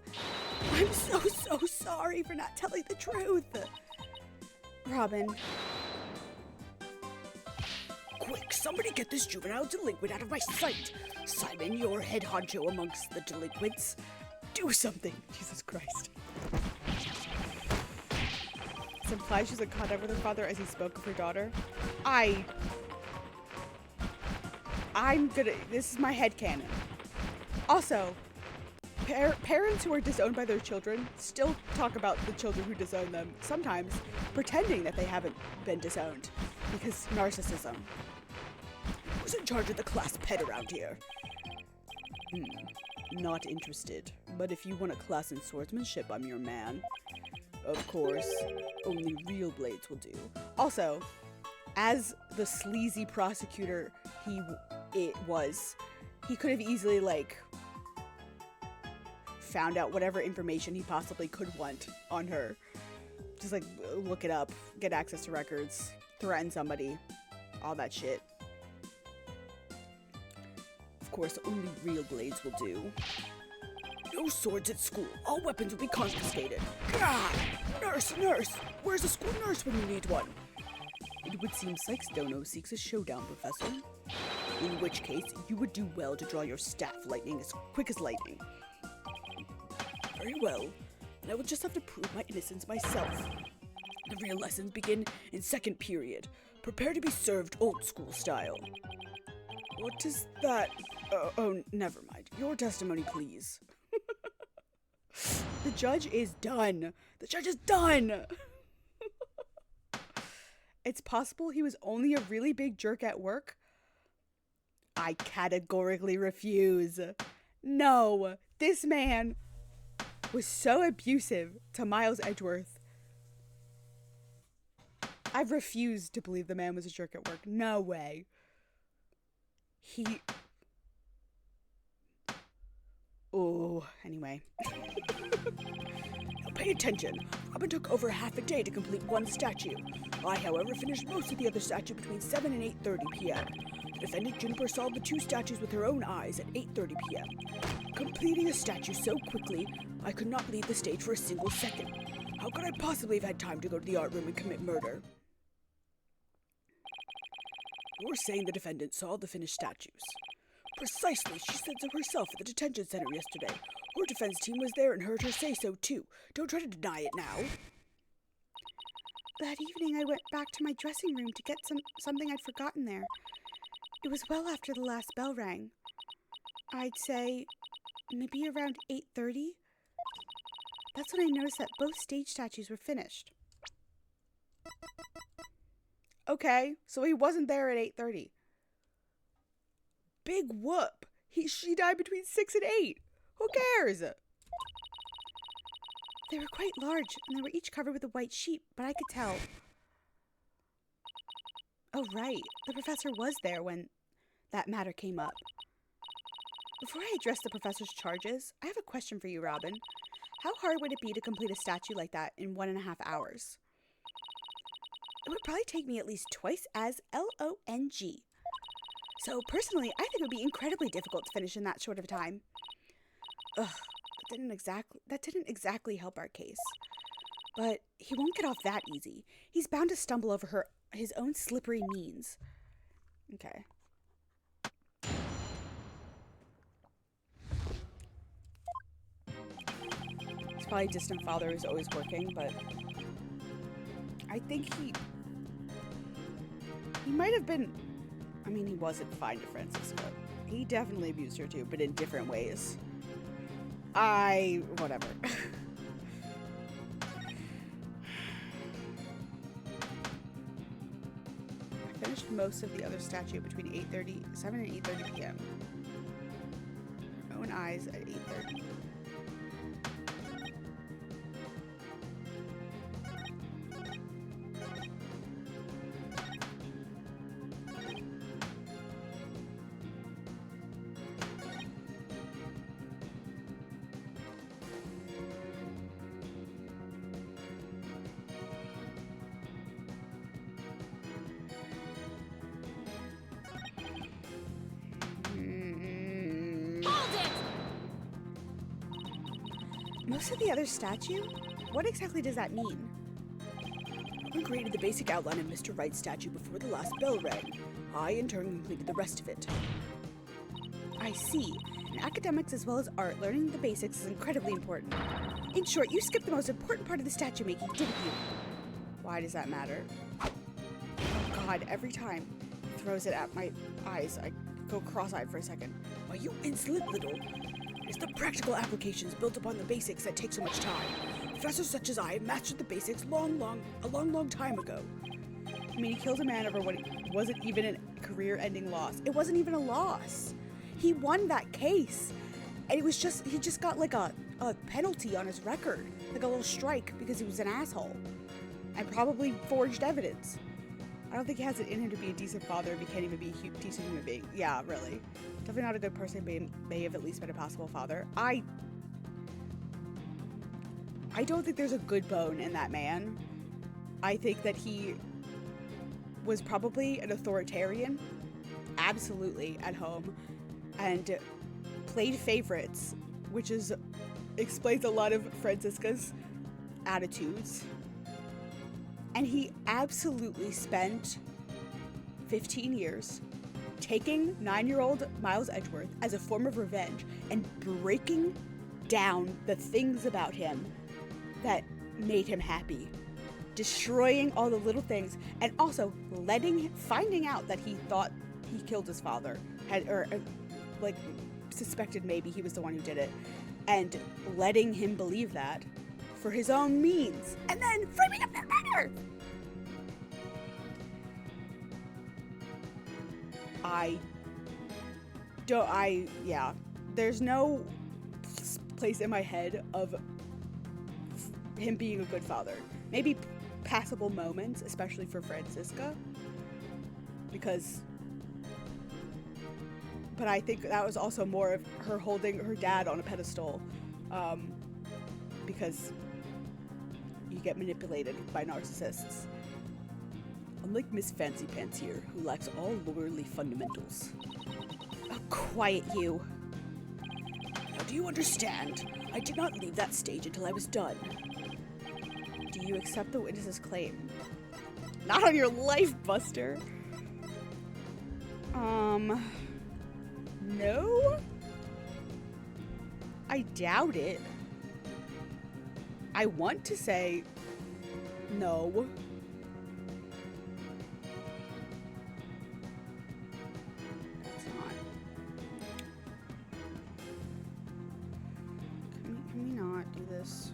I'm so sorry for not telling the truth. Robin. Quick, somebody get this juvenile delinquent out of my sight. Simon, you're head honcho amongst the delinquents. Do something. Jesus Christ. This implies she's in contact with her father as he spoke of her daughter. This is my headcanon. Also, parents who are disowned by their children still talk about the children who disown them, sometimes pretending that they haven't been disowned, because narcissism. Who's in charge of the class pet around here? Not interested, but if you want a class in swordsmanship, I'm your man. Of course, only real blades will do. Also, as the sleazy prosecutor he could have easily, like, found out whatever information he possibly could want on her. Just, like, look it up, get access to records, threaten somebody, all that shit. Of course, only real blades will do. No swords at school. All weapons will be confiscated. Gah! Nurse! Where's a school nurse when you need one? It would seem Sykes Dono seeks a showdown, Professor. In which case, you would do well to draw your staff lightning as quick as lightning. Very well, and I will just have to prove my innocence myself. The real lessons begin in second period. Prepare to be served old school style. What is that? Oh, never mind. Your testimony, please. The judge is done. The judge is done! It's possible he was only a really big jerk at work? I categorically refuse. No, this man was so abusive to Miles Edgeworth. I refuse to believe the man was a jerk at work. No way. Anyway. Pay attention. Robin took over half a day to complete one statue. I, however, finished most of the other statue between 7 and 8:30 p.m. The defendant Juniper solved the 2 statues with her own eyes at 8:30 p.m. Completing a statue so quickly, I could not leave the stage for a single second. How could I possibly have had time to go to the art room and commit murder? You're saying the defendant saw the finished statues. Precisely. She said so herself at the detention center yesterday. Her defense team was there and heard her say so too. Don't try to deny it now. That evening I went back to my dressing room to get something I'd forgotten there. It was well after the last bell rang. I'd say maybe around 8:30. That's when I noticed that both stage statues were finished. Okay, so he wasn't there at 8:30. Big whoop. She died between 6 and 8. Who cares? They were quite large, and they were each covered with a white sheet, but I could tell. Oh, right. The professor was there when that matter came up. Before I address the professor's charges, I have a question for you, Robin. How hard would it be to complete a statue like that in 1.5 hours? It would probably take me at least twice as long. So personally, I think it would be incredibly difficult to finish in that short of a time. Ugh, that didn't exactly help our case. But he won't get off that easy. He's bound to stumble over his own slippery means. Okay. It's probably distant father who's always working, but I think he might have been. I mean, he wasn't fine to Francisca. He definitely abused her too, but in different ways. Whatever. I finished most of the other statue between 7 and 8:30 p.m. Her own eyes at 8:30. Most of the other statue? What exactly does that mean? We created the basic outline of Mr. Wright's statue before the last bell rang. I, in turn, completed the rest of it. I see. In academics as well as art, learning the basics is incredibly important. In short, you skipped the most important part of the statue making, didn't you? Why does that matter? Oh God, every time he throws it at my eyes, I go cross-eyed for a second. Why, you insolent little... It's the practical applications built upon the basics that take so much time. Professors such as I mastered the basics a long time ago. I mean, he killed a man over what wasn't even a career-ending loss. It wasn't even a loss. He won that case. And he just got like a penalty on his record. Like a little strike because he was an asshole. And probably forged evidence. I don't think he has it in him to be a decent father if he can't even be a decent human being. Yeah, really. Definitely not a good person, may have at least been a possible father. I don't think there's a good bone in that man. I think that he was probably an authoritarian, absolutely, at home, and played favorites, which explains a lot of Francisca's attitudes. And he absolutely spent 15 years taking 9-year-old Miles Edgeworth as a form of revenge and breaking down the things about him that made him happy. Destroying all the little things, and also finding out that he thought he killed his father, suspected maybe he was the one who did it, and letting him believe that for his own means, and then framing up that murder. There's no place in my head of him being a good father. Maybe passable moments, especially for Francisca, but I think that was also more of her holding her dad on a pedestal, because you get manipulated by narcissists. Unlike Miss Fancy Pants here, who lacks all lawyerly fundamentals. Oh, quiet you. Now do you understand? I did not leave that stage until I was done. Do you accept the witness's claim? Not on your life, Buster. No? I doubt it. I want to say no. It's not. Can we not do this?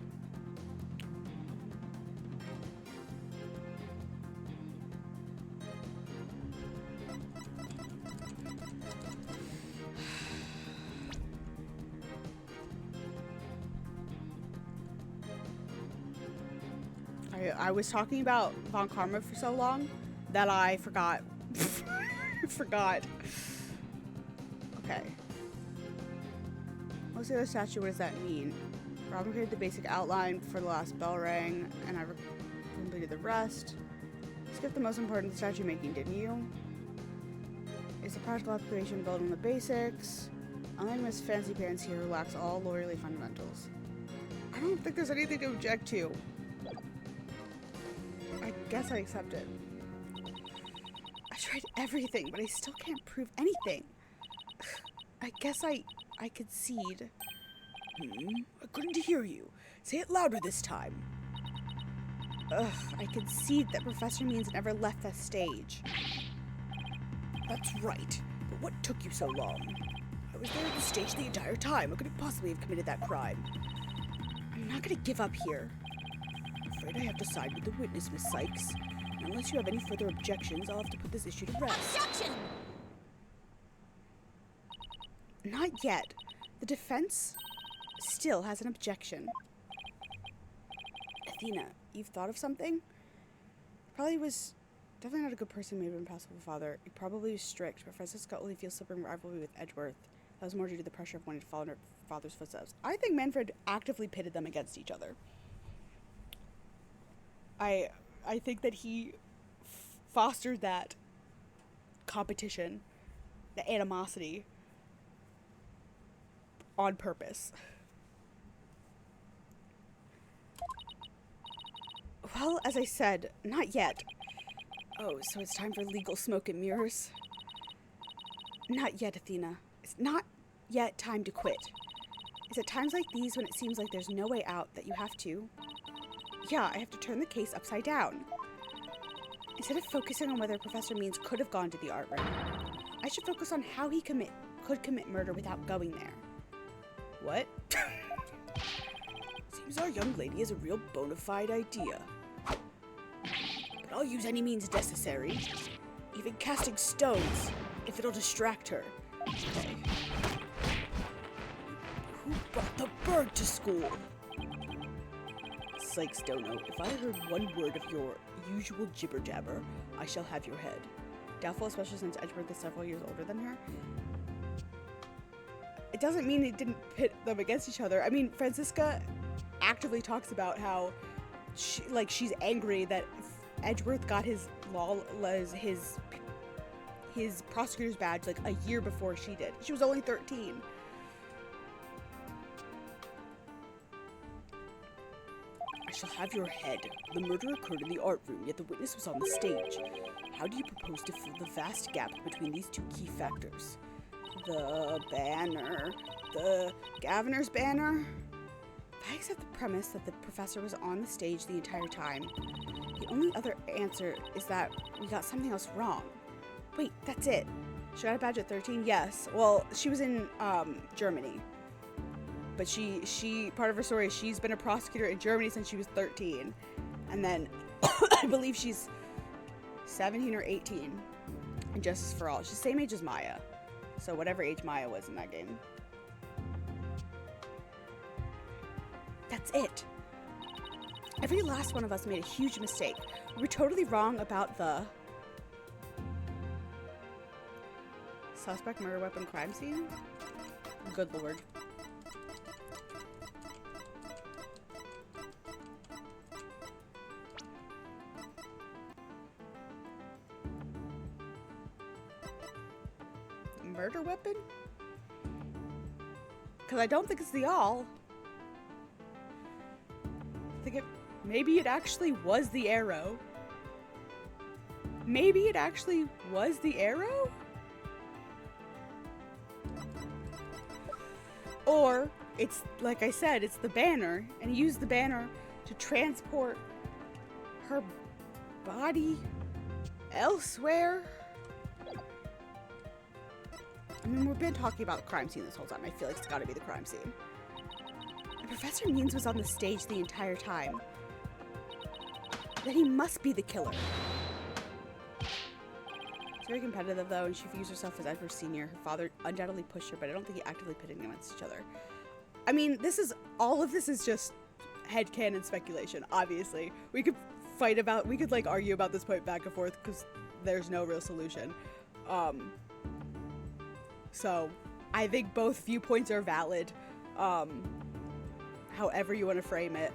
I was talking about Von Karma for so long that I forgot. Forgot. Okay. What's the other statue? What does that mean? Robin created the basic outline for the last bell rang, and I completed the rest. Skipped the most important statue making, didn't you? It's a practical application built on the basics. Unlike Miss Fancy Pants here, who lacks all lawyerly fundamentals. I don't think there's anything to object to. I guess I accept it. I tried everything, but I still can't prove anything. I guess I concede. I couldn't hear you. Say it louder this time. I concede that Professor Means never left the stage. That's right. But what took you so long? I was there at the stage the entire time. I couldn't possibly have committed that crime. I'm not gonna give up here. I'm afraid I have to side with the witness, Miss Sykes. And unless you have any further objections, I'll have to put this issue to rest. Objection! Not yet. The defense still has an objection. Athena, you've thought of something? Probably was definitely not a good person, maybe an impossible father. He probably was strict, but Francisca only feels slipping rivalry with Edgeworth. That was more due to the pressure of wanting to follow in her father's footsteps. I think Manfred actively pitted them against each other. I think that he fostered that competition, the animosity, on purpose. Well, as I said, not yet. Oh, so it's time for legal smoke and mirrors? Not yet, Athena. It's not yet time to quit. It's at times like these when it seems like there's no way out that you have to. Yeah, I have to turn the case upside down. Instead of focusing on whether Professor Means could have gone to the art room, I should focus on how he could commit murder without going there. What? Seems our young lady has a real bona fide idea. But I'll use any means necessary. Even casting stones, if it'll distract her. Okay. Who brought the bird to school? Sykes Dono, if I heard one word of your usual jibber-jabber, I shall have your head. Doubtful, especially since Edgeworth is several years older than her. It doesn't mean it didn't pit them against each other. I mean, Francisca actively talks about how she's angry that Edgeworth got his prosecutor's badge like a year before she did. She was only 13. I shall have your head. The murder occurred in the art room, yet the witness was on the stage. How do you propose to fill the vast gap between these two key factors? The banner. The Governor's banner? I accept the premise that the professor was on the stage the entire time. The only other answer is that we got something else wrong. Wait, that's it. She got a badge at 13? Yes. Well, she was in Germany. But she part of her story is she's been a prosecutor in Germany since she was 13. And then I believe she's 17 or 18 in Justice for All. She's the same age as Maya. So whatever age Maya was in that game. That's it. Every last one of us made a huge mistake. We were totally wrong about the suspect murder weapon crime scene. Good lord. Murder weapon? Because I don't think it's the all. I think maybe it actually was the arrow. Maybe it actually was the arrow? Or it's, like I said, it's the banner, and he used the banner to transport her body elsewhere. I mean, we've been talking about the crime scene this whole time. I feel like it's gotta be the crime scene. And Professor Means was on the stage the entire time. Then he must be the killer. It's very competitive though, and she views herself as Edward Sr. Her father undoubtedly pushed her, but I don't think he actively pitted them against each other. I mean, all of this is just headcanon speculation, obviously. We could like argue about this point back and forth because there's no real solution. So I think both viewpoints are valid. However you want to frame it.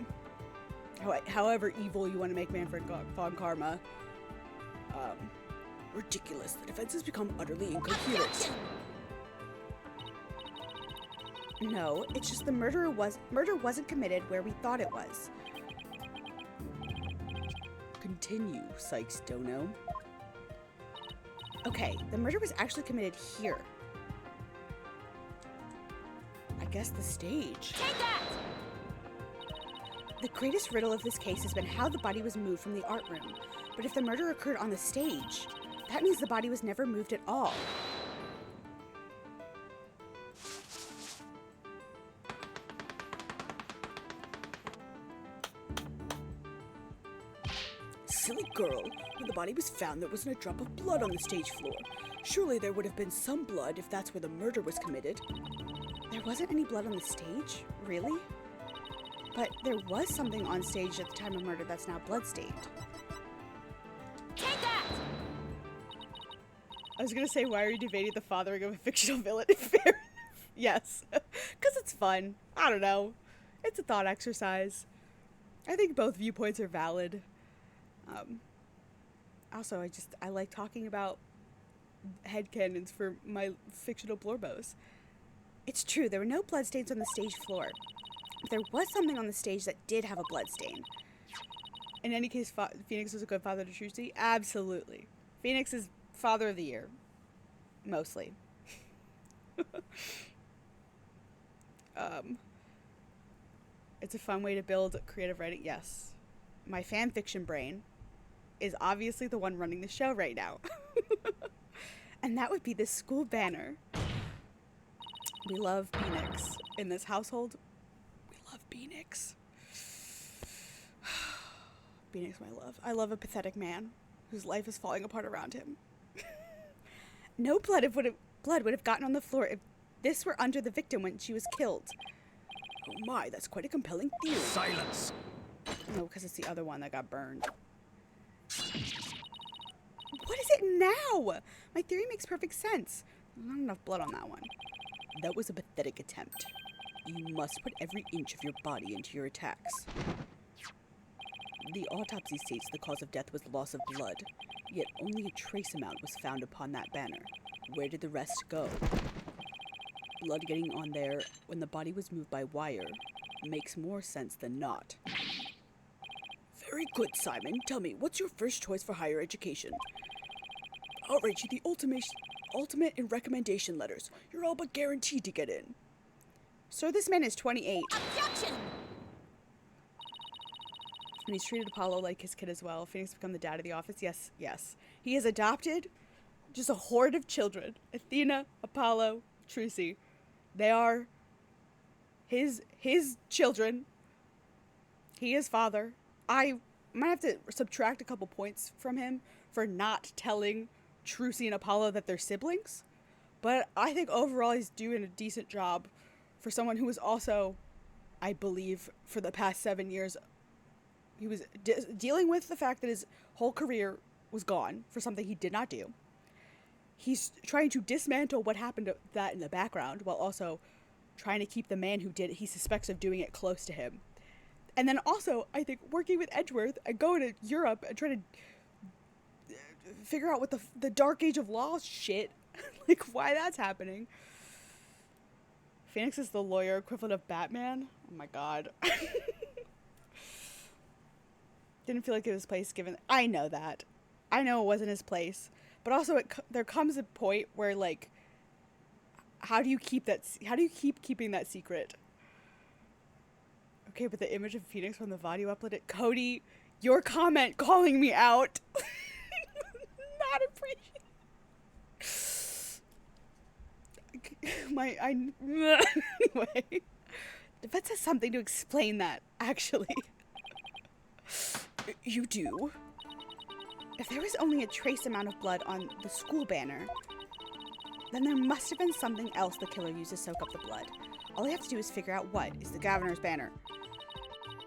However evil you want to make Manfred von Karma. Ridiculous. The defense has become utterly incoherent. No, it's just the murder wasn't committed where we thought it was. Continue, Sykes Dono. Okay, the murder was actually committed here. I guess the stage. Take that! The greatest riddle of this case has been how the body was moved from the art room. But if the murder occurred on the stage, that means the body was never moved at all. Silly girl. When the body was found, there wasn't a drop of blood on the stage floor. Surely there would have been some blood if that's where the murder was committed. There wasn't any blood on the stage? Really? But there was something on stage at the time of murder that's now bloodstained. Take that! I was gonna say, why are you debating the fathering of a fictional villain? Fair enough. Yes. Because it's fun. I don't know. It's a thought exercise. I think both viewpoints are valid. Also, I like talking about headcanons for my fictional blorbos. It's true, there were no bloodstains on the stage floor. But there was something on the stage that did have a bloodstain. In any case, Phoenix was a good father to Trucy? Absolutely. Phoenix is father of the year. Mostly. It's a fun way to build creative writing. Yes. My fan fiction brain is obviously the one running the show right now. And that would be this school banner. We love Phoenix in this household. We love Phoenix. Phoenix, my love. I love a pathetic man whose life is falling apart around him. No blood would have gotten on the floor if this were under the victim when she was killed. Oh my, that's quite a compelling theory. Silence! No, because it's the other one that got burned. What is it now? My theory makes perfect sense. Not enough blood on that one. That was a pathetic attempt. You must put every inch of your body into your attacks. The autopsy states the cause of death was loss of blood, yet only a trace amount was found upon that banner. Where did the rest go? Blood getting on there when the body was moved by wire makes more sense than not. Very good, Simon. Tell me, what's your first choice for higher education? I'll write you the ultimate in recommendation letters. You're all but guaranteed to get in. Sir, this man is 28. Objection! And he's treated Apollo like his kid as well. Phoenix become the dad of the office. Yes, yes. He has adopted just a horde of children. Athena, Apollo, Trucy. They are his children. He is father. I might have to subtract a couple points from him for not telling Trucy and Apollo that they're siblings. But I think overall he's doing a decent job for someone who was also, I believe, for the past 7 years, he was dealing with the fact that his whole career was gone for something he did not do. He's trying to dismantle what happened to that in the background while also trying to keep the man who did it, he suspects of doing it, close to him. And then also, I think, working with Edgeworth and going to Europe and trying to figure out what the Dark Age of Law shit, like why that's happening. Phoenix is the lawyer equivalent of Batman. Oh my god. Didn't feel like it was his place given. I know that. I know it wasn't his place. But also, there comes a point where, like, How do you keep that? How do you keep keeping that secret? Okay, but the image of Phoenix from the VOD you uploaded, Cody, your comment calling me out. Not appreciated. Anyway, defense has something to explain that. Actually, you do. If there was only a trace amount of blood on the school banner, then there must have been something else the killer used to soak up the blood. All I have to do is figure out what is the governor's banner.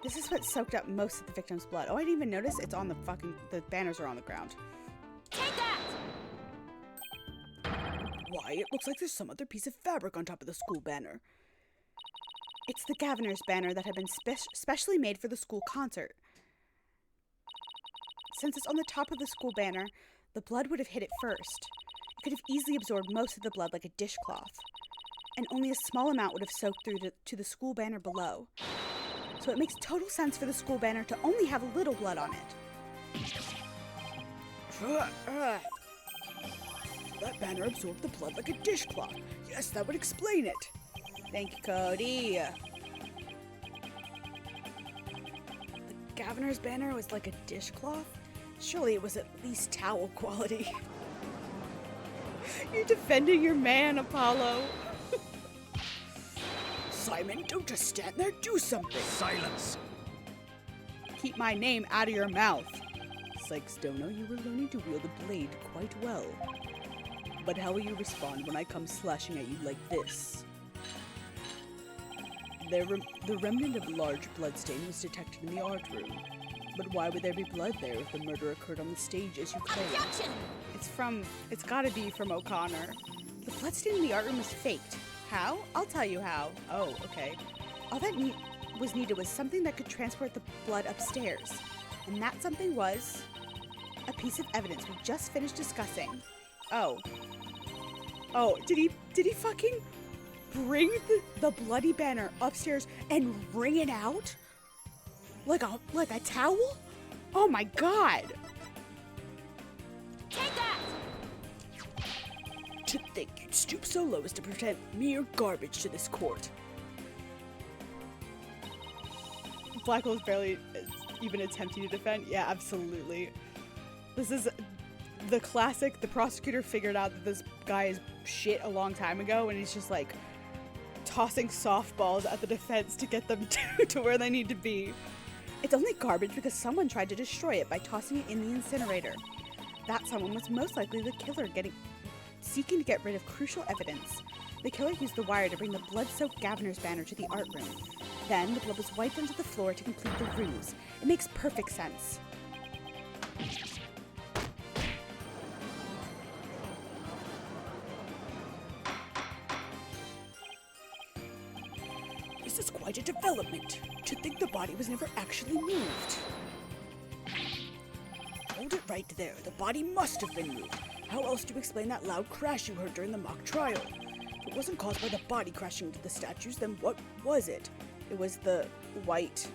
This is what soaked up most of the victim's blood. Oh, I didn't even notice it's on the banners are on the ground. Take that! Why, it looks like there's some other piece of fabric on top of the school banner. It's the governor's banner that had been specially made for the school concert. Since it's on the top of the school banner, the blood would have hit it first. It could have easily absorbed most of the blood like a dishcloth, and only a small amount would have soaked through to the school banner below. So it makes total sense for the school banner to only have a little blood on it. That banner absorbed the blood like a dishcloth. Yes, that would explain it. Thank you, Cody. The governor's banner was like a dishcloth? Surely it was at least towel quality. You're defending your man, Apollo. Simon, don't just stand there, do something. Silence. Keep my name out of your mouth. Sykes, Dono, you were learning to wield a blade quite well. But how will you respond when I come slashing at you like this? The remnant of a large bloodstain was detected in the art room. But why would there be blood there if the murder occurred on the stage as you claimed? Objection! It's gotta be from O'Connor. The bloodstain in the art room was faked. How? I'll tell you how. Oh, okay. All that was needed was something that could transport the blood upstairs. And that something was a piece of evidence we just finished discussing. Oh. Oh, did he fucking bring the bloody banner upstairs and wring it out? Like a towel? Oh my god! Take that! To think you'd stoop so low as to present mere garbage to this court. Blackwell's barely even attempting to defend. Yeah, absolutely. This is the classic. The prosecutor figured out that this guy is shit a long time ago, and he's just like tossing softballs at the defense to get them to where they need to be. It's only garbage because someone tried to destroy it by tossing it in the incinerator. That someone was most likely the killer seeking to get rid of crucial evidence. The killer used the wire to bring the blood-soaked governor's banner to the art room. Then the blood was wiped onto the floor to complete the ruse. It makes perfect sense. This is quite a development. To think the body was never actually moved. Hold it right there. The body must have been moved. How else do you explain that loud crash you heard during the mock trial? If it wasn't caused by the body crashing into the statues, then what was it? It was the white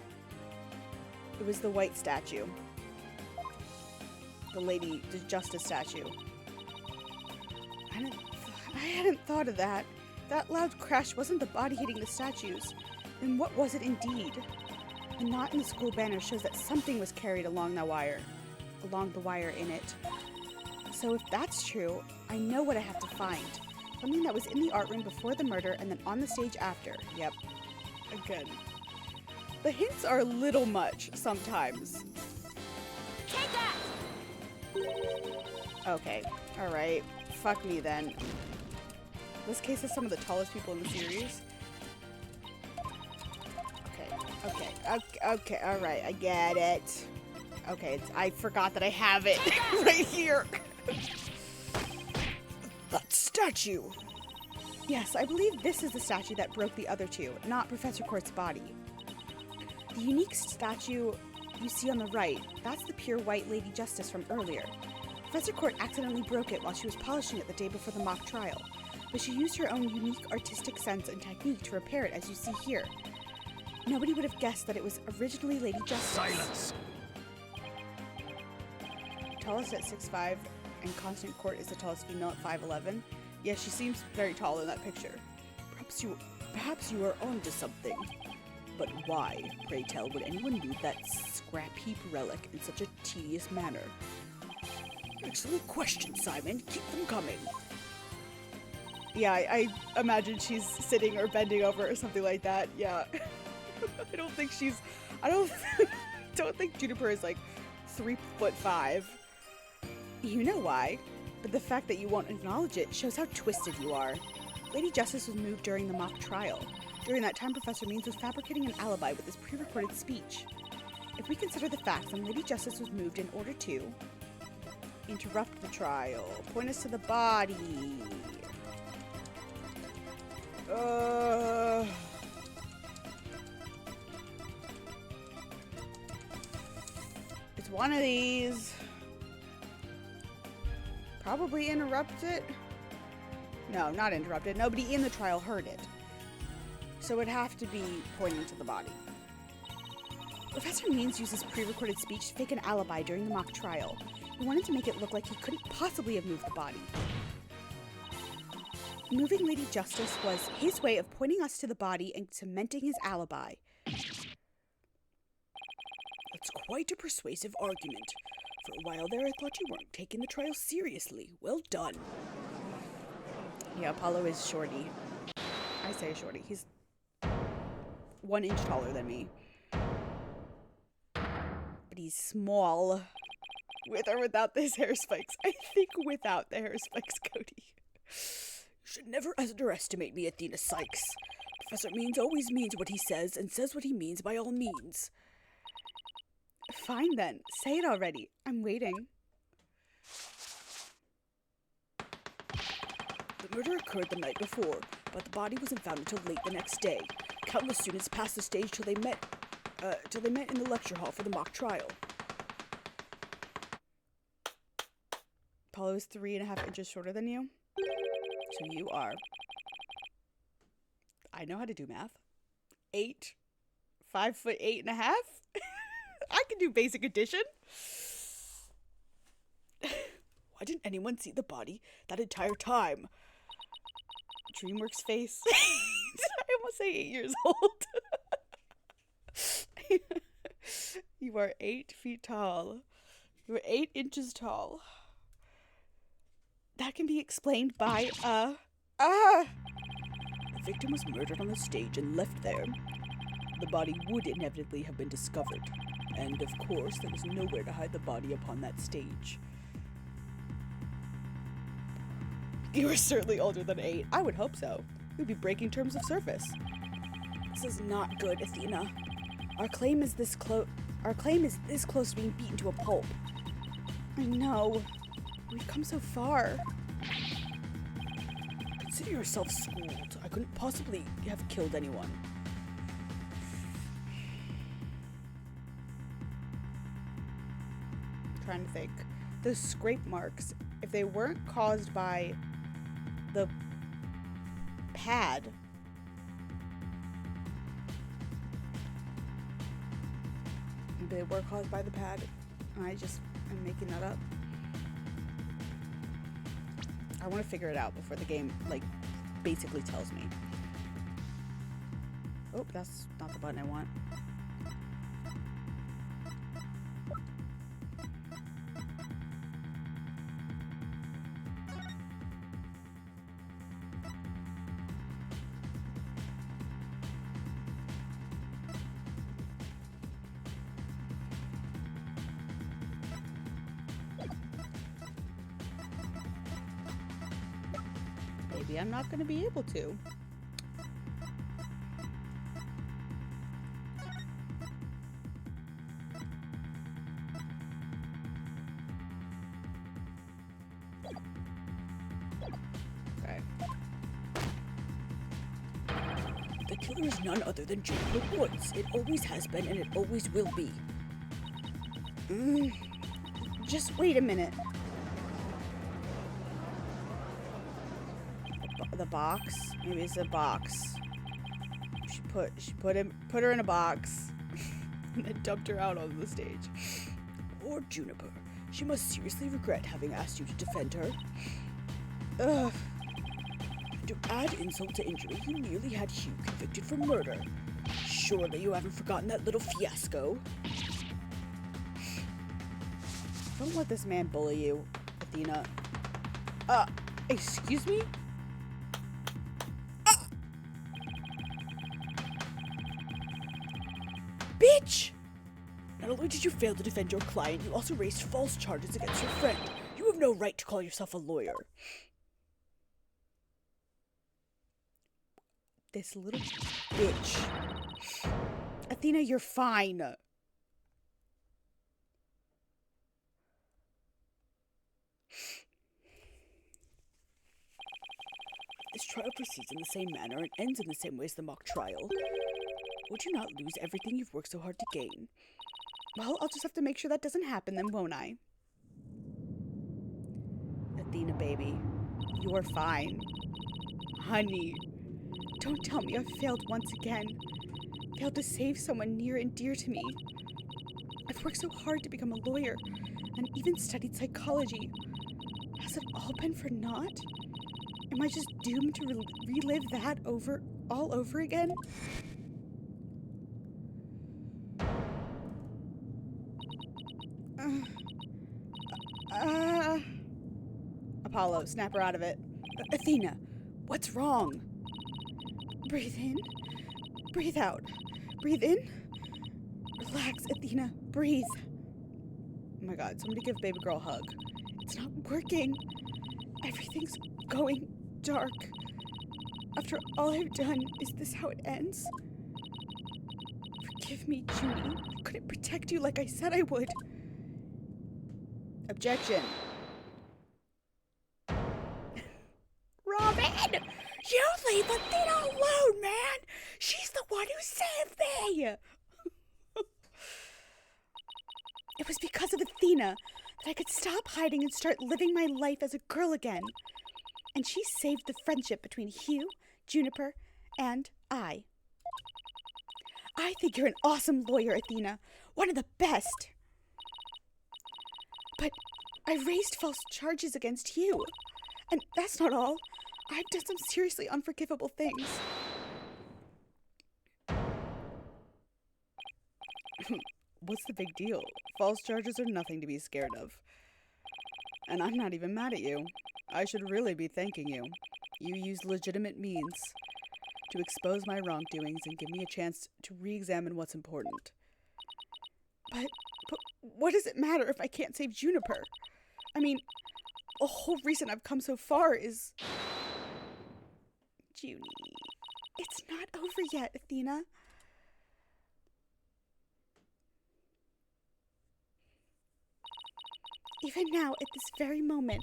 statue. The Lady Justice statue. I hadn't thought of that. That loud crash wasn't the body hitting the statues. Then what was it indeed? The knot in the school banner shows that something was carried along the wire in it. So if that's true, I know what I have to find. Something that was in the art room before the murder and then on the stage after. Yep. Again. The hints are a little much sometimes. Take that! Okay. Alright. Fuck me then. This case has some of the tallest people in the series. Okay, alright, I get it. Okay, I forgot that I have it right here. That statue! Yes, I believe this is the statue that broke the other two, not Professor Court's body. The unique statue you see on the right, that's the pure white Lady Justice from earlier. Professor Court accidentally broke it while she was polishing it the day before the mock trial, but she used her own unique artistic sense and technique to repair it as you see here. Nobody would have guessed that it was originally Lady Justice. Silence! Tallest at 6'5", and Constant Court is the tallest female at 5'11". Yeah, she seems very tall in that picture. Perhaps you are onto something. But why, pray tell, would anyone move that scrap heap relic in such a tedious manner? Excellent question, Simon. Keep them coming. Yeah, I imagine she's sitting or bending over or something like that. Yeah. I don't think she's... I don't think Juniper is like 3'5". You know why, but the fact that you won't acknowledge it shows how twisted you are. Lady Justice was moved during the mock trial. During that time, Professor Means was fabricating an alibi with his pre-recorded speech. If we consider the facts, then Lady Justice was moved in order to interrupt the trial, point us to the body. It's one of these. Probably interrupt it. No, not interrupted. Nobody in the trial heard it. So it'd have to be pointing to the body. Professor Means used his pre-recorded speech to fake an alibi during the mock trial. He wanted to make it look like he couldn't possibly have moved the body. Moving Lady Justice was his way of pointing us to the body and cementing his alibi. That's quite a persuasive argument. For a while there, I thought you weren't taking the trial seriously. Well done. Yeah, Apollo is shorty. I say shorty. He's 1 inch taller than me. But he's small. With or without his hair spikes. I think without the hair spikes, Cody. You should never underestimate me, Athena Sykes. Professor Means always means what he says and says what he means by all means. Fine then. Say it already. I'm waiting. The murder occurred the night before, but the body wasn't found until late the next day. Countless students passed the stage till they met in the lecture hall for the mock trial. Apollo is 3.5 inches shorter than you. So you are... I know how to do math. 5'8.5". I can do basic addition. Why didn't anyone see the body that entire time? DreamWorks face. I almost say 8 years old. You are 8 feet tall. You are 8 inches tall. That can be explained by The victim was murdered on the stage and left there. The body would inevitably have been discovered. And of course, there was nowhere to hide the body upon that stage. You are certainly older than 8. I would hope so. We'd be breaking terms of service. This is not good, Athena. Our claim is this close to being beaten to a pulp. I know. We've come so far. Consider yourself schooled. I couldn't possibly have killed anyone. I'm trying to think. Those scrape marks, if they weren't caused by the pad, maybe they were caused by the pad, and I just am making that up. I want to figure it out before the game, like, basically tells me. Oh, that's not the button I want. Maybe I'm not going to be able to. Okay. The killer is none other than Juniper Woods. It always has been and it always will be. Just wait a minute. The box? Maybe it's a box. She put her in a box and then dumped her out on the stage. Or Juniper. She must seriously regret having asked you to defend her. Ugh. To add insult to injury, you nearly had Hugh convicted for murder. Surely you haven't forgotten that little fiasco. Don't let this man bully you, Athena. Excuse me? Bitch! Not only did you fail to defend your client, you also raised false charges against your friend. You have no right to call yourself a lawyer. This little bitch. Athena, you're fine. This trial proceeds in the same manner and ends in the same way as the mock trial. Would you not lose everything you've worked so hard to gain? Well, I'll just have to make sure that doesn't happen then, won't I? Athena, baby. You're fine. Honey. Don't tell me I've failed once again. Failed to save someone near and dear to me. I've worked so hard to become a lawyer and even studied psychology. Has it all been for naught? Am I just doomed to relive that all over again? Apollo, snap her out of it. Athena, what's wrong? Breathe in. Breathe out. Breathe in. Relax, Athena. Breathe. Oh my god, somebody give baby girl a hug. It's not working. Everything's going dark. After all I've done, is this how it ends? Forgive me, Junie. I couldn't protect you like I said I would. Objection. Robin! You leave Athena alone, man! She's the one who saved me! It was because of Athena that I could stop hiding and start living my life as a girl again. And she saved the friendship between Hugh, Juniper, and I. I think you're an awesome lawyer, Athena. One of the best. But I raised false charges against you. And that's not all. I've done some seriously unforgivable things. What's the big deal? False charges are nothing to be scared of. And I'm not even mad at you. I should really be thanking you. You used legitimate means to expose my wrongdoings and give me a chance to re-examine what's important. But what does it matter if I can't save Juniper? I mean, the whole reason I've come so far is... Junie, it's not over yet, Athena. Even now, at this very moment,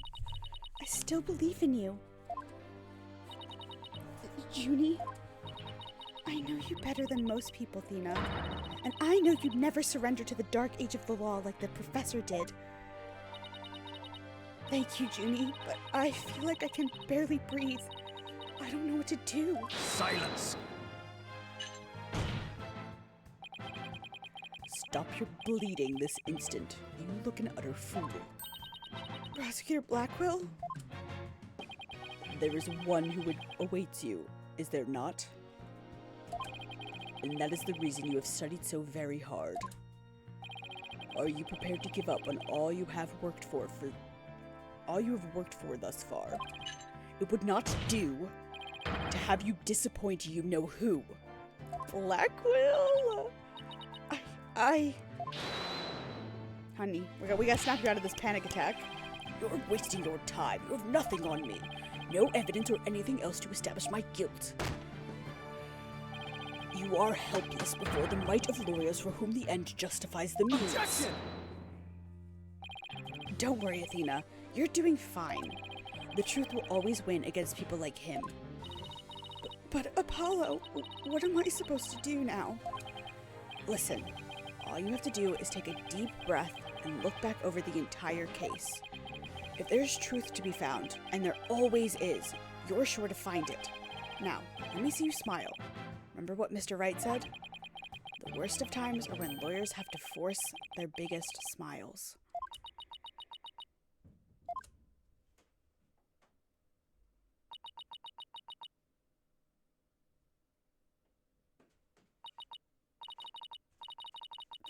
I still believe in you. Junie, I know you better than most people, Athena. And I know you'd never surrender to the dark age of the law like the professor did. Thank you, Junie, but I feel like I can barely breathe. I don't know what to do. Silence! Stop your bleeding this instant. You look an utter fool. Prosecutor Blackwell? There is one who awaits you, is there not? And that is the reason you have studied so very hard. Are you prepared to give up on all you have worked for thus far? It would not do to have you disappoint you know who. Blackwell? Honey, we gotta snap you out of this panic attack. You're wasting your time. You have nothing on me. No evidence or anything else to establish my guilt. You are helpless before the might of lawyers for whom the end justifies the means. Objection! Don't worry, Athena. You're doing fine. The truth will always win against people like him. But Apollo, what am I supposed to do now? Listen, all you have to do is take a deep breath and look back over the entire case. If there's truth to be found, and there always is, you're sure to find it. Now, let me see you smile. Remember what Mr. Wright said? The worst of times are when lawyers have to force their biggest smiles.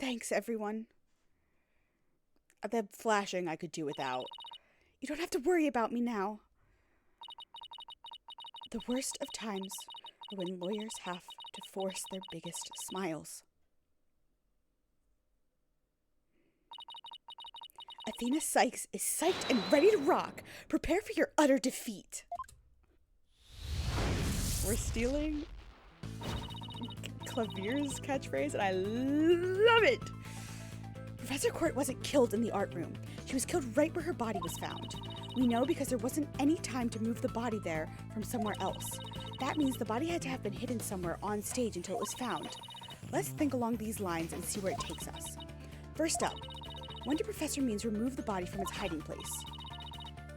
Thanks, everyone. The flashing I could do without. You don't have to worry about me now. The worst of times are when lawyers have to force their biggest smiles. Athena Sykes is psyched and ready to rock. Prepare for your utter defeat. We're stealing Clavier's catchphrase, and I love it. Professor Court wasn't killed in the art room. She was killed right where her body was found. We know because there wasn't any time to move the body there from somewhere else. That means the body had to have been hidden somewhere on stage until it was found. Let's think along these lines and see where it takes us. First up, when did Professor Means remove the body from its hiding place?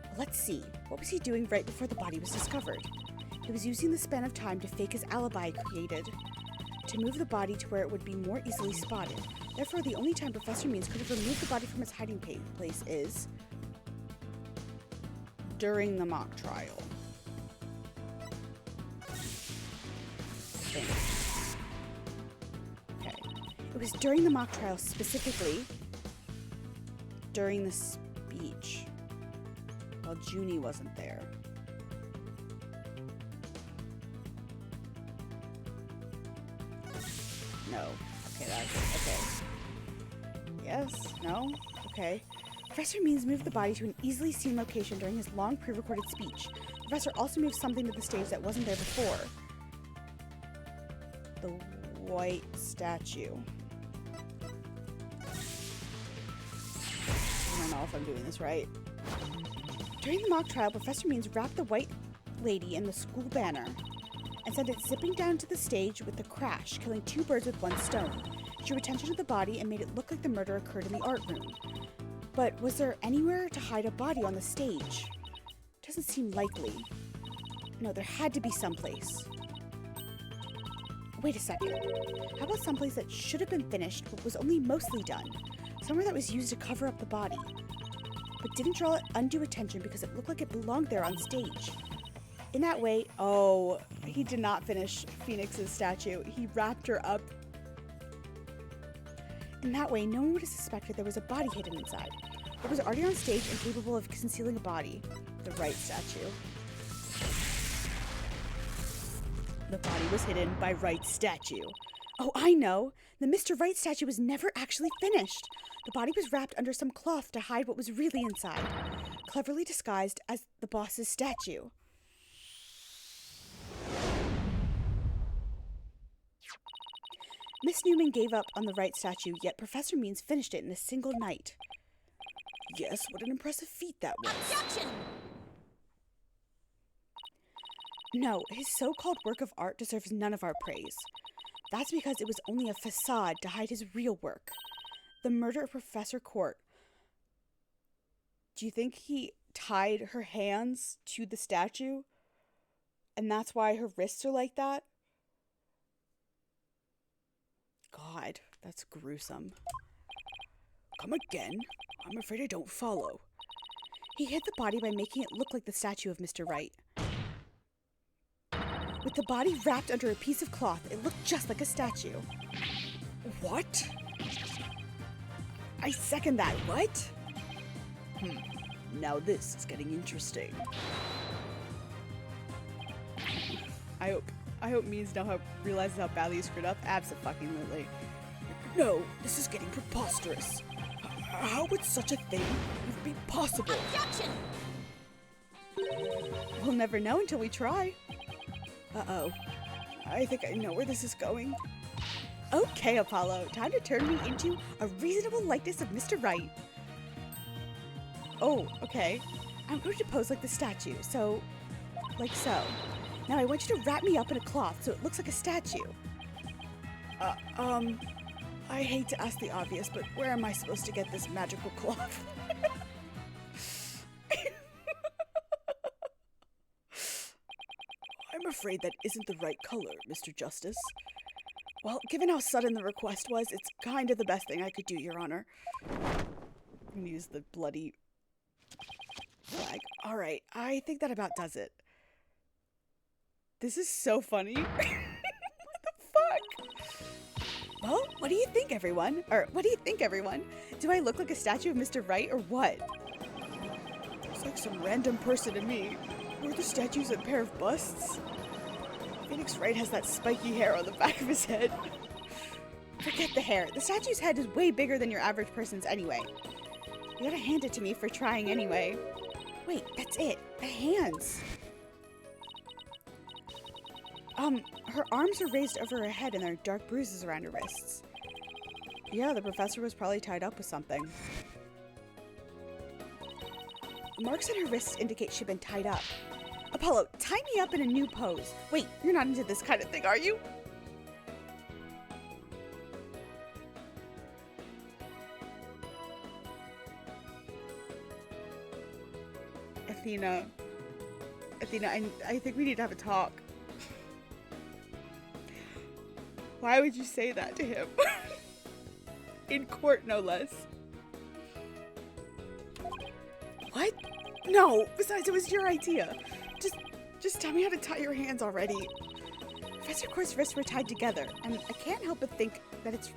Well, let's see. What was he doing right before the body was discovered? He was using the span of time to fake his alibi created to move the body to where it would be more easily spotted. Therefore, the only time Professor Means could have removed the body from its hiding place is during the mock trial. Okay. It was during the mock trial, specifically during the speech, while Junie wasn't there. No. Okay, that's okay. Yes? No? Okay. Professor Means moved the body to an easily seen location during his long pre-recorded speech. The professor also moved something to the stage that wasn't there before. The white statue. I don't know if I'm doing this right. During the mock trial, Professor Means wrapped the white lady in the school banner and sent it zipping down to the stage with a crash, killing 2 birds with 1 stone. She drew attention to the body and made it look like the murder occurred in the art room. But was there anywhere to hide a body on the stage? Doesn't seem likely. No, there had to be someplace. Wait a second. How about someplace that should have been finished but was only mostly done? Somewhere that was used to cover up the body, but didn't draw undue attention because it looked like it belonged there on stage. In that way, oh, he did not finish Phoenix's statue. He wrapped her up. In that way, no one would have suspected there was a body hidden inside. It was already on stage and capable of concealing a body. The right statue. The body was hidden by Right statue. Oh, I know! The Mr. Right statue was never actually finished. The body was wrapped under some cloth to hide what was really inside, cleverly disguised as the boss's statue. Miss Newman gave up on the right statue, yet Professor Means finished it in a single night. Yes, what an impressive feat that was. Objection! No, his so-called work of art deserves none of our praise. That's because it was only a facade to hide his real work. The murder of Professor Court. Do you think he tied her hands to the statue? And that's why her wrists are like that? God, that's gruesome. Come again? I'm afraid I don't follow. He hid the body by making it look like the statue of Mr. Right. With the body wrapped under a piece of cloth, it looked just like a statue. What? I second that. What? Now this is getting interesting. I hope Means now realizes how badly he screwed up. Abso-fucking-lutely. No, this is getting preposterous. How would such a thing even be possible? Objection! We'll never know until we try. Uh-oh. I think I know where this is going. Okay, Apollo. Time to turn me into a reasonable likeness of Mr. Right. Oh, okay. I'm going to pose like the statue, so... like so. Now I want you to wrap me up in a cloth so it looks like a statue. I hate to ask the obvious, but where am I supposed to get this magical cloth? I'm afraid that isn't the right color, Mr. Justice. Well, given how sudden the request was, it's kind of the best thing I could do, Your Honor. I'm gonna use the bloody flag. Alright, I think that about does it. This is so funny. What the fuck? Well, what do you think, everyone? Or, what do you think, everyone? Do I look like a statue of Mr. Right, or what? Looks like some random person to me. Were the statues a pair of busts? Phoenix Wright has that spiky hair on the back of his head. Forget the hair. The statue's head is way bigger than your average person's anyway. You gotta hand it to me for trying anyway. Wait, that's it. The hands. Her arms are raised over her head and there are dark bruises around her wrists. Yeah, the professor was probably tied up with something. The marks on her wrists indicate she'd been tied up. Apollo, tie me up in a new pose. Wait, you're not into this kind of thing, are you? Athena, I think we need to have a talk. Why would you say that to him? In court, no less. What? No, besides, it was your idea. Just tell me how to tie your hands already. Professor Court's wrists were tied together, and I can't help but think that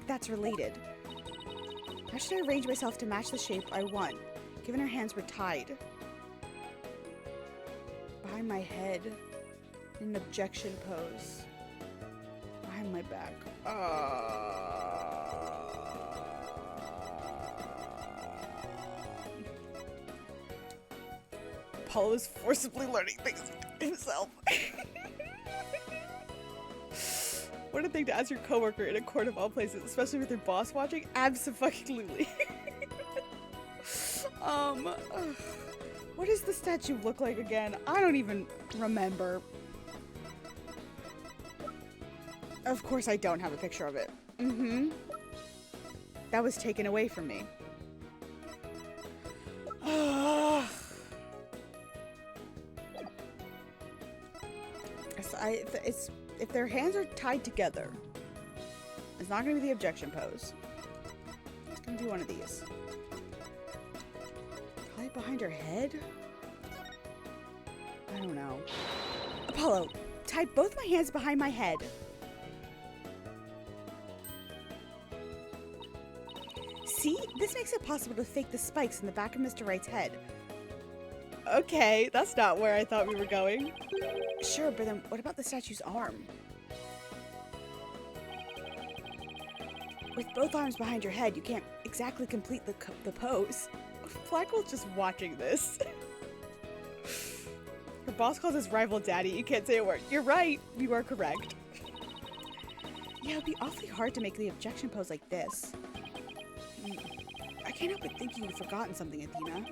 that's related. How should I arrange myself to match the shape I want, given her hands were tied? Behind my head, in an objection pose. Behind my back. Apollo is forcibly learning things himself. What a thing to ask your coworker in a court of all places, especially with your boss watching. Abso-fucking-lutely. What does the statue look like again? I don't even remember. Of course I don't have a picture of it. That was taken away from me. If their hands are tied together, it's not going to be the objection pose. It's going to be one of these. Probably behind her head? I don't know. Apollo, tie both my hands behind my head. See? This makes it possible to fake the spikes in the back of Mr. Wright's head. Okay, that's not where I thought we were going. Sure, but then what about the statue's arm? With both arms behind your head, you can't exactly complete the pose. Blackwell's just watching this. Her boss calls his rival daddy. You can't say a word. You're right. You are correct. Yeah, it'd be awfully hard to make the objection pose like this. I can't help but thinking you've forgotten something, Athena.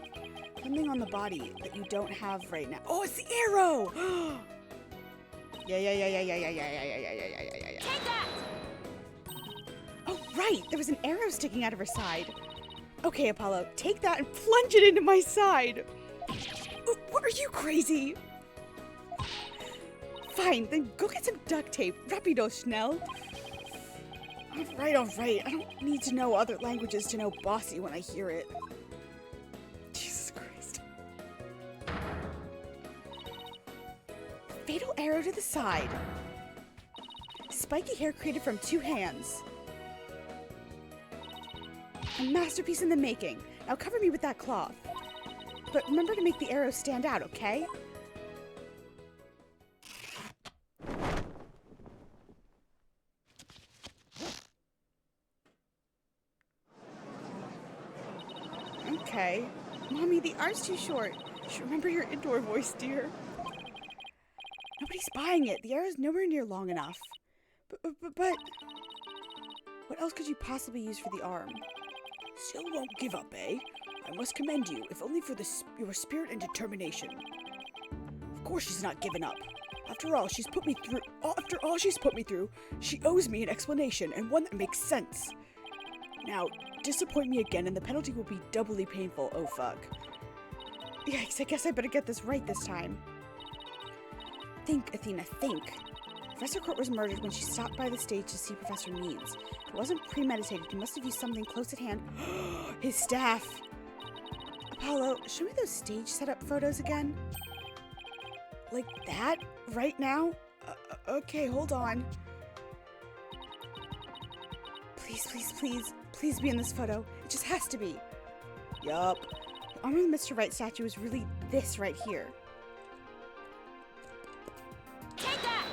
Something on the body that you don't have right now. Oh, it's the arrow! Yeah. Take that! Oh, right! There was an arrow sticking out of her side. Okay, Apollo, take that and plunge it into my side. What, are you crazy? Fine, then go get some duct tape. Rapido, Schnell. All right. I don't need to know other languages to know bossy when I hear it. Jesus Christ. Fatal arrow to the side. Spiky hair created from 2 hands. A masterpiece in the making. Now cover me with that cloth. But remember to make the arrow stand out, okay? Okay. Mommy, the arm's too short. You should remember your indoor voice, dear. Nobody's buying it. The arrow's nowhere near long enough. But... what else could you possibly use for the arm? Still won't give up, eh? I must commend you, if only for your spirit and determination. Of course she's not given up. After all she's put me through, she owes me an explanation, and one that makes sense. Now, disappoint me again, and the penalty will be doubly painful, oh fuck. Yikes, I guess I better get this right this time. Think, Athena, think. Professor Court was murdered when she stopped by the stage to see Professor Meads. It wasn't premeditated. He must have used something close at hand. His staff! Apollo, show me those stage setup photos again. Like that? Right now? Okay, hold on. Please, please, please, please be in this photo. It just has to be. Yup. The arm of the Mr. Right statue is really this right here. Take that!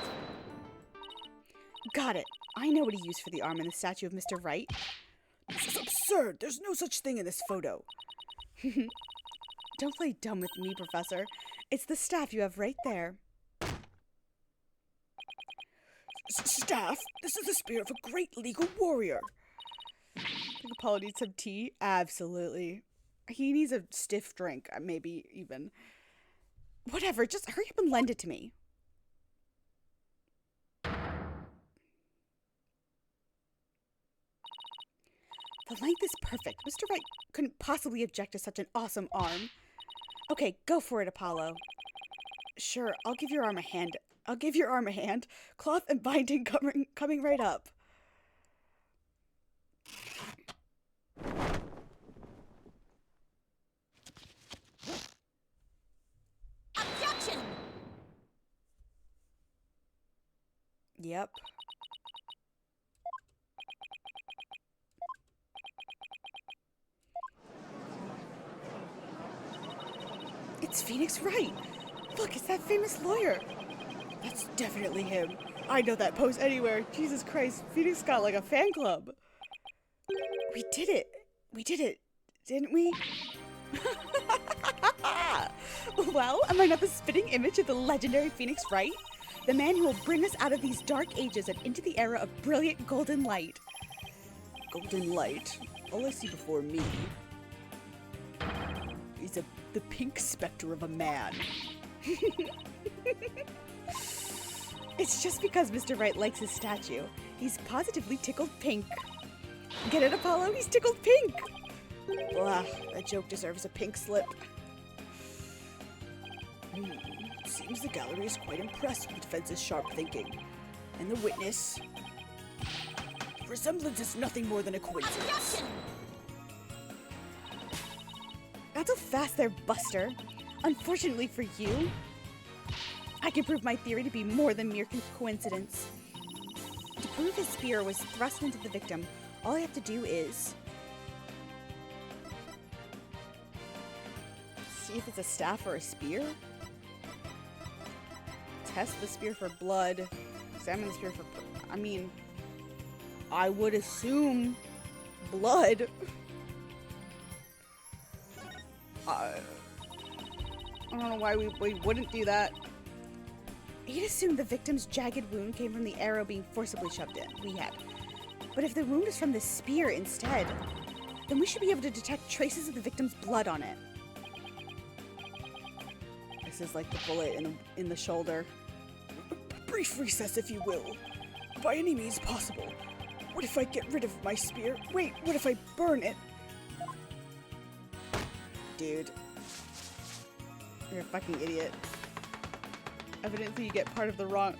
Got it. I know what he used for the arm in the statue of Mr. Right. This is absurd. There's no such thing in this photo. Don't play dumb with me, Professor. It's the staff you have right there. Staff, this is the spear of a great legal warrior. Think Apollo needs some tea? Absolutely. He needs a stiff drink, maybe even. Whatever, just hurry up and lend it to me. The length is perfect. Mr. Wright couldn't possibly object to such an awesome arm. Okay, go for it, Apollo. Sure, I'll give your arm a hand. I'll give your arm a hand. Cloth and binding coming right up. Objection! Yep. It's Phoenix Wright. Look, it's that famous lawyer. That's definitely him. I know that pose anywhere. Jesus Christ, Phoenix got like a fan club. We did it. We did it, didn't we? Well, am I not the spitting image of the legendary Phoenix Wright? The man who will bring us out of these dark ages and into the era of brilliant golden light. Golden light. All I see before me is the pink specter of a man. It's just because Mr. Wright likes his statue. He's positively tickled pink. Get it, Apollo? He's tickled pink! Blah, that joke deserves a pink slip. Seems the gallery is quite impressed with the defense's sharp thinking. And the witness... The resemblance is nothing more than a coincidence. Not so fast there, Buster. Unfortunately for you, I can prove my theory to be more than mere coincidence. To prove his spear was thrust into the victim, all I have to do is... see if it's a staff or a spear? Test the spear for blood. Examine the spear for... I mean... I would assume... blood. I don't know why we wouldn't do that. He'd assumed the victim's jagged wound came from the arrow being forcibly shoved in. We had. But if the wound is from the spear instead, then we should be able to detect traces of the victim's blood on it. This is like the bullet in the shoulder. Brief recess, if you will. By any means possible. What if I get rid of my spear? Wait, what if I burn it? Dude. You're a fucking idiot. Evidently you get part of that wrong.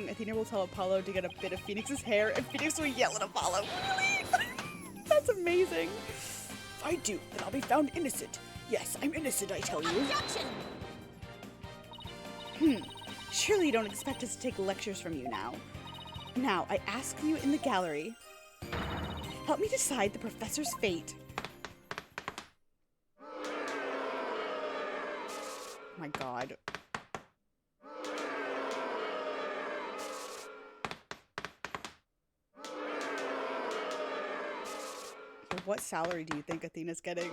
Athena will tell Apollo to get a bit of Phoenix's hair, and Phoenix will yell at Apollo. Really? That's amazing. If I do, then I'll be found innocent. Yes, I'm innocent, I tell you. Objection! Surely you don't expect us to take lectures from you now. Now, I ask you in the gallery, help me decide the professor's fate. Oh my god. So what salary do you think Athena's getting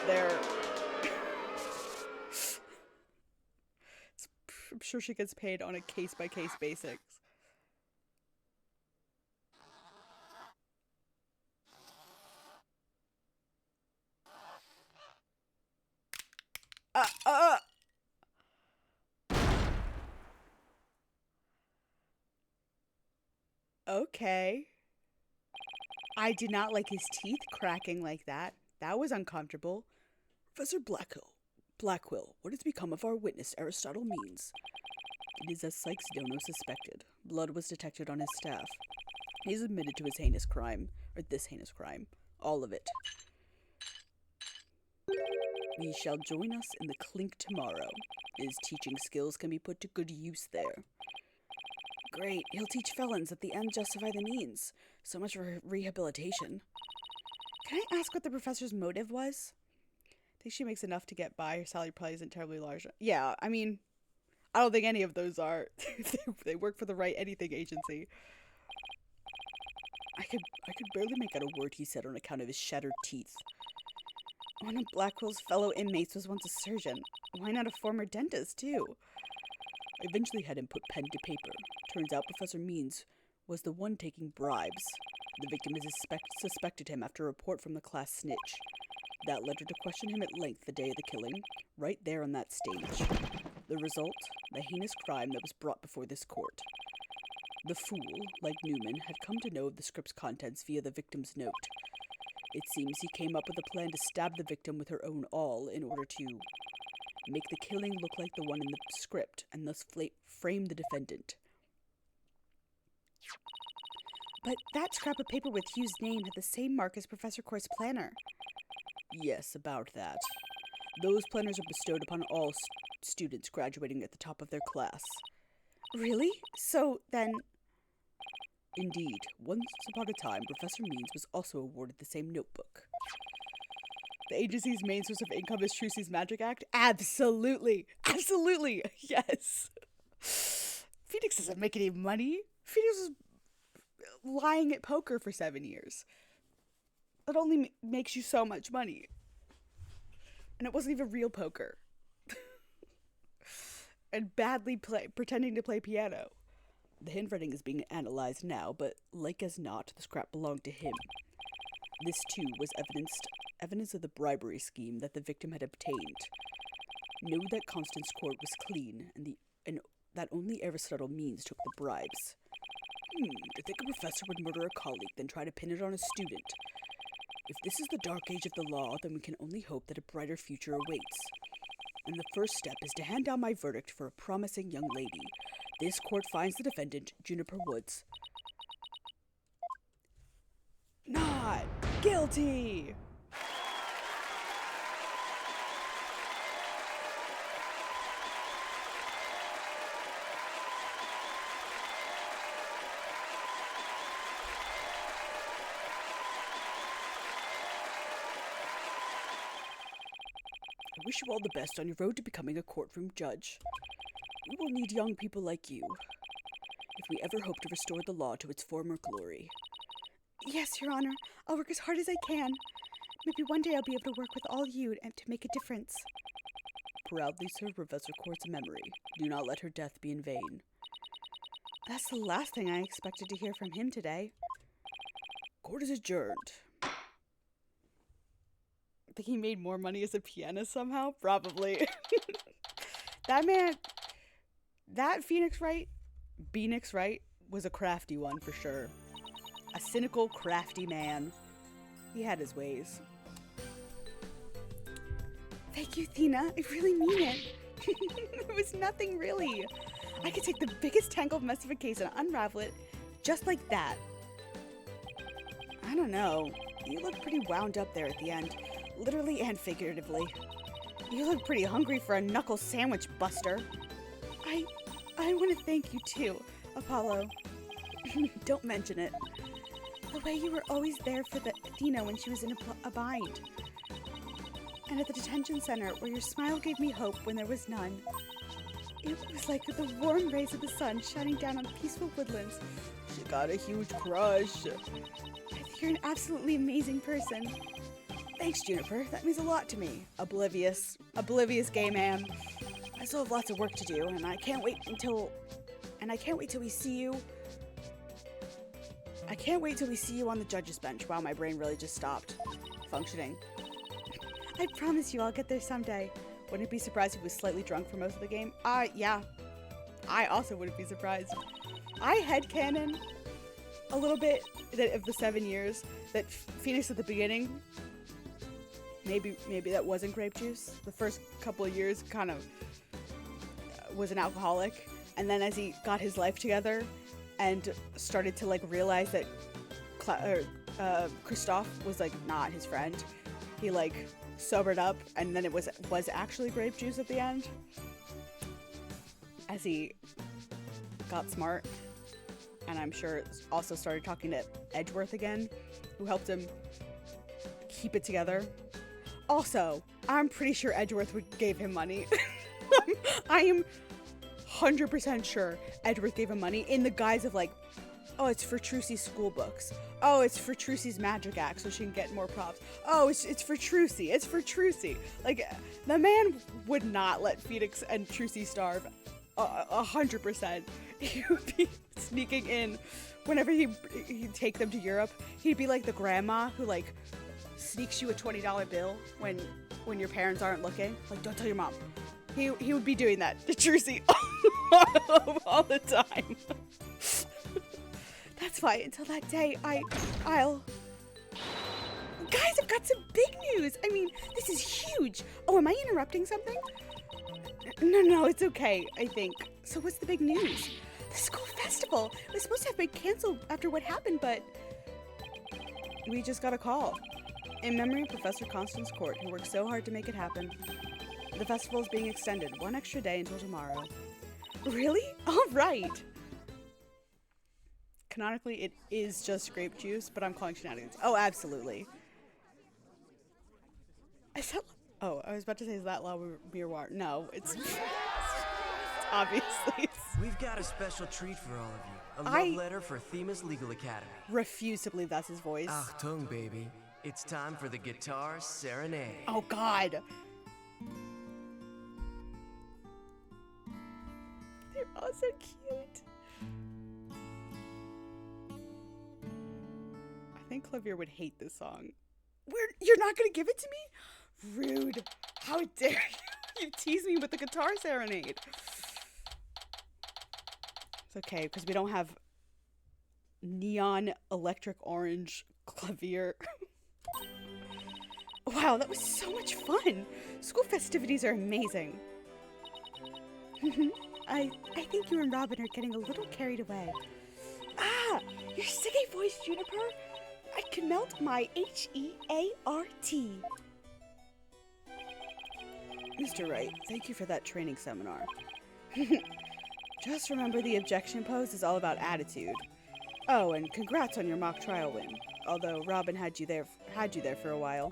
there? I'm sure she gets paid on a case-by-case basis. Okay. I did not like his teeth cracking like that. That was uncomfortable. Professor Blackwell, what has become of our witness, Aristotle Means? It is as Sykes Dono suspected. Blood was detected on his staff. He is admitted to his heinous crime, or this heinous crime. All of it. He shall join us in the clink tomorrow. His teaching skills can be put to good use there. Great, he'll teach felons that the end justify the means. So much for rehabilitation. Can I ask what the professor's motive was? I think she makes enough to get by. Her salary probably isn't terribly large. Yeah, I mean, I don't think any of those are. They work for the right anything agency. I could barely make out a word he said on account of his shattered teeth. One of Blackwell's fellow inmates was once a surgeon. Why not a former dentist, too? I eventually had him put pen to paper. Turns out Professor Means was the one taking bribes. The victim has suspected him after a report from the class snitch. That led her to question him at length the day of the killing, right there on that stage. The result? The heinous crime that was brought before this court. The fool, like Newman, had come to know of the script's contents via the victim's note. It seems he came up with a plan to stab the victim with her own awl in order to make the killing look like the one in the script, and thus frame the defendant. But that scrap of paper with Hugh's name had the same mark as Professor Court's planner. Yes, about that. Those planners are bestowed upon all students graduating at the top of their class. Really? So then... Indeed, once upon a time, Professor Means was also awarded the same notebook. The agency's main source of income is Trucy's Magic Act? Absolutely! Absolutely! Yes! Phoenix doesn't make any money. Phoenix was lying at poker for 7 years. It only makes you so much money. And it wasn't even real poker. And badly pretending to play piano. The handwriting is being analyzed now, but like as not, the scrap belonged to him. This, too, was evidence of the bribery scheme that the victim had obtained. Know that Constance Court was clean, and that only Aristotle Means took the bribes. To think a professor would murder a colleague, then try to pin it on a student. If this is the dark age of the law, then we can only hope that a brighter future awaits. And the first step is to hand down my verdict for a promising young lady. This court finds the defendant, Juniper Woods, not guilty! I wish you all the best on your road to becoming a courtroom judge. We will need young people like you, if we ever hope to restore the law to its former glory. Yes, Your Honor. I'll work as hard as I can. Maybe one day I'll be able to work with all you and to make a difference. Proudly serve Professor Court's memory. Do not let her death be in vain. That's the last thing I expected to hear from him today. Court is adjourned. I think he made more money as a pianist somehow? Probably. That man... That Phoenix Wright, was a crafty one for sure. A cynical, crafty man. He had his ways. Thank you, Thina. I really mean it. It was nothing, really. I could take the biggest tangled mess of a case and unravel it just like that. I don't know. You look pretty wound up there at the end. Literally and figuratively. You look pretty hungry for a knuckle sandwich, Buster. I want to thank you too, Apollo. Don't mention it. The way you were always there for Athena when she was in a bind. And at the detention center, where your smile gave me hope when there was none. It was like the warm rays of the sun shining down on peaceful woodlands. She got a huge crush. I think you're an absolutely amazing person. Thanks, Juniper. That means a lot to me. Oblivious gay man. I still have lots of work to do, and I can't wait till we see you. I can't wait till we see you on the judge's bench. Wow, my brain really just stopped functioning. I promise you I'll get there someday. Wouldn't be surprised if he was slightly drunk for most of the game. Yeah. I also wouldn't be surprised. I headcanon a little bit of the 7 years that Phoenix at the beginning, maybe that wasn't grape juice. The first couple of years kind of was an alcoholic, and then as he got his life together and started to realize that Christoph was not his friend, he sobered up, and then it was actually grape juice at the end as he got smart. and I'm sure also started talking to Edgeworth again, who helped him keep it together. Also, I'm pretty sure Edgeworth gave him money. I am 100% sure Edgeworth gave him money in the guise of like, oh, it's for Trucy's school books. Oh, it's for Trucy's magic act so she can get more props. Oh, it's for Trucy. It's for Trucy. Like, the man would not let Phoenix and Trucy starve. 100%. He would be sneaking in whenever he'd take them to Europe. He'd be like the grandma who like sneaks you a $20 bill when your parents aren't looking. Like, don't tell your mom. He would be doing that to Trucy all the time. That's why until that day I'll Guys, I've got some big news. I mean, this is huge. Oh, am I interrupting something? No, it's okay, I think. So what's the big news? The school festival. It was supposed to have been canceled after what happened, but we just got a call. In memory of Professor Constance Court, who worked so hard to make it happen, the festival is being extended 1 extra day until tomorrow. Really? All right. Canonically, it is just grape juice, but I'm calling shenanigans. Oh, absolutely. I was about to say, is that La Miroir? No, it's obviously. We've got a special treat for all of you. A love letter for Themis Legal Academy. Refuse to believe that's his voice. Achtung, baby. It's time for the guitar serenade. Oh, God. They're all so cute. I think Clavier would hate this song. You're not going to give it to me? Rude. How dare you? You tease me with the guitar serenade. It's okay, because we don't have neon electric orange Clavier. Wow, that was so much fun. School festivities are amazing. I think you and Robin are getting a little carried away. Ah, your singing voice, Juniper. I can melt my H-E-A-R-T. Mr. Wright, thank you for that training seminar. Just remember the objection pose is all about attitude. Oh, and congrats on your mock trial win. Although Robin had you there for a while.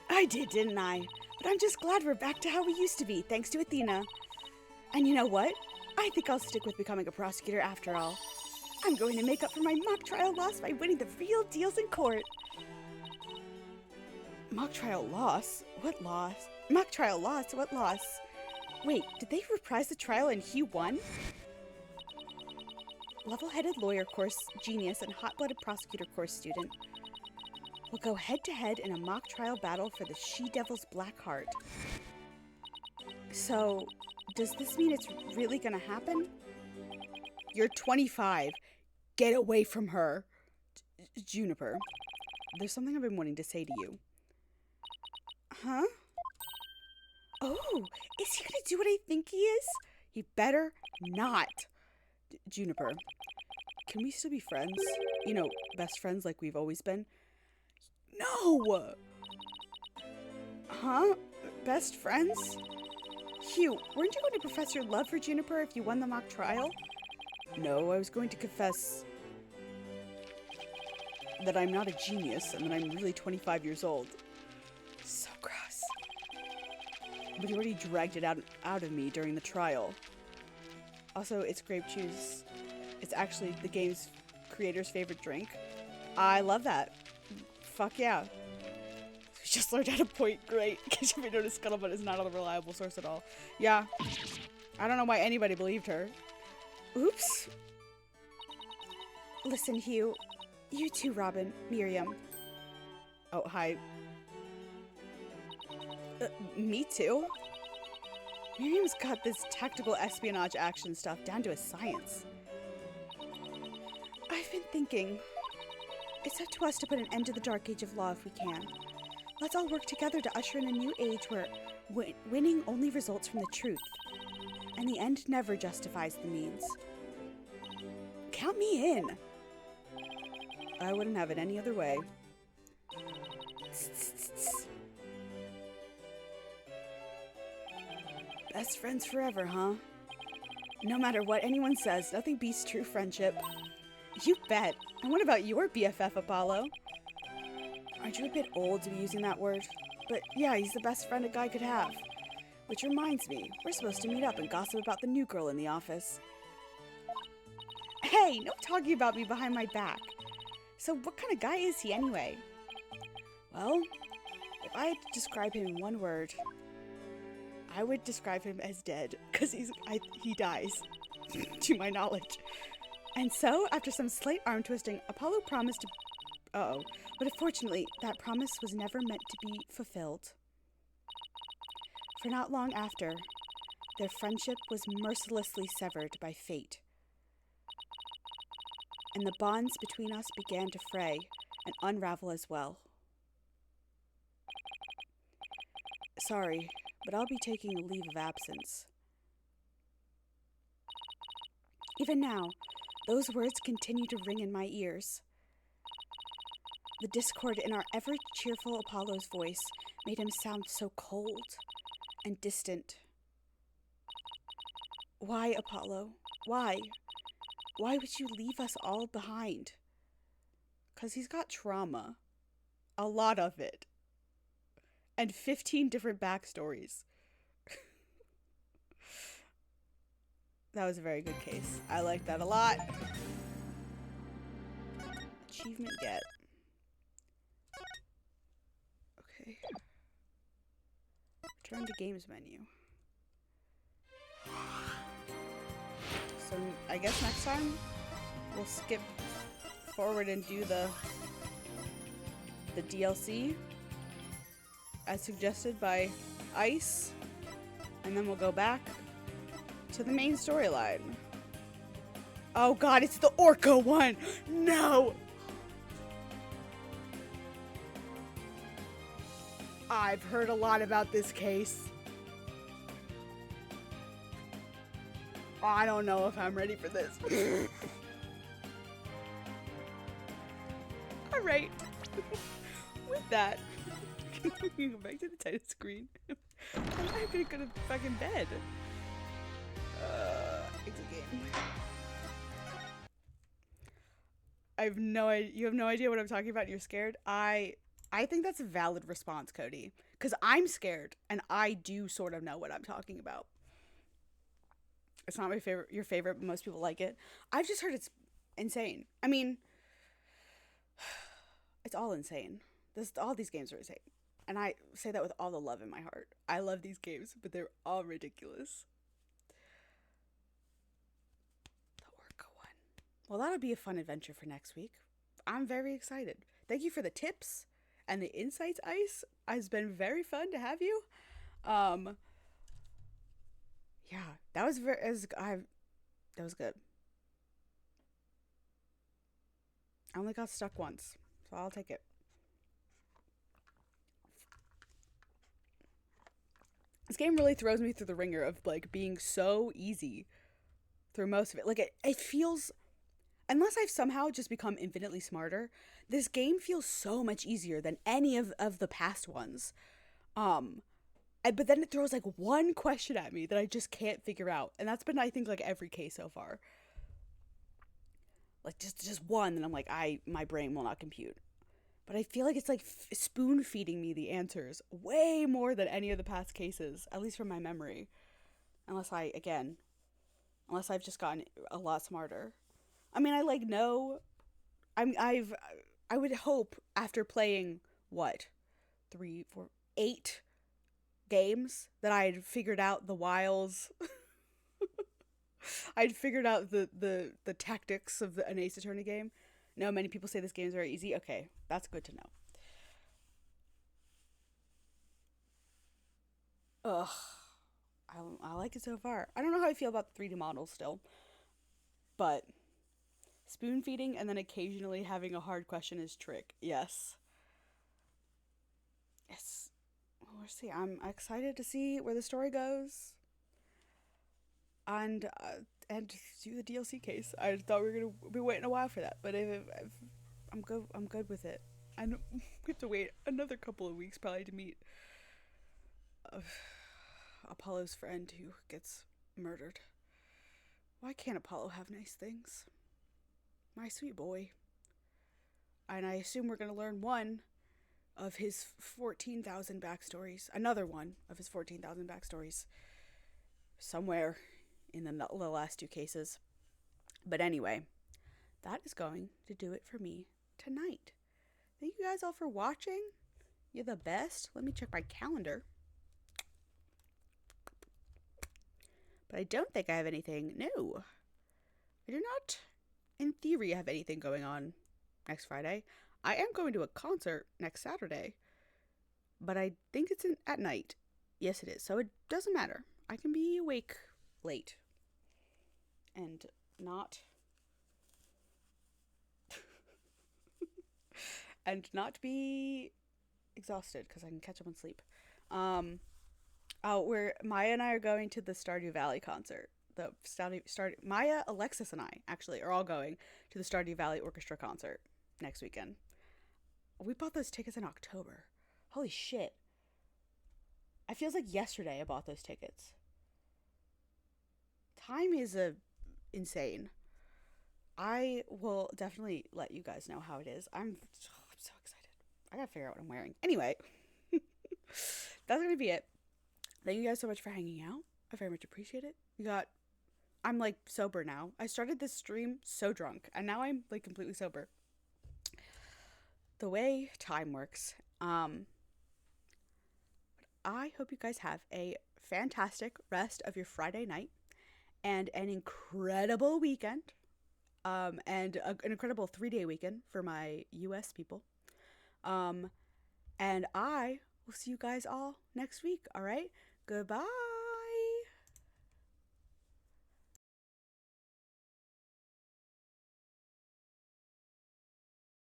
I did, didn't I? But I'm just glad we're back to how we used to be, thanks to Athena. And you know what? I think I'll stick with becoming a prosecutor after all. I'm going to make up for my mock trial loss by winning the real deals in court. Mock trial loss? What loss? Mock trial loss? What loss? Wait, did they reprise the trial and Hugh won? Level-headed lawyer course genius and hot-blooded prosecutor course student will go head-to-head in a mock trial battle for the She-Devil's Black Heart. So, does this mean it's really gonna happen? You're 25. Get away from her. Juniper, there's something I've been wanting to say to you. Huh? Oh, is he gonna do what I think he is? He better not. Juniper, can we still be friends? You know, best friends like we've always been? No! Huh? Best friends? Hugh, weren't you going to profess your love for Juniper if you won the mock trial? No, I was going to confess that I'm not a genius and that I'm really 25 years old. So gross. But he already dragged it out of me during the trial. Also, it's grape juice. It's actually the game's creator's favorite drink. I love that. Fuck yeah. We just learned how to point great. In case you may notice, Scuttlebutt is not a reliable source at all. Yeah. I don't know why anybody believed her. Oops. Listen, Hugh. You too, Robin. Miriam. Oh, hi. Me too? Miriam's got this tactical espionage action stuff down to a science. I've been thinking. It's up to us to put an end to the dark age of law if we can. Let's all work together to usher in a new age where winning only results from the truth. And the end never justifies the means. Count me in. I wouldn't have it any other way. Best friends forever, huh? No matter what anyone says, nothing beats true friendship. You bet. And what about your BFF, Apollo? Aren't you a bit old to be using that word? But yeah, he's the best friend a guy could have. Which reminds me, we're supposed to meet up and gossip about the new girl in the office. Hey, no talking about me behind my back. So what kind of guy is he anyway? Well, if I had to describe him in one word, I would describe him as dead, because he dies, to my knowledge. And so, after some slight arm twisting, Apollo promised to... Uh-oh. But unfortunately, that promise was never meant to be fulfilled. For not long after, their friendship was mercilessly severed by fate. And the bonds between us began to fray and unravel as well. Sorry, but I'll be taking a leave of absence. Even now, those words continue to ring in my ears. The discord in our ever-cheerful Apollo's voice made him sound so cold and distant. Why, Apollo? Why? Why would you leave us all behind? 'Cause he's got trauma. A lot of it. And 15 different backstories. That was a very good case. I like that a lot. Achievement get. Okay. Return to games menu. So I guess next time we'll skip forward and do the DLC as suggested by Ice, and then we'll go back to the main storyline. Oh god, it's the Orca one! No! I've heard a lot about this case. I don't know if I'm ready for this. Alright. With that, go back to the title screen. I'm gonna go to fucking bed. Exit game. You have no idea what I'm talking about and you're scared? I think that's a valid response, Cody. Because I'm scared, and I do sort of know what I'm talking about. It's not your favorite, but most people like it. I've just heard it's insane. I mean, it's all insane. All these games are insane. And I say that with all the love in my heart. I love these games, but they're all ridiculous. The Orca one. Well, that'll be a fun adventure for next week. I'm very excited. Thank you for the tips and the insights, Ice. It's been very fun to have you. Yeah, that was that was good. I only got stuck once, so I'll take it. This game really throws me through the ringer of like being so easy through most of it. Like it feels, unless I've somehow just become infinitely smarter, this game feels so much easier than any of the past ones. But then it throws like one question at me that I just can't figure out. And that's been, I think, like every case so far. Like just one, and I'm like, my brain will not compute. But I feel like it's like spoon feeding me the answers way more than any of the past cases, at least from my memory. Unless I've just gotten a lot smarter. I mean, I would hope after playing what, 3, 4, 8 games that I'd figured out the wiles. I'd figured out the tactics of an Ace Attorney game. No, many people say this game is very easy. Okay, that's good to know. Ugh. I like it so far. I don't know how I feel about the 3D models still. But spoon feeding and then occasionally having a hard question is trick. Yes. Yes. Well, we'll see. I'm excited to see where the story goes. And do the DLC case. I thought we were gonna be waiting a while for that, but I'm good with it. I know we have to wait another couple of weeks probably to meet Apollo's friend who gets murdered. Why can't Apollo have nice things? My sweet boy. And I assume we're going to learn one of his 14,000 backstories. Another one of his 14,000 backstories. Somewhere in the last two cases. But anyway, that is going to do it for me tonight. Thank you guys all for watching. You're the best. Let me check my calendar. But I don't think I have anything. No. I do not, in theory, have anything going on next Friday. I am going to a concert next Saturday. But I think it's at night. Yes, it is. So it doesn't matter. I can be awake late. And not... and not be exhausted because I can catch up on sleep. Where Maya and I are going to the Stardew Valley concert. Maya, Alexis, and I actually are all going to the Stardew Valley Orchestra concert next weekend. We bought those tickets in October. Holy shit. It feels like yesterday I bought those tickets. Time is insane. I will definitely let you guys know how it is. I'm so excited. I gotta figure out what I'm wearing. Anyway, that's gonna be it. Thank you guys so much for hanging out. I very much appreciate it. I'm like sober now. I started this stream so drunk, and now I'm like completely sober. The way time works. I hope you guys have a fantastic rest of your Friday night and an incredible weekend. And an incredible 3-day weekend for my US people. And I will see you guys all next week. All right. Goodbye.